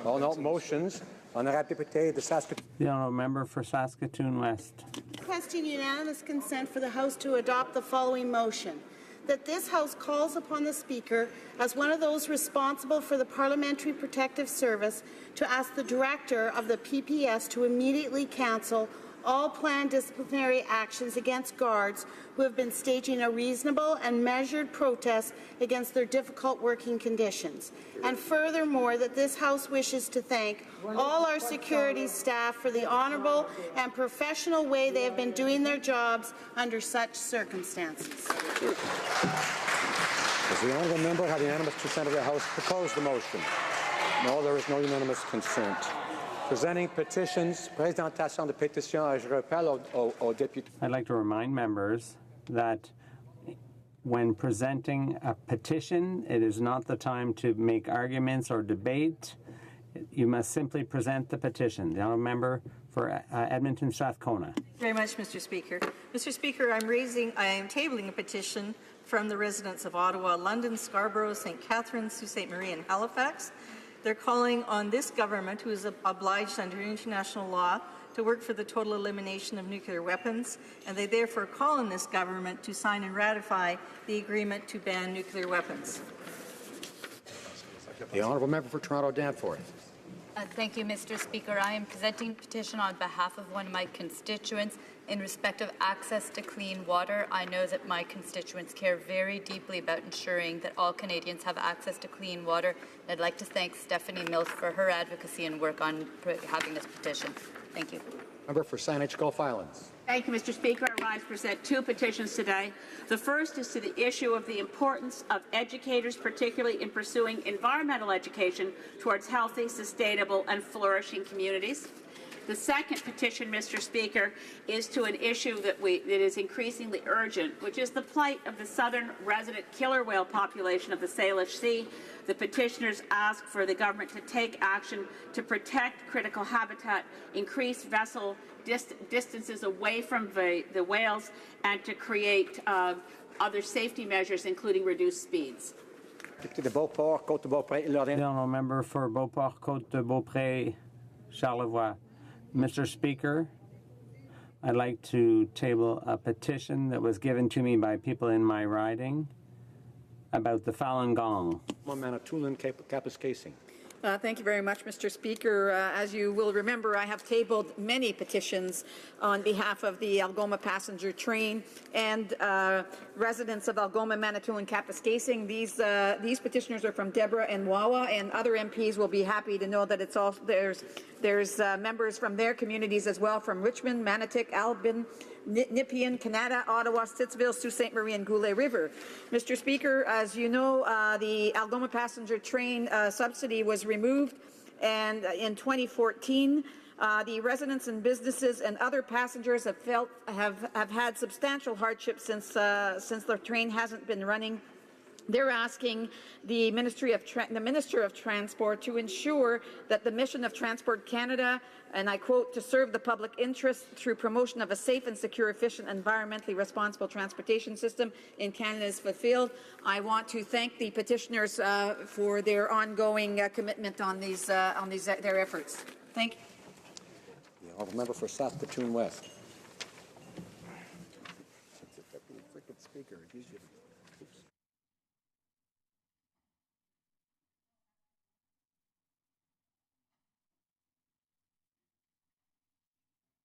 S3: Oh no, motions. Honorable député de Saskatoon.
S7: The Honourable Member for Saskatoon West.
S10: Requesting unanimous consent for the House to adopt the following motion. That this House calls upon the Speaker, as one of those responsible for the Parliamentary Protective Service, to ask the Director of the PPS to immediately cancel all planned disciplinary actions against guards who have been staging a reasonable and measured protest against their difficult working conditions. And furthermore, that this House wishes to thank all our security staff for the honourable and professional way they have been doing their jobs under such circumstances.
S3: Does the honourable member have unanimous consent of the House propose the motion? No, there is no unanimous consent. Presenting petitions, présentation de pétitions, je rappelle aux députés.
S7: I'd like to remind members that when presenting a petition, it is not the time to make arguments or debate. You must simply present the petition. The Honourable Member for Edmonton Strathcona.
S15: Very much, Mr. Speaker. Mr. Speaker, I am tabling a petition from the residents of Ottawa, London, Scarborough, St. Catharines, Sault Ste. Marie, and Halifax. They're calling on this government, who is obliged under international law to work for the total elimination of nuclear weapons, and they therefore call on this government to sign and ratify the agreement to ban nuclear weapons.
S3: The Honourable Member for Toronto Danforth.
S20: Thank you, Mr. Speaker. I am presenting a petition on behalf of one of my constituents in respect of access to clean water. I know that my constituents care very deeply about ensuring that all Canadians have access to clean water. And I'd like to thank Stephanie Mills for her advocacy and work on having this petition. Thank you.
S3: Member for Saanich Gulf Islands.
S18: Thank you, Mr. Speaker. I rise to present two petitions today. The first is to the issue of the importance of educators, particularly in pursuing environmental education towards healthy, sustainable, and flourishing communities. The second petition, Mr. Speaker, is to an issue that is increasingly urgent, which is the plight of the southern resident killer whale population of the Salish Sea. The petitioners ask for the government to take action to protect critical habitat, increase vessel distances away from the whales, and to create other safety measures, including reduced speeds.
S7: The honourable member for Beauport, Côte-de-Beaupré, Charlevoix. Mr. Speaker, I'd like to table a petition that was given to me by people in my riding about the Falun Gong.
S3: Manitoulin Kapuskasing.
S13: Thank you very much, Mr. Speaker. As you will remember, I have tabled many petitions on behalf of the Algoma passenger train and residents of Algoma, Manitoulin, Kapuskasing. These petitioners are from Deborah and Wawa, and other MPs will be happy to know that it's all there's members from their communities as well, from Richmond, Manotick, Albin, Nepean, Canada, Ottawa, Stittsville, Sault Ste. Marie, and Goulet River. Mr. Speaker, as you know, the Algoma passenger train subsidy was removed, and in 2014, the residents and businesses and other passengers have had substantial hardship since the train hasn't been running. They're asking the Minister of Transport to ensure that the mission of Transport Canada, and I quote, to serve the public interest through promotion of a safe and secure, efficient, environmentally responsible transportation system in Canada is fulfilled. I want to thank the petitioners for their ongoing commitment on their efforts. Thank you.
S3: The honourable member for Saskatoon West. Speaker,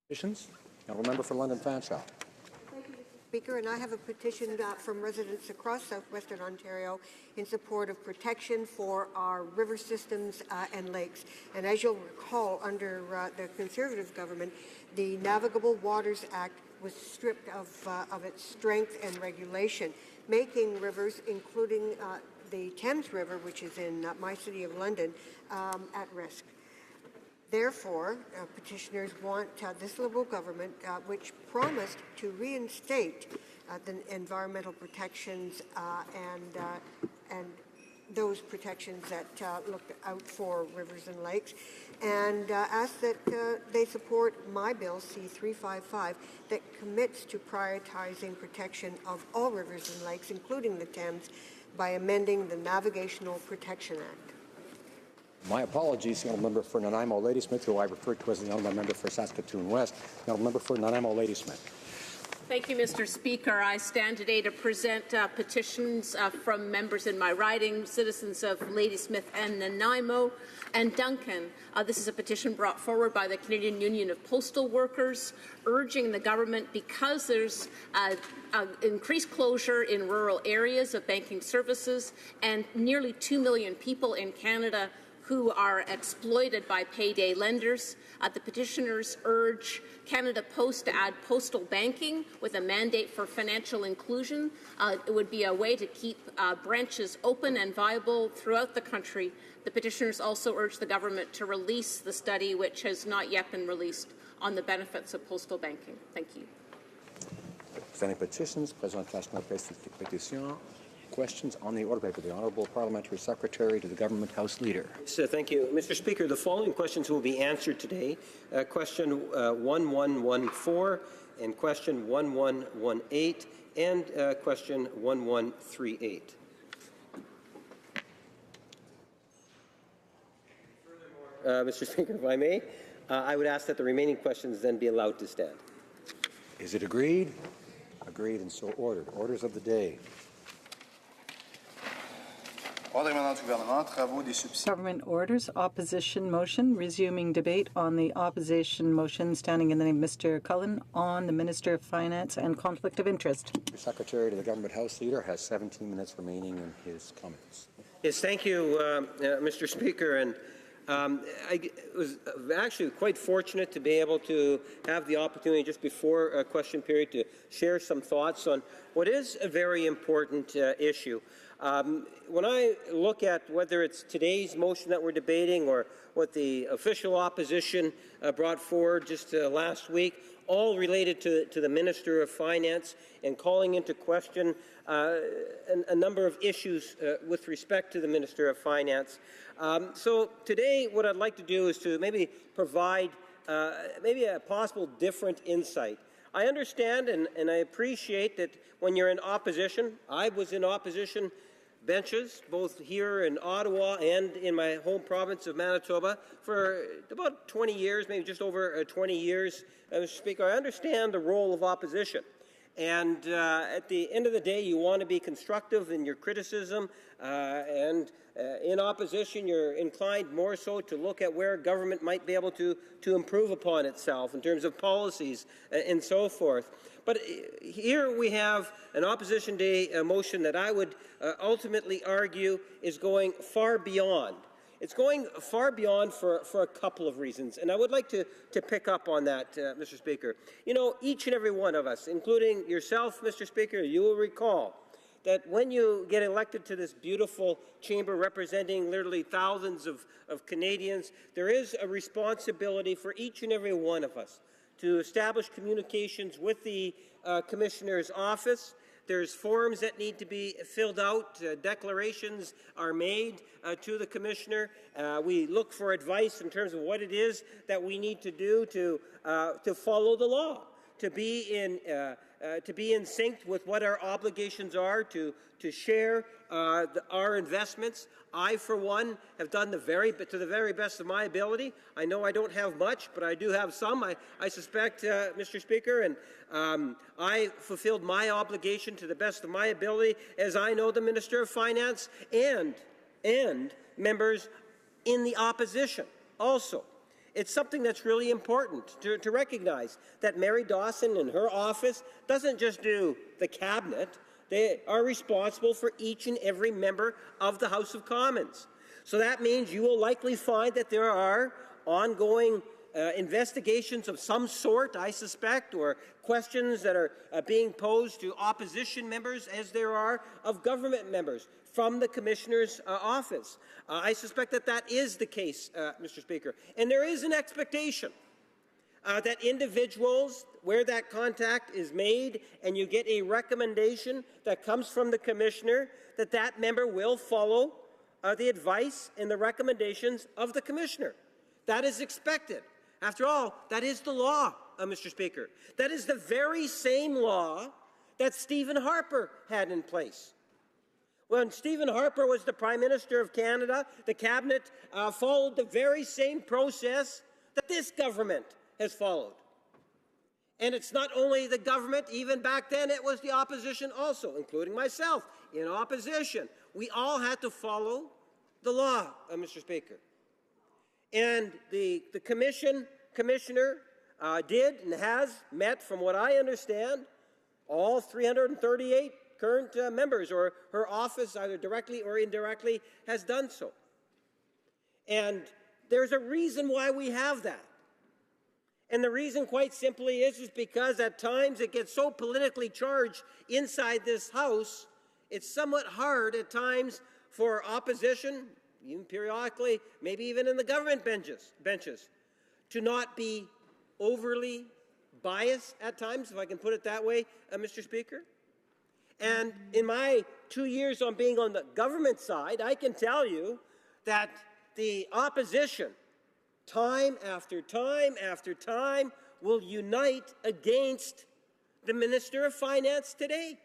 S3: petitions. The honourable member for London Fanshawe.
S21: Thank you, Mr. Speaker, and I have a petition from residents across southwestern Ontario in support of protection for our river systems and lakes. And as you'll recall, under the Conservative government, the Navigable Waters Act was stripped of its strength and regulation, making rivers, including the Thames River, which is in my city of London, at risk. Therefore, petitioners want this Liberal government, which promised to reinstate the environmental protections and those protections that look out for rivers and lakes, and ask that they support my bill, C-355, that commits to prioritizing protection of all rivers and lakes, including the Thames, by amending the Navigational Protection Act.
S3: My apologies, the honourable member for Nanaimo Ladysmith, who I referred to as the honourable member for Saskatoon West. The honourable member for Nanaimo Ladysmith.
S18: Thank you, Mr. Speaker. I stand today to present petitions from members in my riding, citizens of Ladysmith and Nanaimo and Duncan. This is a petition brought forward by the Canadian Union of Postal Workers, urging the government, because there's increased closure in rural areas of banking services and nearly 2 million people in Canada who are exploited by payday lenders. The petitioners urge Canada Post to add postal banking with a mandate for financial inclusion. It would be a way to keep branches open and viable throughout the country. The petitioners also urge the government to release the study, which has not yet been released, on the benefits of postal banking. Thank you.
S3: Presenting petitions, presentation of petitions. Questions on the order paper. The Honourable Parliamentary Secretary to the Government House Leader.
S22: So, thank you. Mr. Speaker, the following questions will be answered today. Question 1114 and question 1118 and question 1138. Mr. Speaker, if I may, I would ask that the remaining questions then be allowed to stand.
S3: Is it agreed? Agreed and so ordered. Orders of the day.
S24: Government orders, opposition motion, resuming debate on the opposition motion, standing in the name of Mr. Cullen on the Minister of Finance and Conflict of Interest.
S3: The Secretary to the Government House Leader has 17 minutes remaining in his comments.
S22: Yes, thank you, Mr. Speaker. And I was actually quite fortunate to be able to have the opportunity just before a question period to share some thoughts on what is a very important issue. When I look at whether it's today's motion that we're debating or what the official opposition brought forward just last week, all related to the Minister of Finance and calling into question a number of issues with respect to the Minister of Finance. So today what I'd like to do is to maybe provide maybe a possible different insight. I understand and I appreciate that when you're in opposition, I was in opposition benches, both here in Ottawa and in my home province of Manitoba for about 20 years, maybe just over 20 years. Mr. Speaker, I understand the role of opposition. And at the end of the day, you want to be constructive in your criticism, and in opposition, you're inclined more so to look at where government might be able to improve upon itself in terms of policies and so forth. But here we have an Opposition Day motion that I would ultimately argue is going far beyond. It's going far beyond for a couple of reasons, and I would like to pick up on that, Mr. Speaker. You know, each and every one of us, including yourself, Mr. Speaker, you will recall that when you get elected to this beautiful chamber representing literally thousands of Canadians, there is a responsibility for each and every one of us to establish communications with the Commissioner's office. There's forms that need to be filled out. Declarations are made to the Commissioner. We look for advice in terms of what it is that we need to do to follow the law, to be in sync with what our obligations are, to share our investments. I, for one, have done to the very best of my ability. I know I don't have much, but I do have some, I suspect, Mr. Speaker, and I fulfilled my obligation to the best of my ability, as I know the Minister of Finance and members in the opposition also. It's something that's really important to recognize that Mary Dawson and her office doesn't just do the cabinet. They are responsible for each and every member of the House of Commons. So that means you will likely find that there are ongoing investigations of some sort, I suspect, or questions that are being posed to opposition members as there are of government members from the Commissioner's office. I suspect that that is the case, Mr. Speaker. And there is an expectation that individuals, where that contact is made and you get a recommendation that comes from the Commissioner, that member will follow the advice and the recommendations of the Commissioner. That is expected. After all, that is the law, Mr. Speaker. That is the very same law that Stephen Harper had in place. When Stephen Harper was the Prime Minister of Canada, the Cabinet followed the very same process that this government has followed. And it's not only the government, even back then it was the opposition also, including myself, in opposition. We all had to follow the law, Mr. Speaker. And the Commissioner did and has met, from what I understand, all 338 current members, or her office, either directly or indirectly, has done so. And there's a reason why we have that. And the reason, quite simply, is because at times it gets so politically charged inside this House, it's somewhat hard at times for opposition, even periodically, maybe even in the government benches, to not be overly biased at times, if I can put it that way, Mr. Speaker. And in my 2 years on being on the government side, I can tell you that the opposition, time after time after time, will unite against the Minister of Finance today.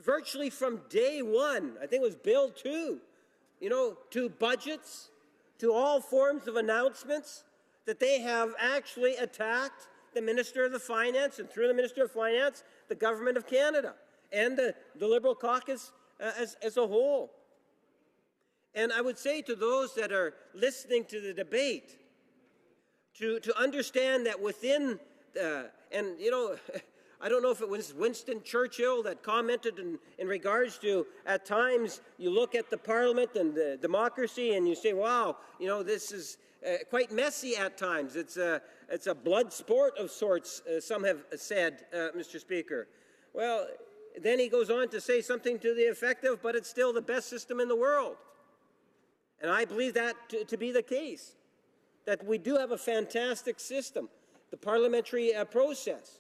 S22: Virtually from day one, I think it was Bill 2, to budgets, to all forms of announcements, that they have actually attacked the Minister of the Finance, and through the Minister of Finance, the Government of Canada, and the Liberal caucus as a whole. And I would say to those that are listening to the debate, to understand that within, I don't know if it was Winston Churchill that commented in regards to, at times, you look at the Parliament and the democracy and you say, wow, you know, this is quite messy at times. It's a blood sport of sorts, some have said, Mr. Speaker. Well, then he goes on to say something to the effect of, but it's still the best system in the world. And I believe that to be the case, that we do have a fantastic system, the parliamentary process.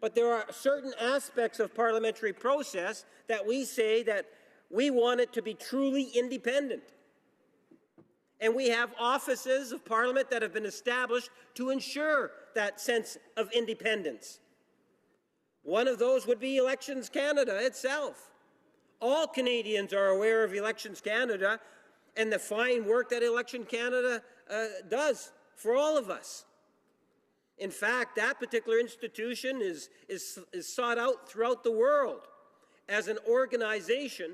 S22: But there are certain aspects of parliamentary process that we say that we want it to be truly independent. And we have offices of Parliament that have been established to ensure that sense of independence. One of those would be Elections Canada itself. All Canadians are aware of Elections Canada and the fine work that Election Canada does for all of us. In fact, that particular institution is sought out throughout the world as an organization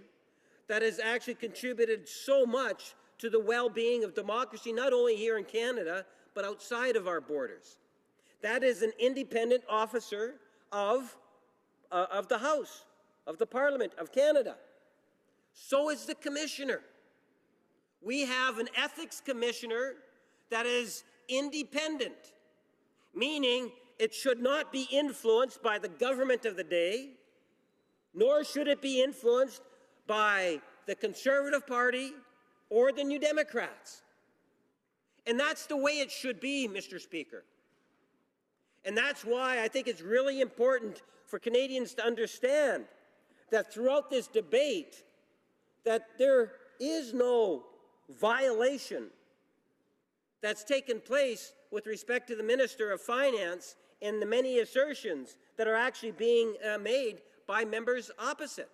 S22: that has actually contributed so much to the well-being of democracy, not only here in Canada, but outside of our borders. That is an independent officer of the House, of the Parliament of Canada. So is the Commissioner. We have an Ethics Commissioner that is independent, meaning it should not be influenced by the government of the day, nor should it be influenced by the Conservative Party or the New Democrats. And that's the way it should be, Mr. Speaker. And that's why I think it's really important for Canadians to understand that throughout this debate, that there is no violation that's taken place with respect to the Minister of Finance and the many assertions that are actually being made by members opposite.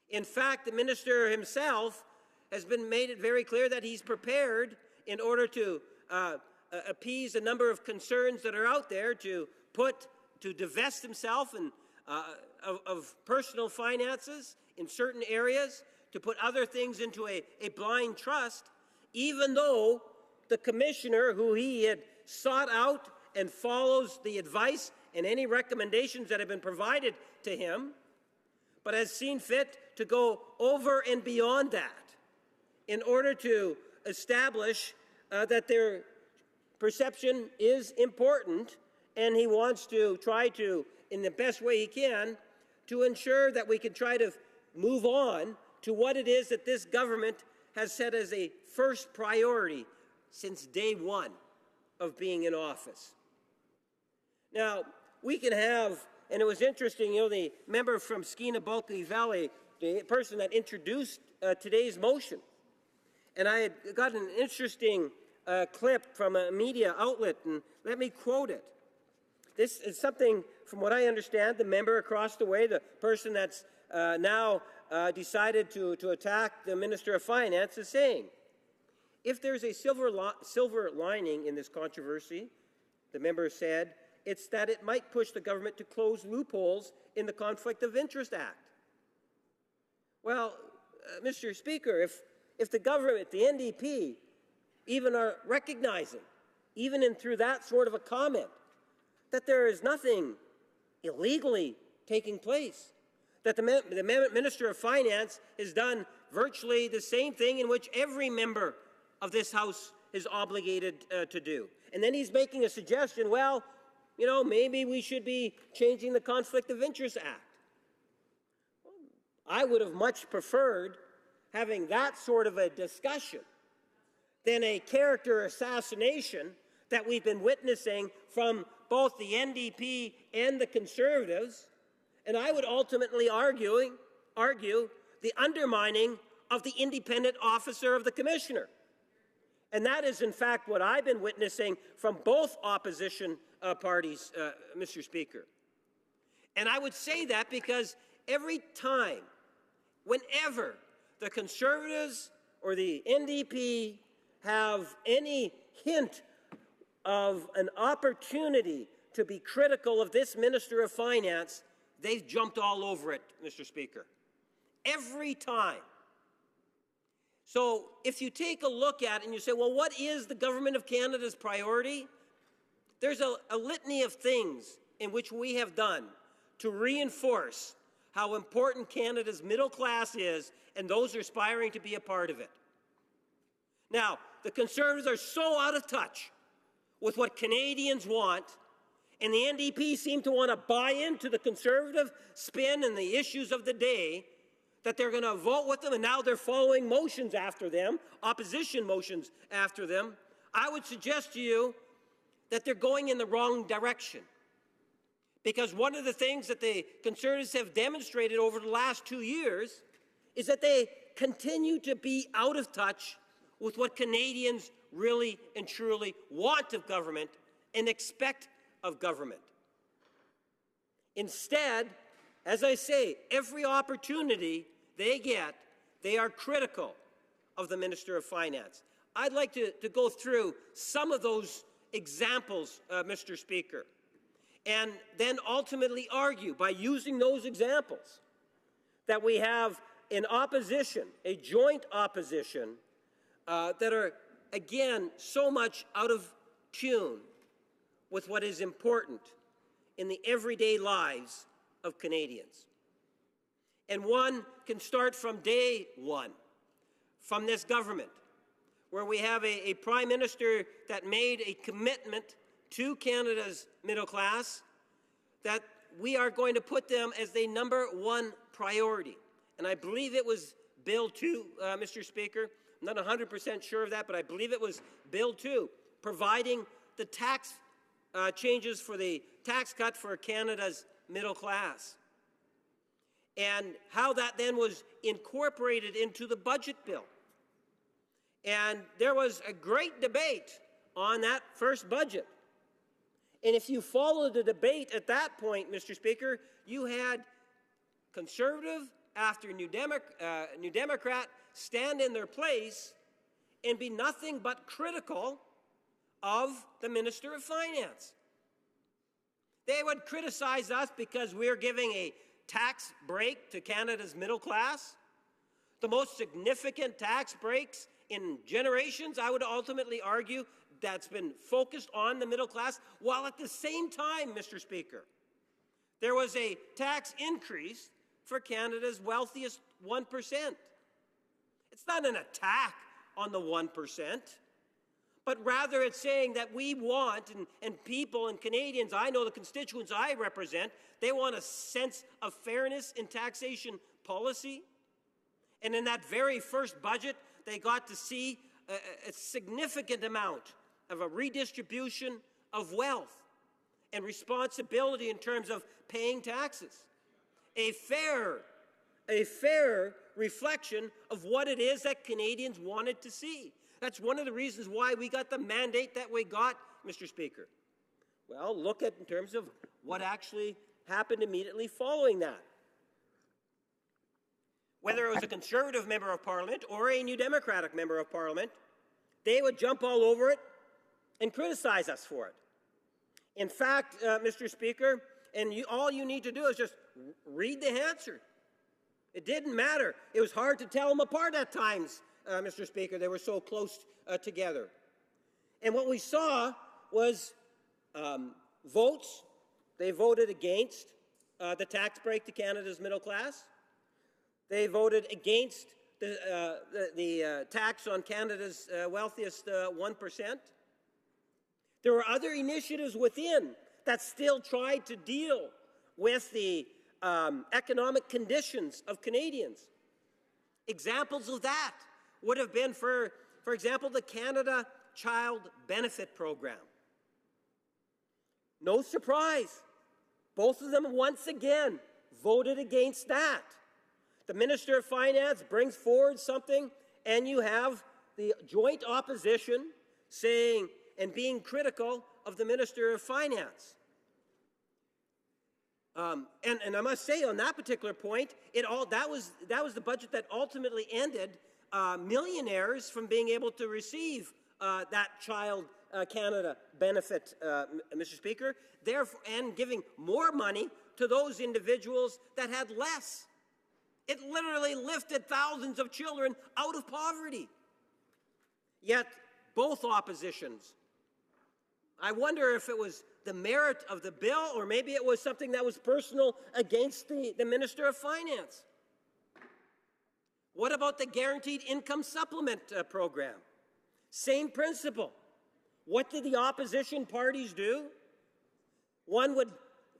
S22: In fact, the Minister himself has made it very clear that he's prepared in order to appease a number of concerns that are out there to divest himself of personal finances in certain areas, to put other things into a blind trust, even though the Commissioner, who he had sought out and follows the advice and any recommendations that have been provided to him, but has seen fit to go over and beyond that in order to establish that their perception is important, and he wants to try to, in the best way he can, to ensure that we can try to move on to what it is that this government has set as a first priority since day one of being in office. Now, we can have, and it was interesting, you know, the member from Skeena-Bulkley Valley, the person that introduced today's motion, and I had got an interesting clip from a media outlet, and let me quote it. This is something, from what I understand, the member across the way, the person that's now decided to attack the Minister of Finance, is saying, if there's a silver lining in this controversy, the member said, it's that it might push the government to close loopholes in the Conflict of Interest Act. Well, Mr. Speaker, if the government, the NDP, even are recognizing, even through that sort of a comment, that there is nothing illegally taking place, that the Minister of Finance has done virtually the same thing in which every member of this House is obligated to do. And then he's making a suggestion, well, you know, maybe we should be changing the Conflict of Interest Act. I would have much preferred having that sort of a discussion than a character assassination that we've been witnessing from both the NDP and the Conservatives, and I would ultimately argue the undermining of the independent officer of the Commissioner. And that is, in fact, what I've been witnessing from both opposition parties, Mr. Speaker. And I would say that because every time, whenever the Conservatives or the NDP have any hint of an opportunity to be critical of this Minister of Finance, they've jumped all over it, Mr. Speaker. Every time. So if you take a look at it and you say, well, what is the Government of Canada's priority? There's a litany of things in which we have done to reinforce how important Canada's middle class is and those aspiring to be a part of it. Now, the Conservatives are so out of touch with what Canadians want, and the NDP seem to want to buy into the Conservative spin and the issues of the day, that they're going to vote with them, and now they're following motions after them, opposition motions after them. I would suggest to you that they're going in the wrong direction. Because one of the things that the Conservatives have demonstrated over the last 2 years is that they continue to be out of touch with what Canadians really and truly want of government and expect of government. Instead, as I say, every opportunity they get, they are critical of the Minister of Finance. I'd like to go through some of those examples, Mr. Speaker, and then ultimately argue by using those examples that we have in opposition, a joint opposition, that are, again, so much out of tune with what is important in the everyday lives of Canadians. And one can start from day one, from this government, where we have a Prime Minister that made a commitment to Canada's middle class that we are going to put them as the #1 priority. And I believe it was Bill 2, Mr. Speaker. I'm not 100% sure of that, but I believe it was Bill 2, providing the tax changes for the tax cut for Canada's middle class. And how that then was incorporated into the budget bill. And there was a great debate on that first budget. And if you followed the debate at that point, Mr. Speaker, you had Conservative after New Democrat stand in their place and be nothing but critical of the Minister of Finance. They would criticize us because we're giving a tax break to Canada's middle class, the most significant tax breaks in generations, I would ultimately argue, that's been focused on the middle class, while at the same time, Mr. Speaker, there was a tax increase for Canada's wealthiest 1%. It's not an attack on the 1%, but rather it's saying that we want, and people and Canadians, I know the constituents I represent, they want a sense of fairness in taxation policy. And in that very first budget, they got to see a significant amount of a redistribution of wealth and responsibility in terms of paying taxes. A fair reflection of what it is that Canadians wanted to see. That's one of the reasons why we got the mandate that we got, Mr. Speaker. Well, look at in terms of what actually happened immediately following that. Whether it was a Conservative member of Parliament or a New Democratic member of Parliament, they would jump all over it and criticize us for it. In fact, Mr. Speaker, and all you need to do is just read the answer. It didn't matter. It was hard to tell them apart at times, Mr. Speaker. They were so close together. And what we saw was votes. They voted against the tax break to Canada's middle class. They voted against the tax on Canada's wealthiest 1%. There were other initiatives within that still tried to deal with the economic conditions of Canadians. Examples of that would have been, for example, the Canada Child Benefit Program. No surprise, both of them once again voted against that. The Minister of Finance brings forward something, and you have the joint opposition saying and being critical of the Minister of Finance. And I must say, on that particular point, that was the budget that ultimately ended millionaires from being able to receive that Child Canada benefit, Mr. Speaker, therefore, and giving more money to those individuals that had less. It literally lifted thousands of children out of poverty. Yet, both oppositions, I wonder if it was the merit of the bill, or maybe it was something that was personal against the Minister of Finance. What about the Guaranteed Income Supplement program? Same principle. What did the opposition parties do? One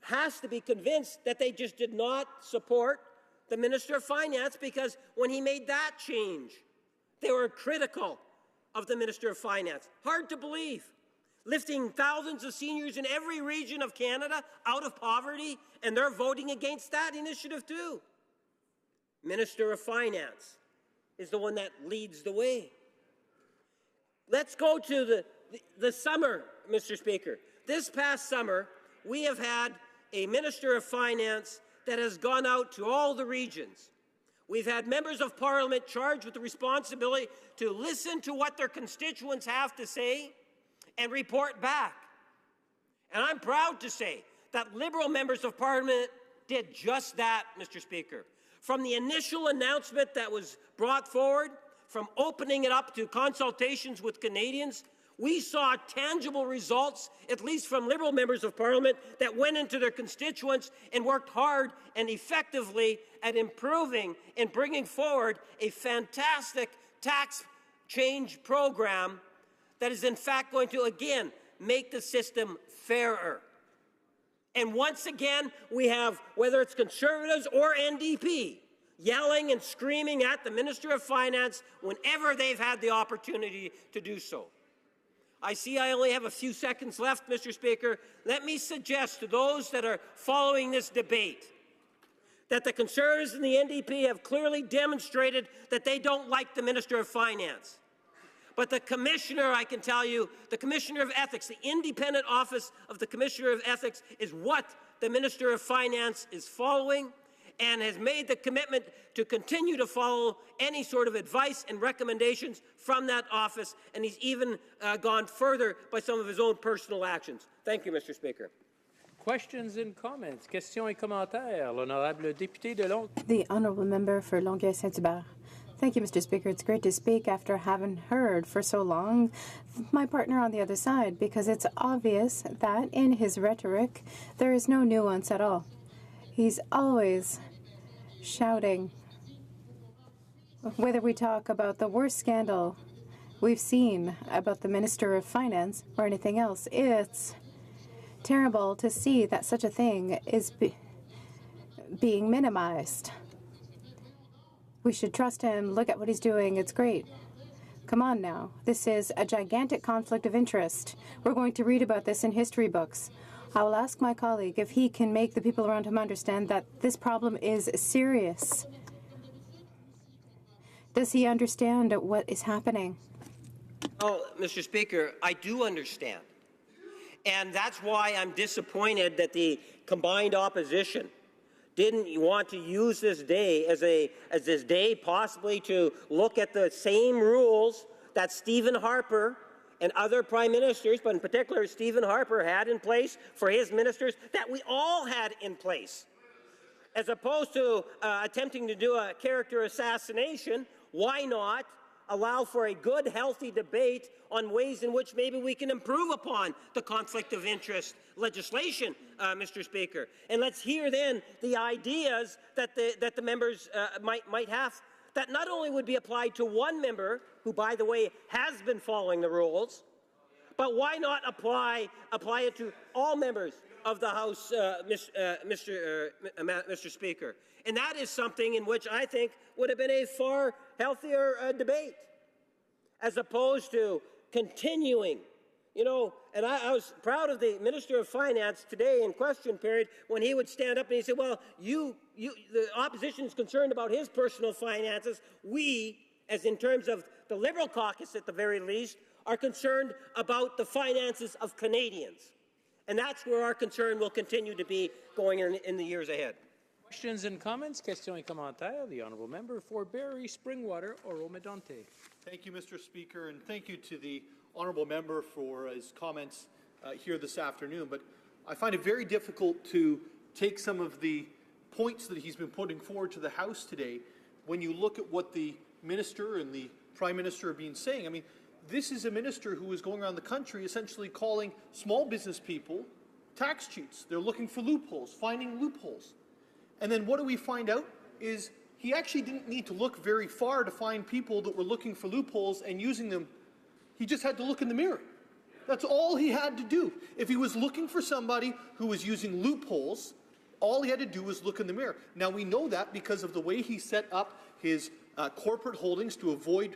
S22: has to be convinced that they just did not support the Minister of Finance, because when he made that change, they were critical of the Minister of Finance. Hard to believe. Lifting thousands of seniors in every region of Canada out of poverty, and they're voting against that initiative too. Minister of Finance is the one that leads the way. Let's go to the summer, Mr. Speaker. This past summer, we have had a Minister of Finance that has gone out to all the regions. We've had members of Parliament charged with the responsibility to listen to what their constituents have to say and report back. And I'm proud to say that Liberal members of Parliament did just that, Mr. Speaker. From the initial announcement that was brought forward, from opening it up to consultations with Canadians, we saw tangible results, at least from Liberal members of Parliament, that went into their constituents and worked hard and effectively at improving and bringing forward a fantastic tax change program that is in fact going to, again, make the system fairer. And once again, we have, whether it's Conservatives or NDP, yelling and screaming at the Minister of Finance whenever they've had the opportunity to do so. I see I only have a few seconds left, Mr. Speaker. Let me suggest to those that are following this debate that the Conservatives and the NDP have clearly demonstrated that they don't like the Minister of Finance. But the Commissioner, I can tell you, the Commissioner of Ethics, the independent office of the Commissioner of Ethics is what the Minister of Finance is following, and has made the commitment to continue to follow any sort of advice and recommendations from that office, and he's even gone further by some of his own personal actions. Thank you, Mr. Speaker.
S4: Questions and comments. Questions et commentaires. L'honorable député de Longueuil.
S1: The honourable member for Longueuil-Saint-Hubert. Thank you, Mr. Speaker. It's great to speak after having heard for so long my partner on the other side, because it's obvious that in his rhetoric there is no nuance at all. He's always shouting. Whether we talk about the worst scandal we've seen about the Minister of Finance or anything else, it's terrible to see that such a thing is being minimized. We should trust him. Look at what he's doing. It's great. Come on now. This is a gigantic conflict of interest. We're going to read about this in history books. I will ask my colleague if he can make the people around him understand that this problem is serious. Does he understand what is happening?
S22: Oh, Mr. Speaker, I do understand. And that's why I'm disappointed that the combined opposition didn't want to use this day as this day possibly to look at the same rules that Stephen Harper and other prime ministers, but in particular Stephen Harper, had in place for his ministers that we all had in place. As opposed to attempting to do a character assassination, why not allow for a good, healthy debate on ways in which maybe we can improve upon the conflict of interest legislation, Mr. Speaker? And let's hear then the ideas that the members might have, that not only would be applied to one member, who, by the way, has been following the rules, but why not apply it to all members of the House, Mr. Speaker? And that is something in which I think would have been a far healthier debate, as opposed to continuing. You know, and I was proud of the Minister of Finance today in question period when he would stand up and he said, well, the opposition is concerned about his personal finances. We, as in terms of the Liberal caucus at the very least, are concerned about the finances of Canadians. And that's where our concern will continue to be going in the years ahead.
S4: Questions and comments. Questions et commentaires. The honourable member for Barrie Springwater, Oro-Medonte.
S6: Thank you, Mr. Speaker, and thank you to the honourable member for his comments here this afternoon. But I find it very difficult to take some of the points that he's been putting forward to the House today when you look at what the Minister and the Prime Minister have been saying. I mean, this is a minister who is going around the country essentially calling small business people tax cheats. They're looking for loopholes, finding loopholes. And then what do we find out is he actually didn't need to look very far to find people that were looking for loopholes and using them. He just had to look in the mirror. That's all he had to do. If he was looking for somebody who was using loopholes, all he had to do was look in the mirror. Now, we know that because of the way he set up his corporate holdings to avoid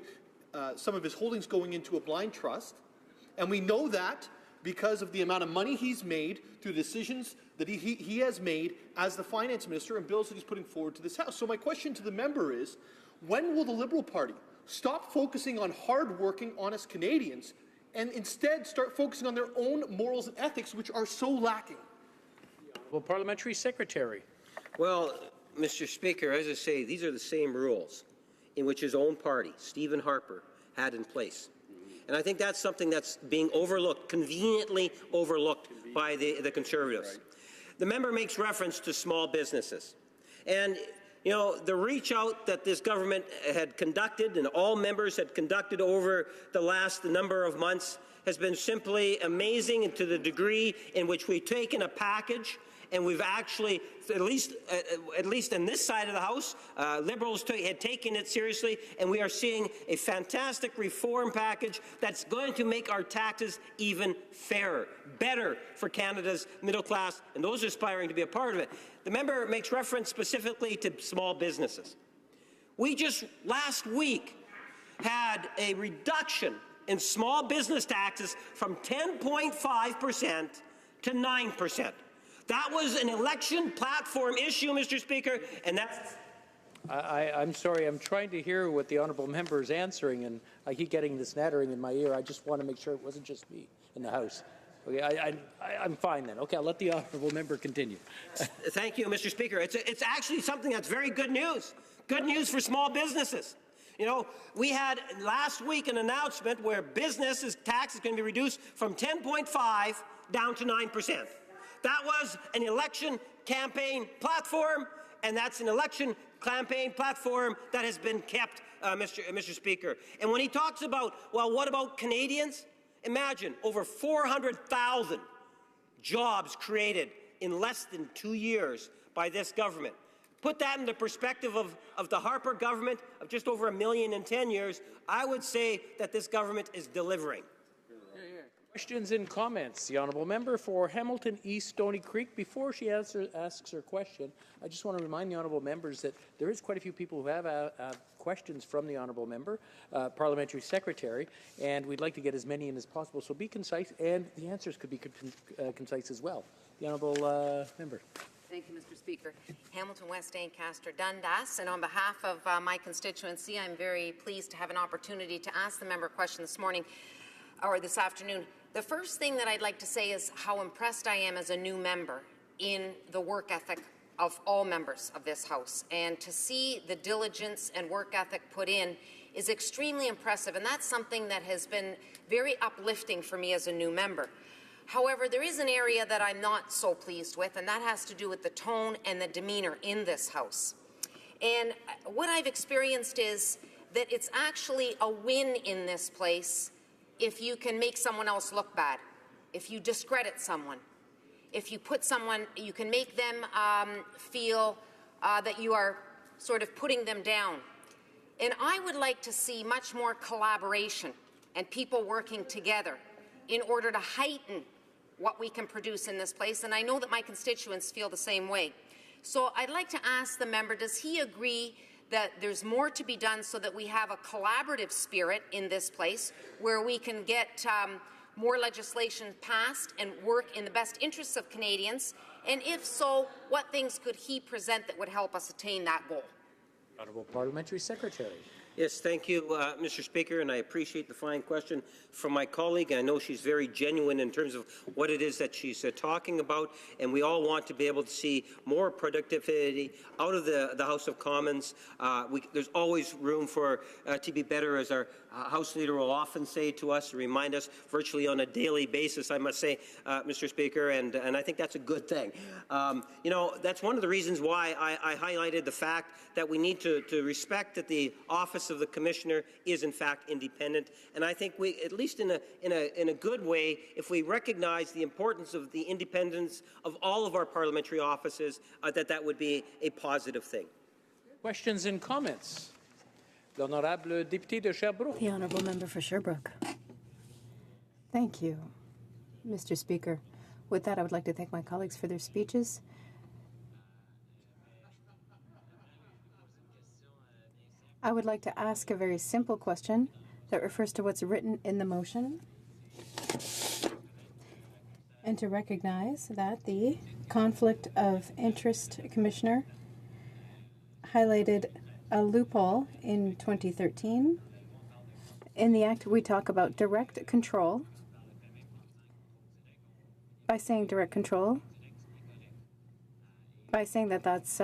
S6: some of his holdings going into a blind trust. And we know that because of the amount of money he's made through decisions that he has made as the finance minister and bills that he's putting forward to this House. So my question to the member is, when will the Liberal Party stop focusing on hard-working, honest Canadians and instead start focusing on their own morals and ethics, which are so lacking?
S4: Well, Parliamentary Secretary.
S22: Well, Mr. Speaker, as I say, these are the same rules in which his own party, Stephen Harper, had in place. And I think that's something that's being overlooked, conveniently overlooked by the Conservatives. The member makes reference to small businesses. And, you know, the reach out that this government had conducted and all members had conducted over the last number of months has been simply amazing, and to the degree in which we've taken a package and we've actually, at least in this side of the House, Liberals had taken it seriously, and we are seeing a fantastic reform package that's going to make our taxes even fairer, better for Canada's middle class and those aspiring to be a part of it. The member makes reference specifically to small businesses. We just last week had a reduction in small business taxes from 10.5% to 9%. That was an election platform issue, Mr. Speaker, and that's...
S4: I'm sorry, I'm trying to hear what the honourable member is answering, and I keep getting this nattering in my ear. I just want to make sure it wasn't just me in the House. Okay, I'm fine then. Okay, I'll let the honourable member continue.
S22: Thank you, Mr. Speaker. It's actually something that's very good news. Good news for small businesses. You know, we had last week an announcement where businesses' tax is going to be reduced from 10.5 down to 9%. That was an election campaign platform, and that's an election campaign platform that has been kept, Mr. Speaker. And when he talks about, well, what about Canadians? Imagine over 400,000 jobs created in less than 2 years by this government. Put that in the perspective of the Harper government of just over 1 million in 10 years, I would say that this government is delivering.
S4: Questions and comments. The honourable member for Hamilton East Stony Creek. Before she asks her question, I just want to remind the honourable members that there is quite a few people who have questions from the honourable member, parliamentary secretary, and we'd like to get as many in as possible. So be concise, and the answers could be concise as well. The honourable member.
S5: Thank you, Mr. Speaker. Hamilton West Ancaster Dundas, and on behalf of my constituency, I'm very pleased to have an opportunity to ask the member a question this morning, or this afternoon. The first thing that I'd like to say is how impressed I am as a new member in the work ethic of all members of this House. And to see the diligence and work ethic put in is extremely impressive, and that's something that has been very uplifting for me as a new member. However, there is an area that I'm not so pleased with, and that has to do with the tone and the demeanor in this House. And what I've experienced is that it's actually a win in this place if you can make someone else look bad, if you discredit someone, if you put someone, you can make them feel that you are sort of putting them down. And I would like to see much more collaboration and people working together in order to heighten what we can produce in this place, and I know that my constituents feel the same way. So I'd like to ask the member, does he agree that there's more to be done so that we have a collaborative spirit in this place where we can get more legislation passed and work in the best interests of Canadians? And if so, what things could he present that would help us attain that goal?
S4: Honourable Parliamentary Secretary.
S22: Yes, thank you, Mr. Speaker, and I appreciate the fine question from my colleague. I know she's very genuine in terms of what it is that she's talking about, and we all want to be able to see more productivity out of the House of Commons. There's always room for to be better, as our House Leader will often say to us, remind us virtually on a daily basis, I must say, Mr. Speaker, and I think that's a good thing. You know, that's one of the reasons why I highlighted the fact that we need to respect that the office office of the commissioner is in fact independent. And I think we, at least in a good way, if we recognize the importance of the independence of all of our parliamentary offices, that would be a positive thing.
S4: Questions and comments? L'honorable député de Sherbrooke.
S1: The honourable member for Sherbrooke. Thank you, Mr. Speaker. With that, I would like to thank my colleagues for their speeches. I would like to ask a very simple question that refers to what's written in the motion, and to recognize that the Conflict of Interest Commissioner highlighted a loophole in 2013. In the Act, we talk about direct control. By saying direct control, by saying that that's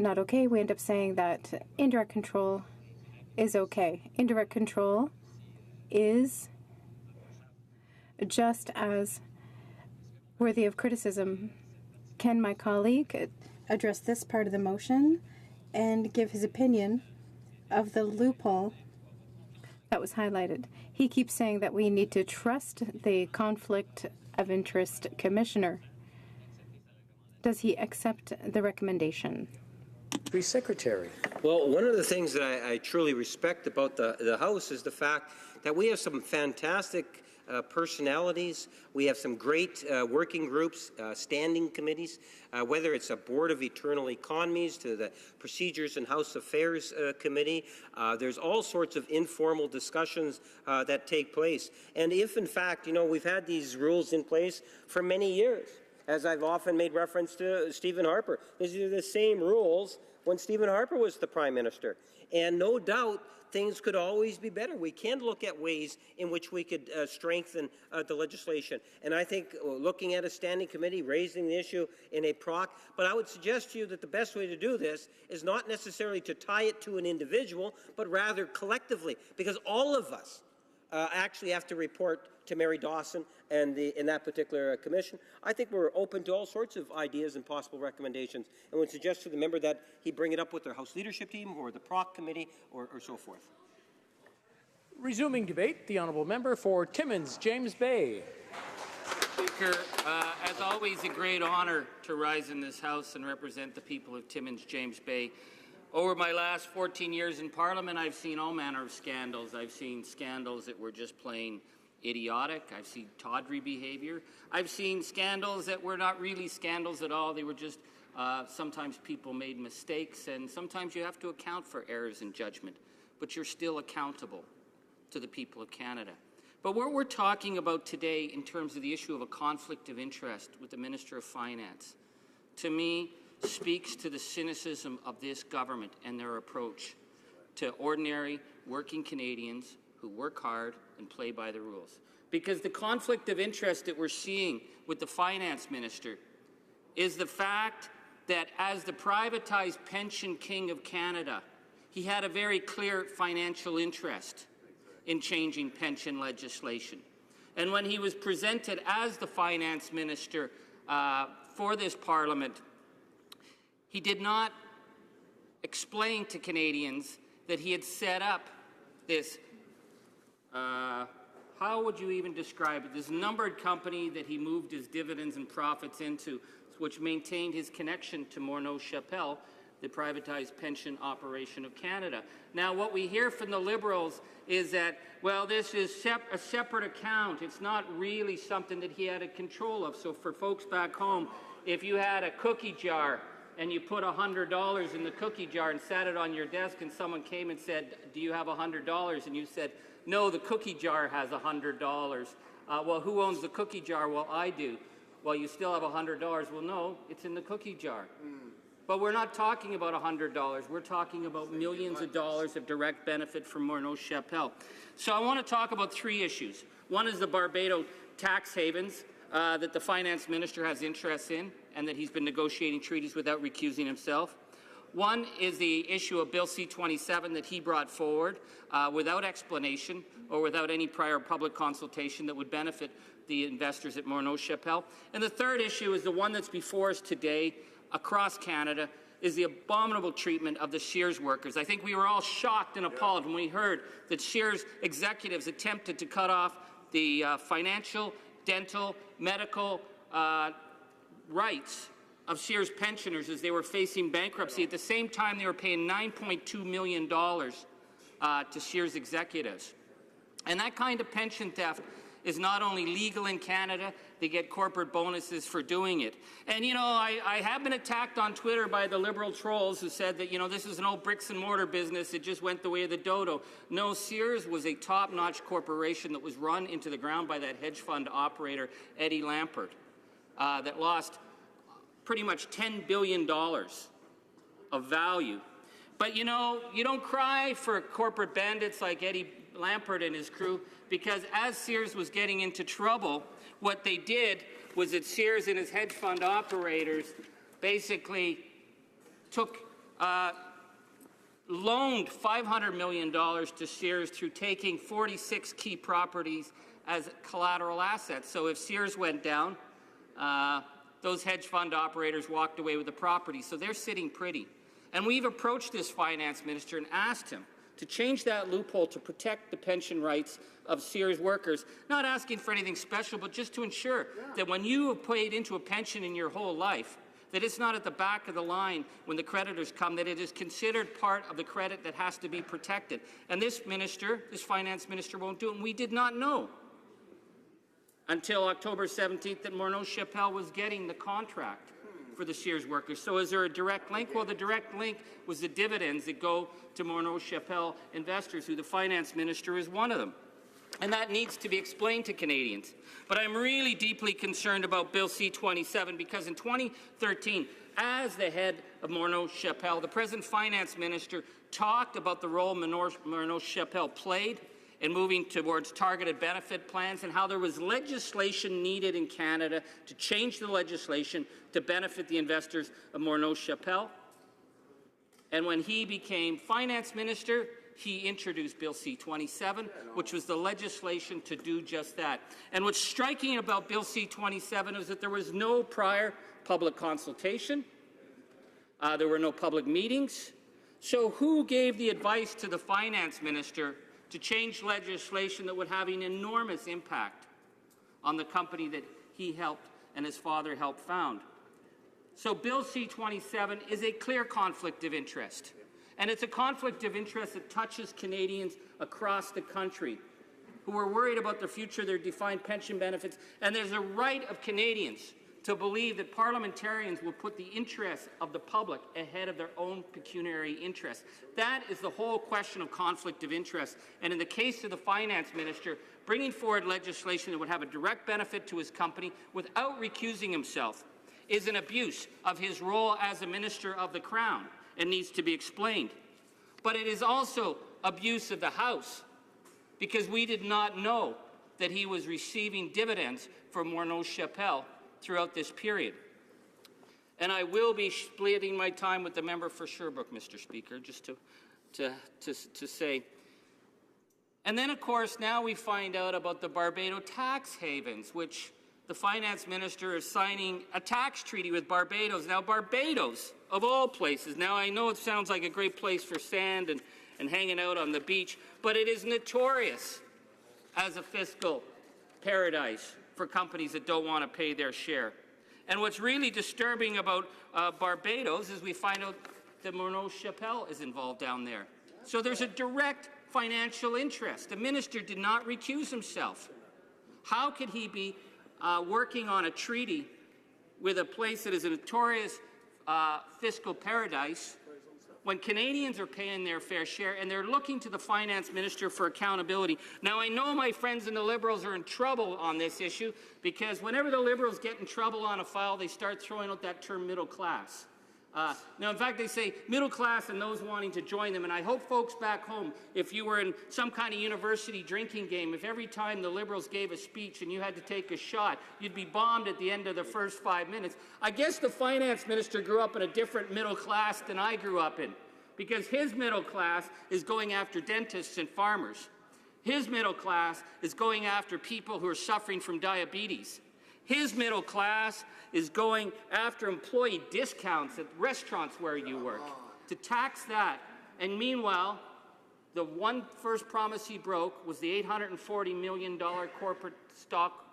S1: not okay, we end up saying that indirect control is okay. Indirect control is just as worthy of criticism. Can my colleague address this part of the motion and give his opinion of the loophole that was highlighted? He keeps saying that we need to trust the Conflict of Interest Commissioner. Does he accept the recommendation?
S22: Secretary. Well, one of the things that I truly respect about the House is the fact that we have some fantastic personalities. We have some great working groups, standing committees, whether it's a Board of Eternal Economies to the Procedures and House Affairs Committee. There's all sorts of informal discussions that take place. And if, in fact, we've had these rules in place for many years, as I've often made reference to Stephen Harper. These are the same rules when Stephen Harper was the Prime Minister. And no doubt, things could always be better. We can look at ways in which we could strengthen the legislation. And I think looking at a standing committee, raising the issue in a proc, but I would suggest to you that the best way to do this is not necessarily to tie it to an individual, but rather collectively, because all of us actually have to report to Mary Dawson and in that particular commission. I think we're open to all sorts of ideas and possible recommendations, and would suggest to the member that he bring it up with their House leadership team or the PROC committee or so forth.
S4: Resuming debate, the honourable member for Timmins, James Bay.
S11: Speaker, as always, a great honour to rise in this House and represent the people of Timmins, James Bay. Over my last 14 years in Parliament, I've seen all manner of scandals. I've seen scandals that were just plain idiotic. I've seen tawdry behavior. I've seen scandals that were not really scandals at all. They were just sometimes people made mistakes, and sometimes you have to account for errors in judgment, but you're still accountable to the people of Canada. But what we're talking about today in terms of the issue of a conflict of interest with the Minister of Finance, to me, speaks to the cynicism of this government and their approach to ordinary working Canadians who work hard and play by the rules. Because the conflict of interest that we're seeing with the Finance Minister is the fact that as the privatized pension king of Canada, he had a very clear financial interest in changing pension legislation. And when he was presented as the Finance Minister for this Parliament, he did not explain to Canadians that he had set up this, how would you even describe it, this numbered company that he moved his dividends and profits into, which maintained his connection to Morneau Chapelle, the privatized pension operation of Canada. Now, what we hear from the Liberals is that, well, this is a separate account. It's not really something that he had a control of. So for folks back home, if you had a cookie jar and you put $100 in the cookie jar and sat it on your desk and someone came and said, do you have $100? And you said, no, the cookie jar has $100. Well, who owns the cookie jar? Well, I do. Well, you still have $100. Well, no, it's in the cookie jar. But we're not talking about $100. We're talking about millions of dollars of direct benefit from Morneau Chapelle. So I want to talk about three issues. One is the Barbados tax havens that the Finance Minister has interest in and that he's been negotiating treaties without recusing himself. One is the issue of Bill C-27 that he brought forward without explanation or without any prior public consultation that would benefit the investors at Morneau Chapelle. And the third issue is the one that's before us today across Canada, is the abominable treatment of the Sears workers. I think we were all shocked and appalled when we heard that Sears executives attempted to cut off the financial, dental, medical rights of Sears pensioners as they were facing bankruptcy. At the same time, they were paying $9.2 million to Sears executives. And that kind of pension theft is not only legal in Canada, they get corporate bonuses for doing it. And, you know, I have been attacked on Twitter by the Liberal trolls who said that, you know, this is an old bricks and mortar business. It just went the way of the dodo. No, Sears was a top-notch corporation that was run into the ground by that hedge fund operator, Eddie Lampert, that lost pretty much $10 billion of value. But, you know, you don't cry for corporate bandits like Eddie Lampert and his crew, because as Sears was getting into trouble, what they did was that Sears and his hedge fund operators basically loaned $500 million to Sears through taking 46 key properties as collateral assets. So if Sears went down, those hedge fund operators walked away with the property. So they're sitting pretty. And we've approached this finance minister and asked him to change that loophole to protect the pension rights of Sears workers, not asking for anything special, but just to ensure that when you have paid into a pension in your whole life, that it's not at the back of the line when the creditors come, that it is considered part of the credit that has to be protected. And this minister, this finance minister, won't do it. And we did not know until October 17th that Morneau Shepell was getting the contract for the Sears workers. So is there a direct link? Well, the direct link was the dividends that go to Morneau Shepell investors, who the finance minister is one of them. And that needs to be explained to Canadians. But I'm really deeply concerned about Bill C-27 because in 2013, as the head of Morneau Shepell, the present finance minister talked about the role Morneau Shepell played in moving towards targeted benefit plans and how there was legislation needed in Canada to change the legislation to benefit the investors of Morneau Shepell. And when he became finance minister, he introduced Bill C-27, which was the legislation to do just that. And what's striking about Bill C-27 is that there was no prior public consultation. There were no public meetings. So who gave the advice to the finance minister to change legislation that would have an enormous impact on the company that he helped and his father helped found? So Bill C-27 is a clear conflict of interest. And it's a conflict of interest that touches Canadians across the country who are worried about the future of their defined pension benefits. And there's a right of Canadians to believe that parliamentarians will put the interests of the public ahead of their own pecuniary interests. That is the whole question of conflict of interest. And in the case of the finance minister, bringing forward legislation that would have a direct benefit to his company without recusing himself is an abuse of his role as a minister of the Crown and needs to be explained. But it is also abuse of the House because we did not know that he was receiving dividends from Morneau Shepell throughout this period. And I will be splitting my time with the member for Sherbrooke, Mr. Speaker, just to say. And then, of course, now we find out about the Barbados tax havens, which the finance minister is signing a tax treaty with Barbados. Now, Barbados, of all places, now I know it sounds like a great place for sand and hanging out on the beach, but it is notorious as a fiscal paradise for companies that don't want to pay their share. And what's really disturbing about Barbados is we find out that Morneau Shepell is involved down there. So there's a direct financial interest. The minister did not recuse himself. How could he be working on a treaty with a place that is a notorious fiscal paradise when Canadians are paying their fair share and they're looking to the finance minister for accountability? Now, I know my friends in the Liberals are in trouble on this issue because whenever the Liberals get in trouble on a file, they start throwing out that term middle class. Now, in fact, they say middle class and those wanting to join them. And I hope folks back home, if you were in some kind of university drinking game, if every time the Liberals gave a speech and you had to take a shot, you'd be bombed at the end of the first 5 minutes. I guess the finance minister grew up in a different middle class than I grew up in, because his middle class is going after dentists and farmers. His middle class is going after people who are suffering from diabetes. His middle class is going after employee discounts at restaurants where you work, to tax that. And meanwhile, the one first promise he broke was the $840 million corporate stock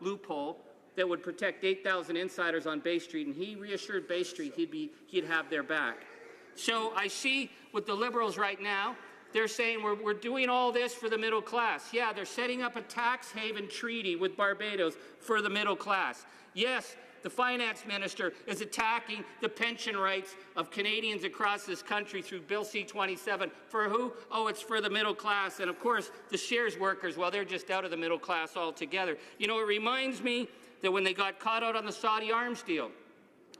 S11: loophole that would protect 8,000 insiders on Bay Street, and he reassured Bay Street he'd have their back. So I see with the Liberals right now, they're saying we're doing all this for the middle class. Yeah, they're setting up a tax haven treaty with Barbados for the middle class. Yes, the finance minister is attacking the pension rights of Canadians across this country through Bill C-27. For who? Oh, it's for the middle class. And of course, the shares workers, well, they're just out of the middle class altogether. You know, it reminds me that when they got caught out on the Saudi arms deal,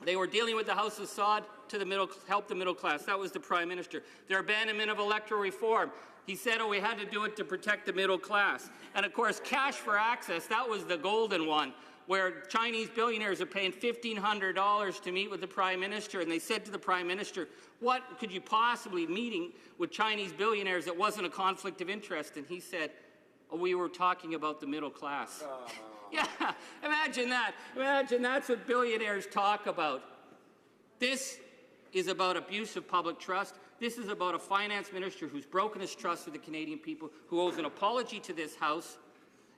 S11: they were dealing with the House of Saud to help the middle class. That was the Prime Minister. Their abandonment of electoral reform. He said, oh, we had to do it to protect the middle class. And of course, cash for access, that was the golden one, where Chinese billionaires are paying $1,500 to meet with the Prime Minister. And they said to the Prime Minister, what could you possibly meeting with Chinese billionaires that wasn't a conflict of interest? And he said, oh, we were talking about the middle class. Yeah, imagine that. Imagine that's what billionaires talk about. This is about abuse of public trust. This is about a finance minister who's broken his trust with the Canadian people, who owes an apology to this House.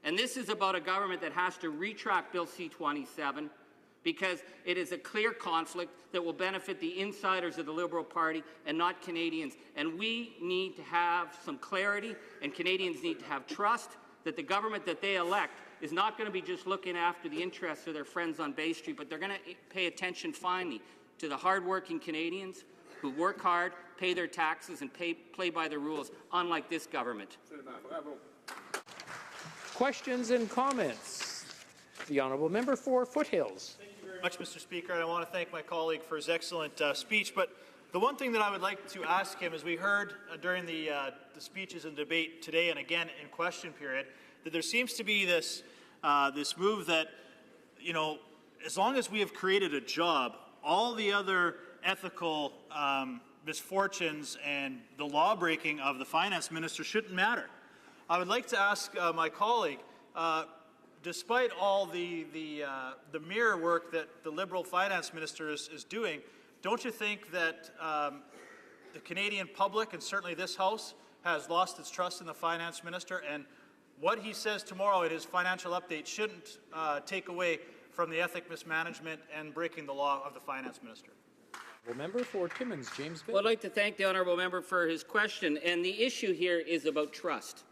S11: And this is about a government that has to retract Bill C-27 because it is a clear conflict that will benefit the insiders of the Liberal Party and not Canadians. And we need to have some clarity, and Canadians need to have trust that the government that they elect is not going to be just looking after the interests of their friends on Bay Street, but they're going to pay attention finally to the hardworking Canadians who work hard, pay their taxes, and play by the rules, unlike this government.
S4: Questions and comments? The Honourable Member for Foothills.
S6: Thank you very much, Mr. Speaker. I want to thank my colleague for his excellent speech. But the one thing that I would like to ask him, as we heard during the speeches and debate today and again in question period, that there seems to be this move that, you know, as long as we have created a job, all the other ethical misfortunes and the law breaking of the finance minister shouldn't matter. I would like to ask my colleague, despite all the mirror work that the Liberal finance minister is doing, don't you think that the Canadian public and certainly this House has lost its trust in the finance minister, and what he says tomorrow in his financial update shouldn't take away from the ethic mismanagement and breaking the law of the finance minister?
S4: Member for Timmins, James Bay.
S11: Well, I'd like to thank the honourable member for his question. And the issue here is about trust.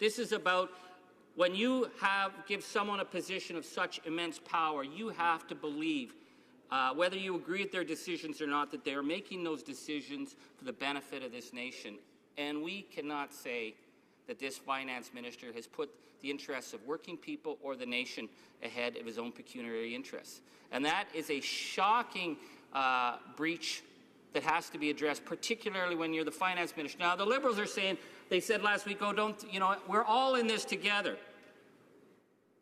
S11: This is about when you give someone a position of such immense power, you have to believe, whether you agree with their decisions or not, that they are making those decisions for the benefit of this nation. And we cannot say that this finance minister has put the interests of working people or the nation ahead of his own pecuniary interests. And that is a shocking breach that has to be addressed, particularly when you're the finance minister. Now, the Liberals are saying, they said last week, oh, we're all in this together.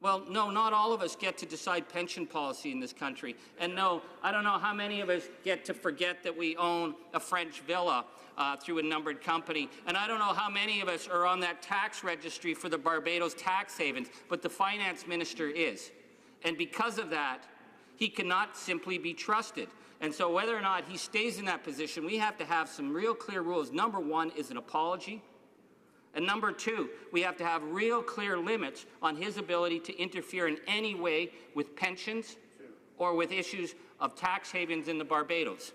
S11: Well, no, not all of us get to decide pension policy in this country. And no, I don't know how many of us get to forget that we own a French villa through a numbered company. And I don't know how many of us are on that tax registry for the Barbados tax havens, but the finance minister is. And because of that, he cannot simply be trusted. And so whether or not he stays in that position, we have to have some real clear rules. Number one is an apology. And number two, we have to have real clear limits on his ability to interfere in any way with pensions or with issues of tax havens in the Barbados.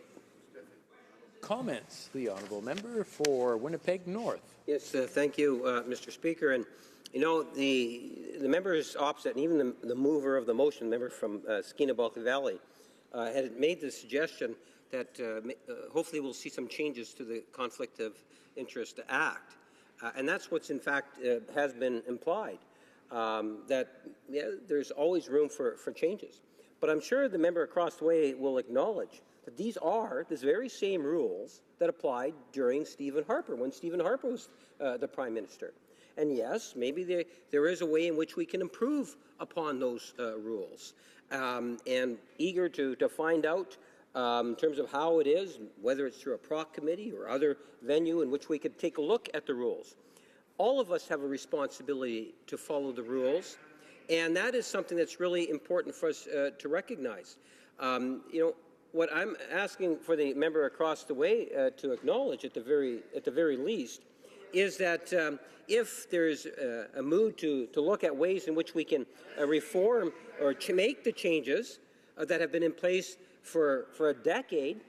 S4: Comments? The honourable member for Winnipeg North.
S22: Yes, thank you, Mr. Speaker. And you know, the members opposite, and even the mover of the motion, the member from Skeena-Balky Valley, had made the suggestion that hopefully we'll see some changes to the Conflict of Interest Act. And that's what's in fact has been implied, that there's always room for changes. But I'm sure the member across the way will acknowledge that these are the very same rules that applied during Stephen Harper, when Stephen Harper was the Prime Minister. And yes, maybe there is a way in which we can improve upon those rules. And eager to find out in terms of how it is, whether it's through a PROC committee or other venue in which we could take a look at the rules. All of us have a responsibility to follow the rules, And that is something that's really important for us to recognize. You know, what I'm asking for the member across the way to acknowledge at the very least is that if there's a mood to look at ways in which we can reform or make the changes that have been in place for a decade,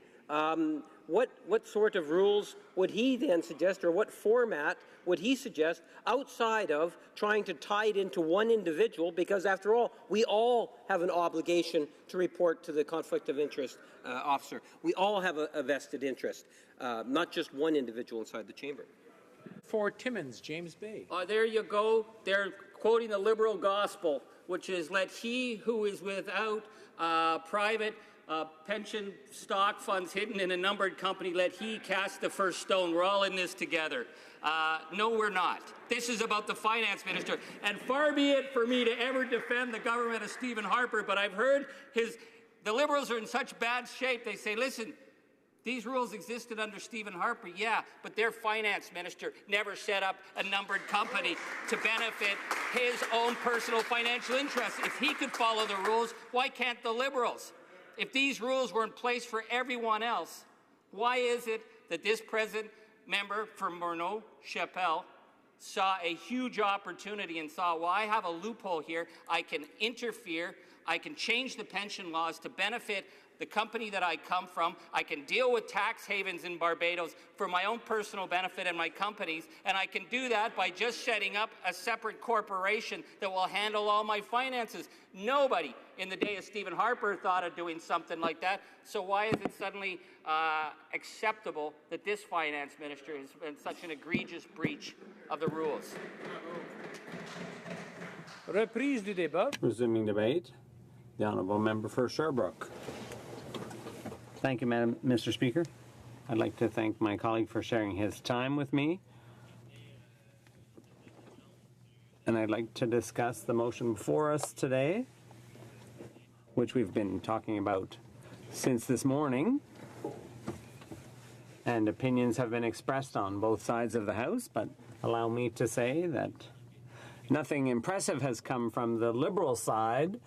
S22: what sort of rules would he then suggest, or what format would he suggest outside of trying to tie it into one individual? Because after all, we all have an obligation to report to the conflict of interest officer. We all have a vested interest, not just one individual inside the chamber.
S4: For Timmins, James Bay.
S11: There you go. They're quoting the liberal gospel, which is, let he who is without private pension stock funds hidden in a numbered company, let he cast the first stone. We're all in this together. No, we're not. This is about the finance minister. And far be it for me to ever defend the government of Stephen Harper, but I've heard the Liberals are in such bad shape, they say, listen, these rules existed under Stephen Harper, yeah, but their finance minister never set up a numbered company to benefit his own personal financial interests. If he could follow the rules, why can't the Liberals? If these rules were in place for everyone else, why is it that this present member from Morneau-Chapelle saw a huge opportunity and saw, well, I have a loophole here, I can interfere, I can change the pension laws to benefit the company that I come from, I can deal with tax havens in Barbados for my own personal benefit and my company's, and I can do that by just setting up a separate corporation that will handle all my finances. Nobody in the day of Stephen Harper thought of doing something like that, so why is it suddenly acceptable that this finance minister has been such an egregious breach of the rules?
S4: Reprise du débat.
S7: Resuming debate, the honourable member for Sherbrooke. Thank you, Mr. Speaker. I'd like to thank my colleague for sharing his time with me. And I'd like to discuss the motion before us today, which we've been talking about since this morning. And opinions have been expressed on both sides of the House, but allow me to say that nothing impressive has come from the Liberal side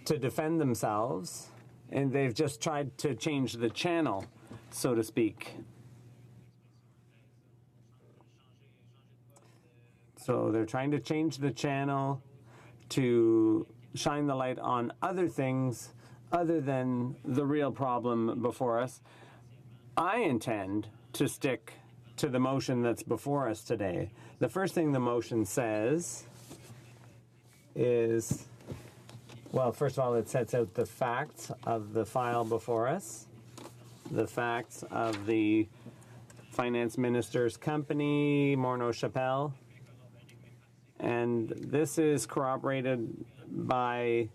S7: to defend themselves, and they've just tried to change the channel, so to speak. So they're trying to change the channel to shine the light on other things other than the real problem before us. I intend to stick to the motion that's before us today. The first thing the motion says is, well, first of all, it sets out the facts of the file before us, the facts of the finance minister's company, Morneau-Chapelle, and this is corroborated by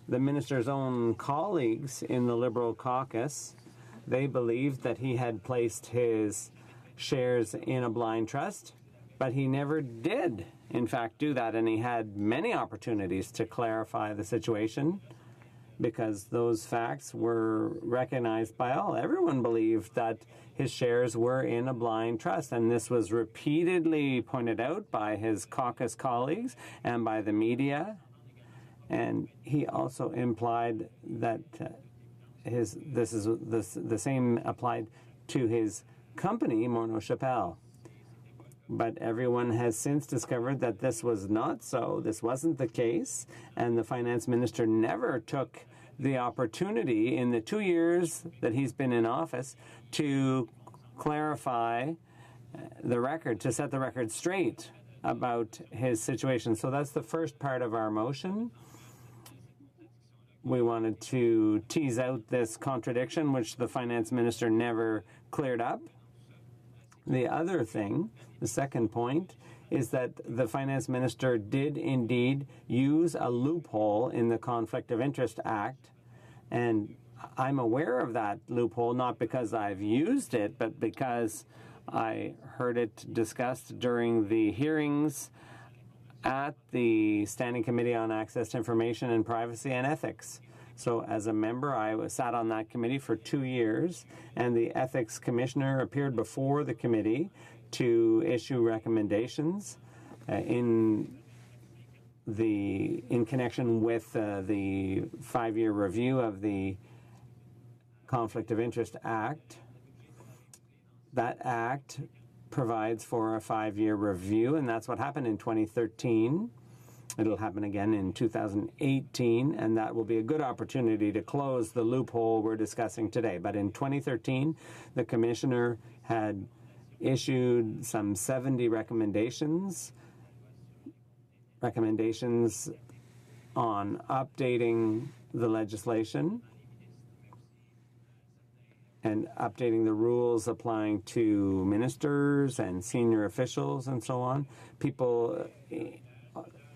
S7: the minister's own colleagues in the Liberal caucus. They believed that he had placed his shares in a blind trust, but he never did, in fact, do that, and he had many opportunities to clarify the situation because those facts were recognized by all. Everyone believed that his shares were in a blind trust, and this was repeatedly pointed out by his caucus colleagues and by the media. And he also implied that the same applied to his company, Morneau-Chapelle. But everyone has since discovered that this was not so. This wasn't the case, and the finance minister never took the opportunity in the 2 years that he's been in office to clarify the record, to set the record straight about his situation. So that's the first part of our motion. We wanted to tease out this contradiction, which the finance minister never cleared up. The other thing, the second point, is that the finance minister did indeed use a loophole in the Conflict of Interest Act, and I'm aware of that loophole not because I've used it, but because I heard it discussed during the hearings at the Standing Committee on Access to Information and Privacy and Ethics. So as a member, I sat on that committee for 2 years, and the ethics commissioner appeared before the committee to issue recommendations in in connection with the 5-year review of the Conflict of Interest Act. That act provides for a 5-year review, and that's what happened in 2013. It'll happen again in 2018, and that will be a good opportunity to close the loophole we're discussing today. But in 2013, the Commissioner had issued some 70 recommendations on updating the legislation and updating the rules applying to ministers and senior officials and so on. People,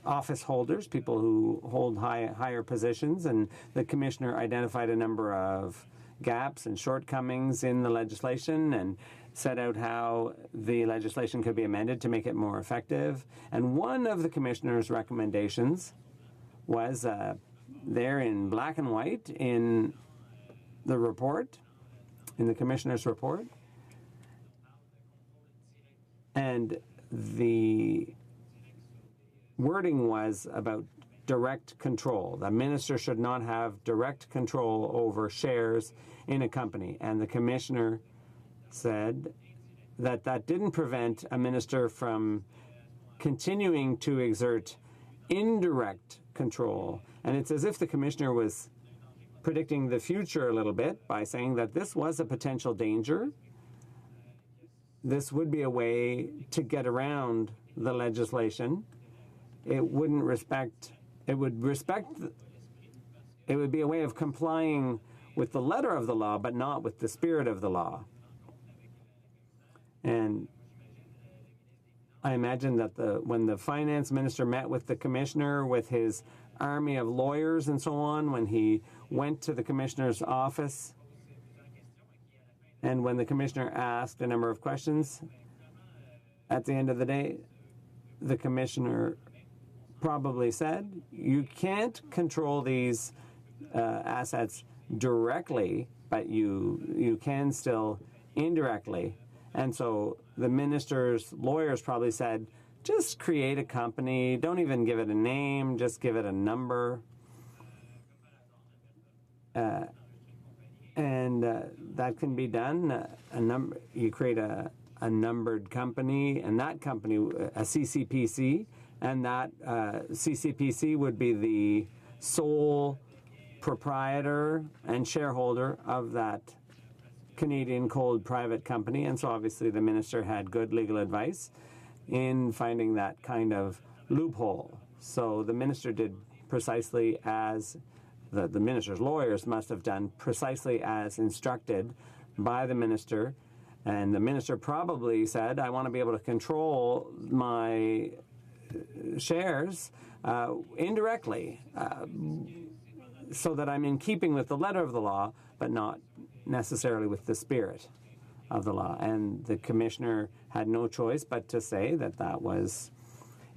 S7: office holders, people who hold higher positions, and the Commissioner identified a number of gaps and shortcomings in the legislation and set out how the legislation could be amended to make it more effective. And one of the Commissioner's recommendations was there in black and white in the report, in the Commissioner's report. And the wording was about direct control. The minister should not have direct control over shares in a company. And the Commissioner said that that didn't prevent a minister from continuing to exert indirect control. And it's as if the Commissioner was predicting the future a little bit by saying that this was a potential danger. This would be a way to get around the legislation. It would be a way of complying with the letter of the law, but not with the spirit of the law. And I imagine that when the finance minister met with the Commissioner with his army of lawyers and so on, when he went to the Commissioner's office, and when the Commissioner asked a number of questions, at the end of the day, the Commissioner probably said, you can't control these assets directly, but you can still indirectly. And so the minister's lawyers probably said, just create a company, don't even give it a name, just give it a number. And that can be done. You create a numbered company, and that company, a CCPC, and that CCPC would be the sole proprietor and shareholder of that Canadian Cold private company. And so obviously the minister had good legal advice in finding that kind of loophole. So the minister did precisely as the minister's lawyers must have done precisely as instructed by the minister. And the minister probably said, I want to be able to control my shares indirectly so that I'm in keeping with the letter of the law, but not necessarily with the spirit of the law. And the Commissioner had no choice but to say that that was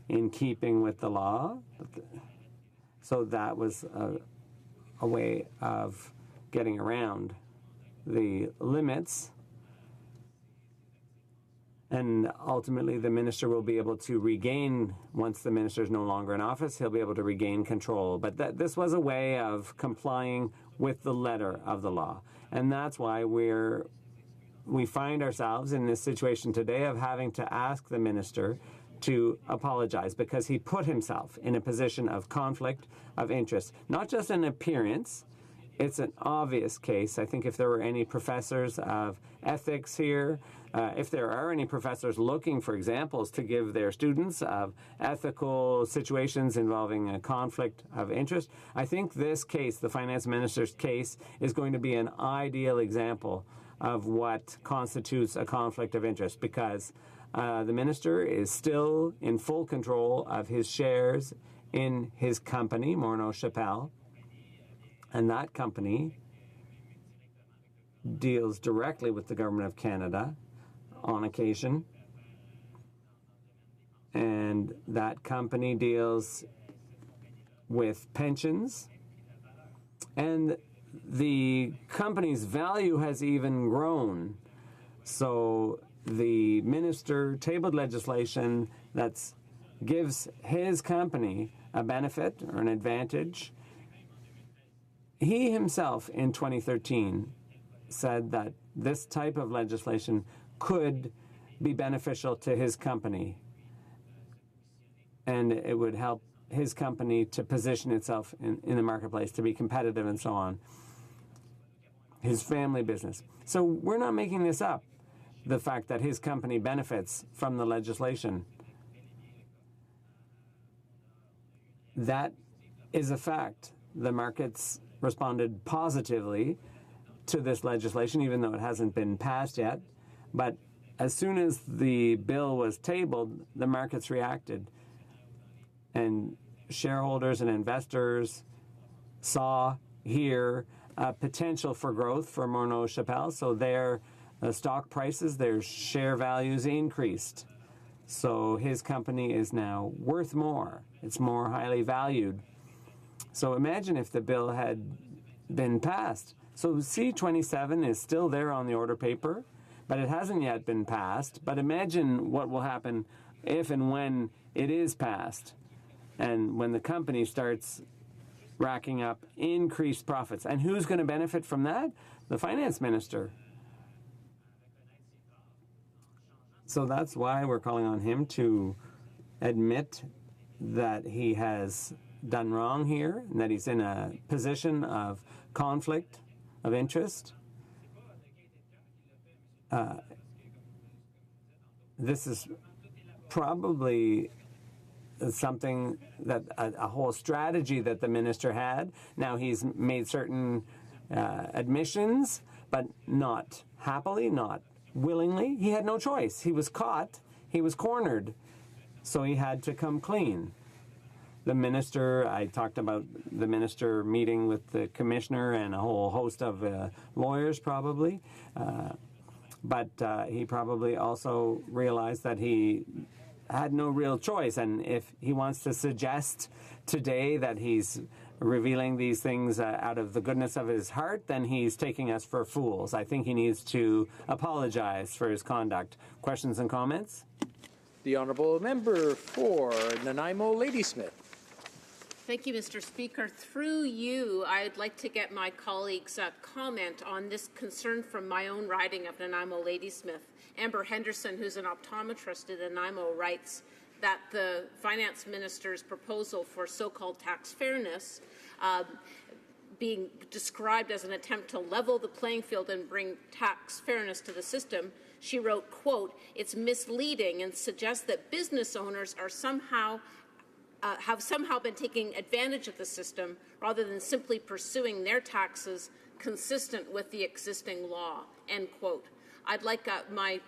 S7: in keeping with the law. So that was a way of getting around the limits. And ultimately, the minister will be able to regain, once the minister is no longer in office, he'll be able to regain control. But this was a way of complying with the letter of the law. And that's why we find ourselves in this situation today of having to ask the minister to apologize, because he put himself in a position of conflict of interest, not just an appearance. It's an obvious case. I think if there were any professors of ethics here, if there are any professors looking for examples to give their students of ethical situations involving a conflict of interest, I think this case, the finance minister's case, is going to be an ideal example of what constitutes a conflict of interest, because the minister is still in full control of his shares in his company, Morneau Shepell, and that company deals directly with the Government of Canada on occasion, and that company deals with pensions, and the company's value has even grown. So the minister tabled legislation that's gives his company a benefit or an advantage. He himself in 2013 said that this type of legislation could be beneficial to his company, and it would help his company to position itself in the marketplace, to be competitive and so on. His family business. So we're not making this up, the fact that his company benefits from the legislation. That is a fact. The markets responded positively to this legislation, even though it hasn't been passed yet. But as soon as the bill was tabled, the markets reacted. And shareholders and investors saw here a potential for growth for Morneau Shepell. So their stock prices, their share values increased. So his company is now worth more. It's more highly valued. So imagine if the bill had been passed. So C-27 is still there on the order paper, but it hasn't yet been passed. But imagine what will happen if and when it is passed, and when the company starts racking up increased profits. And who's going to benefit from that? The finance minister. So that's why we're calling on him to admit that he has done wrong here, and that he's in a position of conflict of interest. This is probably something that a whole strategy that the minister had. Now he's made certain admissions, but not happily, not willingly. He had no choice. He was caught. He was cornered. So he had to come clean. The minister, I talked about the minister meeting with the commissioner and a whole host of lawyers probably. But he probably also realized that he had no real choice. And if he wants to suggest today that he's revealing these things out of the goodness of his heart, then he's taking us for fools. I think he needs to apologize for his conduct. Questions and comments?
S4: The honourable member for Nanaimo Ladysmith.
S18: Thank you, Mr. Speaker. Through you, I'd like to get my colleagues' comment on this concern from my own riding of Nanaimo Ladysmith. Amber Henderson, who's an optometrist in Nanaimo, writes that the finance minister's proposal for so-called tax fairness being described as an attempt to level the playing field and bring tax fairness to the system. She wrote, quote, "It's misleading and suggests that business owners are have somehow been taking advantage of the system rather than simply pursuing their taxes consistent with the existing law," end quote. I'd like my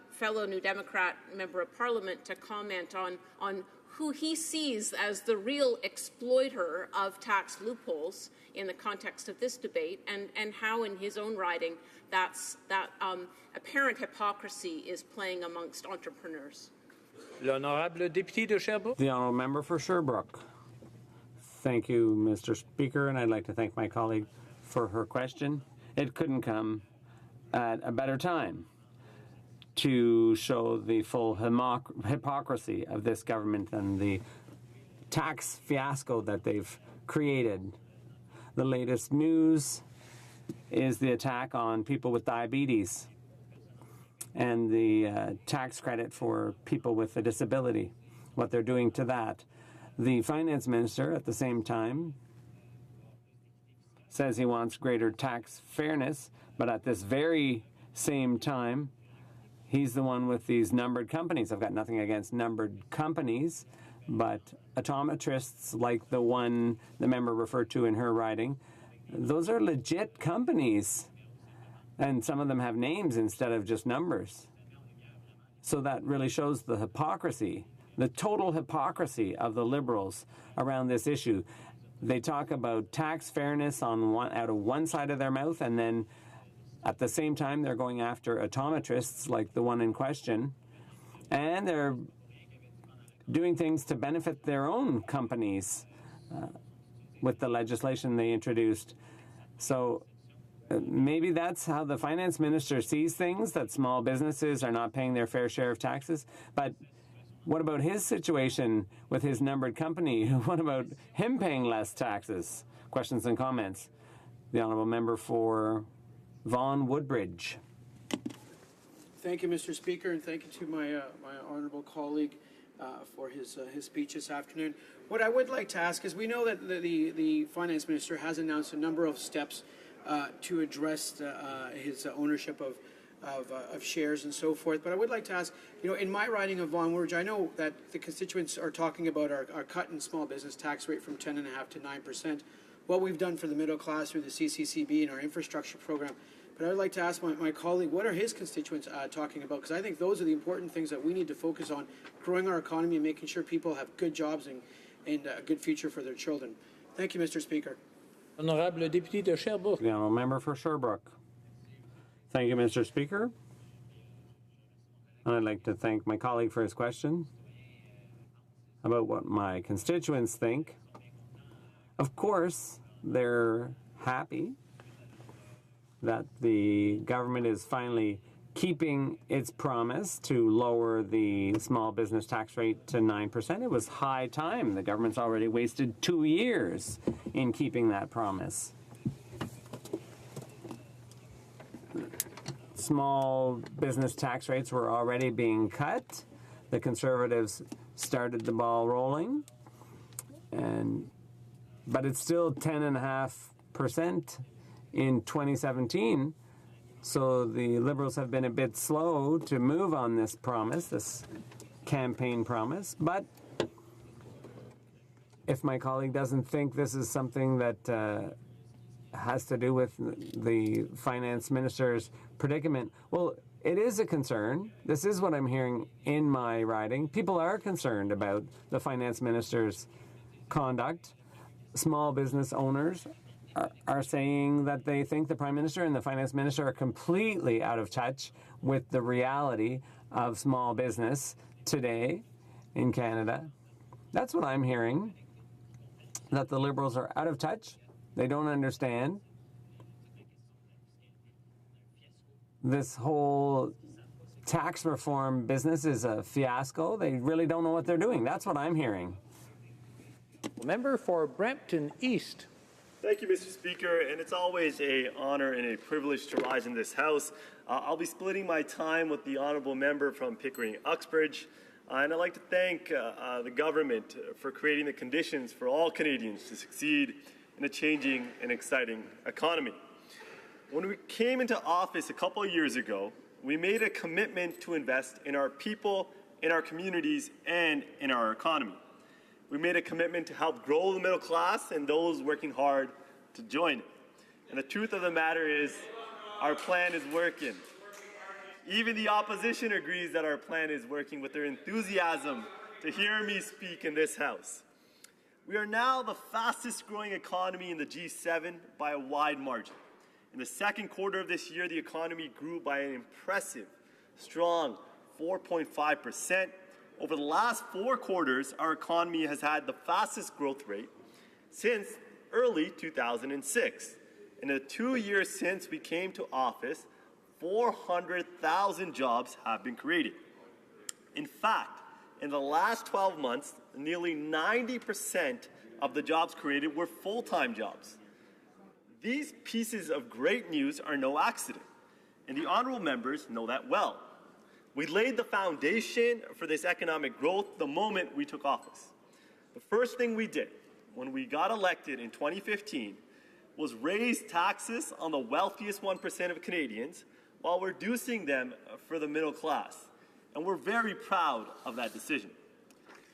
S18: fellow New Democrat member of Parliament to comment on who he sees as the real exploiter of tax loopholes in the context of this debate, and how in his own riding that apparent hypocrisy is playing amongst entrepreneurs.
S4: L'honorable député de Sherbrooke.
S7: The honourable member for Sherbrooke. Thank you, Mr. Speaker, and I'd like to thank my colleague for her question. It couldn't come at a better time to show the full hypocrisy of this government and the tax fiasco that they've created. The latest news is the attack on people with diabetes and the tax credit for people with a disability, what they're doing to that. The finance minister, at the same time, says he wants greater tax fairness, but at this very same time, he's the one with these numbered companies. I've got nothing against numbered companies, but optometrists like the one the member referred to in her riding, those are legit companies. And some of them have names instead of just numbers. So that really shows the hypocrisy, the total hypocrisy of the Liberals around this issue. They talk about tax fairness out of one side of their mouth, and then at the same time they're going after optometrists like the one in question, and they're doing things to benefit their own companies with the legislation they introduced. So maybe that's how the finance minister sees things, that small businesses are not paying their fair share of taxes. But What about his situation with his numbered company? What about him paying less taxes? Questions and comments. The honourable member for Vaughan Woodbridge.
S12: Thank you, Mr. Speaker, and thank you to my honourable colleague for his speech this afternoon. What I would like to ask is, we know that the Finance Minister has announced a number of steps to address his ownership of shares and so forth. But I would like to ask, in my riding of Vaughan Woodbridge, I know that the constituents are talking about our cut in small business tax rate from 10.5% to 9%. What we've done for the middle class through the CCCB and our infrastructure program. But I would like to ask my colleague, what are his constituents talking about? Because I think those are the important things that we need to focus on, growing our economy and making sure people have good jobs and a good future for their children. Thank you, Mr. Speaker.
S4: Honorable Député de Sherbrooke.
S7: The honourable member for Sherbrooke. Thank you, Mr. Speaker. And I'd like to thank my colleague for his question about what my constituents think. Of course, they're happy that the government is finally keeping its promise to lower the small business tax rate to 9%. It was high time. The government's already wasted 2 years in keeping that promise. Small business tax rates were already being cut. The Conservatives started the ball rolling, but it's still 10.5% in 2017. So the Liberals have been a bit slow to move on this promise, this campaign promise. But if my colleague doesn't think this is something that has to do with the finance minister's predicament, well, it is a concern. This is what I'm hearing in my riding. People are concerned about the finance minister's conduct. Small business owners are saying that they think the Prime Minister and the Finance Minister are completely out of touch with the reality of small business today in Canada. That's what I'm hearing, that the Liberals are out of touch. They don't understand. This whole tax reform business is a fiasco. They really don't know what they're doing. That's what I'm hearing.
S4: Member for Brampton East.
S14: Thank you, Mr. Speaker, and it's always an honor and a privilege to rise in this House. I'll be splitting my time with the honourable member from Pickering-Uxbridge, and I'd like to thank the government for creating the conditions for all Canadians to succeed in a changing and exciting economy. When we came into office a couple of years ago, we made a commitment to invest in our people, in our communities, and in our economy. We made a commitment to help grow the middle class and those working hard to join it. And the truth of the matter is, our plan is working. Even the opposition agrees that our plan is working with their enthusiasm to hear me speak in this House. We are now the fastest growing economy in the G7 by a wide margin. In the second quarter of this year, the economy grew by an impressive, strong 4.5%. Over the last 4 quarters, our economy has had the fastest growth rate since early 2006. In the 2 years since we came to office, 400,000 jobs have been created. In fact, in the last 12 months, nearly 90% of the jobs created were full-time jobs. These pieces of great news are no accident, and the honourable members know that well. We laid the foundation for this economic growth the moment we took office. The first thing we did when we got elected in 2015 was raise taxes on the wealthiest 1% of Canadians while reducing them for the middle class. And we're very proud of that decision.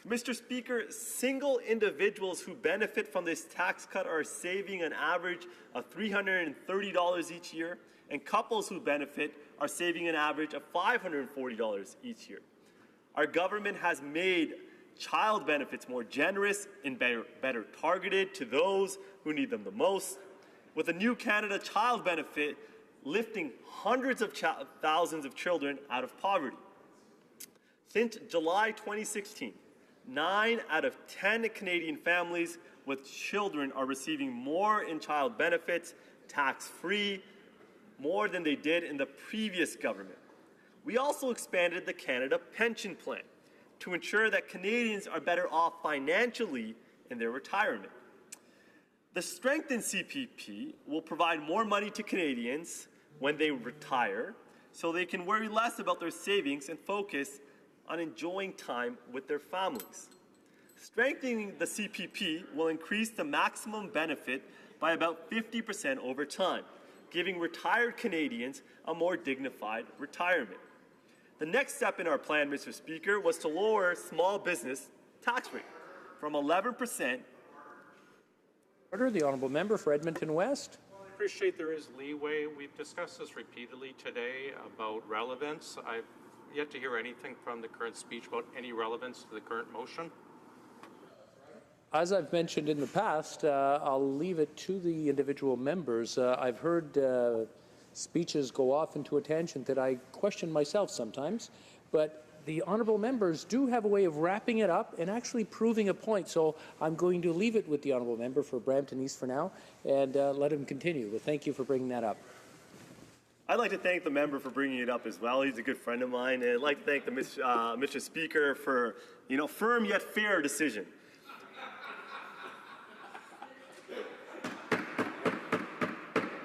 S14: Mr. Speaker, single individuals who benefit from this tax cut are saving an average of $330 each year, and couples who benefit are saving an average of $540 each year. Our government has made child benefits more generous and better targeted to those who need them the most, with the new Canada Child Benefit lifting hundreds of thousands of children out of poverty. Since July 2016, 9 out of 10 Canadian families with children are receiving more in child benefits, tax-free, more than they did in the previous government. We also expanded the Canada Pension Plan, to ensure that Canadians are better off financially in their retirement. The strengthened CPP will provide more money to Canadians when they retire, so they can worry less about their savings and focus on enjoying time with their families. Strengthening the CPP will increase the maximum benefit by about 50% over time, giving retired Canadians a more dignified retirement. The next step in our plan, Mr. Speaker, was to lower small business tax rate from 11%.
S4: Order, the honourable member for Edmonton West.
S9: I appreciate there is leeway. We've discussed this repeatedly today about relevance. I've yet to hear anything from the current speech about any relevance to the current motion.
S4: As I've mentioned in the past, I'll leave it to the individual members. I've heard speeches go off into a tangent that I question myself sometimes, but the honourable members do have a way of wrapping it up and actually proving a point. So I'm going to leave it with the honourable member for Brampton East for now and let him continue. But thank you for bringing that up.
S14: I'd like to thank the member for bringing it up as well. He's a good friend of mine. And I'd like to thank the Mr. Speaker for, firm yet fair decision.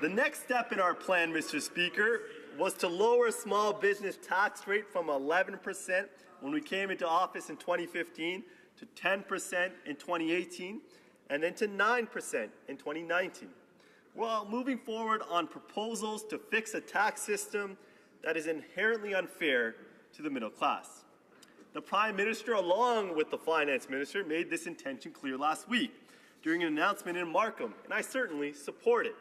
S14: The next step in our plan, Mr. Speaker, was to lower small business tax rate from 11% when we came into office in 2015 to 10% in 2018 and then to 9% in 2019. While moving forward on proposals to fix a tax system that is inherently unfair to the middle class. The Prime Minister, along with the Finance Minister, made this intention clear last week during an announcement in Markham, and I certainly support it.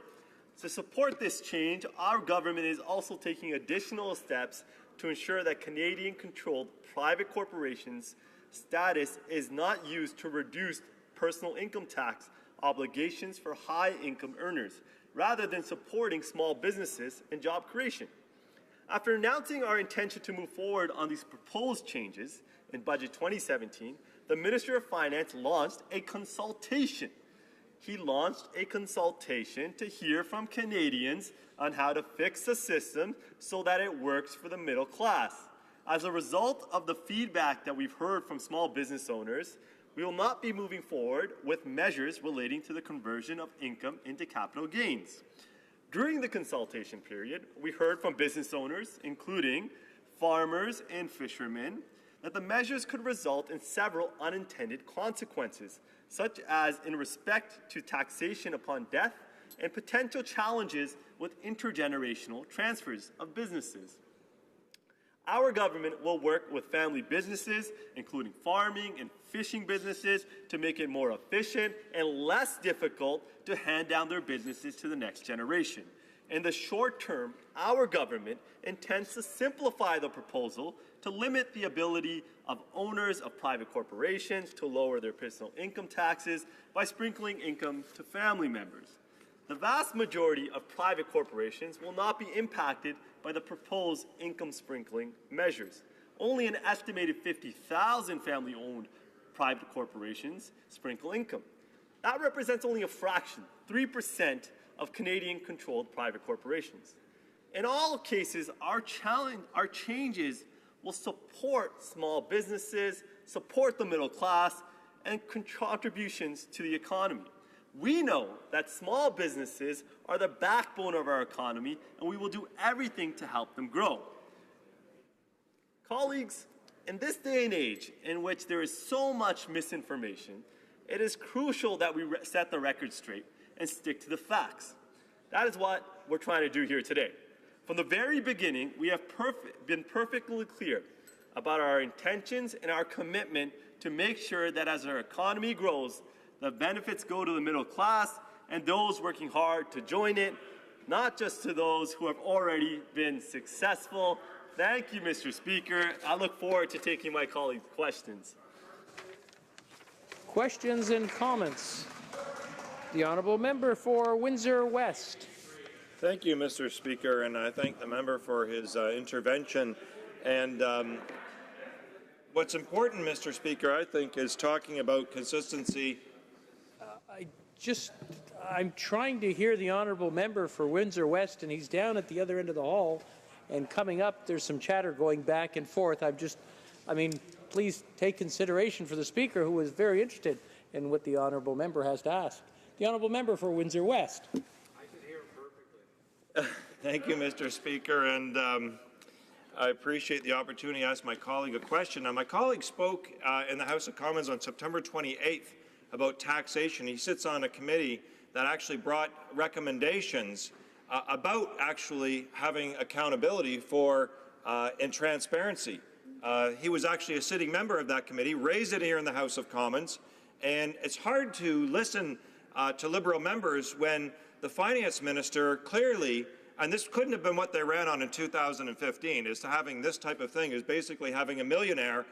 S14: To support this change, our government is also taking additional steps to ensure that Canadian-controlled private corporations' status is not used to reduce personal income tax obligations for high-income earners, rather than supporting small businesses and job creation. After announcing our intention to move forward on these proposed changes in Budget 2017, the Minister of Finance launched a consultation. He launched a consultation to hear from Canadians on how to fix the system so that it works for the middle class. As a result of the feedback that we've heard from small business owners, we will not be moving forward with measures relating to the conversion of income into capital gains. During the consultation period, we heard from business owners, including farmers and fishermen, that the measures could result in several unintended consequences, such as in respect to taxation upon death and potential challenges with intergenerational transfers of businesses. Our government will work with family businesses, including farming and fishing businesses, to make it more efficient and less difficult to hand down their businesses to the next generation. In the short term, our government intends to simplify the proposal to limit the ability of owners of private corporations to lower their personal income taxes by sprinkling income to family members. The vast majority of private corporations will not be impacted by the proposed income sprinkling measures. Only an estimated 50,000 family-owned private corporations sprinkle income. That represents only a fraction, 3%, of Canadian-controlled private corporations. In all cases, our changes will support small businesses, support the middle class, and contributions to the economy. We know that small businesses are the backbone of our economy, and we will do everything to help them grow. Colleagues, in this day and age in which there is so much misinformation, it is crucial that we set the record straight and stick to the facts. That is what we're trying to do here today. From the very beginning, we have been perfectly clear about our intentions and our commitment to make sure that as our economy grows, the benefits go to the middle class and those working hard to join it, not just to those who have already been successful. Thank you, Mr. Speaker. I look forward to taking my colleagues' questions.
S4: Questions and comments? The honourable member for Windsor West.
S16: Thank you, Mr. Speaker, and I thank the member for his intervention. And what's important, Mr. Speaker, I think, is talking about consistency.
S4: I'm trying to hear the honourable member for Windsor West, and he's down at the other end of the hall. And coming up, there's some chatter going back and forth. please take consideration for the Speaker, who is very interested in what the honourable member has to ask. The honourable member for Windsor West.
S16: I can hear perfectly. Thank you, Mr. Speaker, and I appreciate the opportunity to ask my colleague a question. Now, my colleague spoke in the House of Commons on September 28th about taxation. He sits on a committee that actually brought recommendations about actually having accountability for and transparency. He was actually a sitting member of that committee, raised it here in the House of Commons, and it's hard to listen to Liberal members when the finance minister clearly, and this couldn't have been what they ran on in 2015, is to having this type of thing, is basically having a millionaire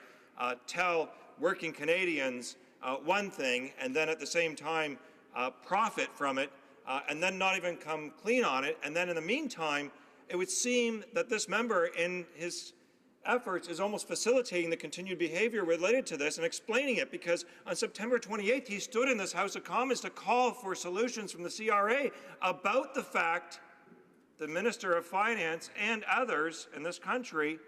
S16: tell working Canadians one thing and then at the same time profit from it and then not even come clean on it. And then in the meantime, it would seem that this member in his efforts is almost facilitating the continued behavior related to this and explaining it, because on September 28th, he stood in this House of Commons to call for solutions from the CRA about the fact the Minister of Finance and others in this country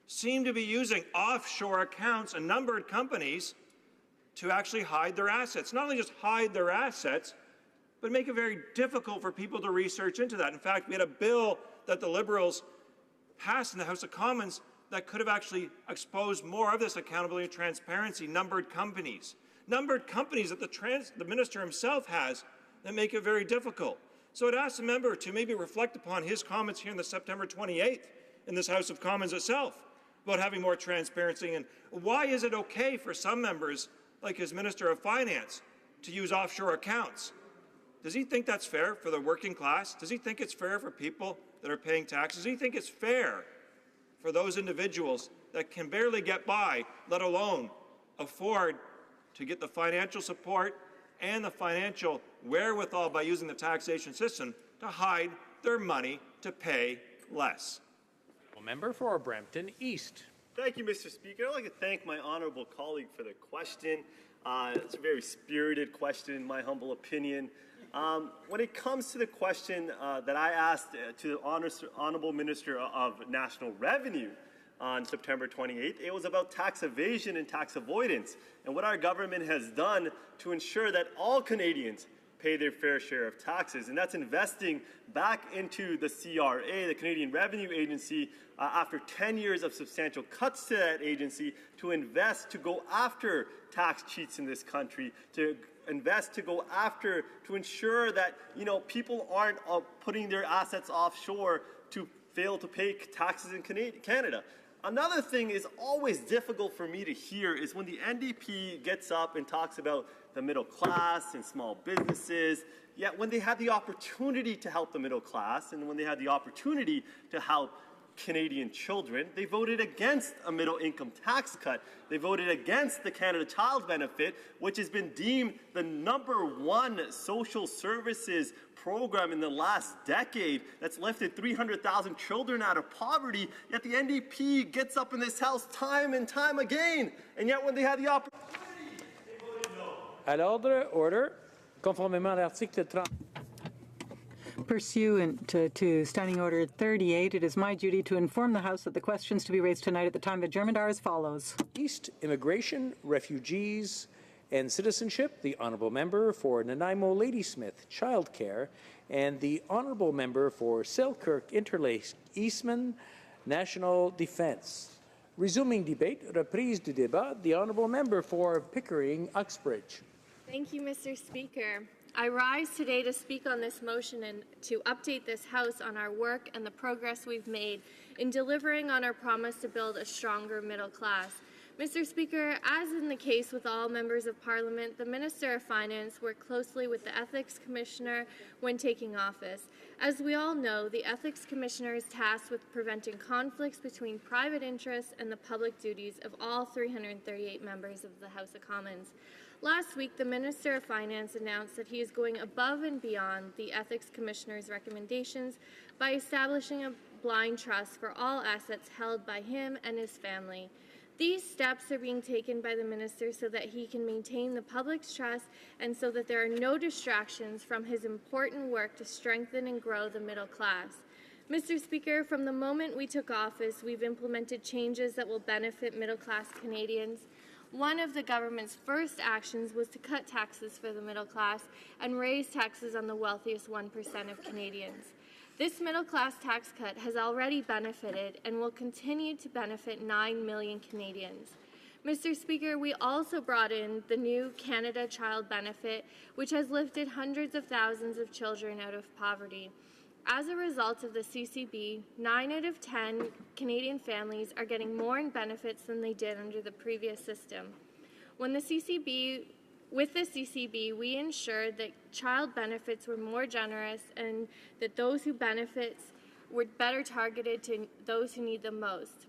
S16: seem to be using offshore accounts and numbered companies to actually hide their assets. Not only just hide their assets, but make it very difficult for people to research into that. In fact, we had a bill that the Liberals passed in the House of Commons that could have actually exposed more of this accountability and transparency, numbered companies that the Minister himself has that make it very difficult. So I'd ask the member to maybe reflect upon his comments here on the September 28th in this House of Commons itself about having more transparency, and why is it okay for some members, like his Minister of Finance, to use offshore accounts? Does he think that's fair for the working class? Does he think it's fair for people that are paying taxes? Does he think it's fair for those individuals that can barely get by, let alone afford to get the financial support and the financial wherewithal by using the taxation system to hide their money to pay less?
S4: Member for Brampton East.
S14: Thank you, Mr. Speaker. I'd like to thank my honourable colleague for the question. It's a very spirited question, in my humble opinion. When it comes to the question that I asked to the Honourable Minister of National Revenue on September 28th, it was about tax evasion and tax avoidance and what our government has done to ensure that all Canadians pay their fair share of taxes, and that's investing back into the CRA, the Canadian Revenue Agency, after 10 years of substantial cuts to that agency, to invest to go after tax cheats in this country, to invest to go after, to ensure that, you know, people aren't putting their assets offshore to fail to pay taxes in Canada. Another thing is always difficult for me to hear is when the NDP gets up and talks about the middle class and small businesses, yet when they had the opportunity to help the middle class and when they had the opportunity to help Canadian children, they voted against a middle income tax cut. They voted against the Canada Child Benefit, which has been deemed the #1 social services program in the last decade that's lifted 300,000 children out of poverty, yet the NDP gets up in this House time and time again, and yet when they had the opportunity, they voted no.
S4: À l'ordre, order. Conformément à l'article 30.
S24: Pursuant to Standing Order 38, it is my duty to inform the House that the questions to be raised tonight at the time adjournment are as follows.
S4: East, Immigration, Refugees, and Citizenship, the Honourable Member for Nanaimo Ladysmith Childcare, and the Honourable Member for Selkirk Interlake Eastman National Defence. Resuming debate, reprise du débat, the Honourable Member for Pickering Uxbridge.
S2: Thank you, Mr. Speaker. I rise today to speak on this motion and to update this House on our work and the progress we've made in delivering on our promise to build a stronger middle class. Mr. Speaker, as in the case with all members of Parliament, the Minister of Finance worked closely with the Ethics Commissioner when taking office. As we all know, the Ethics Commissioner is tasked with preventing conflicts between private interests and the public duties of all 338 members of the House of Commons. Last week, the Minister of Finance announced that he is going above and beyond the Ethics Commissioner's recommendations by establishing a blind trust for all assets held by him and his family. These steps are being taken by the Minister so that he can maintain the public's trust and so that there are no distractions from his important work to strengthen and grow the middle class. Mr. Speaker, from the moment we took office, we've implemented changes that will benefit middle-class Canadians. One of the government's first actions was to cut taxes for the middle class and raise taxes on the wealthiest 1% of Canadians. This middle-class tax cut has already benefited and will continue to benefit 9 million Canadians. Mr. Speaker, we also brought in the new Canada Child Benefit, which has lifted hundreds of thousands of children out of poverty. As a result of the CCB, 9 out of 10 Canadian families are getting more in benefits than they did under the previous system. With the CCB, we ensured that child benefits were more generous and that those who benefits were better targeted to those who need them most.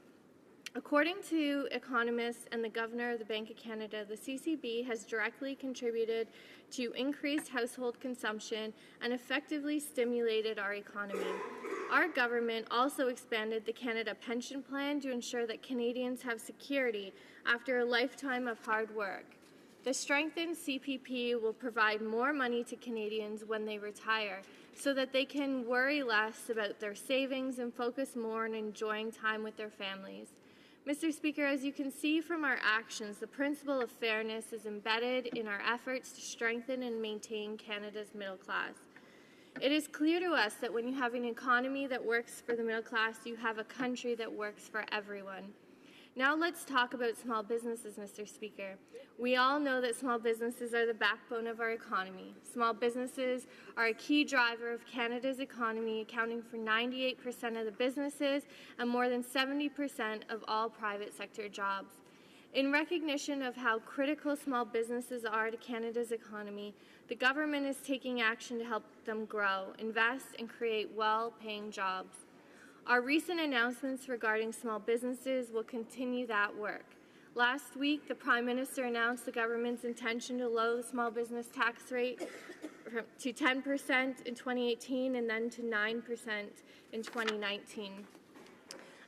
S2: According to economists and the Governor of the Bank of Canada, the CCB has directly contributed to increased household consumption and effectively stimulated our economy. Our government also expanded the Canada Pension Plan to ensure that Canadians have security after a lifetime of hard work. The strengthened CPP will provide more money to Canadians when they retire so that they can worry less about their savings and focus more on enjoying time with their families. Mr. Speaker, as you can see from our actions, the principle of fairness is embedded in our efforts to strengthen and maintain Canada's middle class. It is clear to us that when you have an economy that works for the middle class, you have a country that works for everyone. Now let's talk about small businesses, Mr. Speaker. We all know that small businesses are the backbone of our economy. Small businesses are a key driver of Canada's economy, accounting for 98% of the businesses and more than 70% of all private sector jobs. In recognition of how critical small businesses are to Canada's economy, the government is taking action to help them grow, invest, and create well-paying jobs. Our recent announcements regarding small businesses will continue that work. Last week, the Prime Minister announced the government's intention to lower the small business tax rate to 10% in 2018 and then to 9% in 2019.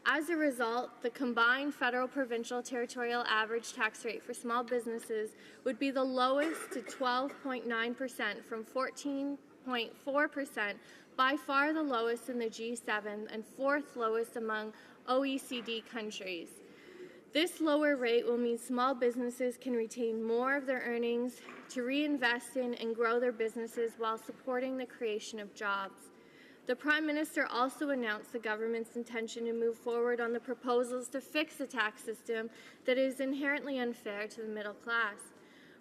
S2: As a result, the combined federal, provincial, territorial average tax rate for small businesses would be the lowest to 12.9% from 14.4%, by far the lowest in the G7 and fourth lowest among OECD countries. This lower rate will mean small businesses can retain more of their earnings to reinvest in and grow their businesses while supporting the creation of jobs. The Prime Minister also announced the government's intention to move forward on the proposals to fix a tax system that is inherently unfair to the middle class.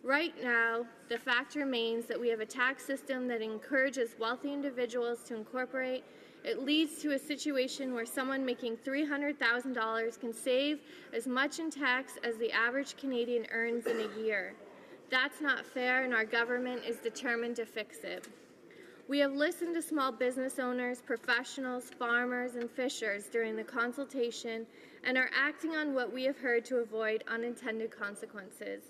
S2: Right now, the fact remains that we have a tax system that encourages wealthy individuals to incorporate. It leads to a situation where someone making $300,000 can save as much in tax as the average Canadian earns in a year. That's not fair, and our government is determined to fix it. We have listened to small business owners, professionals, farmers, and fishers during the consultation and are acting on what we have heard to avoid unintended consequences.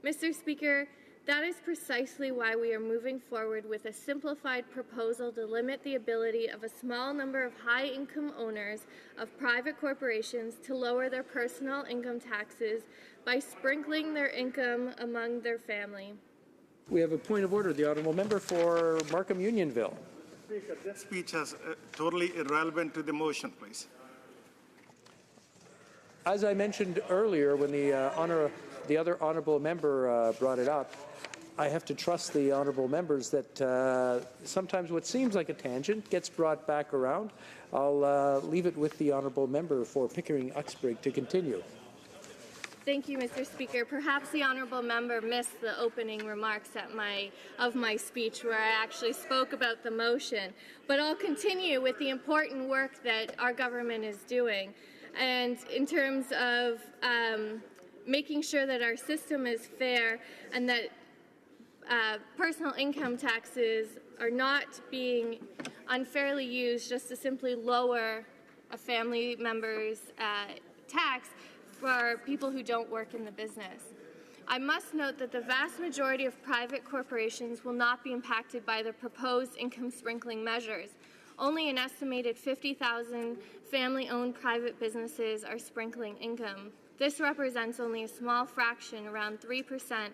S2: Mr. Speaker, that is precisely why we are moving forward with a simplified proposal to limit the ability of a small number of high-income owners of private corporations to lower their personal income taxes by sprinkling their income among their family.
S4: We have a point of order. The honourable member for Markham Unionville.
S8: Speaker, this speech is totally irrelevant to the motion, please.
S4: As I mentioned earlier, when the other honourable member brought it up, I have to trust the honourable members that sometimes what seems like a tangent gets brought back around. I'll leave it with the honourable member for Pickering-Uxbridge to continue.
S2: Thank you, Mr. Speaker. Perhaps the honourable member missed the opening remarks of my speech where I actually spoke about the motion. But I'll continue with the important work that our government is doing. And in terms of making sure that our system is fair and that personal income taxes are not being unfairly used just to simply lower a family member's tax for people who don't work in the business. I must note that the vast majority of private corporations will not be impacted by the proposed income sprinkling measures. Only an estimated 50,000 family-owned private businesses are sprinkling income. This represents only a small fraction, around 3%,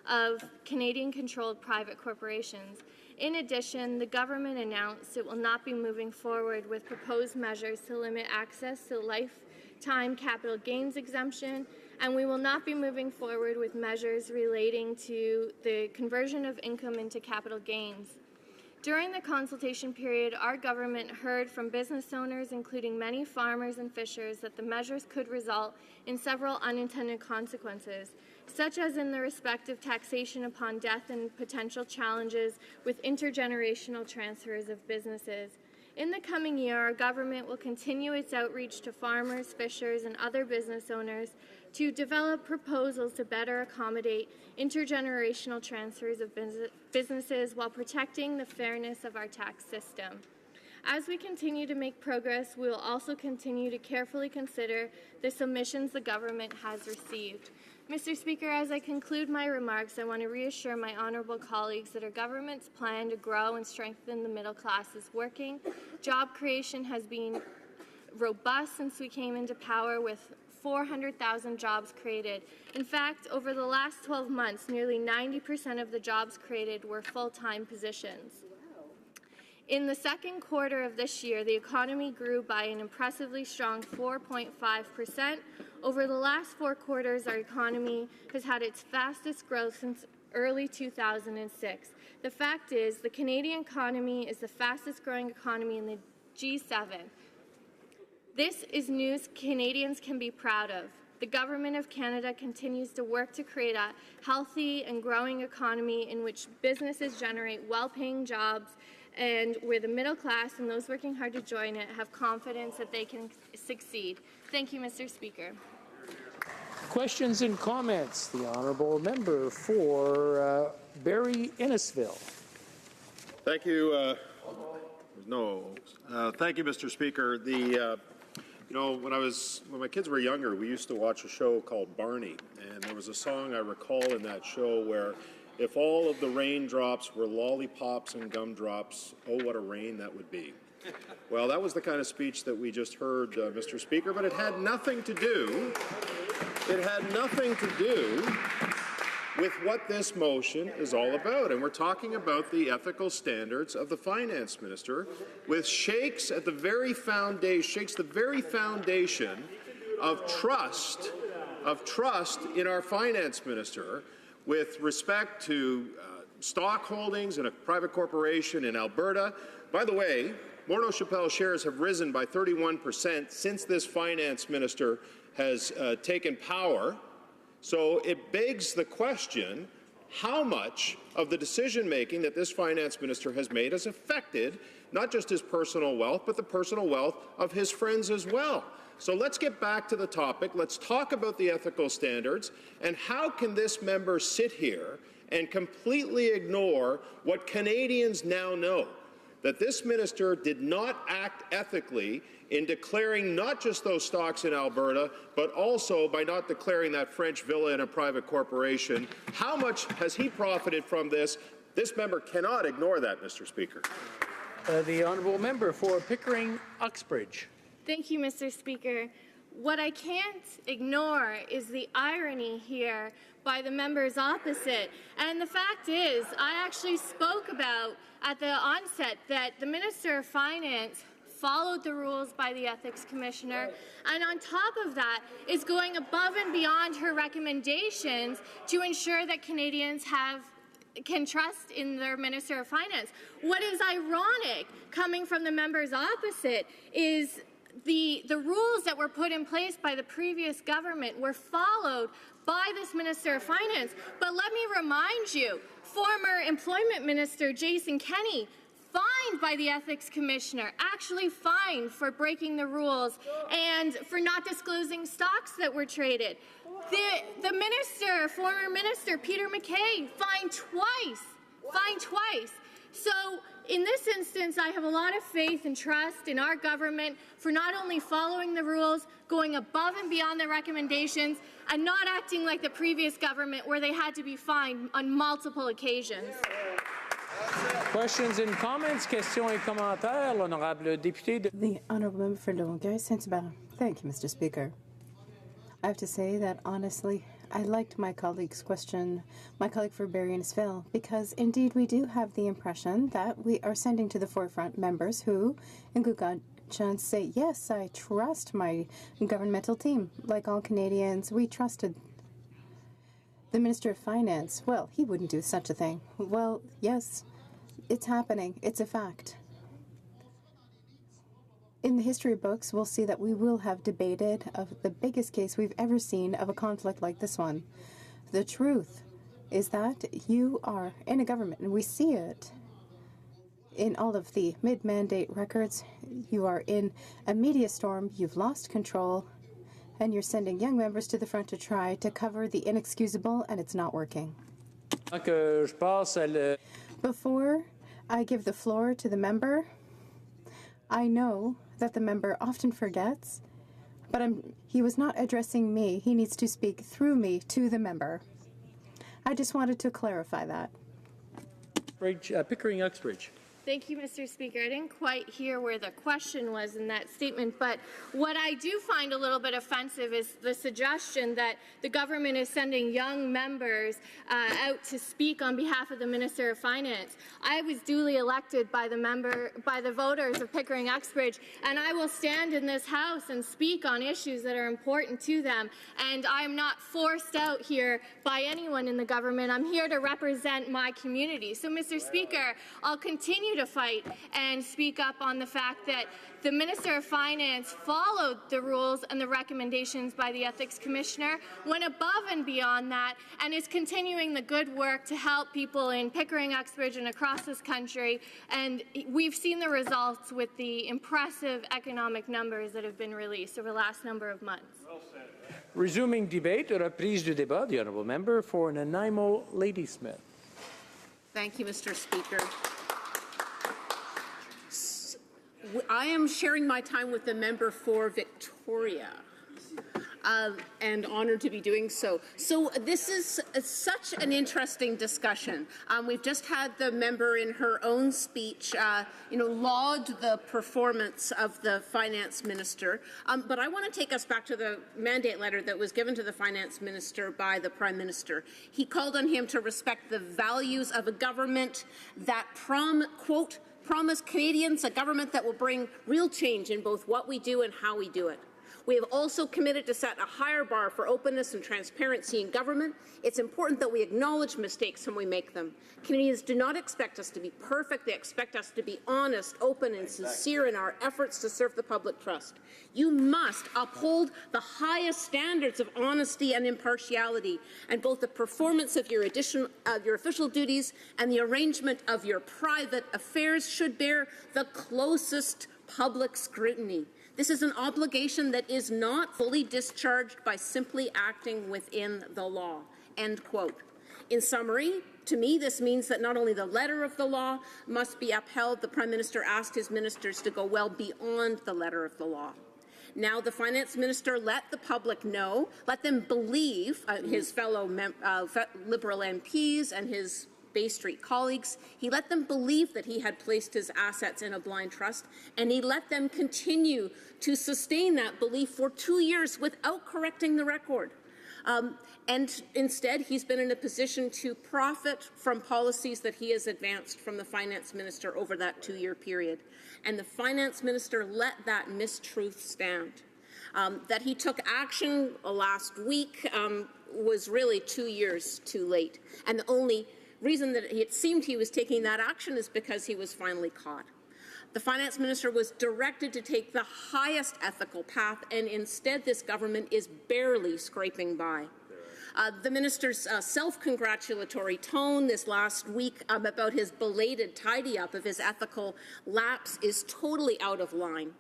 S2: of Canadian-controlled private corporations. In addition, the government announced it will not be moving forward with proposed measures to limit access to lifetime capital gains exemption, and we will not be moving forward with measures relating to the conversion of income into capital gains. During the consultation period, our government heard from business owners, including many farmers and fishers, that the measures could result in several unintended consequences, such as in the respect of taxation upon death and potential challenges with intergenerational transfers of businesses. In the coming year, our government will continue its outreach to farmers, fishers, and other business owners to develop proposals to better accommodate intergenerational transfers of businesses while protecting the fairness of our tax system. As we continue to make progress, we will also continue to carefully consider the submissions the government has received. Mr. Speaker, as I conclude my remarks, I want to reassure my honourable colleagues that our government's plan to grow and strengthen the middle class is working. Job creation has been robust since we came into power, with 400,000 jobs created. In fact, over the last 12 months, nearly 90% of the jobs created were full-time positions. In the second quarter of this year, the economy grew by an impressively strong 4.5%. Over the last 4 quarters, our economy has had its fastest growth since early 2006. The fact is, the Canadian economy is the fastest growing economy in the G7. This is news Canadians can be proud of. The Government of Canada continues to work to create a healthy and growing economy in which businesses generate well-paying jobs and where the middle class and those working hard to join it have confidence that they can succeed. Thank you, Mr. Speaker.
S4: Questions and comments. The honourable member for Barrie Innisfil.
S10: Thank you. Thank you, Mr. Speaker. You know, when my kids were younger, we used to watch a show called Barney, and there was a song I recall in that show where, if all of the raindrops were lollipops and gumdrops, oh, what a rain that would be. Well, that was the kind of speech that we just heard, Mr. Speaker, but it had nothing to do with what this motion is all about. And we're talking about the ethical standards of the finance minister, with shakes at the very foundation of trust in our finance minister with respect to stock holdings in a private corporation in Alberta. By the way, Morneau Shepell shares have risen by 31% since this finance minister has taken power. So it begs the question, how much of the decision-making that this finance minister has made has affected not just his personal wealth, but the personal wealth of his friends as well? So let's get back to the topic. Let's talk about the ethical standards, and how can this member sit here and completely ignore what Canadians now know, that this minister did not act ethically in declaring not just those stocks in Alberta, but also by not declaring that French villa in a private corporation. How much has he profited from this? This member cannot ignore that, Mr. Speaker.
S4: The honourable member for Pickering-Uxbridge.
S2: Thank you, Mr. Speaker. What I can't ignore is the irony here by the members opposite. And the fact is, I actually spoke about at the onset that the Minister of Finance followed the rules by the Ethics Commissioner, and on top of that is going above and beyond her recommendations to ensure that Canadians can trust in their Minister of Finance. What is ironic, coming from the members opposite, is the rules that were put in place by the previous government were followed by this Minister of Finance. But let me remind you, former Employment Minister Jason Kenney, fined by the Ethics Commissioner, actually fined for breaking the rules and for not disclosing stocks that were traded. The minister, former minister Peter MacKay, fined twice. So in this instance, I have a lot of faith and trust in our government for not only following the rules, going above and beyond their recommendations, and not acting like the previous government where they had to be fined on multiple occasions.
S4: Questions and comments, questions et commentaires, l'honorable député de...
S1: The honourable member for Longueuil, Saint-Hubert. Thank you, Mr. Speaker. I have to say that honestly, I liked my colleague's question, my colleague for Barrie Innisfil, because indeed we do have the impression that we are sending to the forefront members who, in good conscience, say, yes, I trust my governmental team. Like all Canadians, we trusted the Minister of Finance. Well, he wouldn't do such a thing. Well, yes, it's happening. It's a fact. In the history books, we'll see that we will have debated of the biggest case we've ever seen of a conflict like this one. The truth is that you are in a government, and we see it in all of the mid-mandate records. You are in a media storm, you've lost control, and you're sending young members to the front to try to cover the inexcusable, and it's not working. Before I give the floor to the member, I know that the member often forgets, but he was not addressing me. He needs to speak through me to the member. I just wanted to clarify that.
S4: Pickering Uxbridge.
S2: Thank you, Mr. Speaker. I didn't quite hear where the question was in that statement, but what I do find a little bit offensive is the suggestion that the government is sending young members out to speak on behalf of the Minister of Finance. I was duly elected by the voters of Pickering Uxbridge, and I will stand in this House and speak on issues that are important to them. And I'm not forced out here by anyone in the government. I'm here to represent my community. So, Mr. Speaker, I'll continue to fight and speak up on the fact that the Minister of Finance followed the rules and the recommendations by the Ethics Commissioner, went above and beyond that, and is continuing the good work to help people in Pickering, Uxbridge, and across this country. And we've seen the results with the impressive economic numbers that have been released over the last number of months.
S4: Well said. Resuming debate, reprise du débat, the honourable member for Nanaimo Ladysmith.
S18: Thank you, Mr. Speaker. I am sharing my time with the member for Victoria, and honored to be doing so. So this is such an interesting discussion. We've just had the member in her own speech, laud the performance of the finance minister. But I want to take us back to the mandate letter that was given to the finance minister by the Prime Minister. He called on him to respect the values of a government that promise Canadians a government that will bring real change in both what we do and how we do it. We have also committed to set a higher bar for openness and transparency in government. It's important that we acknowledge mistakes when we make them. Canadians do not expect us to be perfect. They expect us to be honest, open, and sincere in our efforts to serve the public trust. You must uphold the highest standards of honesty and impartiality, and both the performance of your official duties and the arrangement of your private affairs should bear the closest public scrutiny. This is an obligation that is not fully discharged by simply acting within the law." End quote. In summary, to me, this means that not only the letter of the law must be upheld, the Prime Minister asked his ministers to go well beyond the letter of the law. Now the Finance Minister let the public know, let them believe, his fellow Liberal MPs and his Bay Street colleagues, he let them believe that he had placed his assets in a blind trust, and he let them continue to sustain that belief for 2 years without correcting the record. And instead, he's been in a position to profit from policies that he has advanced from the Finance Minister over that 2-year period. And the Finance Minister let that mistruth stand. That he took action last week was really 2 years too late. And the only reason that it seemed he was taking that action is because he was finally caught. The Finance Minister was directed to take the highest ethical path, and instead this government is barely scraping by. The minister's self-congratulatory tone this last week about his belated tidy-up of his ethical lapse is totally out of line.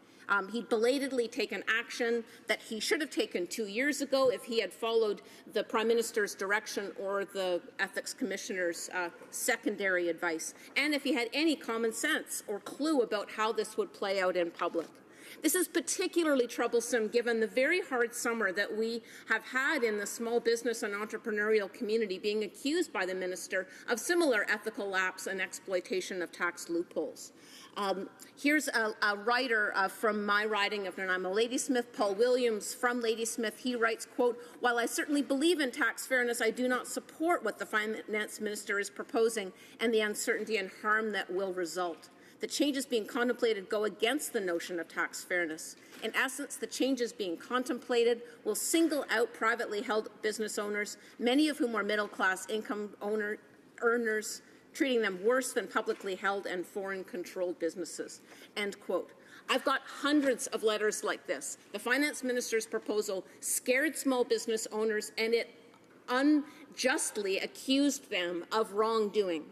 S18: He'd belatedly taken action that he should have taken 2 years ago if he had followed the Prime Minister's direction or the Ethics Commissioner's secondary advice, and if he had any common sense or clue about how this would play out in public. This is particularly troublesome given the very hard summer that we have had in the small business and entrepreneurial community, being accused by the minister of similar ethical lapse and exploitation of tax loopholes. Here's a writer from my riding of Nanaimo Ladysmith, Paul Williams from Ladysmith. He writes, quote, "While I certainly believe in tax fairness, I do not support what the finance minister is proposing and the uncertainty and harm that will result. The changes being contemplated go against the notion of tax fairness. In essence, the changes being contemplated will single out privately held business owners, many of whom are middle-class income earners, treating them worse than publicly held and foreign-controlled businesses." End quote. I've got hundreds of letters like this. The finance minister's proposal scared small business owners, and it unjustly accused them of wrongdoing.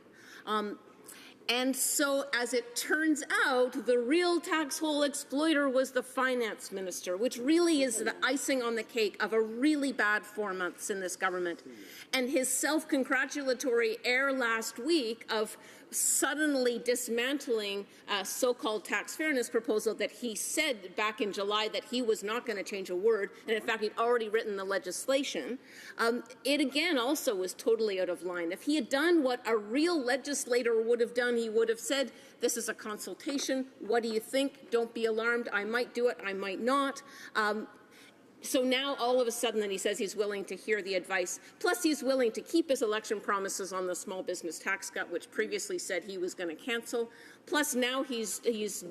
S18: And so, as it turns out, the real tax hole exploiter was the finance minister, which really is the icing on the cake of a really bad 4 months in this government. And his self-congratulatory air last week of suddenly dismantling a so-called tax fairness proposal that he said back in July that he was not going to change a word, and in fact he'd already written the legislation, it again also was totally out of line. If he had done what a real legislator would have done, he would have said, this is a consultation, what do you think? Don't be alarmed, I might do it, I might not. So now all of a sudden then he says he's willing to hear the advice, plus he's willing to keep his election promises on the small business tax cut, which previously said he was going to cancel. Plus now he's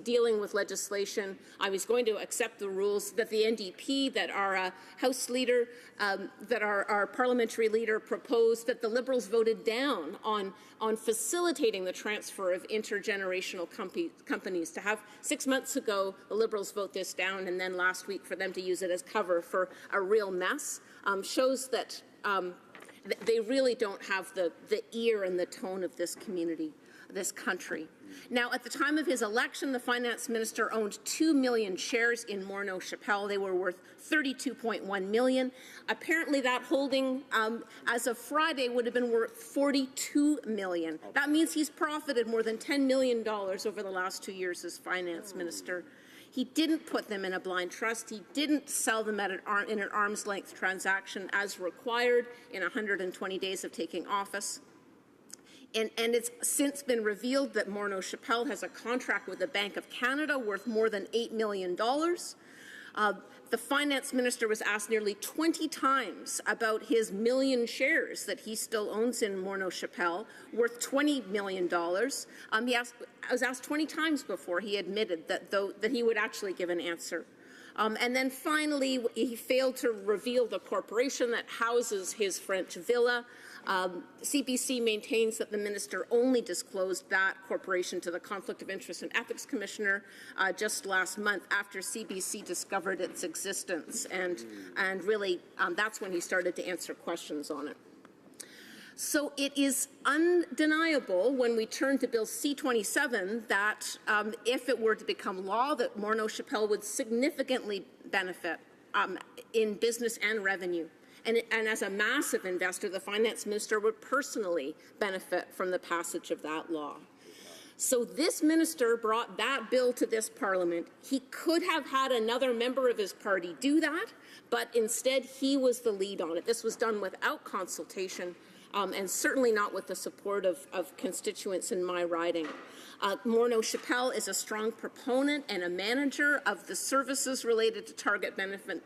S18: dealing with legislation. I was going to accept the rules that the NDP, that our House leader, that our parliamentary leader proposed, that the Liberals voted down on facilitating the transfer of intergenerational companies. To have 6 months ago, the Liberals vote this down, and then last week for them to use it as cover for a real mess, shows that they really don't have the ear and the tone of this community, this country. Now, at the time of his election, the finance minister owned 2 million shares in Morneau Shepell. They were worth $32.1 million. Apparently, that holding, as of Friday, would have been worth $42 million. That means he's profited more than $10 million over the last 2 years as finance minister. He didn't put them in a blind trust. He didn't sell them in an arm's-length transaction as required in 120 days of taking office. And it's since been revealed that Morneau Shepell has a contract with the Bank of Canada worth more than $8 million. The finance minister was asked nearly 20 times about his million shares that he still owns in Morneau Shepell, worth $20 million. I was asked 20 times before he admitted that he would actually give an answer. And then finally, he failed to reveal the corporation that houses his French villa. CBC maintains that the minister only disclosed that corporation to the Conflict of Interest and Ethics Commissioner just last month after CBC discovered its existence. And really, that's when he started to answer questions on it. So it is undeniable when we turn to Bill C-27 that if it were to become law, that Morneau Shepell would significantly benefit in business and revenue. And as a massive investor, the finance minister would personally benefit from the passage of that law. So this minister brought that bill to this parliament. He could have had another member of his party do that, but instead he was the lead on it. This was done without consultation, and certainly not with the support of constituents in my riding. Morneau Shepell is a strong proponent and a manager of the services related to target benefit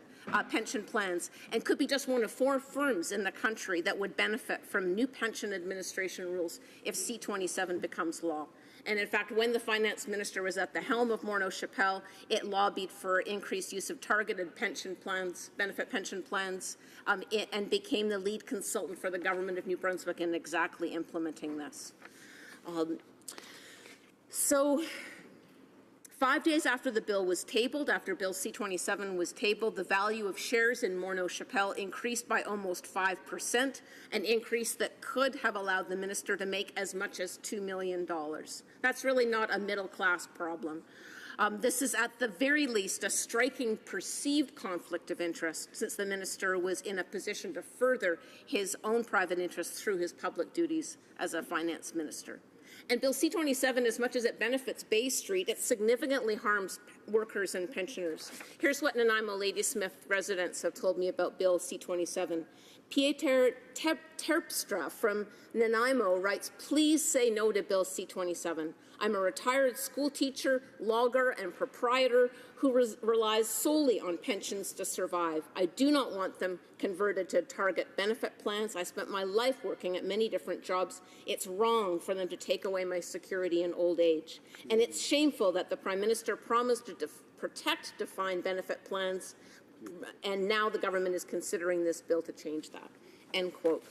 S18: pension plans, and could be just one of 4 firms in the country that would benefit from new pension administration rules if C-27 becomes law. And in fact, when the finance minister was at the helm of Morneau Shepell, it lobbied for increased use of targeted pension plans, benefit pension plans, and became the lead consultant for the government of New Brunswick in exactly implementing this. So 5 days after the bill was tabled, after Bill C-27 was tabled, the value of shares in Morneau Shepell increased by almost 5%, an increase that could have allowed the minister to make as much as $2 million. That's really not a middle-class problem. This is at the very least a striking perceived conflict of interest, since the minister was in a position to further his own private interests through his public duties as a finance minister. And Bill C-27, as much as it benefits Bay Street, it significantly harms workers and pensioners. Here's what Nanaimo Ladysmith residents have told me about Bill C-27. Pieter Terpstra from Nanaimo writes, please say no to Bill C-27. I'm a retired school teacher, logger, and proprietor who relies solely on pensions to survive. I do not want them converted to target benefit plans. I spent my life working at many different jobs. It's wrong for them to take away my security in old age. And it's shameful that the Prime Minister promised to protect defined benefit plans, and now the government is considering this bill to change that. End quote.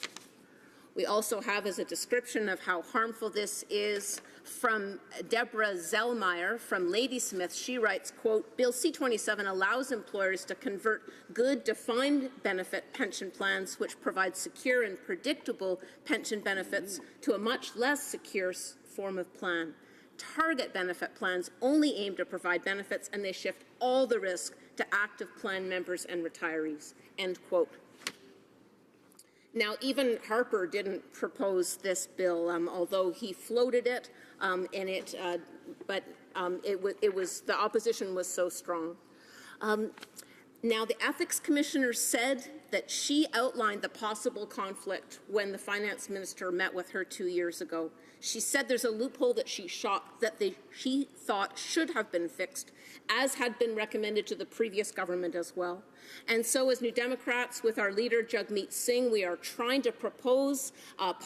S18: We also have as a description of how harmful this is from Deborah Zellmeyer from Ladysmith. She writes, quote, Bill C-27 allows employers to convert good defined benefit pension plans which provide secure and predictable pension benefits to a much less secure form of plan. Target benefit plans only aim to provide benefits, and they shift all the risk to active plan members and retirees, end quote. Now, even Harper didn't propose this bill, although he floated it, the opposition was so strong. Now, the Ethics Commissioner said that she outlined the possible conflict when the Finance Minister met with her 2 years ago. She said there's a loophole that she thought should have been fixed, as had been recommended to the previous government as well. And so as New Democrats, with our leader Jagmeet Singh, we are trying to propose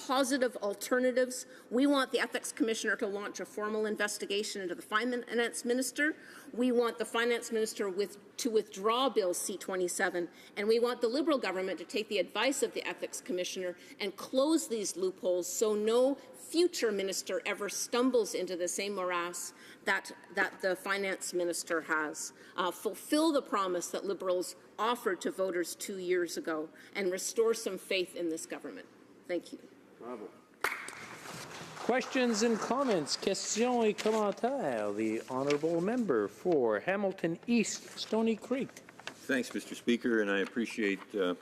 S18: positive alternatives. We want the Ethics Commissioner to launch a formal investigation into the Finance Minister. We want the Finance Minister to withdraw Bill C-27, and we want the Liberal government to take the advice of the Ethics Commissioner and close these loopholes so no future minister ever stumbles into the same morass that the Finance Minister has. Fulfill the promise that Liberals offered to voters 2 years ago and restore some faith in this government. Thank you.
S4: Bravo. Questions and comments. Questions et commentaires. The honourable member for Hamilton East, Stony Creek.
S15: Thanks, Mr. Speaker, and I appreciate the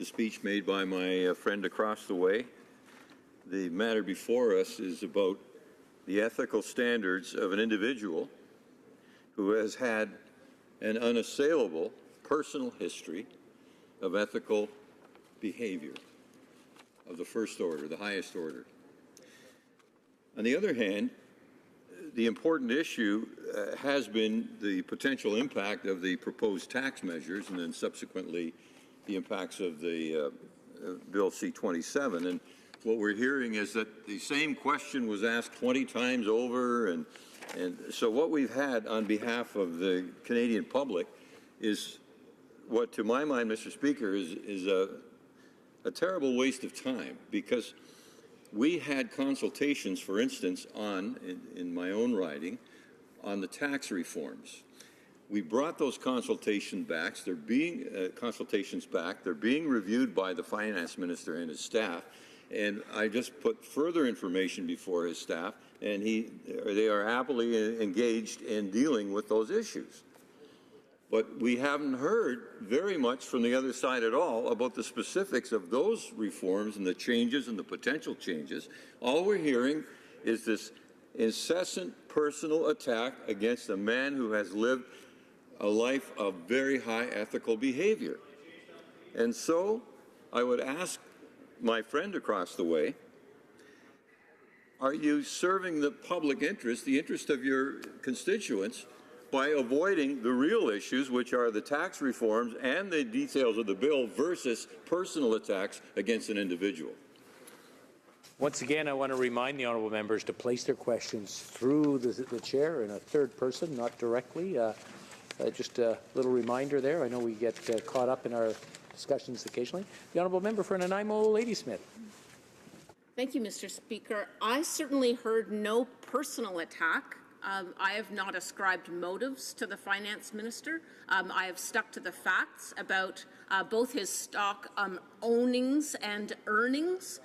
S15: speech made by my friend across the way. The matter before us is about the ethical standards of an individual who has had an unassailable personal history of ethical behavior of the first order, the highest order. On the other hand, the important issue has been the potential impact of the proposed tax measures and then subsequently the impacts of the Bill C-27. And what we're hearing is that the same question was asked 20 times over, and so what we've had on behalf of the Canadian public is what, to my mind, Mr. Speaker, is a terrible waste of time, because we had consultations, for instance, in my own riding, on the tax reforms. We brought those consultations back. They're being reviewed by the Finance Minister and his staff. And I just put further information before his staff, and they are happily engaged in dealing with those issues. But we haven't heard very much from the other side at all about the specifics of those reforms and the changes and the potential changes. All we're hearing is this incessant personal attack against a man who has lived a life of very high ethical behavior. And so I would ask my friend across the way, are you serving the public interest, the interest of your constituents, by avoiding the real issues, which are the tax reforms and the details of the bill versus personal attacks against an individual?
S4: Once again, I want to remind the honourable members to place their questions through the chair in a third person, not directly. Just a little reminder there. I know we get caught up in our discussions occasionally. The honourable member for Nanaimo Ladysmith.
S18: Thank you, Mr. Speaker. I certainly heard no personal attack. I have not ascribed motives to the Finance Minister. I have stuck to the facts about both his stock ownings and earnings.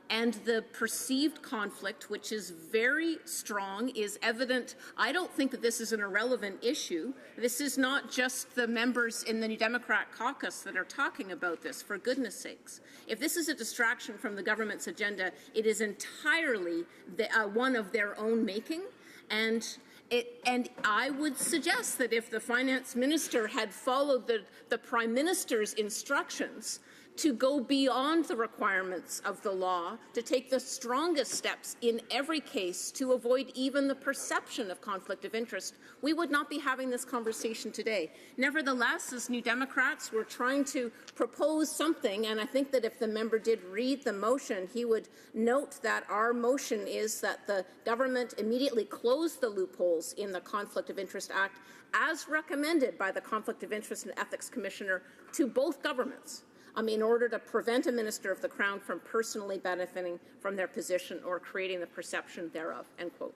S18: And the perceived conflict, which is very strong, is evident. I don't think that this is an irrelevant issue. This is not just the members in the New Democrat caucus that are talking about this, for goodness sakes. If this is a distraction from the government's agenda, it is entirely one of their own making. And And I would suggest that if the finance minister had followed the Prime Minister's instructions to go beyond the requirements of the law, to take the strongest steps in every case to avoid even the perception of conflict of interest, we would not be having this conversation today. Nevertheless, as New Democrats, we're trying to propose something, and I think that if the member did read the motion, he would note that our motion is that the government immediately close the loopholes in the Conflict of Interest Act, as recommended by the Conflict of Interest and Ethics Commissioner to both governments, in order to prevent a Minister of the Crown from personally benefiting from their position or creating the perception thereof, end quote.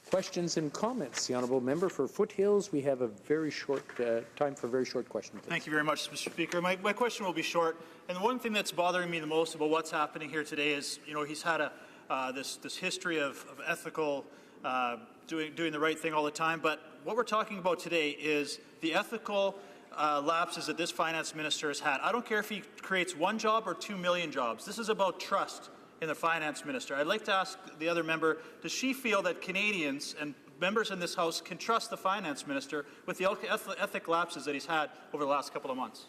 S4: Questions and comments? The honourable member for Foothills. We have a very short time for very short questions.
S6: Thank you very much, Mr. Speaker. My question will be short. And the one thing that's bothering me the most about what's happening here today is, he's had this history of ethical doing the right thing all the time. But what we're talking about today is the ethical lapses that this finance minister has had. I don't care if he creates 1 job or 2 million jobs. This is about trust in the finance minister. I'd like to ask the other member, does she feel that Canadians and members in this House can trust the finance minister with the ethic lapses that he's had over the last couple of months?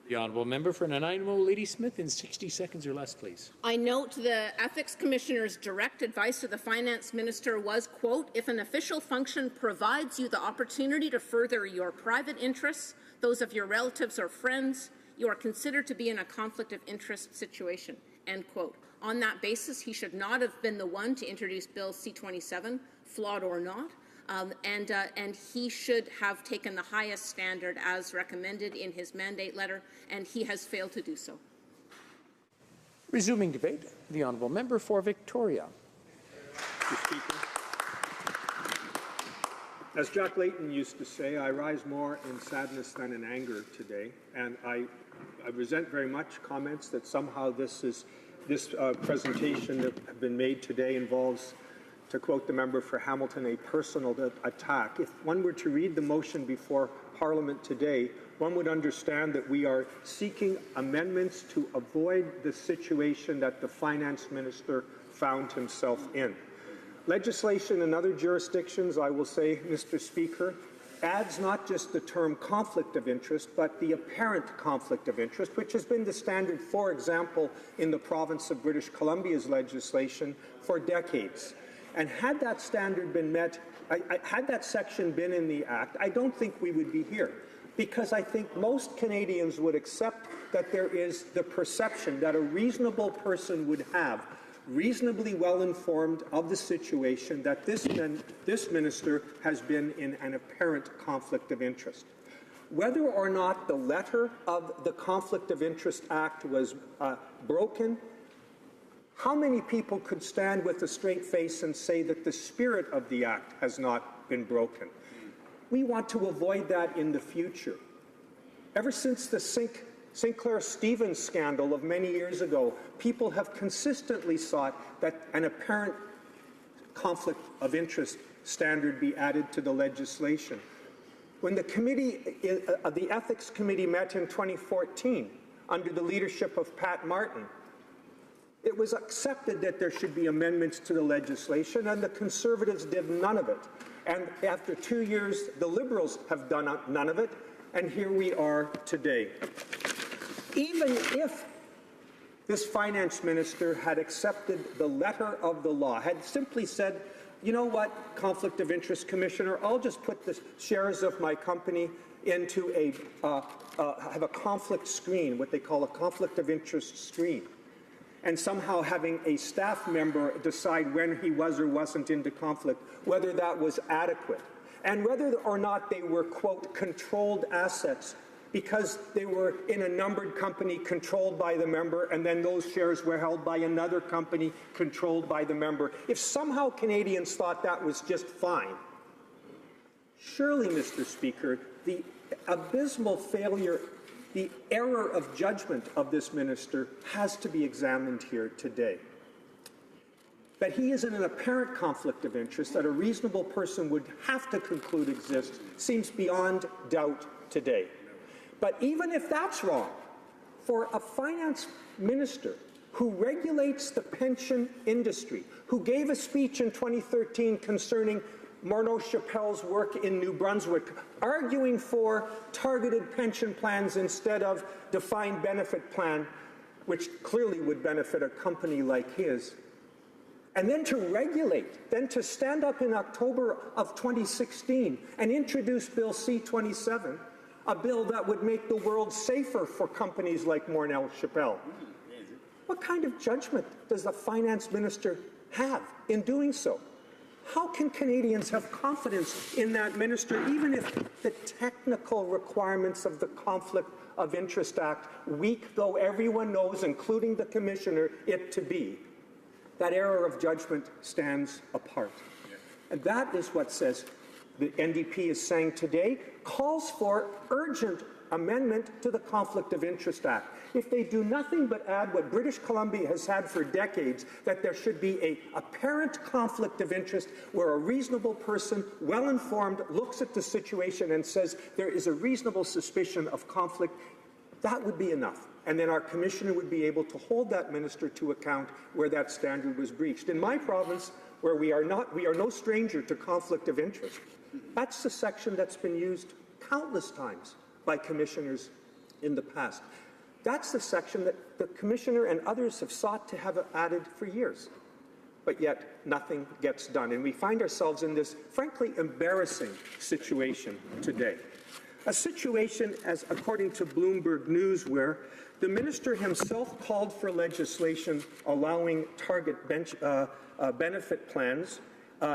S4: The honourable member for Nanaimo, Lady Smith, in 60 seconds or less, please.
S18: I note the Ethics Commissioner's direct advice to the Finance Minister was, quote, if an official function provides you the opportunity to further your private interests, those of your relatives or friends, you are considered to be in a conflict of interest situation, end quote. On that basis, he should not have been the one to introduce Bill C-27, flawed or not, and he should have taken the highest standard as recommended in his mandate letter, and he has failed to do so.
S4: Resuming debate, the honourable member for Victoria.
S17: Mr. Speaker. As Jack Layton used to say, I rise more in sadness than in anger today, and I resent very much comments that somehow this presentation that has been made today involves, to quote the member for Hamilton, a personal attack. If one were to read the motion before Parliament today, one would understand that we are seeking amendments to avoid the situation that the finance minister found himself in. Legislation in other jurisdictions, I will say, Mr. Speaker, adds not just the term conflict of interest, but the apparent conflict of interest, which has been the standard, for example, in the province of British Columbia's legislation for decades. And had that standard been met, had that section been in the Act, I don't think we would be here, because I think most Canadians would accept that there is the perception that a reasonable person would have, reasonably well informed of the situation, that this minister has been in an apparent conflict of interest. Whether or not the letter of the Conflict of Interest Act was broken, how many people could stand with a straight face and say that the spirit of the Act has not been broken? We want to avoid that in the future. Ever since the Sinclair-Stevens scandal of many years ago, people have consistently sought that an apparent conflict of interest standard be added to the legislation. When the Ethics Committee met in 2014 under the leadership of Pat Martin, it was accepted that there should be amendments to the legislation, and the Conservatives did none of it. And after 2 years, the Liberals have done none of it, and here we are today. Even if this finance minister had accepted the letter of the law, had simply said, you know what, Conflict of Interest Commissioner, I'll just put the shares of my company into have a conflict screen, what they call a conflict of interest screen, and somehow having a staff member decide when he was or wasn't into conflict, whether that was adequate, and whether or not they were, quote, controlled assets, because they were in a numbered company controlled by the member, and then those shares were held by another company controlled by the member. If somehow Canadians thought that was just fine, surely, Mr. Speaker, the abysmal failure, the error of judgment of this minister has to be examined here today. That he is in an apparent conflict of interest that a reasonable person would have to conclude exists seems beyond doubt today. But even if that's wrong, for a finance minister who regulates the pension industry, who gave a speech in 2013 concerning Morneau Chappelle's work in New Brunswick, arguing for targeted pension plans instead of defined benefit plan, which clearly would benefit a company like his. And then to regulate, then to stand up in October of 2016 and introduce Bill C-27, a bill that would make the world safer for companies like Morneau Chappelle. What kind of judgment does the finance minister have in doing so? How can Canadians have confidence in that minister, even if the technical requirements of the Conflict of Interest Act, weak though everyone knows, including the Commissioner, it to be? That error of judgment stands apart. And that is what says the NDP is saying today, calls for urgent amendment to the Conflict of Interest Act. If they do nothing but add what British Columbia has had for decades, that there should be a apparent conflict of interest where a reasonable person, well-informed, looks at the situation and says there is a reasonable suspicion of conflict, that would be enough. And then our commissioner would be able to hold that minister to account where that standard was breached. In my province, where we are no stranger to conflict of interest, that's the section that's been used countless times by commissioners in the past. That's the section that the commissioner and others have sought to have added for years. But yet nothing gets done. And we find ourselves in this, frankly, embarrassing situation today. A situation, as according to Bloomberg News, where the minister himself called for legislation allowing target benefit plans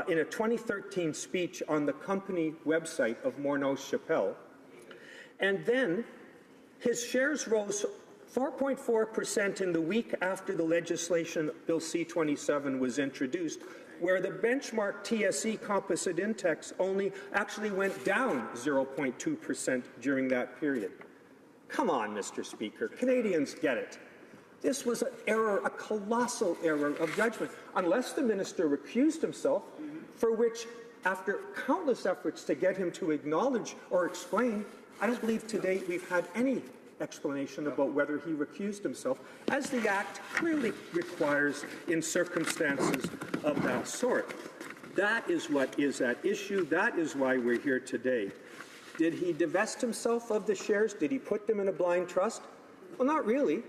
S17: in a 2013 speech on the company website of Morneau Chappelle. And then his shares rose 4.4% in the week after the legislation, Bill C-27, was introduced, where the benchmark TSE Composite Index actually went down 0.2% during that period. Come on, Mr. Speaker. Canadians get it. This was an error, a colossal error of judgment, unless the minister recused himself, for which, after countless efforts to get him to acknowledge or explain, I don't believe to date we've had any explanation about whether he recused himself, as the Act clearly requires in circumstances of that sort. That is what is at issue. That is why we're here today. Did he divest himself of the shares? Did he put them in a blind trust? Well, not really.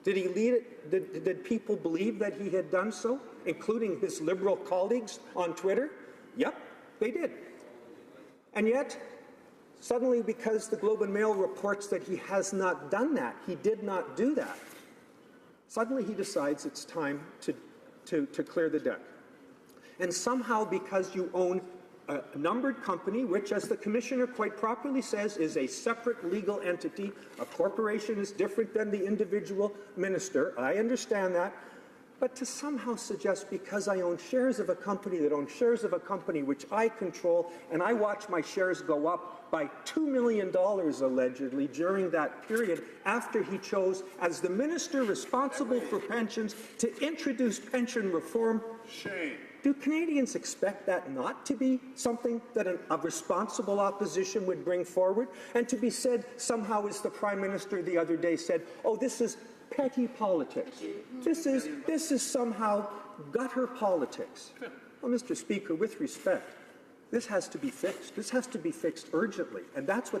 S17: Did he lead it? Did people believe that he had done so, including his Liberal colleagues on Twitter? Yep, they did. And yet, suddenly, because the Globe and Mail reports that he has not done that, he did not do that, suddenly he decides it's time to clear the deck. And somehow, because you own a numbered company, which, as the Commissioner quite properly says, is a separate legal entity, a corporation is different than the individual minister, I understand that, but to somehow suggest because I own shares of a company that owns shares of a company which I control, and I watch my shares go up by $2 million allegedly during that period after he chose, as the minister responsible for pensions, to introduce pension reform. Shame. Do Canadians expect that not to be something that a responsible opposition would bring forward, and to be said somehow, as the Prime Minister the other day said, oh, this is petty politics. This is somehow gutter politics. Well, Mr. Speaker, with respect, this has to be fixed. This has to be fixed urgently, and that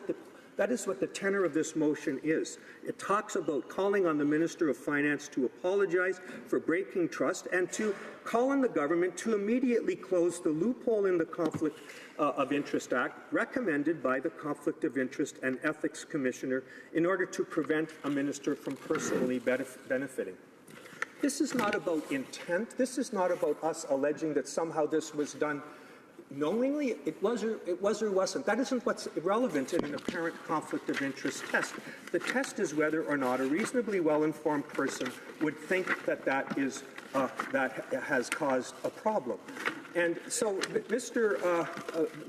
S17: is what the tenor of this motion is. It talks about calling on the Minister of Finance to apologize for breaking trust and to call on the government to immediately close the loophole in the Conflict of Interest Act recommended by the Conflict of Interest and Ethics Commissioner in order to prevent a minister from personally benefiting. This is not about intent. This is not about us alleging that somehow this was done knowingly. It was or wasn't. That isn't what's relevant in an apparent conflict of interest test. The test is whether or not a reasonably well-informed person would think that that has caused a problem. And so,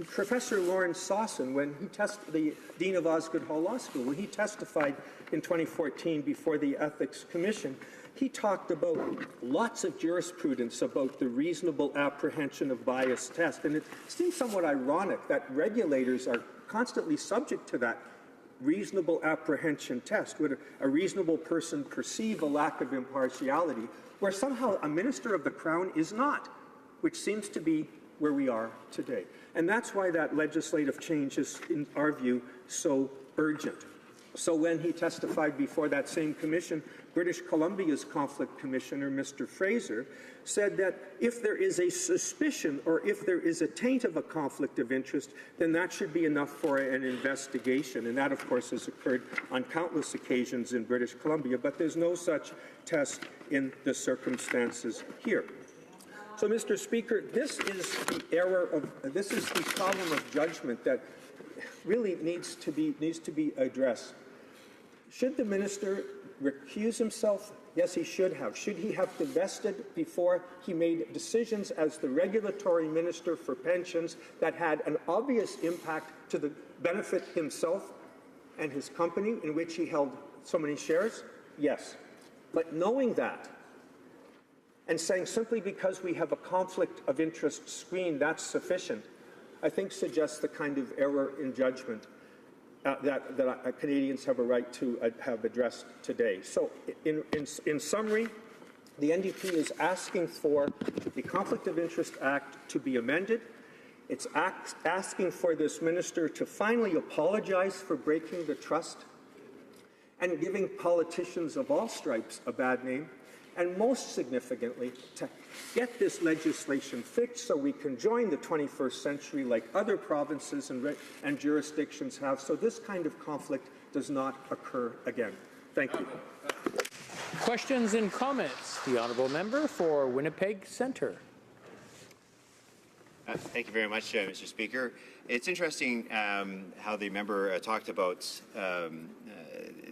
S17: Professor Lawrence Sawson, when he the Dean of Osgoode Hall Law School, when he testified in 2014 before the Ethics Commission, he talked about lots of jurisprudence about the reasonable apprehension of bias test. And it seems somewhat ironic that regulators are constantly subject to that reasonable apprehension test. Would a reasonable person perceive a lack of impartiality, where somehow a minister of the Crown is not, which seems to be where we are today. And that's why that legislative change is, in our view, so urgent. So when he testified before that same commission, British Columbia's conflict commissioner, Mr. Fraser, said that if there is a suspicion or if there is a taint of a conflict of interest, then that should be enough for an investigation. And that, of course, has occurred on countless occasions in British Columbia, but there's no such test in the circumstances here. So, Mr. Speaker, this is the problem of judgment that really needs to be addressed. Should the minister recuse himself? Yes, he should have. Should he have divested before he made decisions as the regulatory minister for pensions that had an obvious impact to the benefit himself and his company in which he held so many shares? Yes. But knowing that and saying simply because we have a conflict of interest screen, that's sufficient, I think suggests the kind of error in judgment that Canadians have a right to have addressed today. So in summary, the NDP is asking for the Conflict of Interest Act to be amended. It's asking for this minister to finally apologize for breaking the trust and giving politicians of all stripes a bad name, and most significantly, to get this legislation fixed so we can join the 21st century like other provinces and jurisdictions have, so this kind of conflict does not occur again. Thank you.
S4: Questions and comments? The honourable member for Winnipeg Centre.
S13: Thank you very much, Mr. Speaker. It's interesting how the member talked about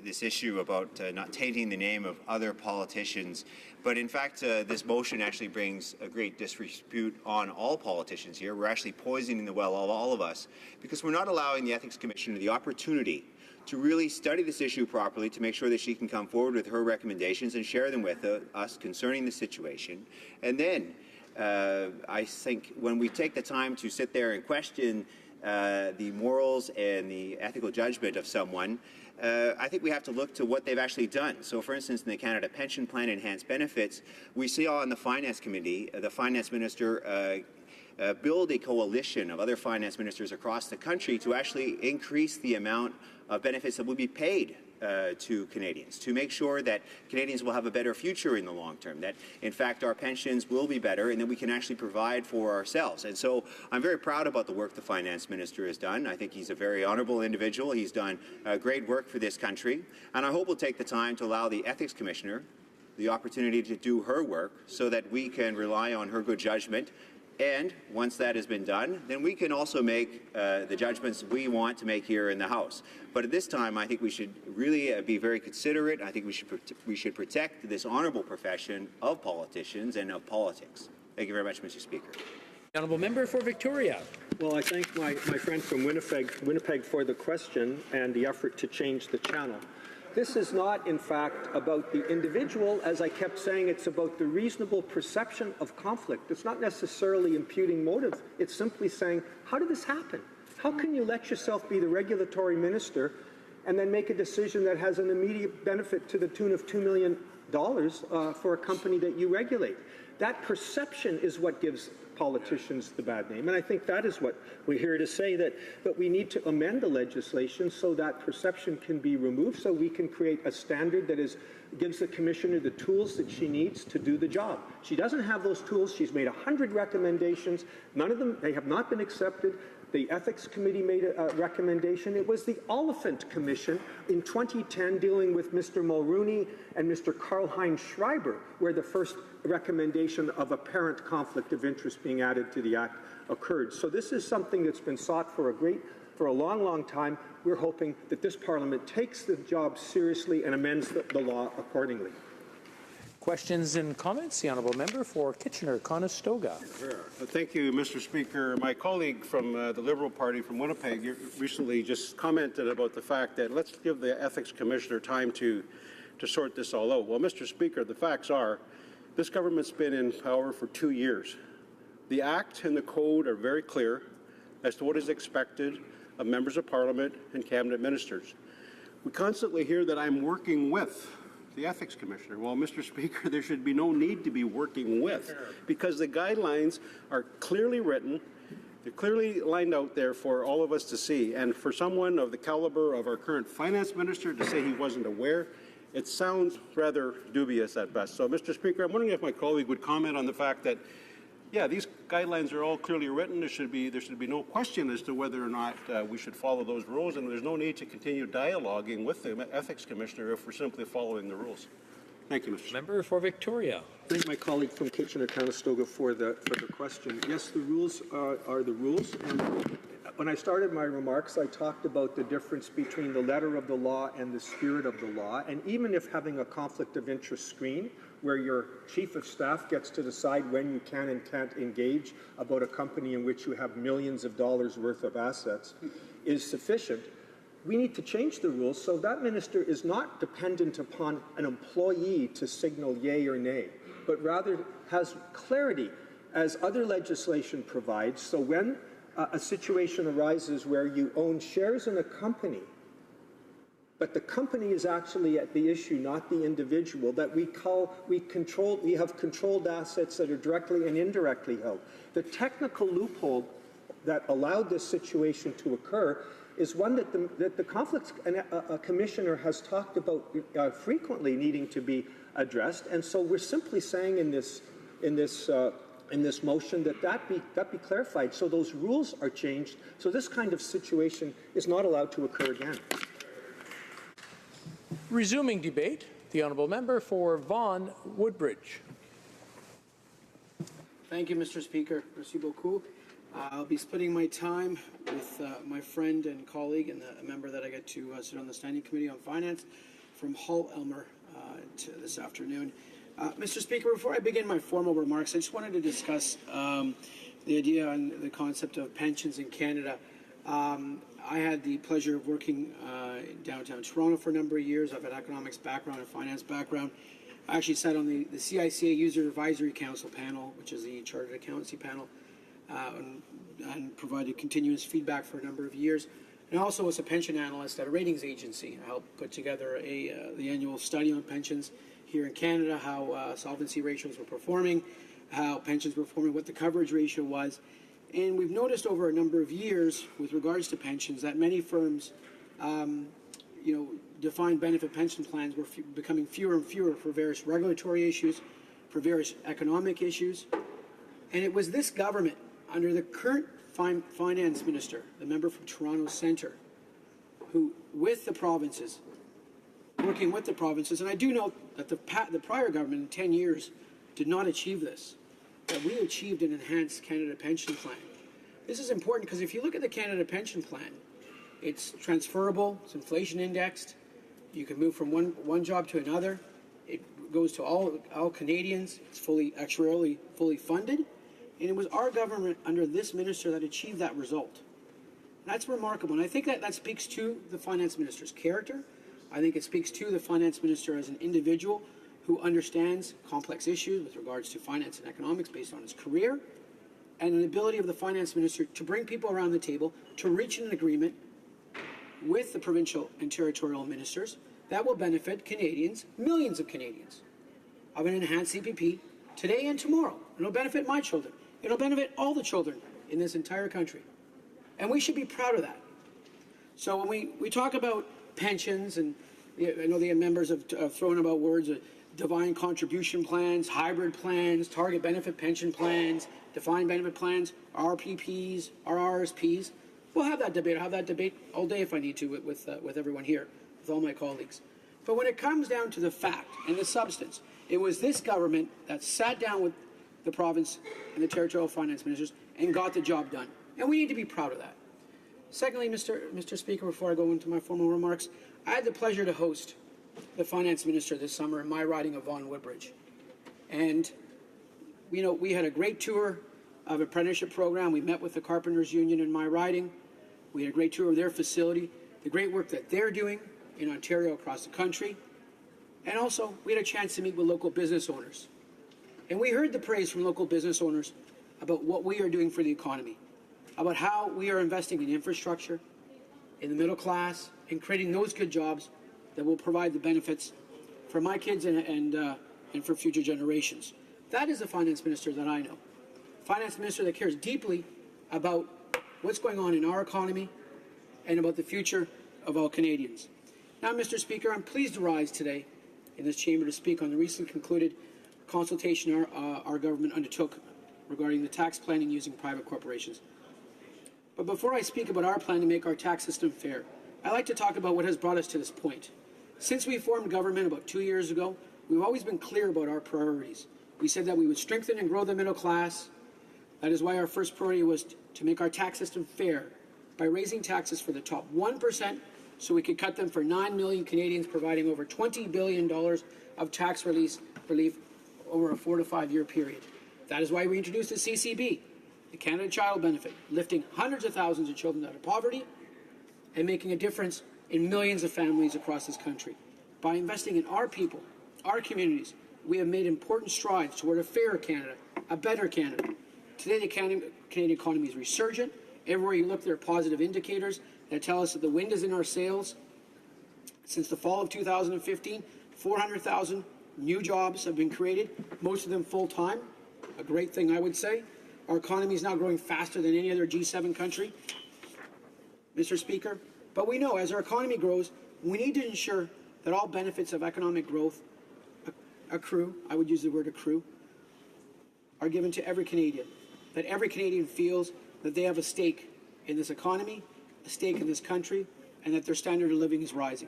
S13: this issue about not tainting the name of other politicians. But in fact, this motion actually brings a great disrepute on all politicians here. We're actually poisoning the well of all of us because we're not allowing the Ethics Commissioner the opportunity to really study this issue properly to make sure that she can come forward with her recommendations and share them with us concerning the situation. And then I think when we take the time to sit there and question the morals and the ethical judgment of someone, I think we have to look to what they've actually done. So, for instance, in the Canada Pension Plan Enhanced Benefits, we see on the Finance Committee, the Finance Minister build a coalition of other finance ministers across the country to actually increase the amount of benefits that will be paid to Canadians, to make sure that Canadians will have a better future in the long term, that in fact our pensions will be better and that we can actually provide for ourselves. And so I'm very proud about the work the Finance Minister has done. I think he's a very honourable individual. He's done great work for this country. And I hope we'll take the time to allow the Ethics Commissioner the opportunity to do her work so that we can rely on her good judgment. And once that has been done, then we can also make the judgments we want to make here in the House. But at this time, I think we should really be very considerate. I think we should protect this honourable profession of politicians and of politics. Thank you very much, Mr. Speaker.
S4: Honourable member for Victoria.
S17: Well, I thank my friend from Winnipeg for the question and the effort to change the channel. This is not, in fact, about the individual. As I kept saying, it's about the reasonable perception of conflict. It's not necessarily imputing motive. It's simply saying, how did this happen? How can you let yourself be the regulatory minister and then make a decision that has an immediate benefit to the tune of $2 million for a company that you regulate? That perception is what gives politicians the bad name. And I think that is what we're here to say, that we need to amend the legislation so that perception can be removed, so we can create a standard that gives the Commissioner the tools that she needs to do the job. She doesn't have those tools. She's made 100 recommendations. None of them, they have not been accepted. The Ethics Committee made a recommendation. It was the Oliphant Commission in 2010 dealing with Mr. Mulrooney and Mr. Karl-Heinz Schreiber, where the first recommendation of apparent conflict of interest being added to the Act occurred. So this is something that's been sought for a long, long time. We're hoping that this Parliament takes the job seriously and amends the law accordingly.
S4: Questions and comments? The honourable member for Kitchener-Conestoga.
S19: Thank you, Mr. Speaker. My colleague from the Liberal Party from Winnipeg recently just commented about the fact that let's give the Ethics Commissioner time to sort this all out. Well, Mr. Speaker, the facts are this government's been in power for 2 years. The Act and the Code are very clear as to what is expected of members of Parliament and Cabinet ministers. We constantly hear that I'm working with the Ethics Commissioner. Well, Mr. Speaker, there should be no need to be working with, because the guidelines are clearly written. They're clearly lined out there for all of us to see. And for someone of the caliber of our current finance minister to say he wasn't aware, it sounds rather dubious at best. So, Mr. Speaker, I'm wondering if my colleague would comment on the fact that, yeah, these guidelines are all clearly written. There should be no question as to whether or not we should follow those rules, and there's no need to continue dialoguing with the Ethics Commissioner if we're simply following the rules. Thank you, Mr. Speaker.
S4: Member for Victoria.
S17: Thank my colleague from Kitchener-Conestoga for the question. Yes, the rules are the rules. And when I started my remarks, I talked about the difference between the letter of the law and the spirit of the law. And even if having a conflict of interest screen, where your chief of staff gets to decide when you can and can't engage about a company in which you have millions of dollars worth of assets, is sufficient, we need to change the rules so that minister is not dependent upon an employee to signal yay or nay, but rather has clarity as other legislation provides. So when a situation arises where you own shares in a company, but the company is actually at the issue, not the individual, that we have controlled assets that are directly and indirectly held. The technical loophole that allowed this situation to occur is one that the Conflicts Commissioner has talked about frequently needing to be addressed, and so we're simply saying in this motion that be clarified, so those rules are changed, so this kind of situation is not allowed to occur again.
S4: Resuming debate, the honourable member for Vaughan Woodbridge.
S12: Thank you, Mr. Speaker. Merci beaucoup. I'll be splitting my time with my friend and colleague and a member that I get to sit on the Standing Committee on Finance from Hull Elmer this afternoon. Mr. Speaker, before I begin my formal remarks, I just wanted to discuss the idea and the concept of pensions in Canada. I had the pleasure of working in downtown Toronto for a number of years. I've had economics background and finance background. I actually sat on the CICA User Advisory Council panel, which is the Chartered Accountancy panel, and provided continuous feedback for a number of years. And I also was a pension analyst at a ratings agency. I helped put together the annual study on pensions here in Canada, how solvency ratios were performing, how pensions were performing, what the coverage ratio was. And we've noticed over a number of years with regards to pensions that many firms, defined benefit pension plans were becoming fewer and fewer for various regulatory issues, for various economic issues. And it was this government, under the current finance minister, the member from Toronto Centre, who, with the provinces, working with the provinces, and I do note that the prior government in 10 years did not achieve this, that we achieved an enhanced Canada Pension Plan. This is important because if you look at the Canada Pension Plan, it's transferable, it's inflation indexed, you can move from one job to another, it goes to all Canadians, it's actuarially fully funded, and it was our government under this minister that achieved that result. That's remarkable, and I think that speaks to the finance minister's character. I think it speaks to the finance minister as an individual who understands complex issues with regards to finance and economics based on his career, and an ability of the finance minister to bring people around the table to reach an agreement with the provincial and territorial ministers that will benefit Canadians, millions of Canadians, of an enhanced CPP today and tomorrow. It'll benefit my children. It'll benefit all the children in this entire country. And we should be proud of that. So when we talk about pensions, and I know the members have thrown about words, defined contribution plans, hybrid plans, target benefit pension plans, defined benefit plans, RPPs, RRSPs. We'll have that debate. I'll have that debate all day if I need to with everyone here, with all my colleagues. But when it comes down to the fact and the substance, it was this government that sat down with the province and the territorial finance ministers and got the job done. And we need to be proud of that. Secondly, Mr. Speaker, before I go into my formal remarks, I had the pleasure to host the finance minister this summer in my riding of Vaughan Woodbridge. And, we had a great tour of apprenticeship program. We met with the Carpenters Union in my riding. We had a great tour of their facility, the great work that they're doing in Ontario, across the country. And also, we had a chance to meet with local business owners. And we heard the praise from local business owners about what we are doing for the economy, about how we are investing in infrastructure, in the middle class, and creating those good jobs that will provide the benefits for my kids and for future generations. That is the finance minister that I know. Finance minister that cares deeply about what's going on in our economy and about the future of all Canadians. Now, Mr. Speaker, I'm pleased to rise today in this chamber to speak on the recent concluded consultation our government undertook regarding the tax planning using private corporations. But before I speak about our plan to make our tax system fair, I'd like to talk about what has brought us to this point. Since we formed government about 2 years ago, we've always been clear about our priorities. We said that we would strengthen and grow the middle class. That is why our first priority was to make our tax system fair by raising taxes for the top 1% so we could cut them for 9 million Canadians, providing over $20 billion of tax relief over a 4 to 5 year period. That is why we introduced the CCB, the Canada Child Benefit, lifting hundreds of thousands of children out of poverty and making a difference in millions of families across this country. By investing in our people, our communities, we have made important strides toward a fairer Canada, a better Canada. Today, the Canadian economy is resurgent. Everywhere you look, there are positive indicators that tell us that the wind is in our sails. Since the fall of 2015, 400,000 new jobs have been created, most of them full-time, a great thing, I would say. Our economy is now growing faster than any other G7 country, Mr. Speaker. But we know as our economy grows, we need to ensure that all benefits of economic growth accrue, I would use the word accrue, are given to every Canadian, that every Canadian feels that they have a stake in this economy, a stake in this country, and that their standard of living is rising.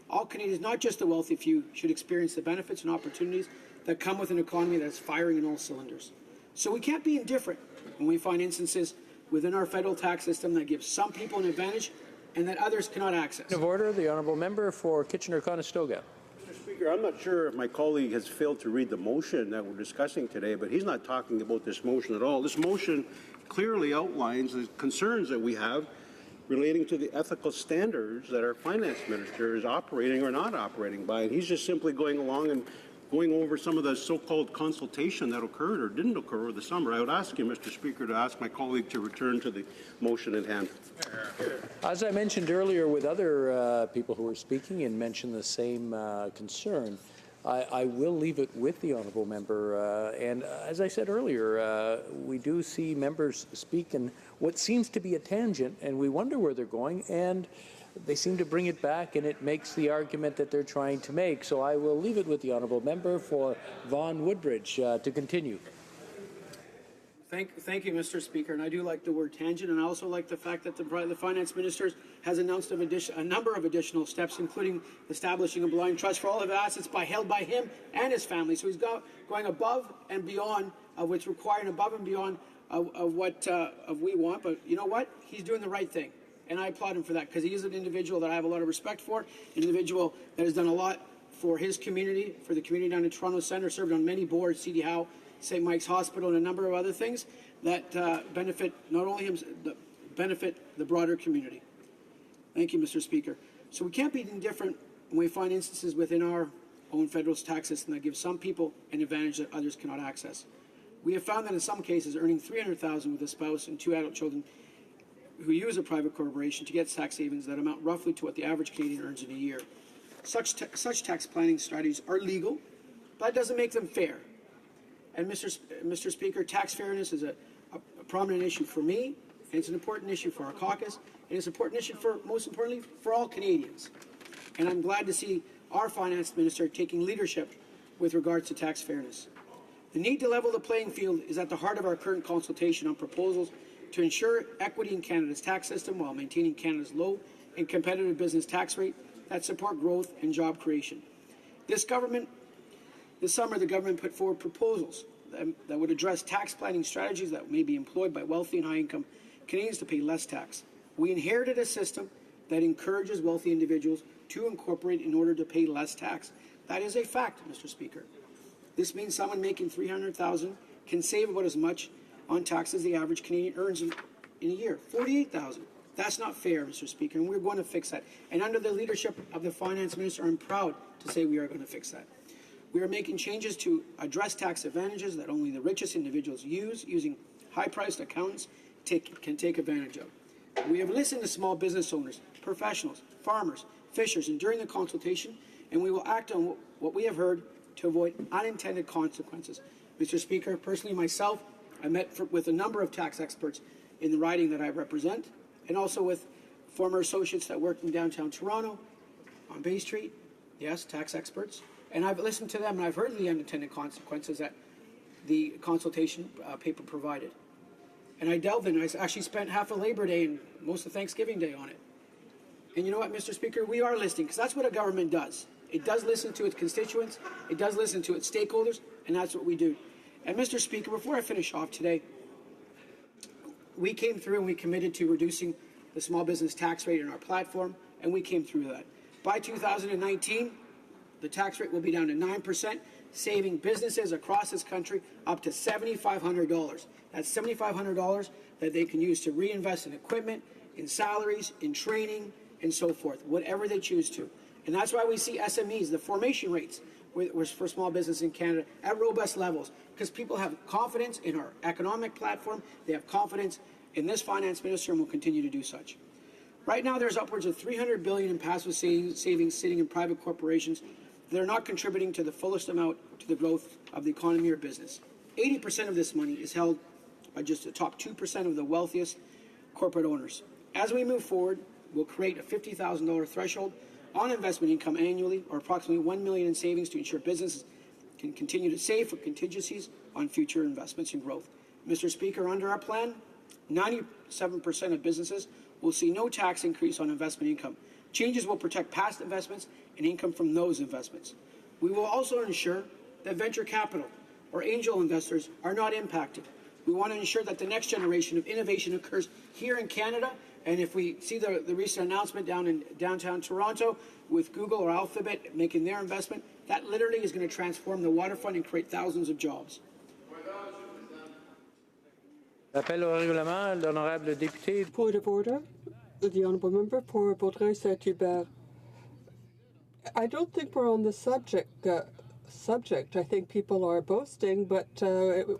S12: All Canadians, not just the wealthy few, should experience the benefits and opportunities that come with an economy that is firing in all cylinders. So we can't be indifferent when we find instances within our federal tax system that give some people an advantage and that others cannot access.
S4: Of order, the honourable member for Kitchener-Conestoga.
S19: Mr. Speaker, I'm not sure if my colleague has failed to read the motion that we're discussing today, but he's not talking about this motion at all. This motion clearly outlines the concerns that we have relating to the ethical standards that our finance minister is operating or not operating by. And he's just simply going along and going over some of the so-called consultation that occurred or didn't occur over the summer. I would ask you, Mr. Speaker, to ask my colleague to return to the motion at hand.
S4: As I mentioned earlier with other people who were speaking and mentioned the same concern, I will leave it with the honourable member. And as I said earlier, we do see members speak in what seems to be a tangent, and we wonder where they're going, and they seem to bring it back, and it makes the argument that they're trying to make. So I will leave it with the honourable member for Vaughan Woodbridge to continue.
S12: Thank you, Mr. Speaker. And I do like the word tangent, and I also like the fact that the finance minister has announced a number of additional steps, including establishing a blind trust for all of assets held by him and his family. So he's going above and beyond of what's required, above and beyond of what we want. But you know what? He's doing the right thing, and I applaud him for that, because he is an individual that I have a lot of respect for, an individual that has done a lot for his community, for the community down in Toronto Centre, served on many boards, C.D. Howe, St. Mike's Hospital, and a number of other things that benefit not only him, benefit the broader community. Thank you, Mr. Speaker. So we can't be indifferent when we find instances within our own federal tax system that give some people an advantage that others cannot access. We have found that in some cases, earning $300,000 with a spouse and 2 adult children who use a private corporation to get tax savings that amount roughly to what the average Canadian earns in a year. Such tax planning strategies are legal, but that doesn't make them fair. And Mr. Speaker, tax fairness is a prominent issue for me, and it's an important issue for our caucus, and it's an important issue for, most importantly, for all Canadians. And I'm glad to see our finance minister taking leadership with regards to tax fairness. The need to level the playing field is at the heart of our current consultation on proposals to ensure equity in Canada's tax system while maintaining Canada's low and competitive business tax rate that support growth and job creation. This summer, the government put forward proposals that would address tax planning strategies that may be employed by wealthy and high-income Canadians to pay less tax. We inherited a system that encourages wealthy individuals to incorporate in order to pay less tax. That is a fact, Mr. Speaker. This means someone making $300,000 can save about as much on tax as the average Canadian earns in a year, $48,000. That's not fair, Mr. Speaker, and we're going to fix that. And under the leadership of the finance minister, I'm proud to say we are going to fix that. We are making changes to address tax advantages that only the richest individuals using high-priced accountants can take advantage of. We have listened to small business owners, professionals, farmers, fishers, and during the consultation, and we will act on what we have heard to avoid unintended consequences. Mr. Speaker, personally myself, I met with a number of tax experts in the riding that I represent, and also with former associates that work in downtown Toronto, on Bay Street, yes, tax experts, and I've listened to them and I've heard the unintended consequences that the consultation paper provided. And I delved in. I actually spent half of Labor Day and most of Thanksgiving Day on it. And you know what, Mr. Speaker, we are listening, because that's what a government does. It does listen to its constituents, it does listen to its stakeholders, and that's what we do. And Mr. Speaker, before I finish off today, we came through and we committed to reducing the small business tax rate in our platform, and we came through that. By 2019, the tax rate will be down to 9%, saving businesses across this country up to $7,500. That's $7,500 that they can use to reinvest in equipment, in salaries, in training, and so forth, whatever they choose to. And that's why we see SMEs, the formation rates for small business in Canada, at robust levels, because people have confidence in our economic platform, they have confidence in this finance minister, and will continue to do such. Right now, there's upwards of $300 billion in passive savings sitting in private corporations that are not contributing to the fullest amount to the growth of the economy or business. 80% of this money is held by just the top 2% of the wealthiest corporate owners. As we move forward, we'll create a $50,000 threshold on investment income annually, or approximately $1 million in savings, to ensure businesses can continue to save for contingencies on future investments and growth. Mr. Speaker, under our plan, 97% of businesses will see no tax increase on investment income. Changes will protect past investments and income from those investments. We will also ensure that venture capital or angel investors are not impacted. We want to ensure that the next generation of innovation occurs here in Canada. And if we see the recent announcement down in downtown Toronto with Google or Alphabet making their investment, that literally is going to transform the waterfront and create thousands of jobs.
S4: Appel au règlement, l'honorable député.
S3: Point of order. The honourable member for Vaudreuil-Saint-Hubert. I don't think we're on the subject. I think people are boasting, but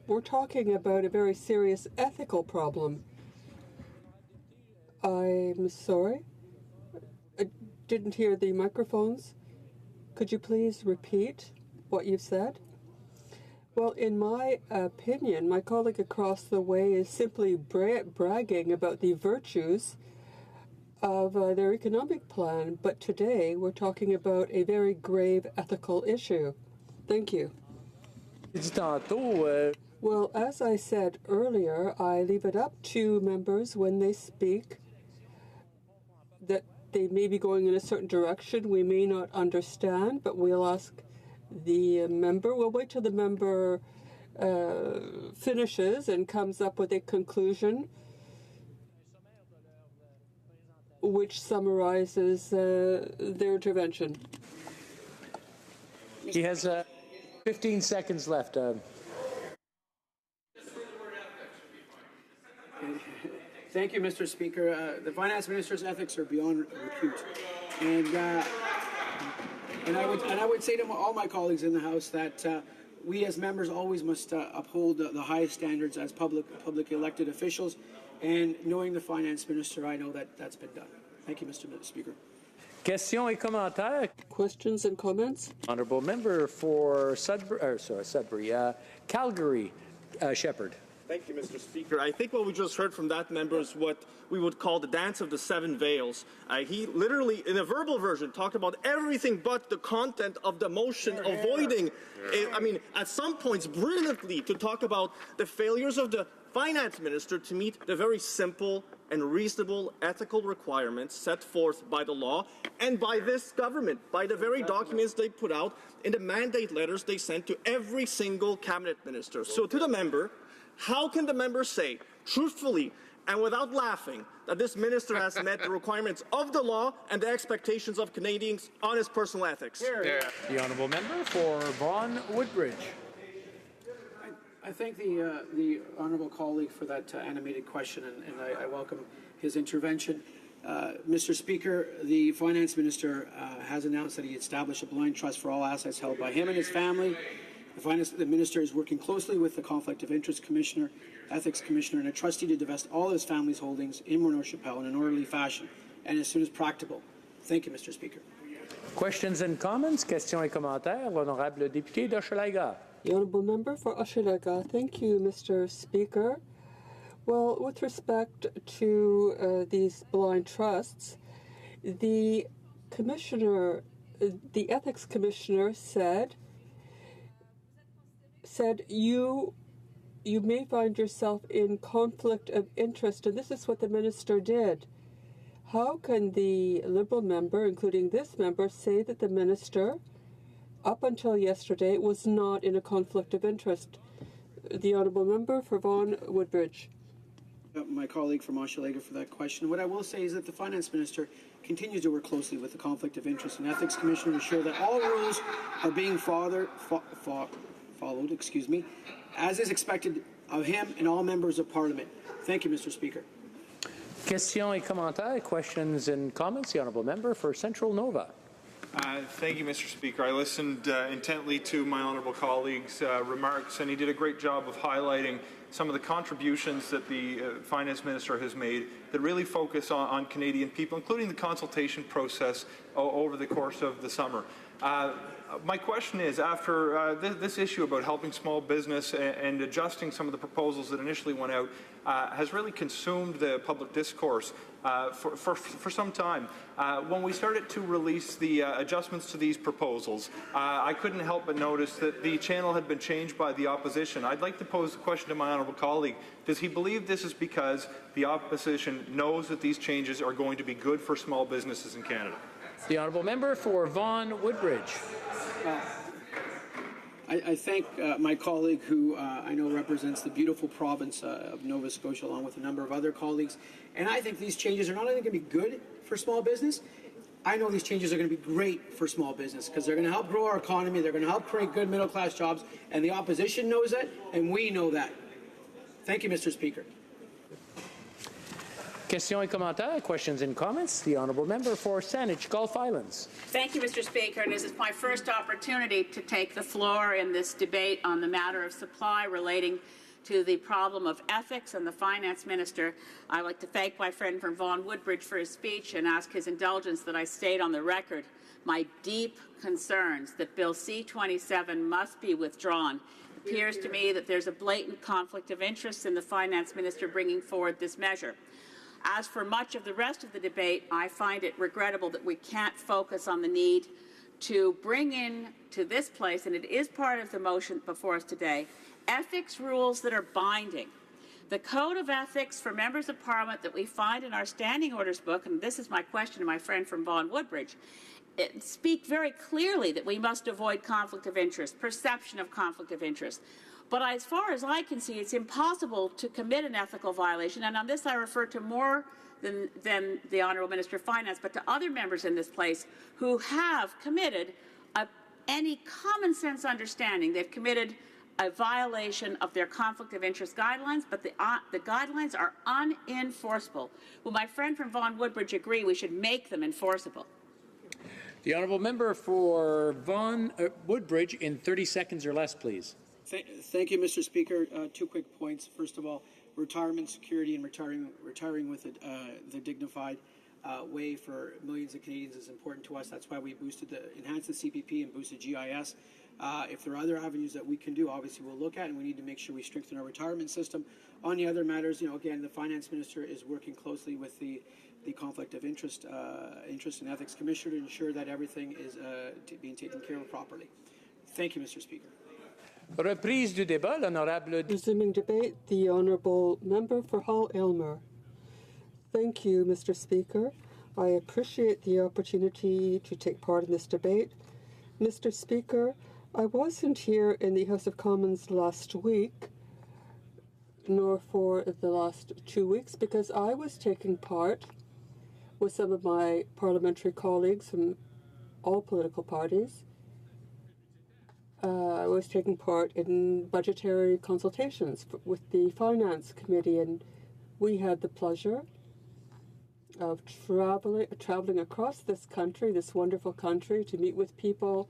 S3: we're talking about a very serious ethical problem. I'm sorry. I didn't hear the microphones. Could you please repeat what you've said? Well, in my opinion, my colleague across the way is simply bragging about the virtues of their economic plan, but today we're talking about a very grave ethical issue. Thank you. Well, as I said earlier, I leave it up to members when they speak that they may be going in a certain direction we may not understand, but we'll ask the member. We'll wait till the member finishes and comes up with a conclusion which summarizes their intervention.
S4: He has 15 seconds left.
S12: Thank you, Mr. Speaker. The finance minister's ethics are beyond repute, and I would say to all my colleagues in the House that we as members always must uphold the highest standards as publicly elected officials. And knowing the finance minister, I know that that's been done. Thank you, Mr. Speaker.
S4: Questions et commentaires.
S3: Questions and comments.
S4: Honourable member for Sudbury, Calgary, Shepherd.
S14: Thank you, Mr. Speaker. I think what we just heard from that member is what we would call the dance of the seven veils. He literally, in a verbal version, talked about everything but the content of the motion, avoiding, at some points, brilliantly, to talk about the failures of the finance minister to meet the very simple and reasonable ethical requirements set forth by the law and by this government, by the very documents they put out in the mandate letters they sent to every single cabinet minister. So to the member, how can the member say, truthfully and without laughing, that this minister has met the requirements of the law and the expectations of Canadians on his personal ethics?
S4: The honourable member for Vaughan Woodbridge.
S12: I thank the honourable colleague for that animated question, and I welcome his intervention. Mr. Speaker, the finance minister has announced that he established a blind trust for all assets held by him and his family. The minister is working closely with the Conflict of Interest Commissioner, Ethics Commissioner, and a trustee to divest all his family's holdings in Morneau-Chapelle in an orderly fashion and as soon as practicable. Thank you, Mr. Speaker.
S4: Questions and comments? Questions et commentaires. L'honorable député d'Hochelaga.
S3: The Honourable Member for Hochelaga. Thank you, Mr. Speaker. Well, with respect to these blind trusts, the commissioner, the ethics commissioner said you may find yourself in conflict of interest, and this is what the minister did. How can the Liberal member, including this member, say that the minister, up until yesterday, was not in a conflict of interest? The Honourable Member for Vaughan Woodbridge.
S12: My colleague from Hochelaga for that question. What I will say is that the Finance Minister continues to work closely with the Conflict of Interest and Ethics Commission to ensure that all rules are being followed, as is expected of him and all members of Parliament. Thank you, Mr. Speaker.
S4: Questions et commentaires, questions and comments. The Honourable Member for Central Nova.
S6: Thank you, Mr. Speaker. I listened intently to my honourable colleague's remarks, and he did a great job of highlighting some of the contributions that the Finance Minister has made that really focus on Canadian people, including the consultation process over the course of the summer. My question is, after this issue about helping small business and adjusting some of the proposals that initially went out has really consumed the public discourse for some time, when we started to release the adjustments to these proposals, I couldn't help but notice that the channel had been changed by the opposition. I'd like to pose the question to my honourable colleague. Does he believe this is because the opposition knows that these changes are going to be good for small businesses in Canada?
S4: The Honourable Member for Vaughan Woodbridge.
S12: I thank my colleague who I know represents the beautiful province of Nova Scotia along with a number of other colleagues. And I think these changes are not only going to be good for small business, I know these changes are going to be great for small business because they're going to help grow our economy, they're going to help create good middle-class jobs, and the opposition knows that, and we know that. Thank you, Mr. Speaker.
S4: Questions et commentaires, questions and comments. The Honourable Member for Saanich Gulf Islands.
S18: Thank you, Mr. Speaker. And this is my first opportunity to take the floor in this debate on the matter of supply relating to the problem of ethics and the Finance Minister. I'd like to thank my friend from Vaughan Woodbridge for his speech and ask his indulgence that I state on the record my deep concerns that Bill C-27 must be withdrawn. It appears to me that there's a blatant conflict of interest in the Finance Minister bringing forward this measure. As for much of the rest of the debate, I find it regrettable that we can't focus on the need to bring in to this place, and it is part of the motion before us today, ethics rules that are binding. The Code of Ethics for Members of Parliament that we find in our Standing Orders book, and this is my question to my friend from Vaughan Woodbridge, it speak very clearly that we must avoid conflict of interest, perception of conflict of interest. But as far as I can see, it's impossible to commit an ethical violation, and on this I refer to more than the Honourable Minister of Finance, but to other members in this place who have committed any common sense understanding. They've committed a violation of their conflict of interest guidelines, but the guidelines are unenforceable. Will my friend from Vaughan Woodbridge agree we should make them enforceable?
S4: The Honourable Member for Vaughan Woodbridge in 30 seconds or less, please.
S12: Thank you, Mr. Speaker. Two quick points. First of all, retirement security and retiring with the dignified way for millions of Canadians is important to us. That's why we enhanced the CPP and boosted GIS. If there are other avenues that we can do, obviously we'll look at, and we need to make sure we strengthen our retirement system. On the other matters, again, the Finance Minister is working closely with the Conflict of Interest and Ethics Commissioner to ensure that everything is being taken care of properly. Thank you, Mr. Speaker.
S4: Reprise du débat, l'honorable.
S3: Resuming debate, the Honourable Member for Hull Aylmer. Thank you, Mr. Speaker. I appreciate the opportunity to take part in this debate. Mr. Speaker, I wasn't here in the House of Commons last week, nor for the last 2 weeks, because I was taking part with some of my parliamentary colleagues from all political parties. I was taking part in budgetary consultations with the Finance Committee, and we had the pleasure of traveling across this country, this wonderful country, to meet with people,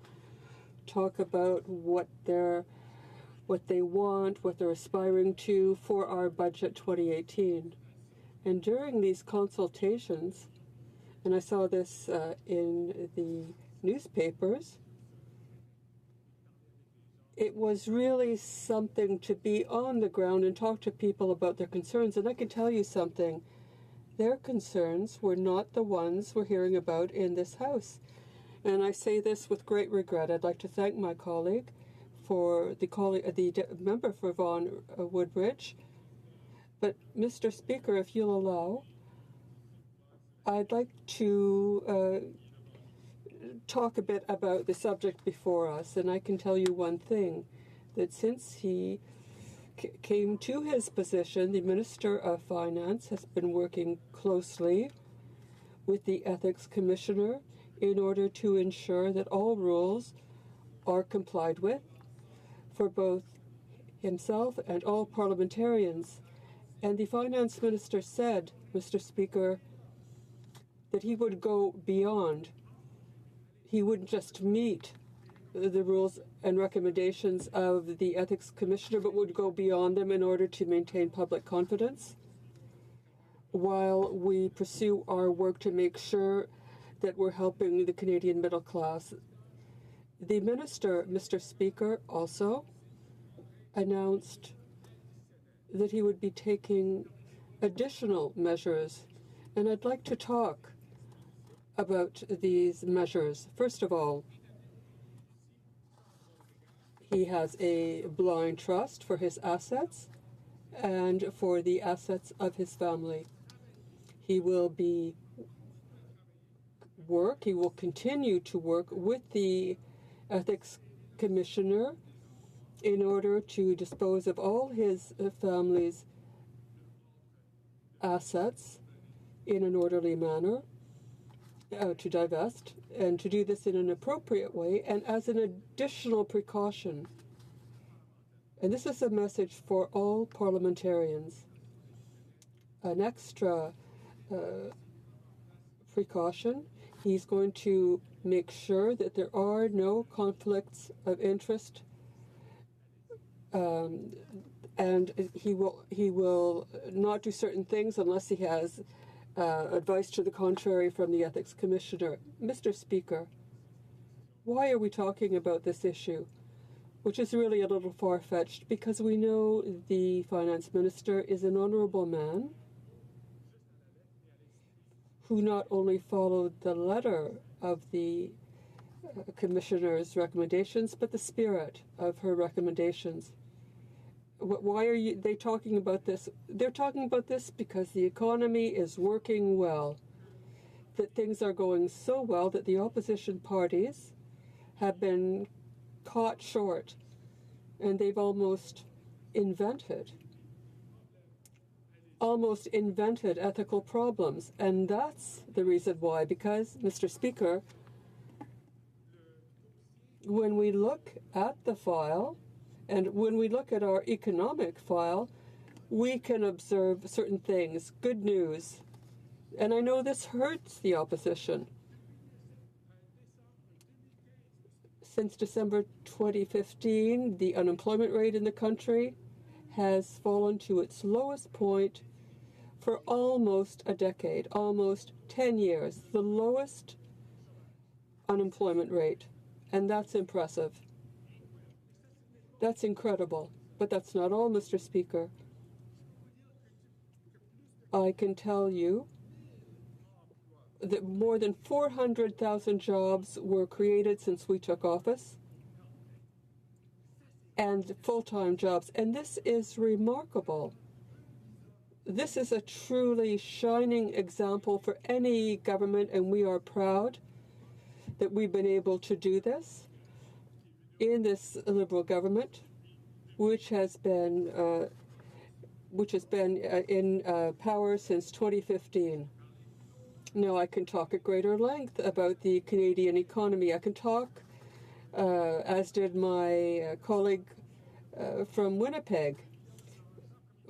S3: talk about what they want, what they're aspiring to for our budget 2018. And during these consultations, and I saw this in the newspapers, it was really something to be on the ground and talk to people about their concerns. And I can tell you something, their concerns were not the ones we're hearing about in this House. And I say this with great regret. I'd like to thank my colleague for the member for Vaughan Woodbridge. But, Mr. Speaker, if you'll allow, I'd like to talk a bit about the subject before us. And I can tell you one thing, that since he came to his position, the Minister of Finance has been working closely with the Ethics Commissioner in order to ensure that all rules are complied with for both himself and all parliamentarians. And the Finance Minister said, Mr. Speaker, that he would go beyond. He wouldn't just meet the rules and recommendations of the Ethics Commissioner, but would go beyond them in order to maintain public confidence while we pursue our work to make sure that we're helping the Canadian middle class. The Minister, Mr. Speaker, also announced that he would be taking additional measures, and I'd like to talk about these measures. First of all, he has a blind trust for his assets and for the assets of his family. He will continue to work with the Ethics Commissioner in order to dispose of all his family's assets in an orderly manner, to divest, and to do this in an appropriate way and as an additional precaution. And this is a message for all parliamentarians. An extra precaution. He's going to make sure that there are no conflicts of interest, and he will not do certain things unless he has advice to the contrary from the Ethics Commissioner. Mr. Speaker, why are we talking about this issue, which is really a little far-fetched? Because we know the Finance Minister is an honourable man who not only followed the letter of the Commissioner's recommendations, but the spirit of her recommendations. Why are they talking about this? They're talking about this because the economy is working well, that things are going so well that the opposition parties have been caught short, and they've almost invented ethical problems. And that's the reason why, because, Mr. Speaker, when we look at the file, and when we look at our economic file, we can observe certain things, good news. And I know this hurts the opposition. Since December 2015, the unemployment rate in the country has fallen to its lowest point for almost a decade, almost 10 years, the lowest unemployment rate. And that's impressive. That's incredible. But that's not all, Mr. Speaker. I can tell you that more than 400,000 jobs were created since we took office, and full-time jobs. And this is remarkable. This is a truly shining example for any government, and we are proud that we've been able to do this in this Liberal government, which has been in power since 2015. Now, I can talk at greater length about the Canadian economy. I can talk, as did my colleague from Winnipeg,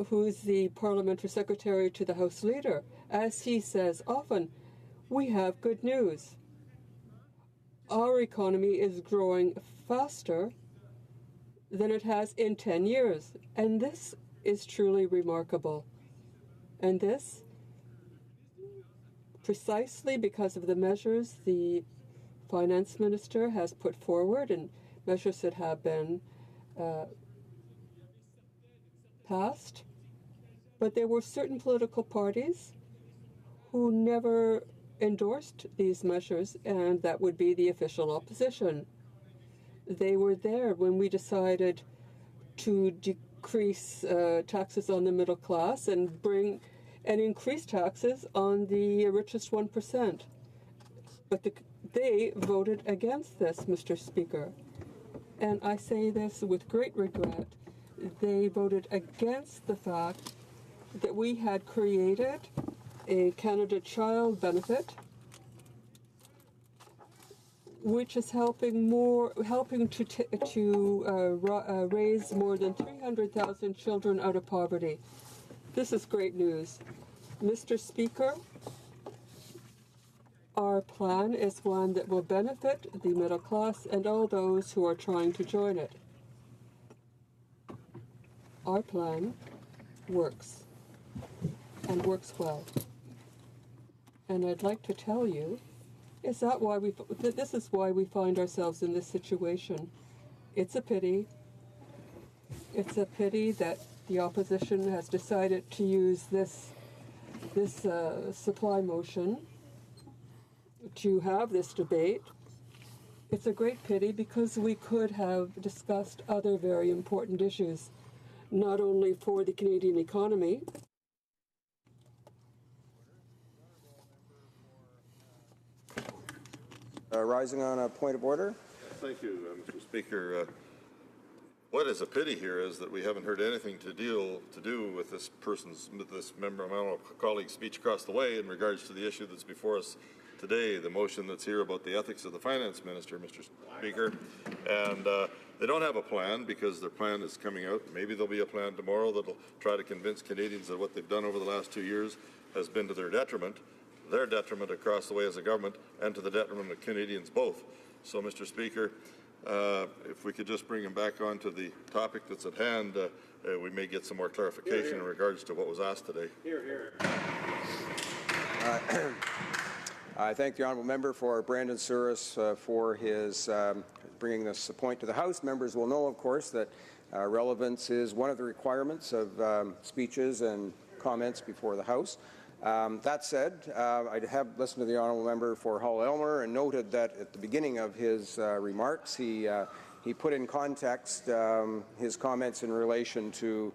S3: who's the parliamentary secretary to the House Leader. As he says often, we have good news. Our economy is growing faster than it has in 10 years. And this is truly remarkable. And this, precisely because of the measures the finance minister has put forward and measures that have been passed. But there were certain political parties who never endorsed these measures, and that would be the official opposition. They were there when we decided to decrease taxes on the middle class and increase taxes on the richest 1%. But they voted against this, Mr. Speaker. And I say this with great regret. They voted against the fact that we had created a Canada Child benefit, which is helping to raise more than 300,000 children out of poverty. This is great news. Mr. Speaker, our plan is one that will benefit the middle class and all those who are trying to join it. Our plan works, and works well. And I'd like to tell you, this is why we find ourselves in this situation. It's a pity. It's a pity that the opposition has decided to use this supply motion to have this debate. It's a great pity because we could have discussed other very important issues, not only for the Canadian economy,
S5: rising on a point of order.
S20: Thank you, Mr. Speaker. What is a pity here is that we haven't heard anything to do with this member of my colleague's speech across the way in regards to the issue that's before us today, the motion that's here about the ethics of the finance minister, Mr. Speaker. And they don't have a plan because their plan is coming out. Maybe there'll be a plan tomorrow that'll try to convince Canadians that what they've done over the last 2 years has been to their detriment across the way as a government, and to the detriment of Canadians both. So, Mr. Speaker, if we could just bring him back onto the topic that's at hand, we may get some more clarification in regards to what was asked today.
S5: I thank the honourable member for Brandon Souris for his bringing this point to the House. Members will know, of course, that relevance is one of the requirements of speeches and comments before the House. That said, I have listened to the honourable member for Hull-Aylmer and noted that at the beginning of his remarks, he put in context his comments in relation to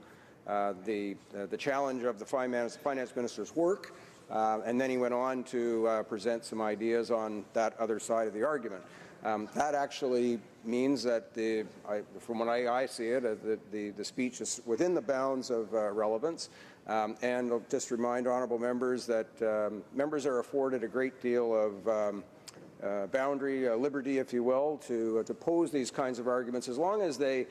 S5: the challenge of the finance minister's work, and then he went on to present some ideas on that other side of the argument. That actually means that, from what I see it, the speech is within the bounds of relevance. And I'll just remind honourable members that members are afforded a great deal of boundary, liberty, if you will, to pose these kinds of arguments, as long as they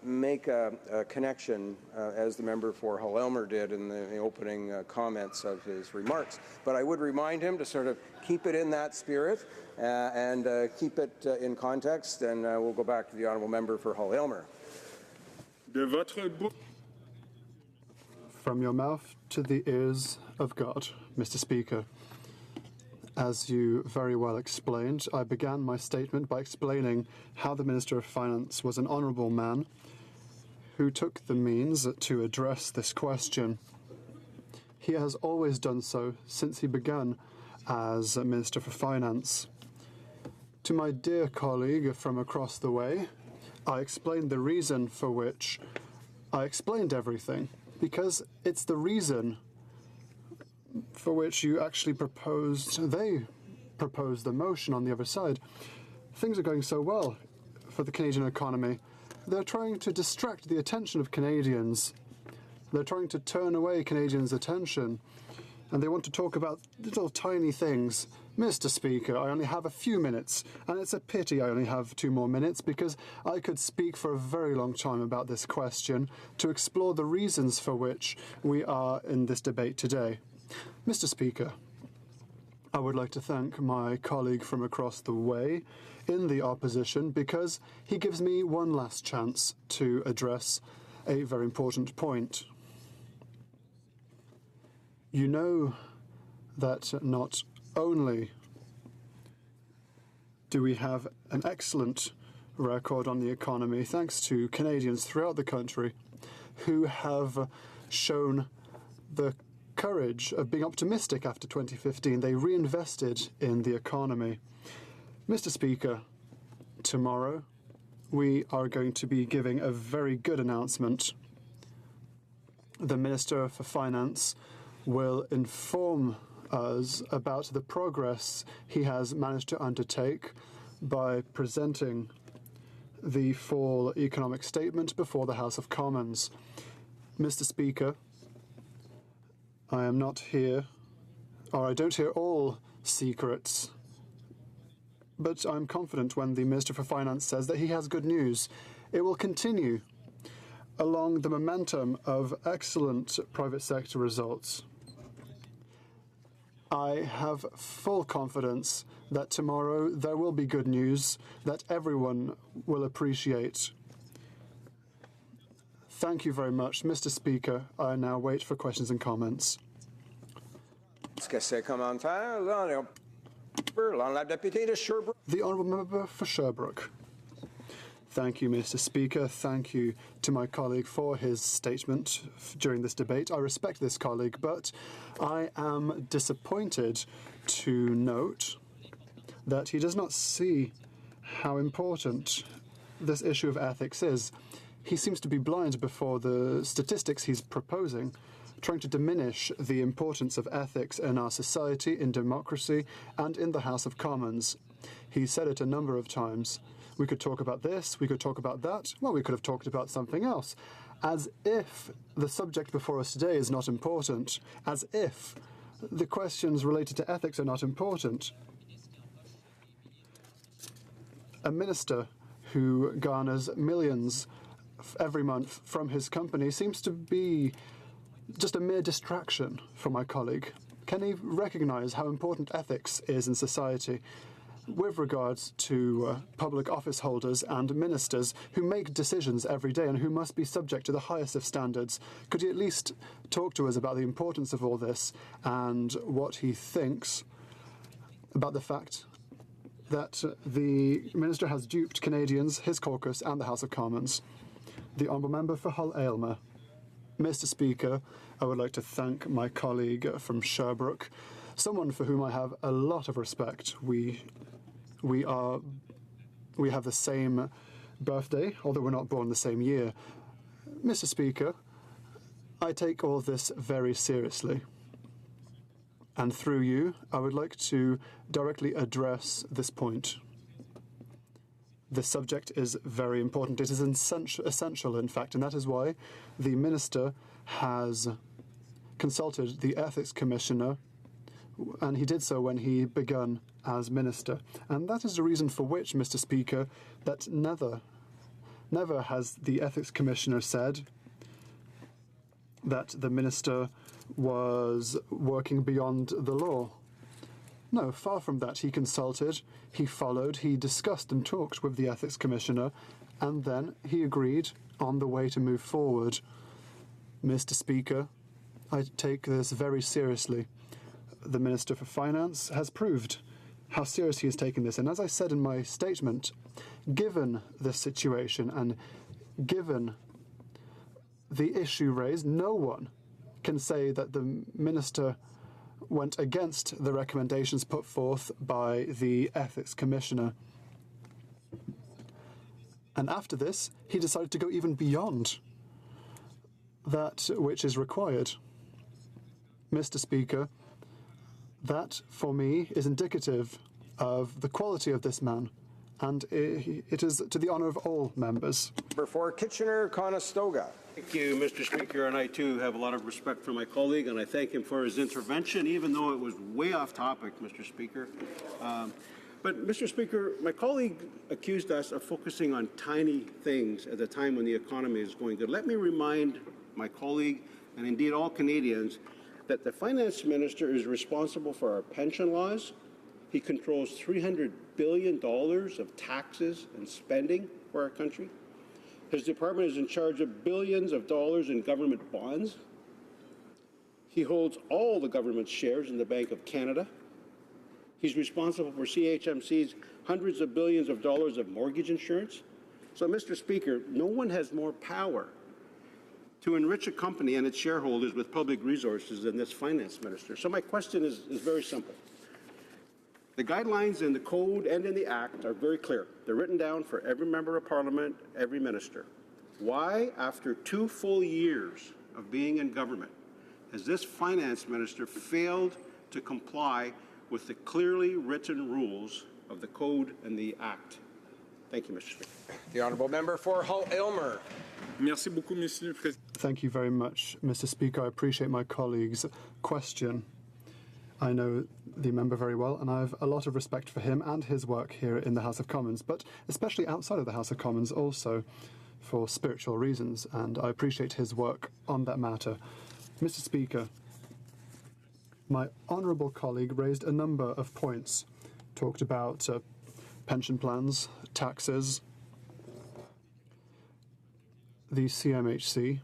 S5: make a connection, as the member for Hull-Aylmer did in the opening comments of his remarks. But I would remind him to sort of keep it in that spirit and keep it in context, and we'll go back to the honourable member for Hull-Aylmer.
S21: From your mouth to the ears of God, Mr. Speaker. As you very well explained, I began my statement by explaining how the Minister of Finance was an honourable man who took the means to address this question. He has always done so since he began as Minister for Finance. To my dear colleague from across the way, I explained the reason for which I explained everything, because it's the reason for which you actually they proposed the motion on the other side. Things are going so well for the Canadian economy. They're trying to distract the attention of Canadians. They're trying to turn away Canadians' attention. And they want to talk about little tiny things. Mr. Speaker, I only have a few minutes, and it's a pity I only have 2 more minutes, because I could speak for a very long time about this question to explore the reasons for which we are in this debate today. Mr. Speaker, I would like to thank my colleague from across the way in the opposition, because he gives me one last chance to address a very important point. You know that not only do we have an excellent record on the economy, thanks to Canadians throughout the country who have shown the courage of being optimistic after 2015. They reinvested in the economy. Mr. Speaker, tomorrow we are going to be giving a very good announcement. The Minister for Finance will inform us about the progress he has managed to undertake by presenting the fall economic statement before the House of Commons. Mr. Speaker, I am not here, or I don't hear all secrets, but I'm confident when the Minister for Finance says that he has good news. It will continue along the momentum of excellent private sector results. I have full confidence that tomorrow there will be good news that everyone will appreciate. Thank you very much, Mr. Speaker. I now wait for questions and comments.
S5: The
S21: Honourable Member for Sherbrooke. Thank you, Mr. Speaker. Thank you to my colleague for his statement during this debate. I respect this colleague, but I am disappointed to note that he does not see how important this issue of ethics is. He seems to be blind before the statistics he's proposing, trying to diminish the importance of ethics in our society, in democracy, and in the House of Commons. He said it a number of times. We could talk about this, we could talk about that, well, we could have talked about something else. As if the subject before us today is not important, as if the questions related to ethics are not important. A minister who garners millions every month from his company seems to be just a mere distraction for my colleague. Can he recognise how important ethics is in society with regards to public office holders and ministers who make decisions every day and who must be subject to the highest of standards? Could he at least talk to us about the importance of all this and what he thinks about the fact that the minister has duped Canadians, his caucus and the House of Commons? The Honourable Member for Hull Aylmer. Mr. Speaker, I would like to thank my colleague from Sherbrooke, someone for whom I have a lot of respect. We have the same birthday, although we're not born the same year. Mr. Speaker, I take all this very seriously. And through you, I would like to directly address this point. The subject is very important. It is essential, in fact, and that is why the Minister has consulted the Ethics Commissioner, and he did so when he began as Minister. And that is the reason for which, Mr. Speaker, that never has the Ethics Commissioner said that the Minister was working beyond the law. No, far from that. He consulted, he followed, he discussed and talked with the Ethics Commissioner, and then he agreed on the way to move forward. Mr. Speaker, I take this very seriously. The Minister for Finance has proved how serious he has taken this. And as I said in my statement, given this situation and given the issue raised, no one can say that the Minister went against the recommendations put forth by the Ethics Commissioner. And after this, he decided to go even beyond that which is required. Mr. Speaker, that, for me, is indicative of the quality of this man, and it is to the honour of all members.
S5: For Kitchener-Conestoga.
S19: Thank you, Mr. Speaker, and I too have a lot of respect for my colleague, and I thank him for his intervention, even though it was way off topic, Mr. Speaker. But, Mr. Speaker, my colleague accused us of focusing on tiny things at a time when the economy is going good. Let me remind my colleague, and indeed all Canadians, that the Finance Minister is responsible for our pension laws. He controls $300 billion of taxes and spending for our country. His department is in charge of billions of dollars in government bonds. He holds all the government's shares in the Bank of Canada. He's responsible for CHMC's hundreds of billions of dollars of mortgage insurance. So, Mr. Speaker, no one has more power to enrich a company and its shareholders with public resources than this finance minister. So my question is very simple. The guidelines in the code and in the act are very clear. They're written down for every member of parliament, every minister. Why, after 2 full years of being in government, has this finance minister failed to comply with the clearly written rules of the code and the act? Thank you, Mr. Speaker.
S5: The honourable member for Hull Aylmer.
S21: Merci beaucoup, Monsieur le Président. Thank you very much, Mr. Speaker. I appreciate my colleague's question. I know the member very well, and I have a lot of respect for him and his work here in the House of Commons, but especially outside of the House of Commons also for spiritual reasons, and I appreciate his work on that matter. Mr. Speaker, my honourable colleague raised a number of points, talked about pension plans, taxes, the CMHC,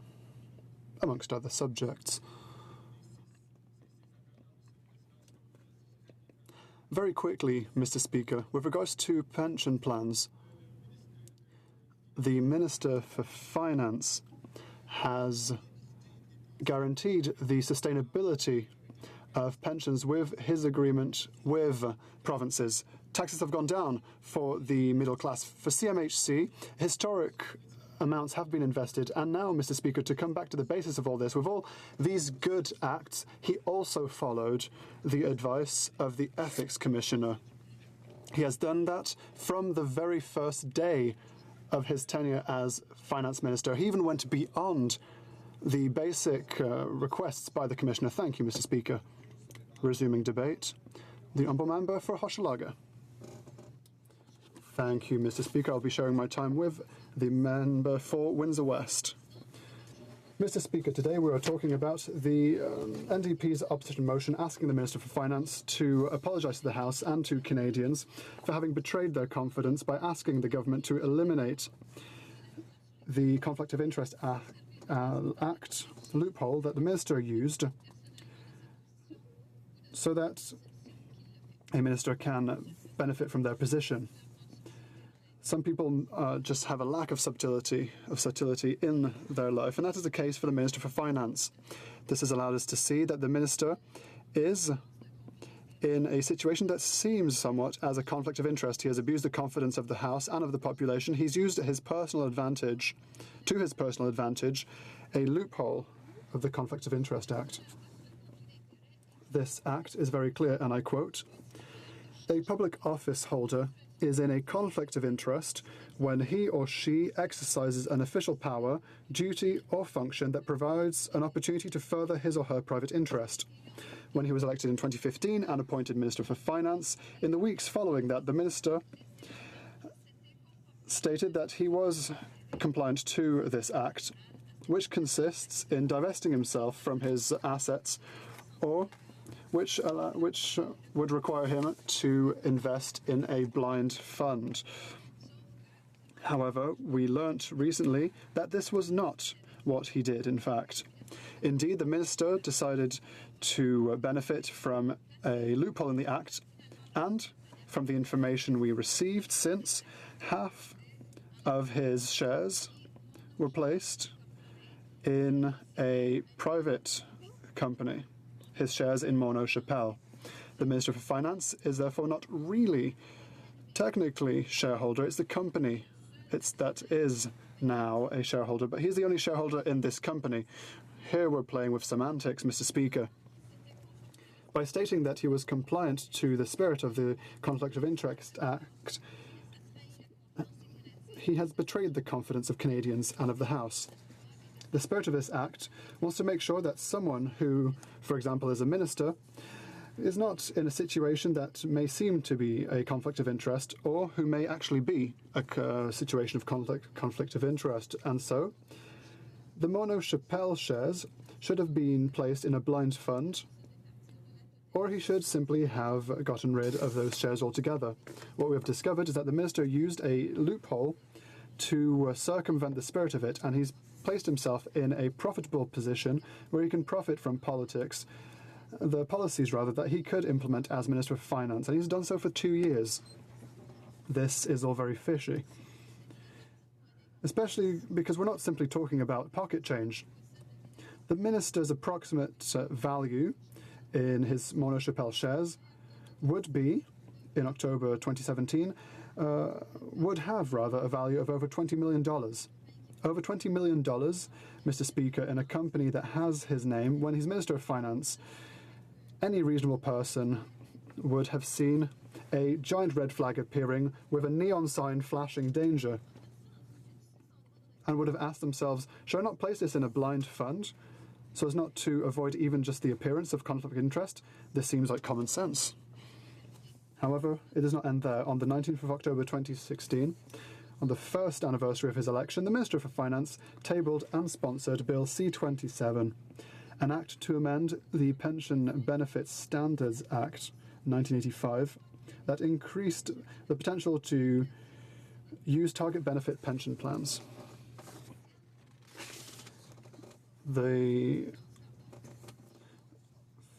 S21: amongst other subjects. Very quickly, Mr. Speaker, with regards to pension plans, the Minister for Finance has guaranteed the sustainability of pensions with his agreement with provinces. Taxes have gone down for the middle class. For CMHC, historic amounts have been invested. And now, Mr. Speaker, to come back to the basis of all this, with all these good acts, he also followed the advice of the Ethics Commissioner. He has done that from the very first day of his tenure as Finance Minister. He even went beyond the basic requests by the Commissioner. Thank you, Mr. Speaker. Resuming debate. The Honourable Member for Hochelaga. Thank you, Mr. Speaker. I'll be sharing my time with the member for Windsor West. Mr. Speaker, today we are talking about the NDP's opposition motion asking the Minister for Finance to apologise to the House and to Canadians for having betrayed their confidence by asking the government to eliminate the Conflict of Interest Act loophole that the Minister used so that a minister can benefit from their position. Some people just have a lack of subtlety in their life, and that is the case for the Minister for Finance. This has allowed us to see that the Minister is in a situation that seems somewhat as a conflict of interest. He has abused the confidence of the House and of the population. He's used his personal advantage, a loophole of the Conflict of Interest Act. This act is very clear, and I quote, "A public office holder is in a conflict of interest when he or she exercises an official power, duty, or function that provides an opportunity to further his or her private interest." When he was elected in 2015 and appointed Minister for Finance, in the weeks following that, the Minister stated that he was compliant to this act, which consists in divesting himself from his assets or which would require him to invest in a blind fund. However, we learnt recently that this was not what he did, in fact. Indeed, the Minister decided to benefit from a loophole in the Act, and from the information we received since, half of his shares were placed in a private company. His shares in Morneau Shepell. The Minister for Finance is therefore not really technically shareholder. It's the company that is now a shareholder, but he's the only shareholder in this company. Here we're playing with semantics, Mr. Speaker. By stating that he was compliant to the spirit of the Conflict of Interest Act, he has betrayed the confidence of Canadians and of the House. The spirit of this act wants to make sure that someone who, for example, is a minister, is not in a situation that may seem to be a conflict of interest or who may actually be a situation of conflict of interest. And so, the Morneau Shepell shares should have been placed in a blind fund, or he should simply have gotten rid of those shares altogether. What we have discovered is that the minister used a loophole to circumvent the spirit of it, and he's placed himself in a profitable position where he can profit from politics the policies rather that he could implement as Minister of Finance, and he's done so for 2 years. This is all very fishy, especially because we're not simply talking about pocket change. The minister's approximate value in his Mona Chapelle shares would be, in October 2017, would have rather a value of over $20 million. Over $20 million, Mr. Speaker, in a company that has his name when he's Minister of Finance. Any reasonable person would have seen a giant red flag appearing with a neon sign flashing danger and would have asked themselves, should I not place this in a blind fund so as not to avoid even just the appearance of conflict of interest? This seems like common sense. However, it does not end there. On the 19th of October 2016, on the first anniversary of his election, the Minister for Finance tabled and sponsored Bill C-27, an act to amend the Pension Benefits Standards Act 1985 that increased the potential to use target benefit pension plans. The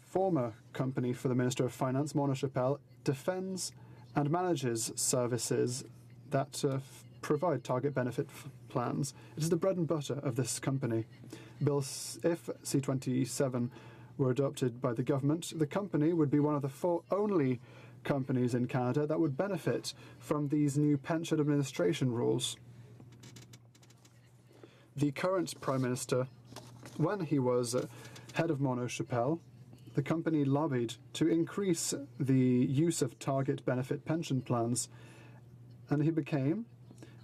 S21: former company for the Minister of Finance, Mona Chapelle, defends and manages services that provide target benefit plans. It is the bread and butter of this company. If C-27 were adopted by the government, the company would be one of the 4 only companies in Canada that would benefit from these new pension administration rules. The current Prime Minister, when he was head of Mona Chapelle, the company lobbied to increase the use of target benefit pension plans, and he became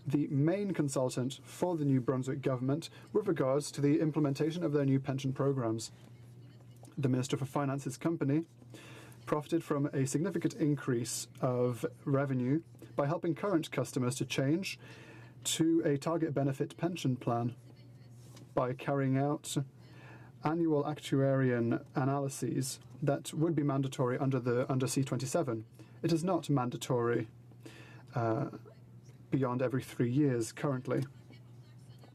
S21: the main consultant for the New Brunswick government with regards to the implementation of their new pension programs. The Minister for Finance's company profited from a significant increase of revenue by helping current customers to change to a target benefit pension plan by carrying out annual actuarial analyses that would be mandatory under C-27. It is not mandatory beyond every 3 years currently.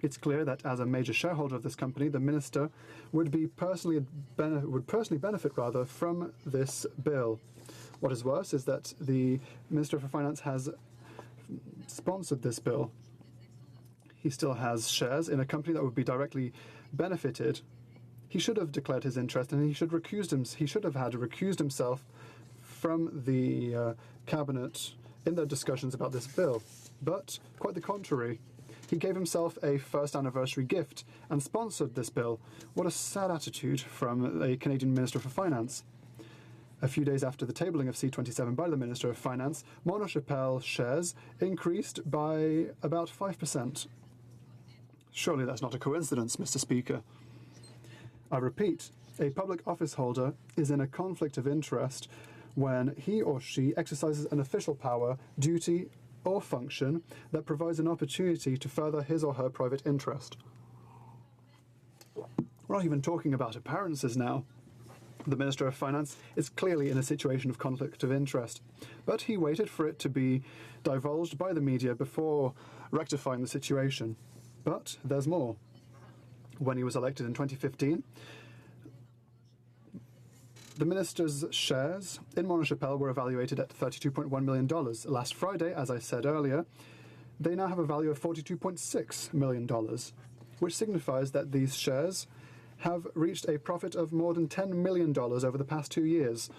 S21: It's clear that as a major shareholder of this company, the minister would personally benefit rather from this bill. What is worse is that the Minister for Finance has sponsored this bill. He still has shares in a company that would be directly benefited. He should have declared his interest, and he should have had recused himself from the cabinet in their discussions about this bill. But quite the contrary, he gave himself a first anniversary gift and sponsored this bill. What a sad attitude from a Canadian Minister for Finance. A few days after the tabling of C-27 by the Minister of Finance, Mona Chapelle shares increased by about 5%. Surely that's not a coincidence, Mr. Speaker. I repeat, a public office holder is in a conflict of interest when he or she exercises an official power, duty, or function that provides an opportunity to further his or her private interest. We're not even talking about appearances now. The Minister of Finance is clearly in a situation of conflict of interest, but he waited for it to be divulged by the media before rectifying the situation. But there's more. When he was elected in 2015, the minister's shares in Mona Chapelle were evaluated at $32.1 million. Last Friday, as I said earlier, they now have a value of $42.6 million, which signifies that these shares have reached a profit of more than $10 million over the past 2 years.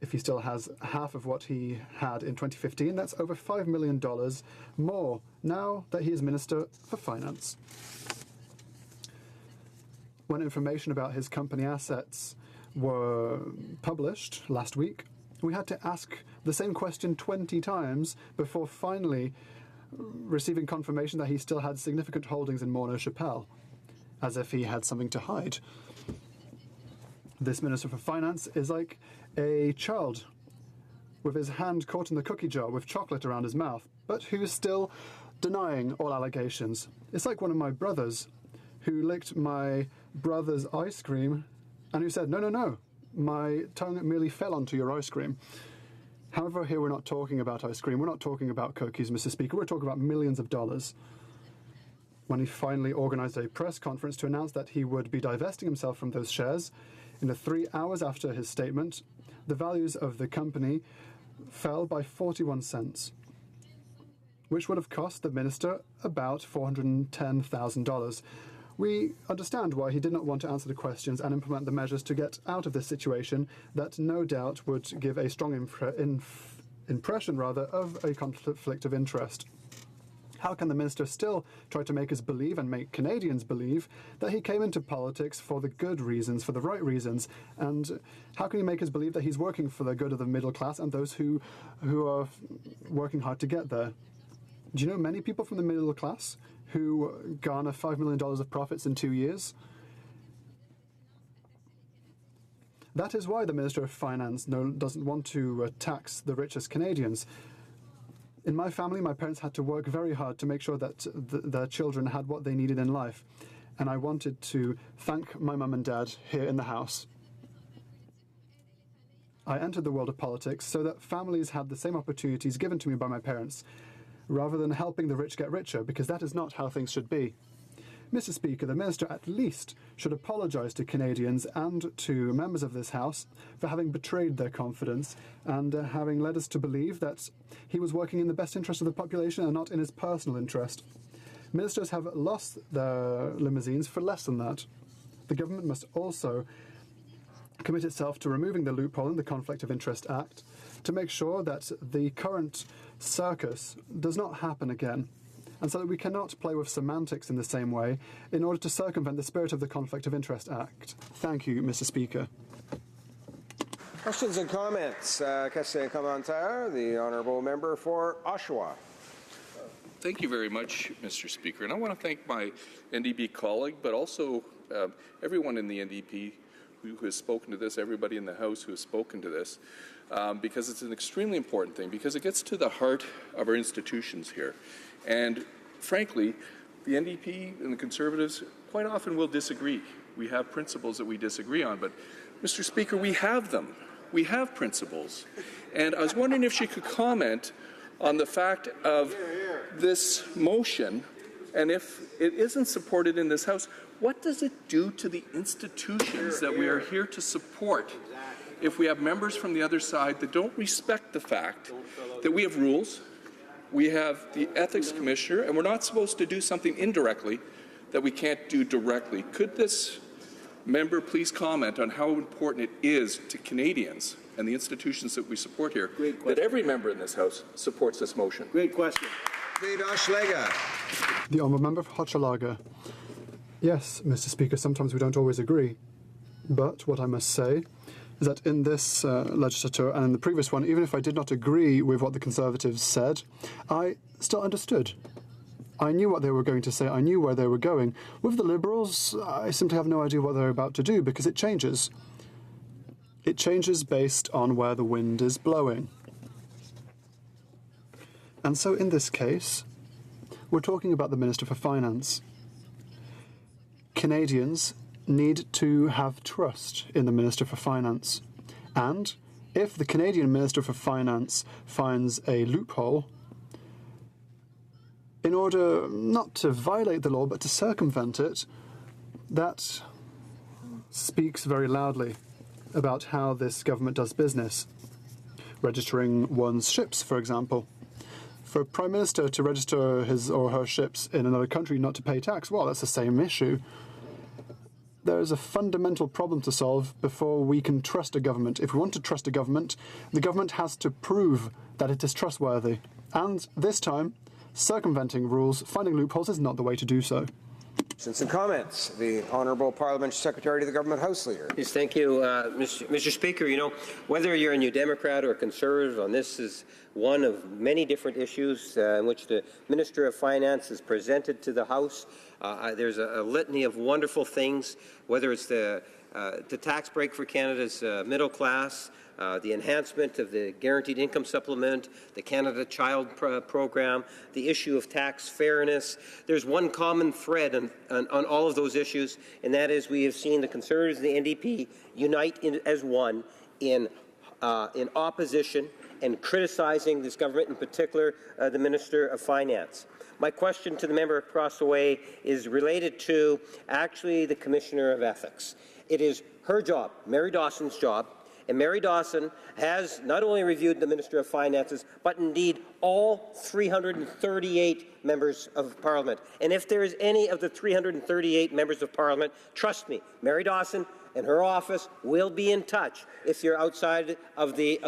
S21: If he still has half of what he had in 2015, that's over $5 million more now that he is Minister for Finance. When information about his company assets were published last week, we had to ask the same question 20 times before finally receiving confirmation that he still had significant holdings in Mona Chapelle, as if he had something to hide. This Minister for Finance is like a child with his hand caught in the cookie jar with chocolate around his mouth, but who is still denying all allegations. It's like one of my brothers who licked my brother's ice cream and who said, no, my tongue merely fell onto your ice cream. However, here we're not talking about ice cream, we're not talking about cookies, Mr. Speaker, we're talking about millions of dollars. When he finally organised a press conference to announce that he would be divesting himself from those shares, In the 3 hours after his statement, the values of the company fell by 41 cents, which would have cost the minister about $410,000. We understand why he did not want to answer the questions and implement the measures to get out of this situation that no doubt would give a strong impression of a conflict of interest. How can the minister still try to make us believe and make Canadians believe that he came into politics for the good reasons, for the right reasons? And how can he make us believe that he's working for the good of the middle class and those who are working hard to get there? Do you know many people from the middle class who garner $5 million of profits in 2 years? That is why the Minister of Finance doesn't want to tax the richest Canadians. In my family, my parents had to work very hard to make sure that their children had what they needed in life. And I wanted to thank my mum and dad here in the House. I entered the world of politics so that families had the same opportunities given to me by my parents, rather than helping the rich get richer, because that is not how things should be. Mr. Speaker, the Minister at least should apologise to Canadians and to members of this House for having betrayed their confidence and having led us to believe that he was working in the best interest of the population and not in his personal interest. Ministers have lost their limousines for less than that. The government must also commit itself to removing the loophole in the Conflict of Interest Act to make sure that the current circus does not happen again, and so that we cannot play with semantics in the same way in order to circumvent the spirit of the Conflict of Interest Act. Thank you, Mr. Speaker.
S5: Questions and comments. Question and commentaire, the honourable member for Oshawa.
S7: Thank you very much, Mr. Speaker. And I want to thank my NDP colleague, but also everyone in the NDP who has spoken to this, everybody in the House who has spoken to this, because it's an extremely important thing, because it gets to the heart of our institutions here. And frankly, the NDP and the Conservatives quite often will disagree. We have principles that we disagree on, but Mr. Speaker, we have them. We have principles. And I was wondering if she could comment on the fact of this motion, and if it isn't supported in this House, what does it do to the institutions that we are here to support if we have members from the other side that don't respect the fact that we have rules, we have the Ethics Commissioner, and we're not supposed to do something indirectly that we can't do directly? Could this member please comment on how important it is to Canadians and the institutions that we support here that every member in this House supports this motion?
S19: Great question.
S21: The honourable member for Hochelaga. Yes, Mr. Speaker, sometimes we don't always agree. But what I must say is that in this legislature and in the previous one, even if I did not agree with what the Conservatives said, I still understood. I knew what they were going to say. I knew where they were going. With the Liberals, I simply have no idea what they're about to do because it changes. It changes based on where the wind is blowing. And so in this case, we're talking about the Minister for Finance. Canadians need to have trust in the Minister for Finance. And if the Canadian Minister for Finance finds a loophole, in order not to violate the law but to circumvent it, that speaks very loudly about how this government does business. Registering one's ships, for example. For a Prime Minister to register his or her ships in another country not to pay tax, well, that's the same issue. There is a fundamental problem to solve before we can trust a government. If we want to trust a government, the government has to prove that it is trustworthy. And this time, circumventing rules, finding loopholes is not the way to do so.
S5: Questions and comments. The Honourable Parliamentary Secretary to the Government House Leader.
S11: Yes, thank you, Mr. Speaker. You know, whether you're a New Democrat or a Conservative, on this is one of many different issues in which the Minister of Finance has presented to the House. There's a litany of wonderful things, whether it's the tax break for Canada's middle class, the enhancement of the Guaranteed Income Supplement, the Canada Child Program, the issue of tax fairness. There's one common thread on all of those issues, and that is we have seen the Conservatives and the NDP unite as one in opposition and criticizing this government, in particular the Minister of Finance. My question to the member across the way is related to actually the Commissioner of Ethics. It is her job, Mary Dawson's job, and Mary Dawson has not only reviewed the Minister of Finances, but indeed all 338 members of Parliament. And if there is any of the 338 members of Parliament, trust me, Mary Dawson and her office will be in touch if you're outside of the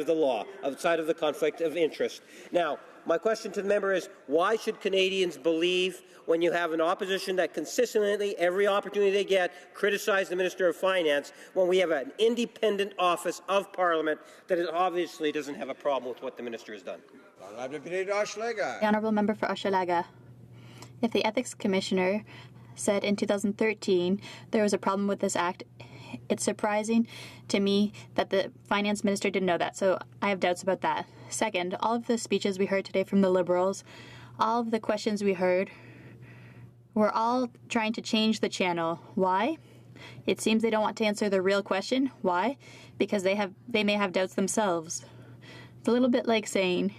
S11: law, outside of the conflict of interest. Now, my question to the member is, why should Canadians believe when you have an opposition that consistently, every opportunity they get, criticize the Minister of Finance, when we have an independent office of Parliament that obviously doesn't have a problem with what the Minister has done?
S9: The Honourable Member for Hochelaga. If the Ethics Commissioner said in 2013 there was a problem with this act, it's surprising to me that the Finance Minister didn't know that, so I have doubts about that. Second, all of the speeches we heard today from the Liberals, all of the questions we heard, we're all trying to change the channel. Why? It seems they don't want to answer the real question. Why? Because they may have doubts themselves. It's a little bit like saying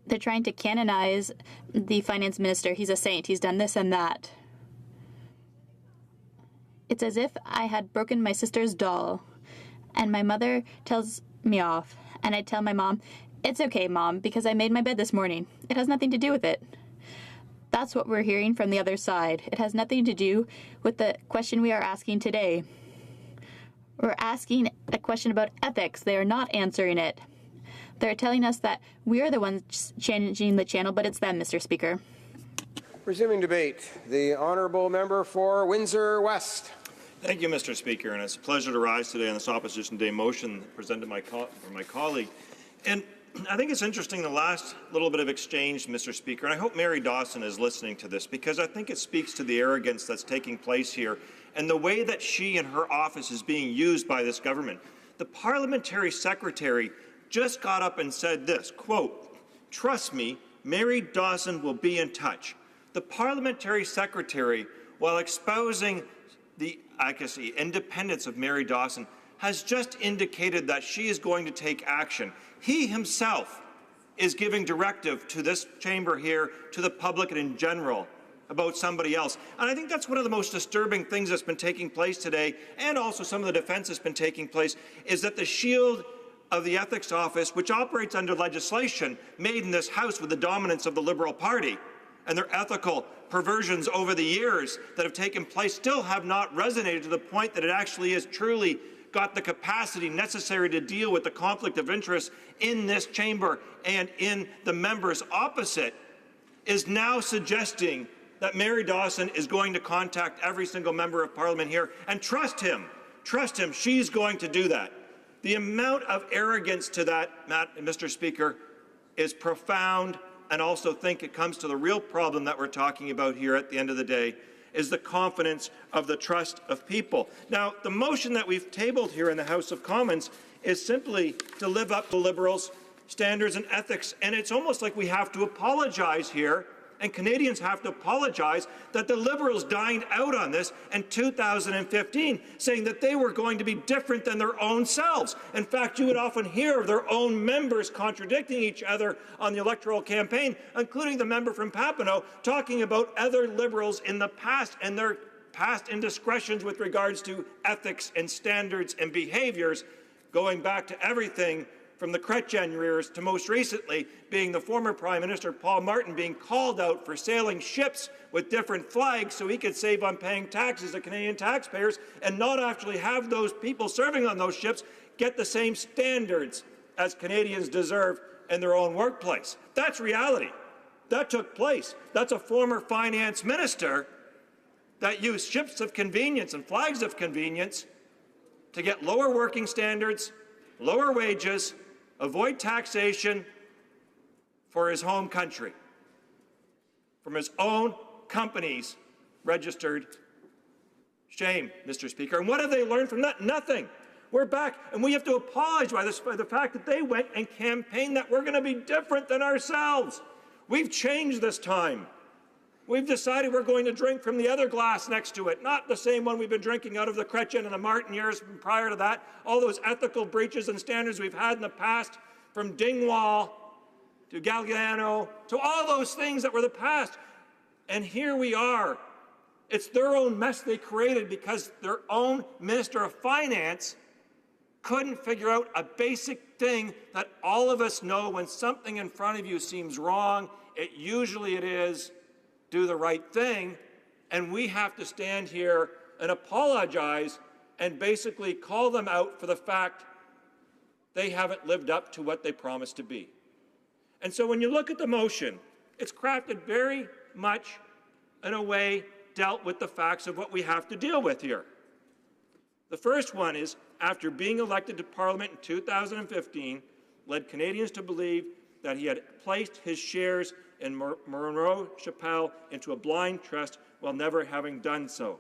S9: they're trying to canonize the Finance Minister. He's a saint. He's done this and that. It's as if I had broken my sister's doll and my mother tells me off and I tell my mom, "It's okay, Mom, because I made my bed this morning. It has nothing to do with it." That's what we're hearing from the other side. It has nothing to do with the question we are asking today. We're asking a question about ethics. They are not answering it. They're telling us that we are the ones changing the channel, but it's them, Mr. Speaker.
S5: Resuming debate, the honourable member for Windsor West.
S16: Thank you, Mr. Speaker, and it's a pleasure to rise today on this Opposition Day motion presented by my colleague. And I think it's interesting, the last little bit of exchange, Mr. Speaker, and I hope Mary Dawson is listening to this, because I think it speaks to the arrogance that's taking place here and the way that she and her office is being used by this government. The parliamentary secretary just got up and said this, quote, "Trust me, Mary Dawson will be in touch." The parliamentary secretary, while exposing the independence of Mary Dawson, has just indicated that she is going to take action. He himself is giving directive to this chamber here, to the public and in general, about somebody else. And I think that's one of the most disturbing things that's been taking place today, and also some of the defense that's been taking place, is that the shield of the Ethics Office, which operates under legislation made in this House with the dominance of the Liberal Party, and their ethical perversions over the years that have taken place still have not resonated to the point that it actually is truly got the capacity necessary to deal with the conflict of interest in this chamber and in the members opposite, is now suggesting that Mary Dawson is going to contact every single member of Parliament here and trust him. Trust him. She's going to do that. The amount of arrogance to that, Mr. Speaker, is profound, and also think it comes to the real problem that we're talking about here at the end of the day, is the confidence of the trust of people. Now, the motion that we've tabled here in the House of Commons is simply to live up to Liberals' standards and ethics, and it's almost like we have to apologize here, and Canadians have to apologize that the Liberals dined out on this in 2015, saying that they were going to be different than their own selves. In fact, you would often hear of their own members contradicting each other on the electoral campaign, including the member from Papineau, talking about other Liberals in the past and their past indiscretions with regards to ethics and standards and behaviours, going back to everything from the Chrétien years to most recently being the former Prime Minister Paul Martin being called out for sailing ships with different flags so he could save on paying taxes to Canadian taxpayers and not actually have those people serving on those ships get the same standards as Canadians deserve in their own workplace. That's reality. That took place. That's a former finance minister that used ships of convenience and flags of convenience to get lower working standards, lower wages, avoid taxation for his home country, from his own companies registered. Shame, Mr. Speaker. And what have they learned from that? Nothing. We're back, and we have to apologize by the fact that they went and campaigned that we're going to be different than ourselves. We've changed this time. We've decided we're going to drink from the other glass next to it, not the same one we've been drinking out of the Chrétien and the Martin years prior to that. All those ethical breaches and standards we've had in the past, from Dingwall
S8: to Galliano, to all those things that were the past. And here we are. It's their own mess they created because their own Minister of Finance couldn't figure out a basic thing that all of us know. When something in front of you seems wrong, it is do the right thing. And we have to stand here and apologize and basically call them out for the fact they haven't lived up to what they promised to be. And so when you look at the motion, it's crafted very much in a way dealt with the facts of what we have to deal with here. The first one is, after being elected to Parliament in 2015, led Canadians to believe that he had placed his shares in Monroe Chappelle into a blind trust while never having done so.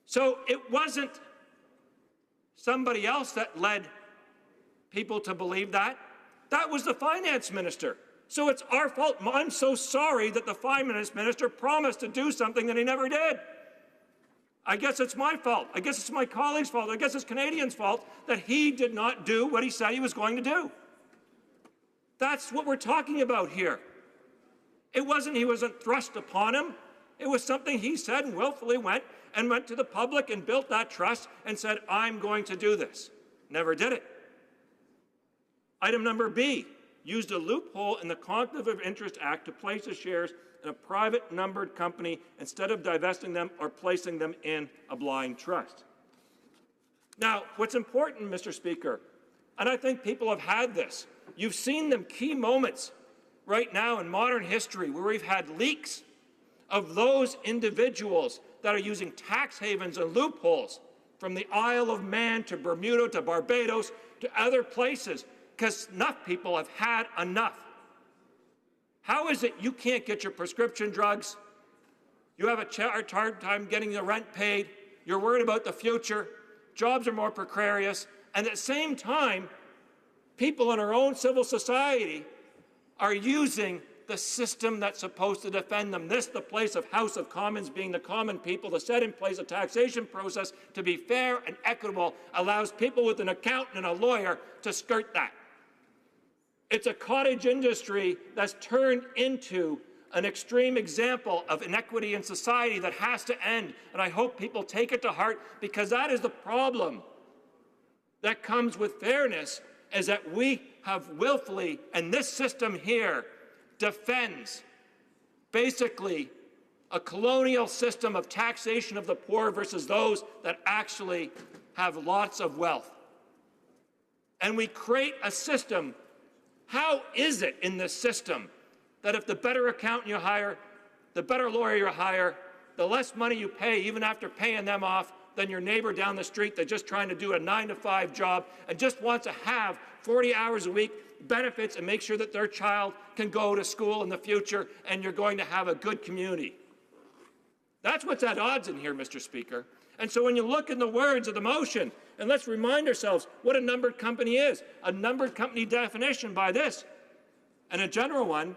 S8: So it wasn't somebody else that led people to believe that. That was the finance minister. So it's our fault. I'm so sorry that the finance minister promised to do something that he never did. I guess it's my fault. I guess it's my colleague's fault. I guess it's Canadians' fault that he did not do what he said he was going to do. That's what we're talking about here. He wasn't thrust upon him. It was something he said and willfully went to the public and built that trust and said, I'm going to do this. Never did it. Item number B, used a loophole in the Conflict of Interest Act to place his shares in a private numbered company instead of divesting them or placing them in a blind trust. Now, what's important, Mr. Speaker, and I think people have had this, you've seen them key moments right now in modern history where we've had leaks of those individuals that are using tax havens and loopholes from the Isle of Man to Bermuda to Barbados to other places, because enough people have had enough. How is it you can't get your prescription drugs? You have a hard time getting the rent paid. You're worried about the future. Jobs are more precarious. And at the same time, people in our own civil society are using the system that's supposed to defend them. This, the place of House of Commons, being the common people, to set in place a taxation process to be fair and equitable, allows people with an accountant and a lawyer to skirt that. It's a cottage industry that's turned into an extreme example of inequity in society that has to end. And I hope people take it to heart, because that is the problem that comes with fairness, is that we have willfully, and this system here defends basically a colonial system of taxation of the poor versus those that actually have lots of wealth. And we create a system. How is it in this system that if the better accountant you hire, the better lawyer you hire, the less money you pay, even after paying them off, than your neighbor down the street that's just trying to do a 9-to-5 job and just wants to have 40 hours a week, benefits, and make sure that their child can go to school in the future and you're going to have a good community? That's what's at odds in here, Mr. Speaker. And so when you look in the words of the motion, and let's remind ourselves what a numbered company is. A numbered company definition by this, and a general one,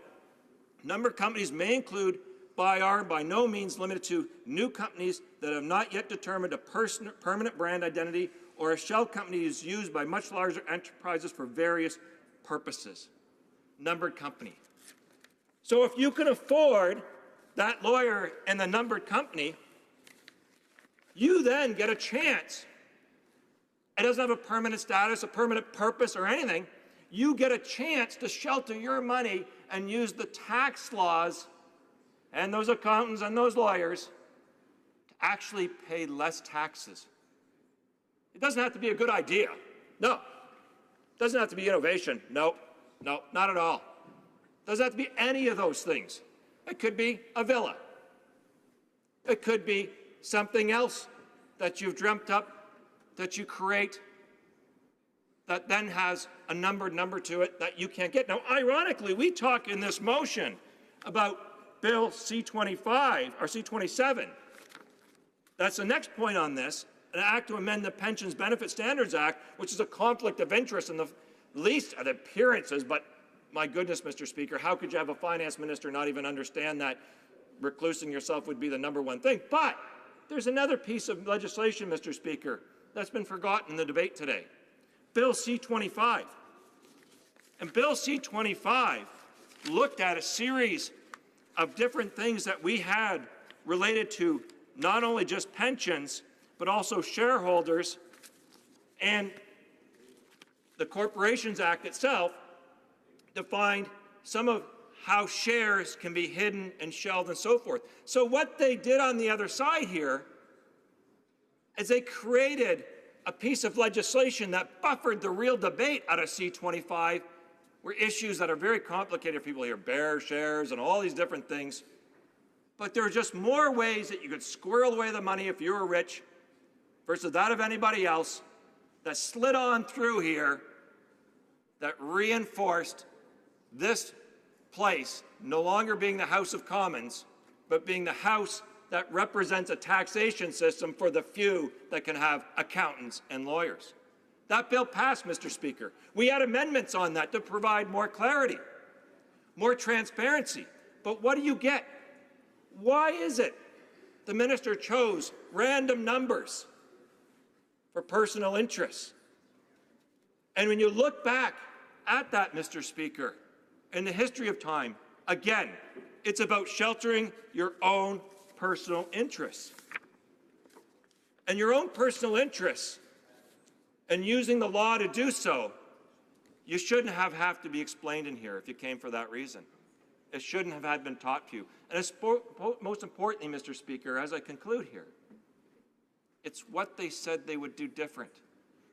S8: numbered companies may include by no means limited to new companies that have not yet determined a permanent brand identity, or a shell company is used by much larger enterprises for various purposes. Numbered company. So if you can afford that lawyer and the numbered company, you then get a chance. It doesn't have a permanent status, a permanent purpose, or anything. You get a chance to shelter your money and use the tax laws and those accountants and those lawyers to actually pay less taxes. It doesn't have to be a good idea. No. It doesn't have to be innovation. No, not at all. It doesn't have to be any of those things. It could be a villa. It could be something else that you've dreamt up, that you create, that then has a numbered number to it that you can't get. Now, ironically, we talk in this motion about Bill C-25 or C-27. That's the next point on this, an act to amend the Pensions Benefit Standards Act, which is a conflict of interest in the least of the appearances. But my goodness, Mr. Speaker, how could you have a finance minister not even understand that reclusing yourself would be the number one thing? But there's another piece of legislation, Mr. Speaker, that's been forgotten in the debate today. Bill C-25. And Bill C-25 looked at a series of different things that we had related to not only just pensions, but also shareholders, and the Corporations Act itself defined some of how shares can be hidden and shelved and so forth. So what they did on the other side here is they created a piece of legislation that buffered the real debate out of C-25, where issues that are very complicated, people hear bear shares and all these different things, but there are just more ways that you could squirrel away the money if you were rich versus that of anybody else that slid on through here that reinforced this place no longer being the House of Commons, but being the House that represents a taxation system for the few that can have accountants and lawyers. That bill passed, Mr. Speaker. We had amendments on that to provide more clarity, more transparency. But what do you get? Why is it the minister chose random numbers for personal interests? And when you look back at that, Mr. Speaker, in the history of time, again, it's about sheltering your own personal interests. And your own personal interests, and using the law to do so, you shouldn't have to be explained in here if you came for that reason. It shouldn't have had been taught to you. And most importantly, Mr. Speaker, as I conclude here, it's what they said they would do different.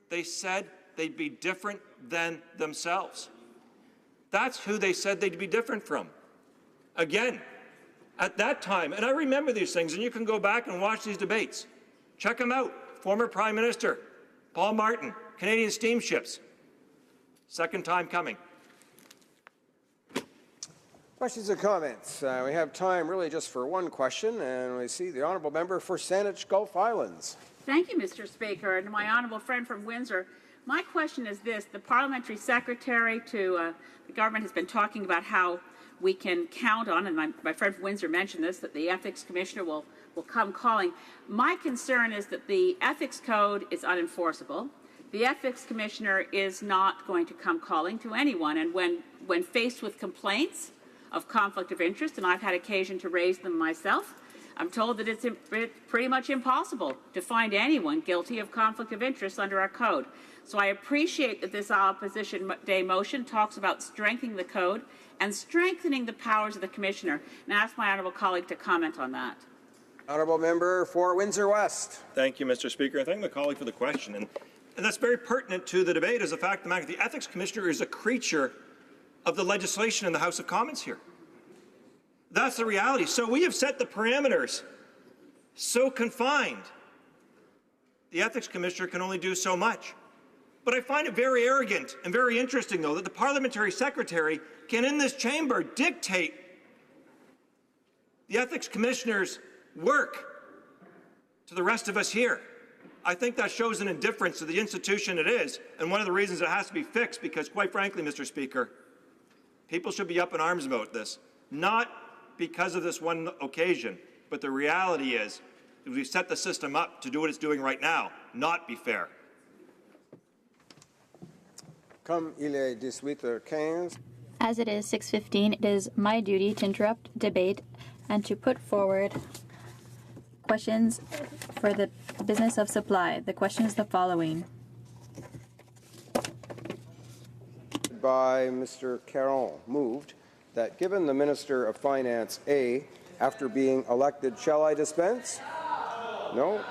S8: They said they'd be different than themselves. That's who they said they'd be different from. Again, at that time, and I remember these things, and you can go back and watch these debates. Check them out. Former Prime Minister Paul Martin, Canadian steamships. Second time coming.
S5: Questions and comments? We have time really just for one question, and we see the honourable member for Saanich Gulf Islands.
S18: Thank you, Mr. Speaker, and my honourable friend from Windsor. My question is this. The Parliamentary Secretary to the government has been talking about how we can count on, and my friend from Windsor mentioned this, that the Ethics Commissioner will come calling. My concern is that the Ethics Code is unenforceable. The Ethics Commissioner is not going to come calling to anyone, and when faced with complaints of conflict of interest, and I've had occasion to raise them myself, I'm told that it's pretty much impossible to find anyone guilty of conflict of interest under our code. So I appreciate that this Opposition Day motion talks about strengthening the code and strengthening the powers of the Commissioner, and I ask my honourable colleague to comment on that.
S5: Honourable member for Windsor West.
S16: Thank you, Mr. Speaker. I thank my colleague for the question. And that's very pertinent to the debate, is the fact that the Ethics Commissioner is a creature of the legislation in the House of Commons here. That's the reality. So we have set the parameters so confined. The Ethics Commissioner can only do so much. But I find it very arrogant and very interesting, though, that the Parliamentary Secretary can, in this chamber, dictate the Ethics Commissioner's work to the rest of us here. I think that shows an indifference to the institution it is, and one of the reasons it has to be fixed, because, quite frankly, Mr. Speaker, people should be up in arms about this, not because of this one occasion, but the reality is that we've set the system up to do what it's doing right now, not be fair.
S5: Comme il est 18h15.
S9: As it is 6:15, it is my duty to interrupt debate and to put forward questions for the business of supply. The question is the following.
S5: By Mr. Caron, moved that given the Minister of Finance A, after being elected, shall I dispense? No.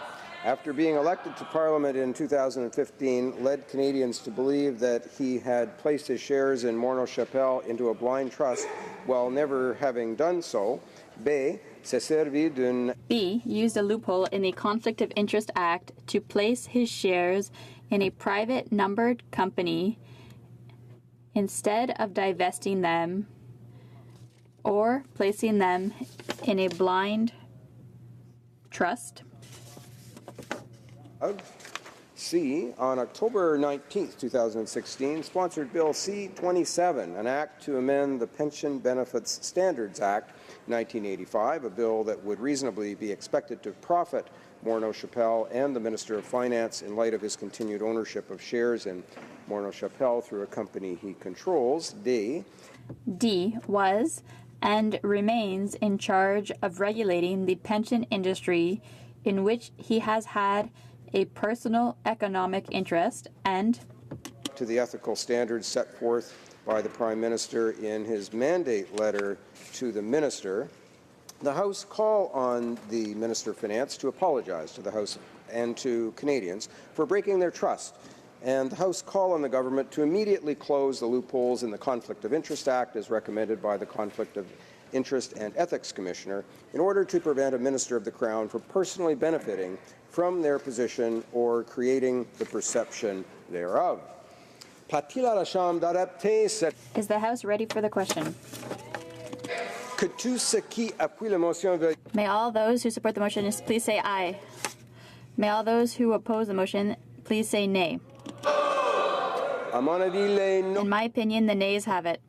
S5: After being elected to Parliament in 2015, led Canadians to believe that he had placed his shares in Morneau Shepell into a blind trust while never having done so. B, s'est servi d'une...
S9: B, used a loophole in the Conflict of Interest Act to place his shares in a private numbered company instead of divesting them or placing them in a blind trust.
S5: C, on October 19, 2016, sponsored Bill C-27, an act to amend the Pension Benefits Standards Act 1985, a bill that would reasonably be expected to profit Morneau Shepell and the Minister of Finance in light of his continued ownership of shares in Morneau Chapelle through a company he controls. D.
S9: D was and remains in charge of regulating the pension industry in which he has had a personal economic interest, and
S5: to the ethical standards set forth by the Prime Minister in his mandate letter to the Minister. The House call on the Minister of Finance to apologize to the House and to Canadians for breaking their trust, and the House call on the government to immediately close the loopholes in the Conflict of Interest Act as recommended by the Conflict of Interest and Ethics Commissioner in order to prevent a Minister of the Crown from personally benefiting from their position or creating the perception thereof.
S9: Is the House ready for the question? May all those who support the motion please say aye. May all those who oppose the motion please say nay. In my opinion, the nays have it.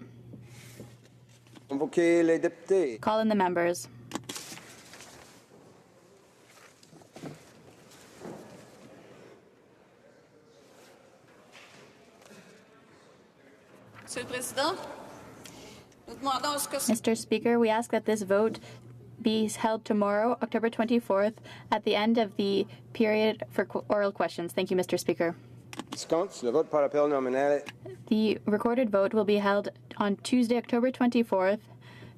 S9: Call in the members. Mr. Speaker, we ask that this vote be held tomorrow, October 24th, at the end of the period for oral questions. Thank you, Mr. Speaker. The recorded vote will be held on Tuesday, October 24th,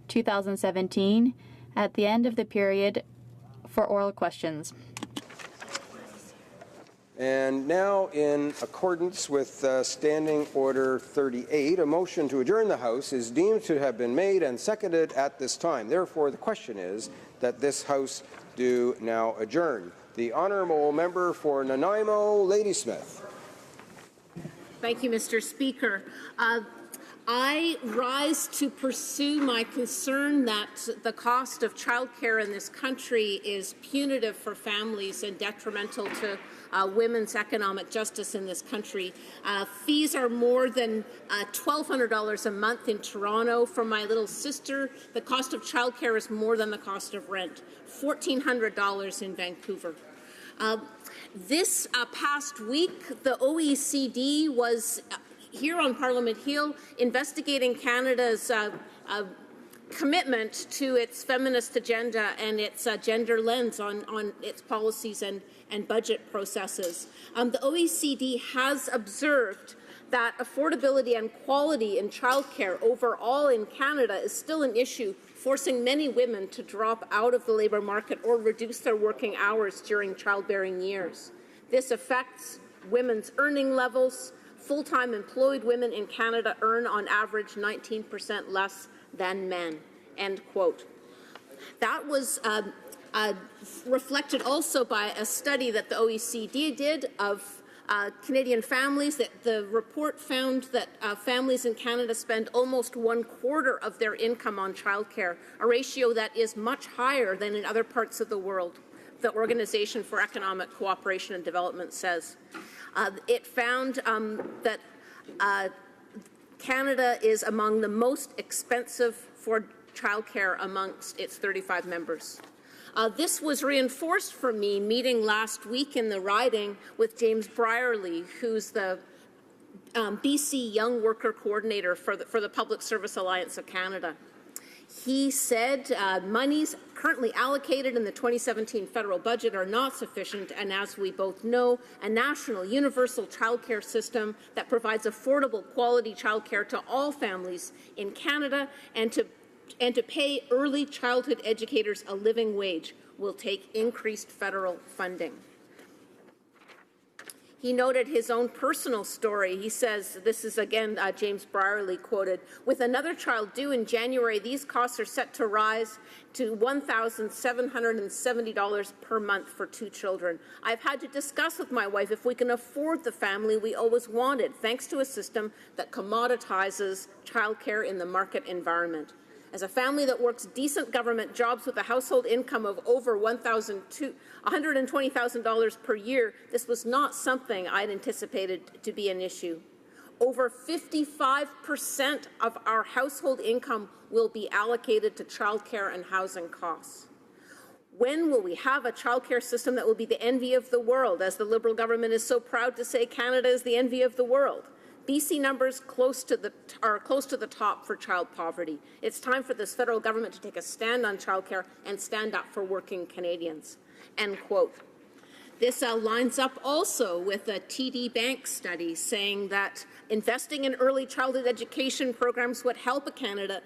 S9: 2017, at the end of the period for oral questions.
S5: And now, in accordance with Standing Order 38, a motion to adjourn the House is deemed to have been made and seconded at this time. Therefore, the question is that this House do now adjourn. The Honourable Member for Nanaimo, Ladysmith.
S10: Thank you, Mr. Speaker. I rise to pursue my concern that the cost of childcare in this country is punitive for families and detrimental to women's economic justice in this country. Fees are more than $1,200 a month in Toronto. For my little sister, the cost of childcare is more than the cost of rent, $1,400 in Vancouver. This past week, the OECD was here on Parliament Hill investigating Canada's commitment to its feminist agenda and its gender lens on its policies and budget processes. The OECD has observed that affordability and quality in childcare overall in Canada is still an issue, forcing many women to drop out of the labour market or reduce their working hours during childbearing years. This affects women's earning levels. Full-time employed women in Canada earn on average 19% less than men, end quote. That was reflected also by a study that the OECD did of Canadian families. That the report found that families in Canada spend almost 1/4 of their income on childcare, a ratio that is much higher than in other parts of the world, the Organization for Economic Cooperation and Development says. It found that Canada is among the most expensive for childcare amongst its 35 members. This was reinforced for me meeting last week in the riding with James Brierley, who's the BC Young Worker Coordinator for the Public Service Alliance of Canada. He said monies currently allocated in the 2017 federal budget are not sufficient, and as we both know, a national universal childcare system that provides affordable quality childcare to all families in Canada and to pay early childhood educators a living wage will take increased federal funding. He noted his own personal story. He says, this is again James Brierley quoted, "With another child due in January, these costs are set to rise to $1,770 per month for 2 children. I've had to discuss with my wife if we can afford the family we always wanted, thanks to a system that commoditizes childcare in the market environment. As a family that works decent government jobs with a household income of over $120,000 per year, this was not something I'd anticipated to be an issue. Over 55% of our household income will be allocated to childcare and housing costs. When will we have a childcare system that will be the envy of the world, as the Liberal government is so proud to say Canada is the envy of the world? BC numbers are close to the top for child poverty. It's time for this federal government to take a stand on childcare and stand up for working Canadians." End quote. This lines up also with a TD Bank study saying that investing in early childhood education programs would help Canada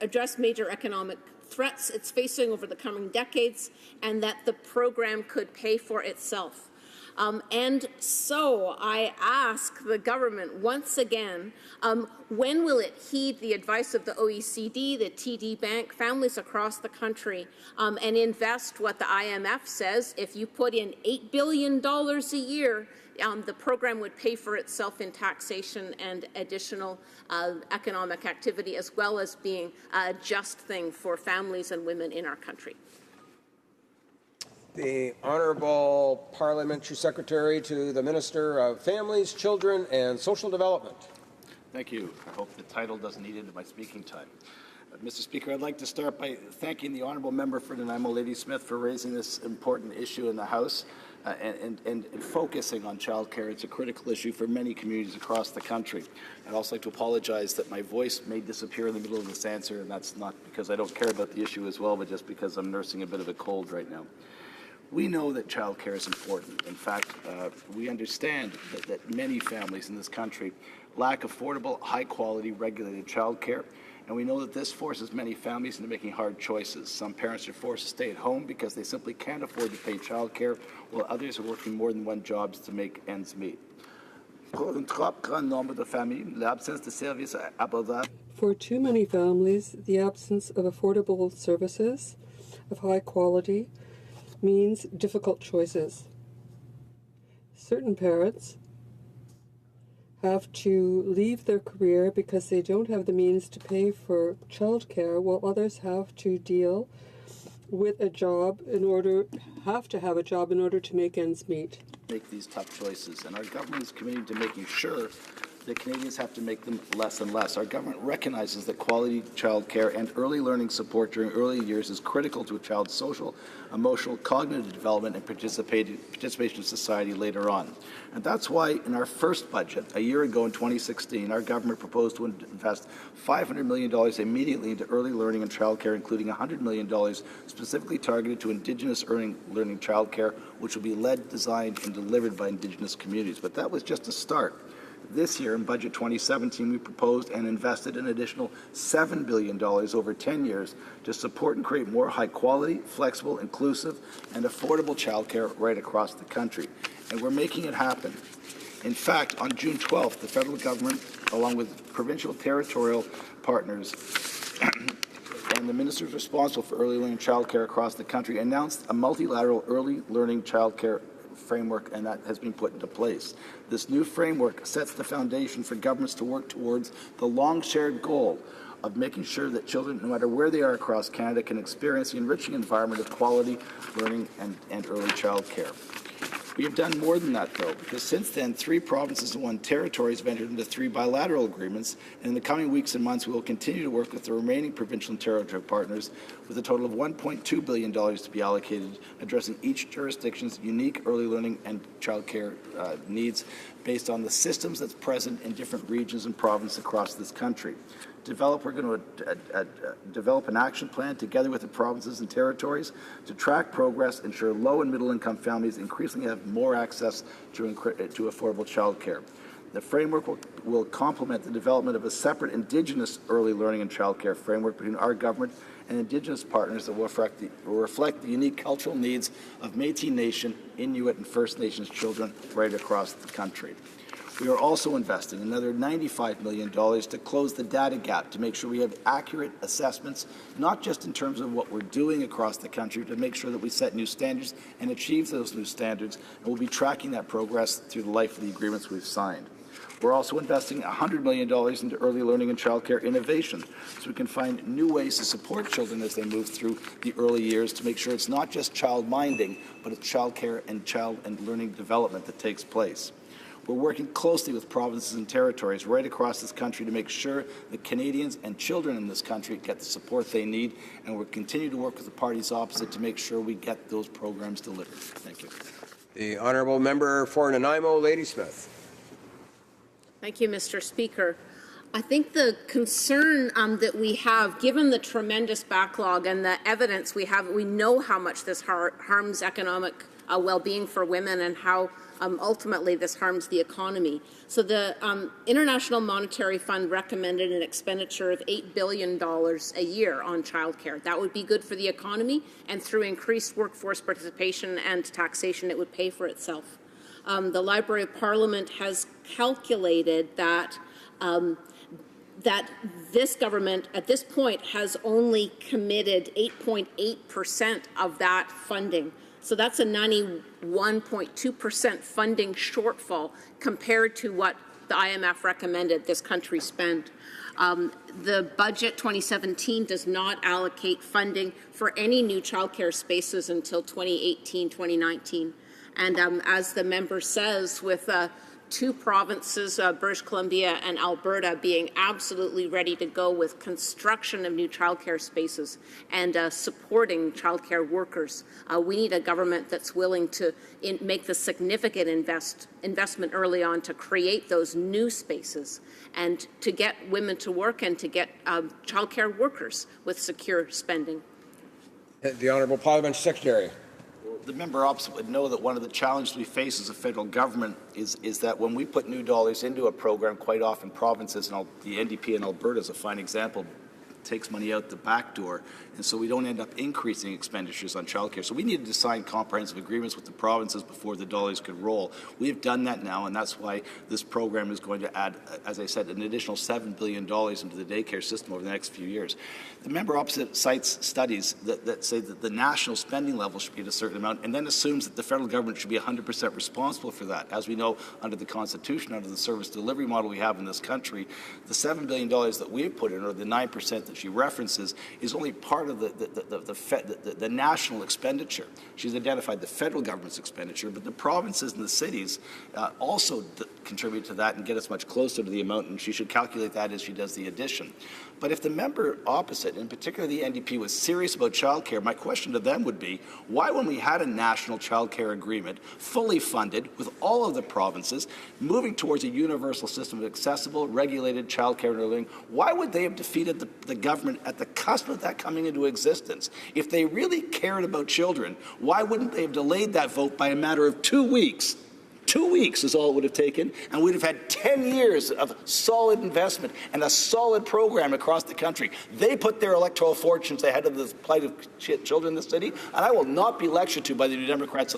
S10: address major economic threats it's facing over the coming decades, and that the program could pay for itself. And so I ask the government once again, when will it heed the advice of the OECD, the TD Bank, families across the country, and invest what the IMF says? If you put in $8 billion a year, the program would pay for itself in taxation and additional economic activity, as well as being a just thing for families and women in our country.
S5: The Honourable Parliamentary Secretary to the Minister of Families, Children and Social Development.
S1: Thank you. I hope the title doesn't eat into my speaking time. Mr. Speaker, I'd like to start by thanking the Honourable Member for Nanaimo Ladysmith for raising this important issue in the House and focusing on childcare. It's a critical issue for many communities across the country. I'd also like to apologize that my voice may disappear in the middle of this answer, and that's not because I don't care about the issue as well, but just because I'm nursing a bit of a cold right now. We know that childcare is important. In fact, we understand that many families in this country lack affordable, high-quality, regulated childcare, and we know that this forces many families into making hard choices. Some parents are forced to stay at home because they simply can't afford to pay childcare, while others are working more than one job to make ends meet. For
S3: too many families, the absence of affordable services of high quality means difficult choices. Certain parents have to leave their career because they don't have the means to pay for childcare, while others have to deal with a job have to have a job in order to make ends meet.
S1: Make these tough choices, and our government is committed to making sure that Canadians have to make them less and less. Our government recognizes that quality childcare and early learning support during early years is critical to a child's social, emotional, cognitive development and participation in society later on. And that's why in our first budget, a year ago in 2016, our government proposed to invest $500 million immediately into early learning and childcare, including $100 million specifically targeted to Indigenous learning childcare, which will be led, designed, and delivered by Indigenous communities. But that was just a start. This year, in Budget 2017, we proposed and invested an additional $7 billion over 10 years to support and create more high-quality, flexible, inclusive, and affordable childcare right across the country. And we're making it happen. In fact, on June 12th, the federal government, along with provincial territorial partners and the ministers responsible for early learning childcare across the country, announced a multilateral early learning childcare framework, and that has been put into place. This new framework sets the foundation for governments to work towards the long-shared goal of making sure that children, no matter where they are across Canada, can experience the enriching environment of quality learning and early child care. We have done more than that, though, because since then, 3 provinces and 1 territory have entered into 3 bilateral agreements, and in the coming weeks and months, we will continue to work with the remaining provincial and territorial partners with a total of $1.2 billion to be allocated, addressing each jurisdiction's unique early learning and child care needs based on the systems that's present in different regions and provinces across this country. We're going to develop an action plan together with the provinces and territories to track progress, ensure low and middle income families increasingly have more access to affordable child care. The framework will complement the development of a separate Indigenous early learning and child care framework between our government and Indigenous partners that will reflect the unique cultural needs of Métis Nation, Inuit and First Nations children right across the country. We are also investing another $95 million to close the data gap to make sure we have accurate assessments, not just in terms of what we're doing across the country, but to make sure that we set new standards and achieve those new standards, and we'll be tracking that progress through the life of the agreements we've signed. We're also investing $100 million into early learning and childcare innovation so we can find new ways to support children as they move through the early years to make sure it's not just child minding, but it's child care and child and learning development that takes place. We're working closely with provinces and territories right across this country to make sure that Canadians and children in this country get the support they need, and we'll continue to work with the parties opposite to make sure we get those programs delivered. Thank you.
S5: The Honourable Member for Nanaimo Ladysmith.
S10: Thank you, Mr. Speaker. I think the concern that we have, given the tremendous backlog and the evidence we have, we know how much this harms economic well-being for women and how ultimately this harms the economy. So the International Monetary Fund recommended an expenditure of $8 billion a year on childcare. That would be good for the economy, and through increased workforce participation and taxation, it would pay for itself. The Library of Parliament has calculated that that this government, at this point, has only committed 8.8% of that funding. So that's a 91.2% funding shortfall compared to what the IMF recommended this country spend. The budget 2017 does not allocate funding for any new childcare spaces until 2018, 2019. And as the member says, with two provinces, British Columbia and Alberta, being absolutely ready to go with construction of new childcare spaces and supporting childcare workers. We need a government that's willing to make the significant investment early on to create those new spaces and to get women to work and to get childcare workers with secure spending.
S5: The Honourable Parliamentary Secretary.
S1: The member opposite would know that one of the challenges we face as a federal government is that when we put new dollars into a program, quite often provinces, and the NDP in Alberta is a fine example, takes money out the back door, and so we don't end up increasing expenditures on childcare. So we needed to sign comprehensive agreements with the provinces before the dollars could roll. We have done that now, and that's why this program is going to add, as I said, an additional $7 billion into the daycare system over the next few years. The member opposite cites studies that say that the national spending level should be at a certain amount, and then assumes that the federal government should be 100% responsible for that. As we know, under the Constitution, under the service delivery model we have in this country, the $7 billion that we've put in, or the 9% that she references, is only part of the national expenditure. She's identified the federal government's expenditure, but the provinces and the cities also contribute to that and get us much closer to the amount, and she should calculate that as she does the addition. But if the member opposite, in particular the NDP, was serious about childcare, my question to them would be, why, when we had a national childcare agreement, fully funded with all of the provinces, moving towards a universal system of accessible, regulated childcare and living, why would they have defeated the government at the cusp of that coming into existence? If they really cared about children, why wouldn't they have delayed that vote by a matter of 2 weeks? 2 weeks is all it would have taken, and we'd have had 10 years of solid investment and a solid program across the country. They put their electoral fortunes ahead of the plight of children in the city, and I will not be lectured to by the New Democrats.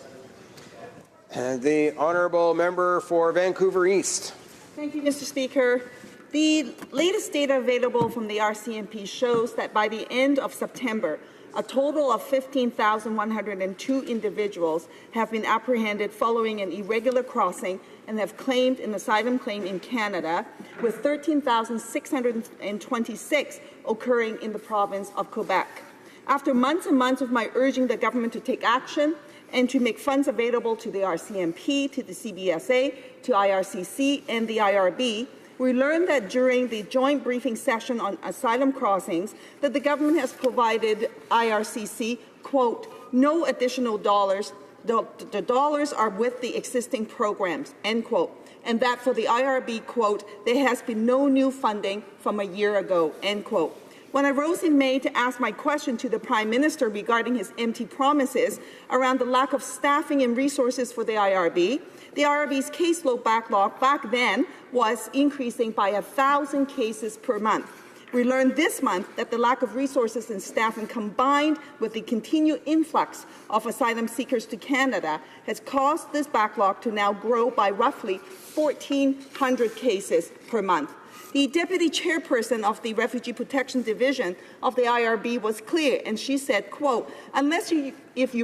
S5: And the Honourable Member for Vancouver East.
S2: Thank you, Mr. Speaker. The latest data available from the RCMP shows that by the end of September, a total of 15,102 individuals have been apprehended following an irregular crossing and have claimed an asylum claim in Canada, with 13,626 occurring in the province of Quebec. After months and months of my urging the government to take action and to make funds available to the RCMP, to the CBSA, to IRCC and the IRB, we learned that during the joint briefing session on asylum crossings that the government has provided IRCC, quote, no additional dollars. The dollars are with the existing programs, end quote. And that for the IRB, quote, there has been no new funding from a year ago, end quote. When I rose in May to ask my question to the Prime Minister regarding his empty promises around the lack of staffing and resources for the IRB's caseload backlog back then was increasing by 1,000 cases per month. We learned this month that the lack of resources and staffing, combined with the continued influx of asylum seekers to Canada, has caused this backlog to now grow by roughly 1,400 cases per month. The Deputy Chairperson of the Refugee Protection Division of the IRB was clear, and she said, quote, unless you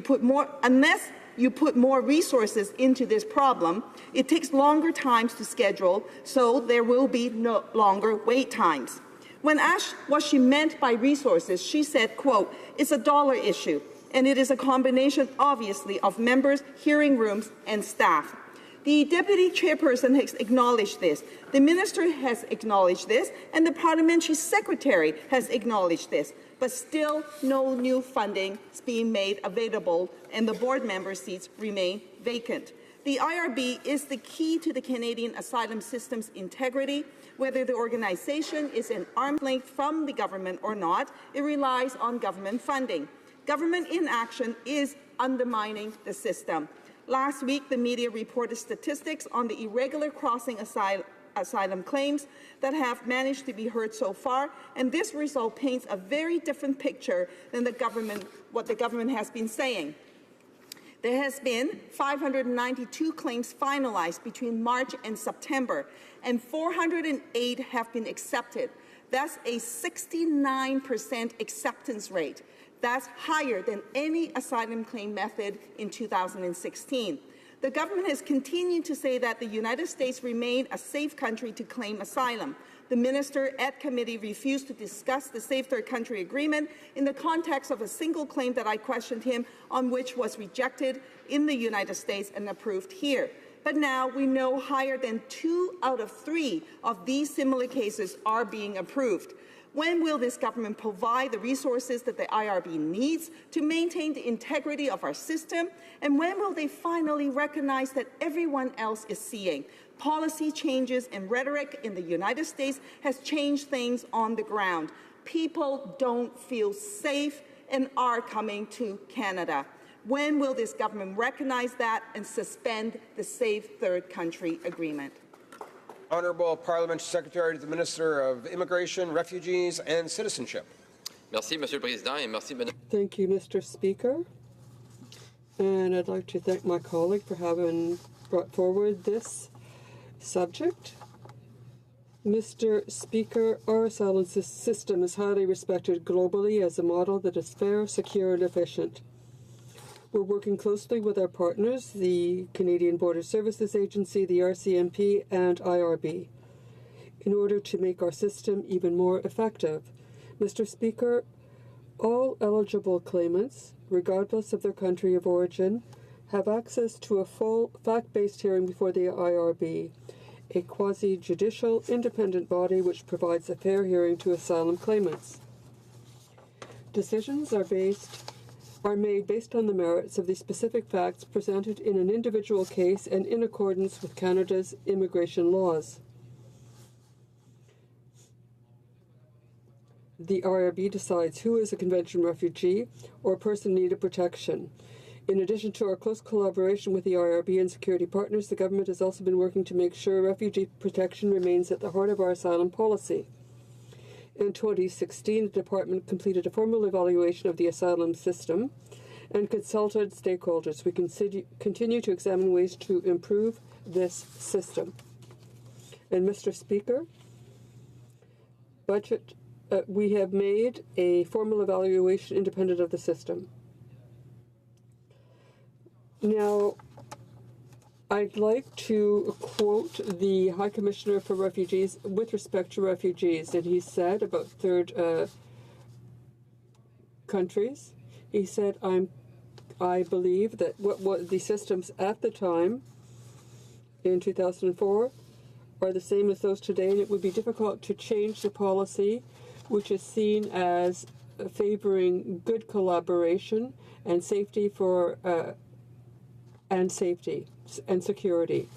S2: put more resources into this problem, it takes longer times to schedule, so there will be no longer wait times. When asked what she meant by resources, she said, quote, it's a dollar issue, and it is a combination, obviously, of members, hearing rooms, and staff. The Deputy Chairperson has acknowledged this. The Minister has acknowledged this, and the Parliamentary Secretary has acknowledged this. But still, no new funding is being made available, and the board member seats remain vacant. The IRB is the key to the Canadian asylum system's integrity. Whether the organization is an arm's length from the government or not, it relies on government funding. Government inaction is undermining the system. Last week, the media reported statistics on the irregular crossing asylum claims that have managed to be heard so far, and this result paints a very different picture than what the government has been saying. There has been 592 claims finalized between March and September, and 408 have been accepted. That's a 69% acceptance rate. That's higher than any asylum claim method in 2016. The government has continued to say that the United States remained a safe country to claim asylum. The minister at committee refused to discuss the Safe Third Country Agreement in the context of a single claim that I questioned him on, which was rejected in the United States and approved here. But now we know higher than 2 out of 3 of these similar cases are being approved. When will this government provide the resources that the IRB needs to maintain the integrity of our system? And when will they finally recognize that everyone else is seeing? Policy changes and rhetoric in the United States has changed things on the ground. People don't feel safe and are coming to Canada. When will this government recognize that and suspend the Safe Third Country Agreement?
S5: Honourable Parliamentary Secretary to the Minister of Immigration, Refugees and Citizenship.
S15: Merci, Monsieur le Président, et merci, Madame.
S3: Thank you, Mr. Speaker. And I'd like to thank my colleague for having brought forward this subject. Mr. Speaker, our asylum system is highly respected globally as a model that is fair, secure and efficient. We're working closely with our partners, the Canadian Border Services Agency, the RCMP and IRB, in order to make our system even more effective. Mr. Speaker, all eligible claimants, regardless of their country of origin, have access to a full fact-based hearing before the IRB, a quasi-judicial independent body which provides a fair hearing to asylum claimants. Decisions are made based on the merits of the specific facts presented in an individual case and in accordance with Canada's immigration laws. The IRB decides who is a convention refugee or a person in need of protection. In addition to our close collaboration with the IRB and security partners, the government has also been working to make sure refugee protection remains at the heart of our asylum policy. In 2016, the Department completed a formal evaluation of the asylum system and consulted stakeholders. We continue to examine ways to improve this system. And Mr. Speaker, we have made a formal evaluation independent of the system. Now, I'd like to quote the High Commissioner for Refugees with respect to refugees, and he said about third countries. He said, I believe that what the systems at the time, in 2004, are the same as those today, and it would be difficult to change the policy, which is seen as favoring good collaboration and safety and security.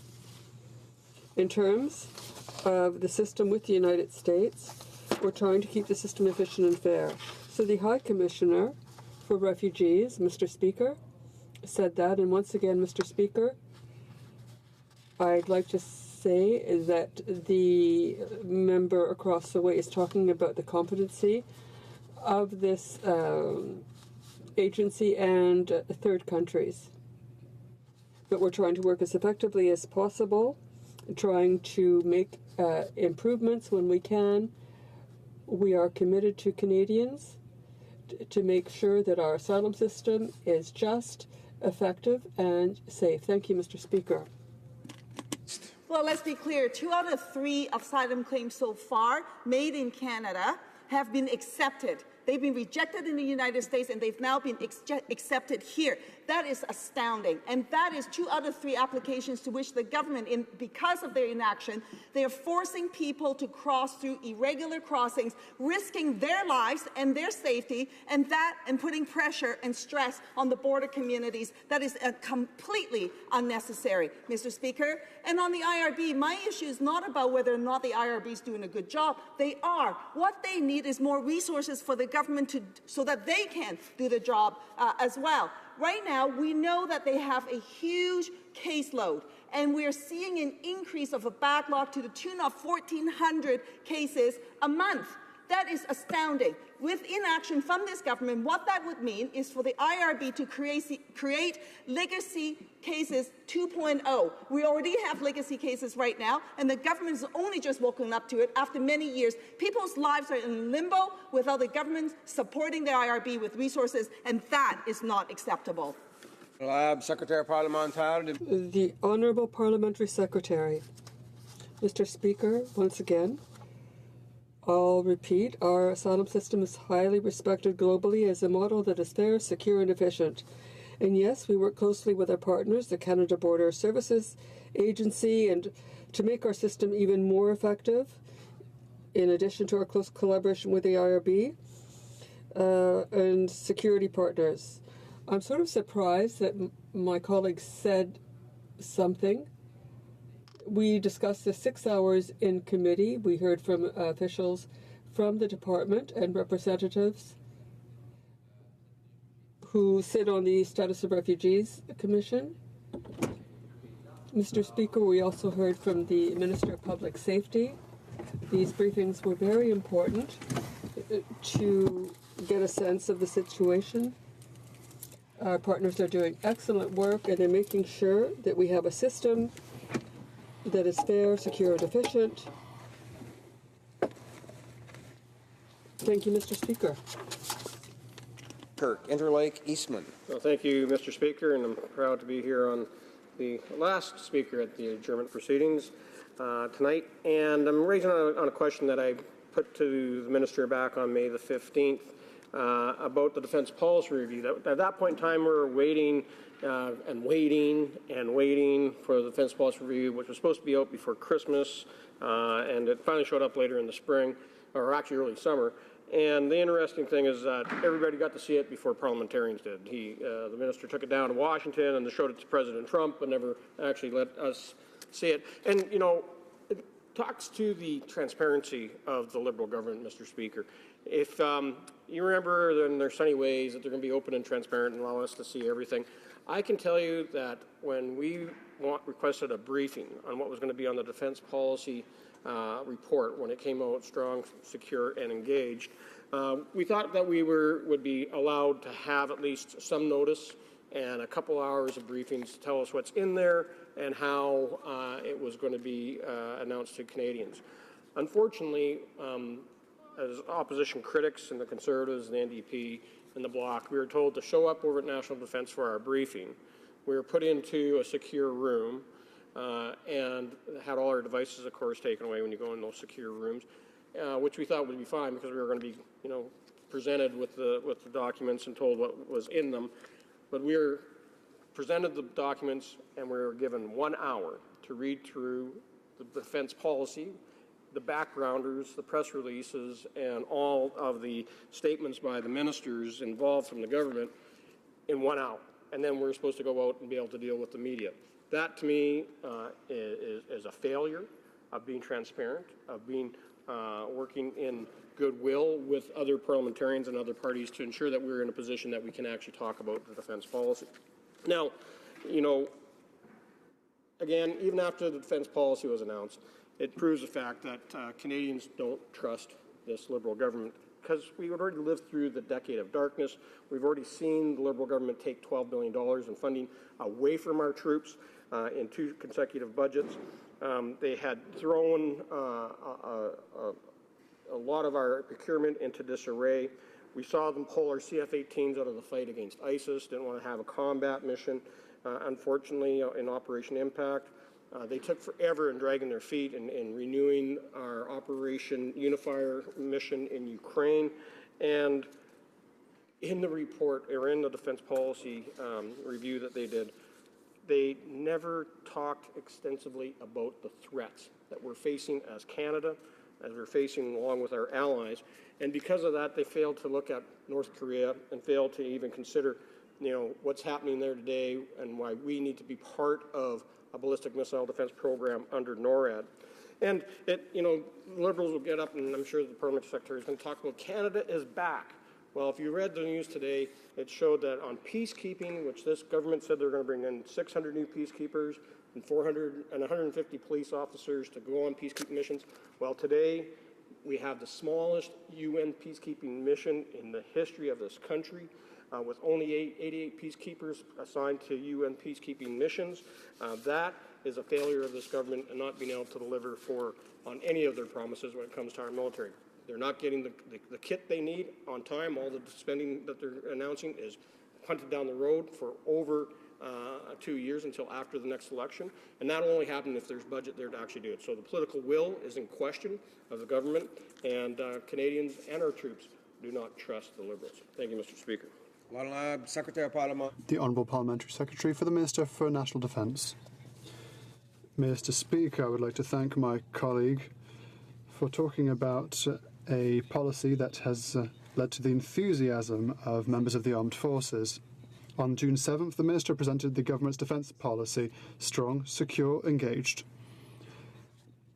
S3: In terms of the system with the United States, we're trying to keep the system efficient and fair. So the High Commissioner for Refugees, Mr. Speaker, said that, and once again, Mr. Speaker, I'd like to say that the member across the way is talking about the competency of this agency and third countries. But we're trying to work as effectively as possible, trying to make improvements when we can. We are committed to Canadians to make sure that our asylum system is just, effective, and safe. Thank you, Mr. Speaker.
S2: Well, let's be clear. 2 out of 3 asylum claims so far made in Canada have been accepted. They've been rejected in the United States, and they've now been accepted here. That is astounding. And that is 2 out of 3 applications to which the government, because of their inaction, they are forcing people to cross through irregular crossings, risking their lives and their safety, and putting pressure and stress on the border communities. That is completely unnecessary, Mr. Speaker. And on the IRB, my issue is not about whether or not the IRB is doing a good job. They are. What they need is more resources for the government so that they can do the job as well. Right now, we know that they have a huge caseload, and we are seeing an increase of a backlog to the tune of 1,400 cases a month. That is astounding. With inaction from this government, what that would mean is for the IRB to create legacy cases 2.0. We already have legacy cases right now, and the government has only just woken up to it after many years. People's lives are in limbo without the government supporting the IRB with resources, and that is not acceptable.
S5: Secretary Parliamentary.
S3: The Honourable Parliamentary Secretary. Mr. Speaker, once again, I'll repeat, our asylum system is highly respected globally as a model that is fair, secure, and efficient. And yes, we work closely with our partners, the Canada Border Services Agency, and to make our system even more effective, in addition to our close collaboration with the IRB and security partners. I'm sort of surprised that my colleague said something. We discussed this 6 hours in committee. We heard from officials from the department and representatives who sit on the Status of Refugees Commission. Mr. Speaker, we also heard from the Minister of Public Safety. These briefings were very important to get a sense of the situation. Our partners are doing excellent work, and they're making sure that we have a system that is fair, secure, and efficient. Thank you, Mr. Speaker.
S5: Kirk, Interlake, Eastman.
S13: Well, thank you, Mr. Speaker, and I'm proud to be here on the last speaker at the adjournment proceedings tonight. And I'm raising on a question that I put to the Minister back on May the 15th about the Defence Policy Review. At that point in time, we were waiting and waiting for the Defence Policy Review, which was supposed to be out before Christmas, and it finally showed up later in the spring, or actually early summer. And the interesting thing is that everybody got to see it before parliamentarians did. The minister took it down to Washington and showed it to President Trump, but never actually let us see it. And, you know, it talks to the transparency of the Liberal government, Mr. Speaker. If you remember in their sunny ways that they're going to be open and transparent and allow us to see everything, I can tell you that when we requested a briefing on what was going to be on the defense policy report when it came out strong, secure, and engaged, we thought that we would be allowed to have at least some notice and a couple hours of briefings to tell us what's in there and how it was going to be announced to Canadians. Unfortunately, as opposition critics and the Conservatives and the NDP and the Bloc, we were told to show up over at National Defence for our briefing. We were put into a secure room and had all our devices, of course, taken away when you go in those secure rooms, which we thought would be fine because we were going to be, you know, presented with the documents and told what was in them. But we were presented the documents and we were given 1 hour to read through the defence policy, the backgrounders, the press releases, and all of the statements by the ministers involved from the government in 1 hour. And then we're supposed to go out and be able to deal with the media. That, to me, is a failure of being transparent, of being working in goodwill with other parliamentarians and other parties to ensure that we're in a position that we can actually talk about the defence policy. Now, you know, again, even after the defence policy was announced, it proves the fact that Canadians don't trust this Liberal government because we've already lived through the decade of darkness. We've already seen the Liberal government take $12 billion in funding away from our troops in 2 consecutive budgets. They had thrown a lot of our procurement into disarray. We saw them pull our CF-18s out of the fight against ISIS, didn't want to have a combat mission. Unfortunately, in Operation Impact, they took forever in dragging their feet in renewing our Operation Unifier mission in Ukraine. And in the report, or in the defense policy review that they did, they never talked extensively about the threats that we're facing as Canada, as we're facing along with our allies. And because of that, they failed to look at North Korea and failed to even consider, what's happening there today and why we need to be part of a ballistic missile defense program under NORAD. And Liberals will get up, and I'm sure the Parliamentary Secretary is going to talk about Canada is back. Well, if you read the news today, it showed that on peacekeeping, which this government said they're going to bring in 600 new peacekeepers and 150 police officers to go on peacekeeping missions. Well, today we have the smallest UN peacekeeping mission in the history of this country, with only 88 peacekeepers assigned to UN peacekeeping missions. That is a failure of this government and not being able to deliver on any of their promises when it comes to our military. They're not getting the kit they need on time. All the spending that they're announcing is punted down the road for over 2 years until after the next election. And that will only happen if there's budget there to actually do it. So the political will is in question of the government, and Canadians and our troops do not trust the Liberals. Thank you, Mr. Speaker.
S21: The Honourable Parliamentary Secretary for the Minister for National Defence. Mr. Speaker, I would like to thank my colleague for talking about a policy that has led to the enthusiasm of members of the armed forces. On June 7th, the Minister presented the government's defence policy, Strong, Secure, Engaged.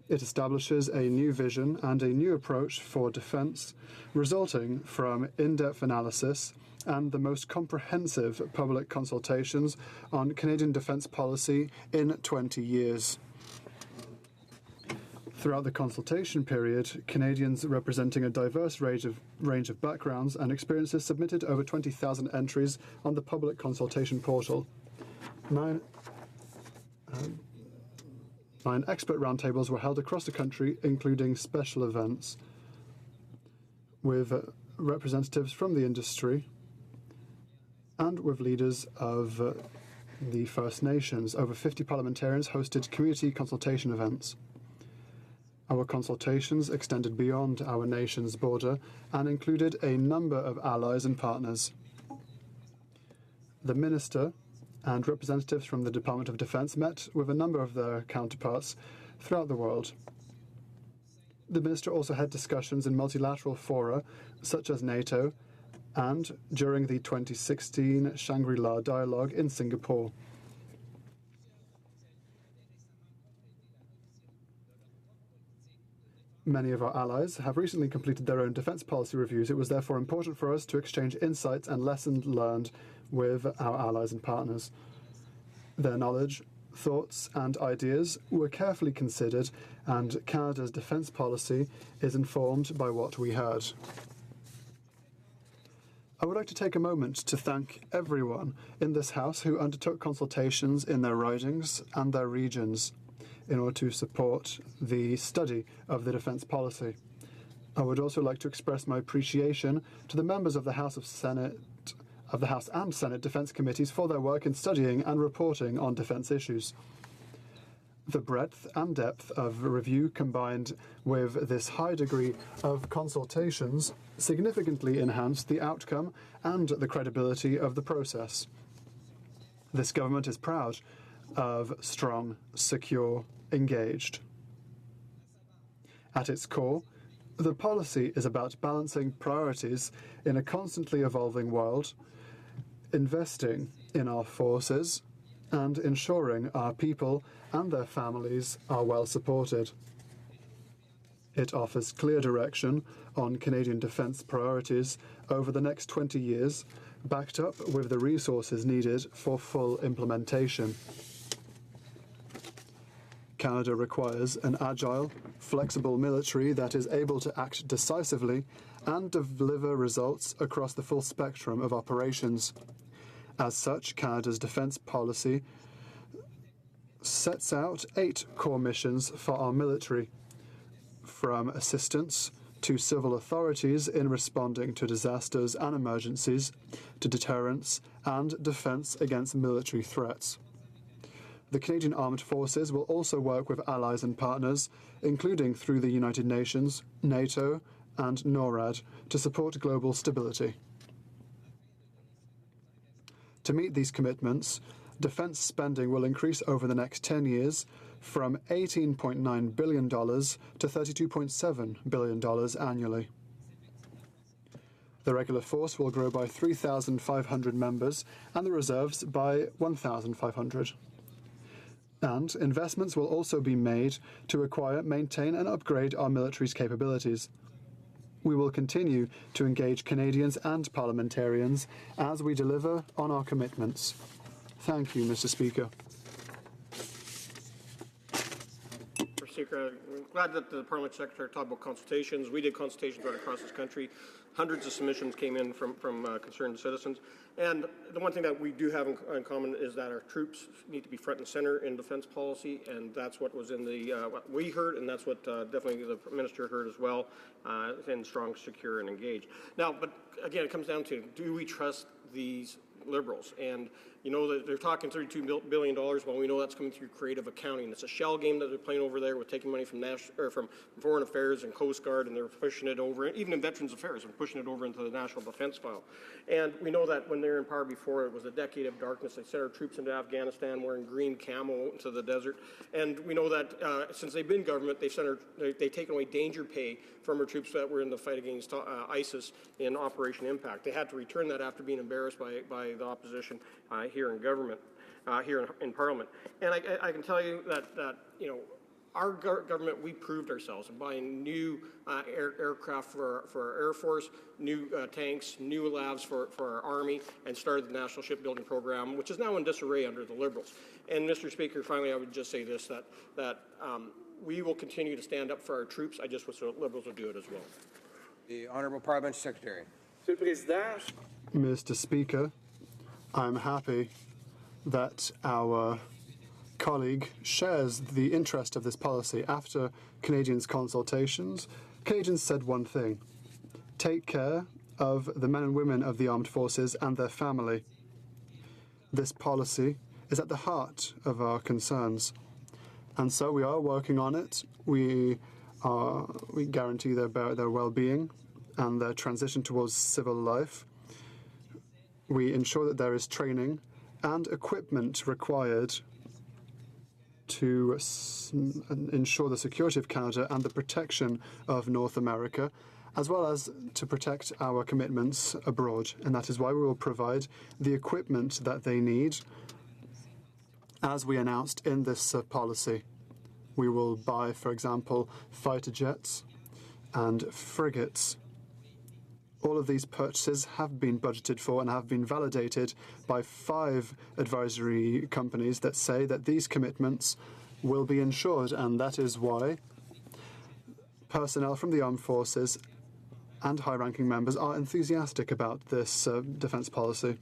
S21: It establishes a new vision and a new approach for defence, resulting from in-depth analysis and the most comprehensive public consultations on Canadian defence policy in 20 years. Throughout the consultation period, Canadians representing a diverse range of backgrounds and experiences submitted over 20,000 entries on the public consultation portal. Nine expert roundtables were held across the country, including special events with representatives from the industry and with leaders of the First Nations. Over 50 parliamentarians hosted community consultation events. Our consultations extended beyond our nation's border and included a number of allies and partners. The Minister and representatives from the Department of Defence met with a number of their counterparts throughout the world. The Minister also had discussions in multilateral fora, such as NATO, and during the 2016 Shangri-La Dialogue in Singapore. Many of our allies have recently completed their own defence policy reviews. It was therefore important for us to exchange insights and lessons learned with our allies and partners. Their knowledge, thoughts and ideas were carefully considered, and Canada's defence policy is informed by what we heard. I would like to take a moment to thank everyone in this House who undertook consultations in their ridings and their regions in order to support the study of the defence policy. I would also like to express my appreciation to the members of the House and Senate Defence Committees for their work in studying and reporting on defence issues. The breadth and depth of review combined with this high degree of consultations significantly enhanced the outcome and the credibility of the process. This government is proud of Strong, Secure, Engaged. At its core, the policy is about balancing priorities in a constantly evolving world, investing in our forces, and ensuring our people and their families are well supported. It offers clear direction on Canadian defence priorities over the next 20 years, backed up with the resources needed for full implementation. Canada requires an agile, flexible military that is able to act decisively and deliver results across the full spectrum of operations. As such, Canada's defence policy sets out 8 core missions for our military, from assistance to civil authorities in responding to disasters and emergencies, to deterrence and defence against military threats. The Canadian Armed Forces will also work with allies and partners, including through the United Nations, NATO, and NORAD to support global stability. To meet these commitments, defence spending will increase over the next 10 years from $18.9 billion to $32.7 billion annually. The regular force will grow by 3,500 members and the reserves by 1,500. And investments will also be made to acquire, maintain and upgrade our military's capabilities. We will continue to engage Canadians and parliamentarians as we deliver on our commitments. Thank you, Mr. Speaker.
S13: Mr. Speaker, I'm glad that the Parliament Secretary talked about consultations. We did consultations right across this country. Hundreds of submissions came in from concerned citizens. And the one thing that we do have in common is that our troops need to be front and center in defense policy, and that's what was in the what we heard, and that's what definitely the Minister heard as well, and strong, secure, and engaged. Now, but again, it comes down to, do we trust these Liberals? And you know that they're talking $32 billion. Well, we know that's coming through creative accounting. It's a shell game that they're playing over there with taking money from from Foreign Affairs and Coast Guard, and they're pushing it over, even in Veterans Affairs, and pushing it over into the National Defense File. And we know that when they were in power before, it was a decade of darkness. They sent our troops into Afghanistan wearing green camo into the desert. And we know that since they've been government, they've taken away danger pay from our troops that were in the fight against ISIS in Operation Impact. They had to return that after being embarrassed by the opposition here in government, here in Parliament. And I can tell you that you know, our government, we proved ourselves in buying new aircraft for our Air Force, new tanks, new labs for our Army, and started the National Shipbuilding Program, which is now in disarray under the Liberals. And Mr. Speaker, finally, I would just say this, that we will continue to stand up for our troops. I just wish the Liberals would do it as well.
S5: The Honourable Parliament Secretary.
S21: Mr. Speaker, I'm happy that our colleague shares the interest of this policy. After Canadians' consultations, Canadians said one thing: take care of the men and women of the armed forces and their family. This policy is at the heart of our concerns, and so we are working on it. We guarantee their well-being and their transition towards civil life. We ensure that there is training and equipment required to ensure the security of Canada and the protection of North America, as well as to protect our commitments abroad. And that is why we will provide the equipment that they need, as we announced in this policy. We will buy, for example, fighter jets and frigates. All of these purchases have been budgeted for and have been validated by 5 advisory companies that say that these commitments will be ensured, and that is why personnel from the armed forces and high-ranking members are enthusiastic about this defence policy.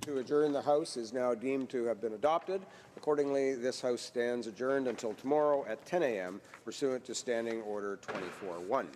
S5: To adjourn the House is now deemed to have been adopted. Accordingly, this House stands adjourned until tomorrow at 10 a.m. pursuant to Standing Order 24-1.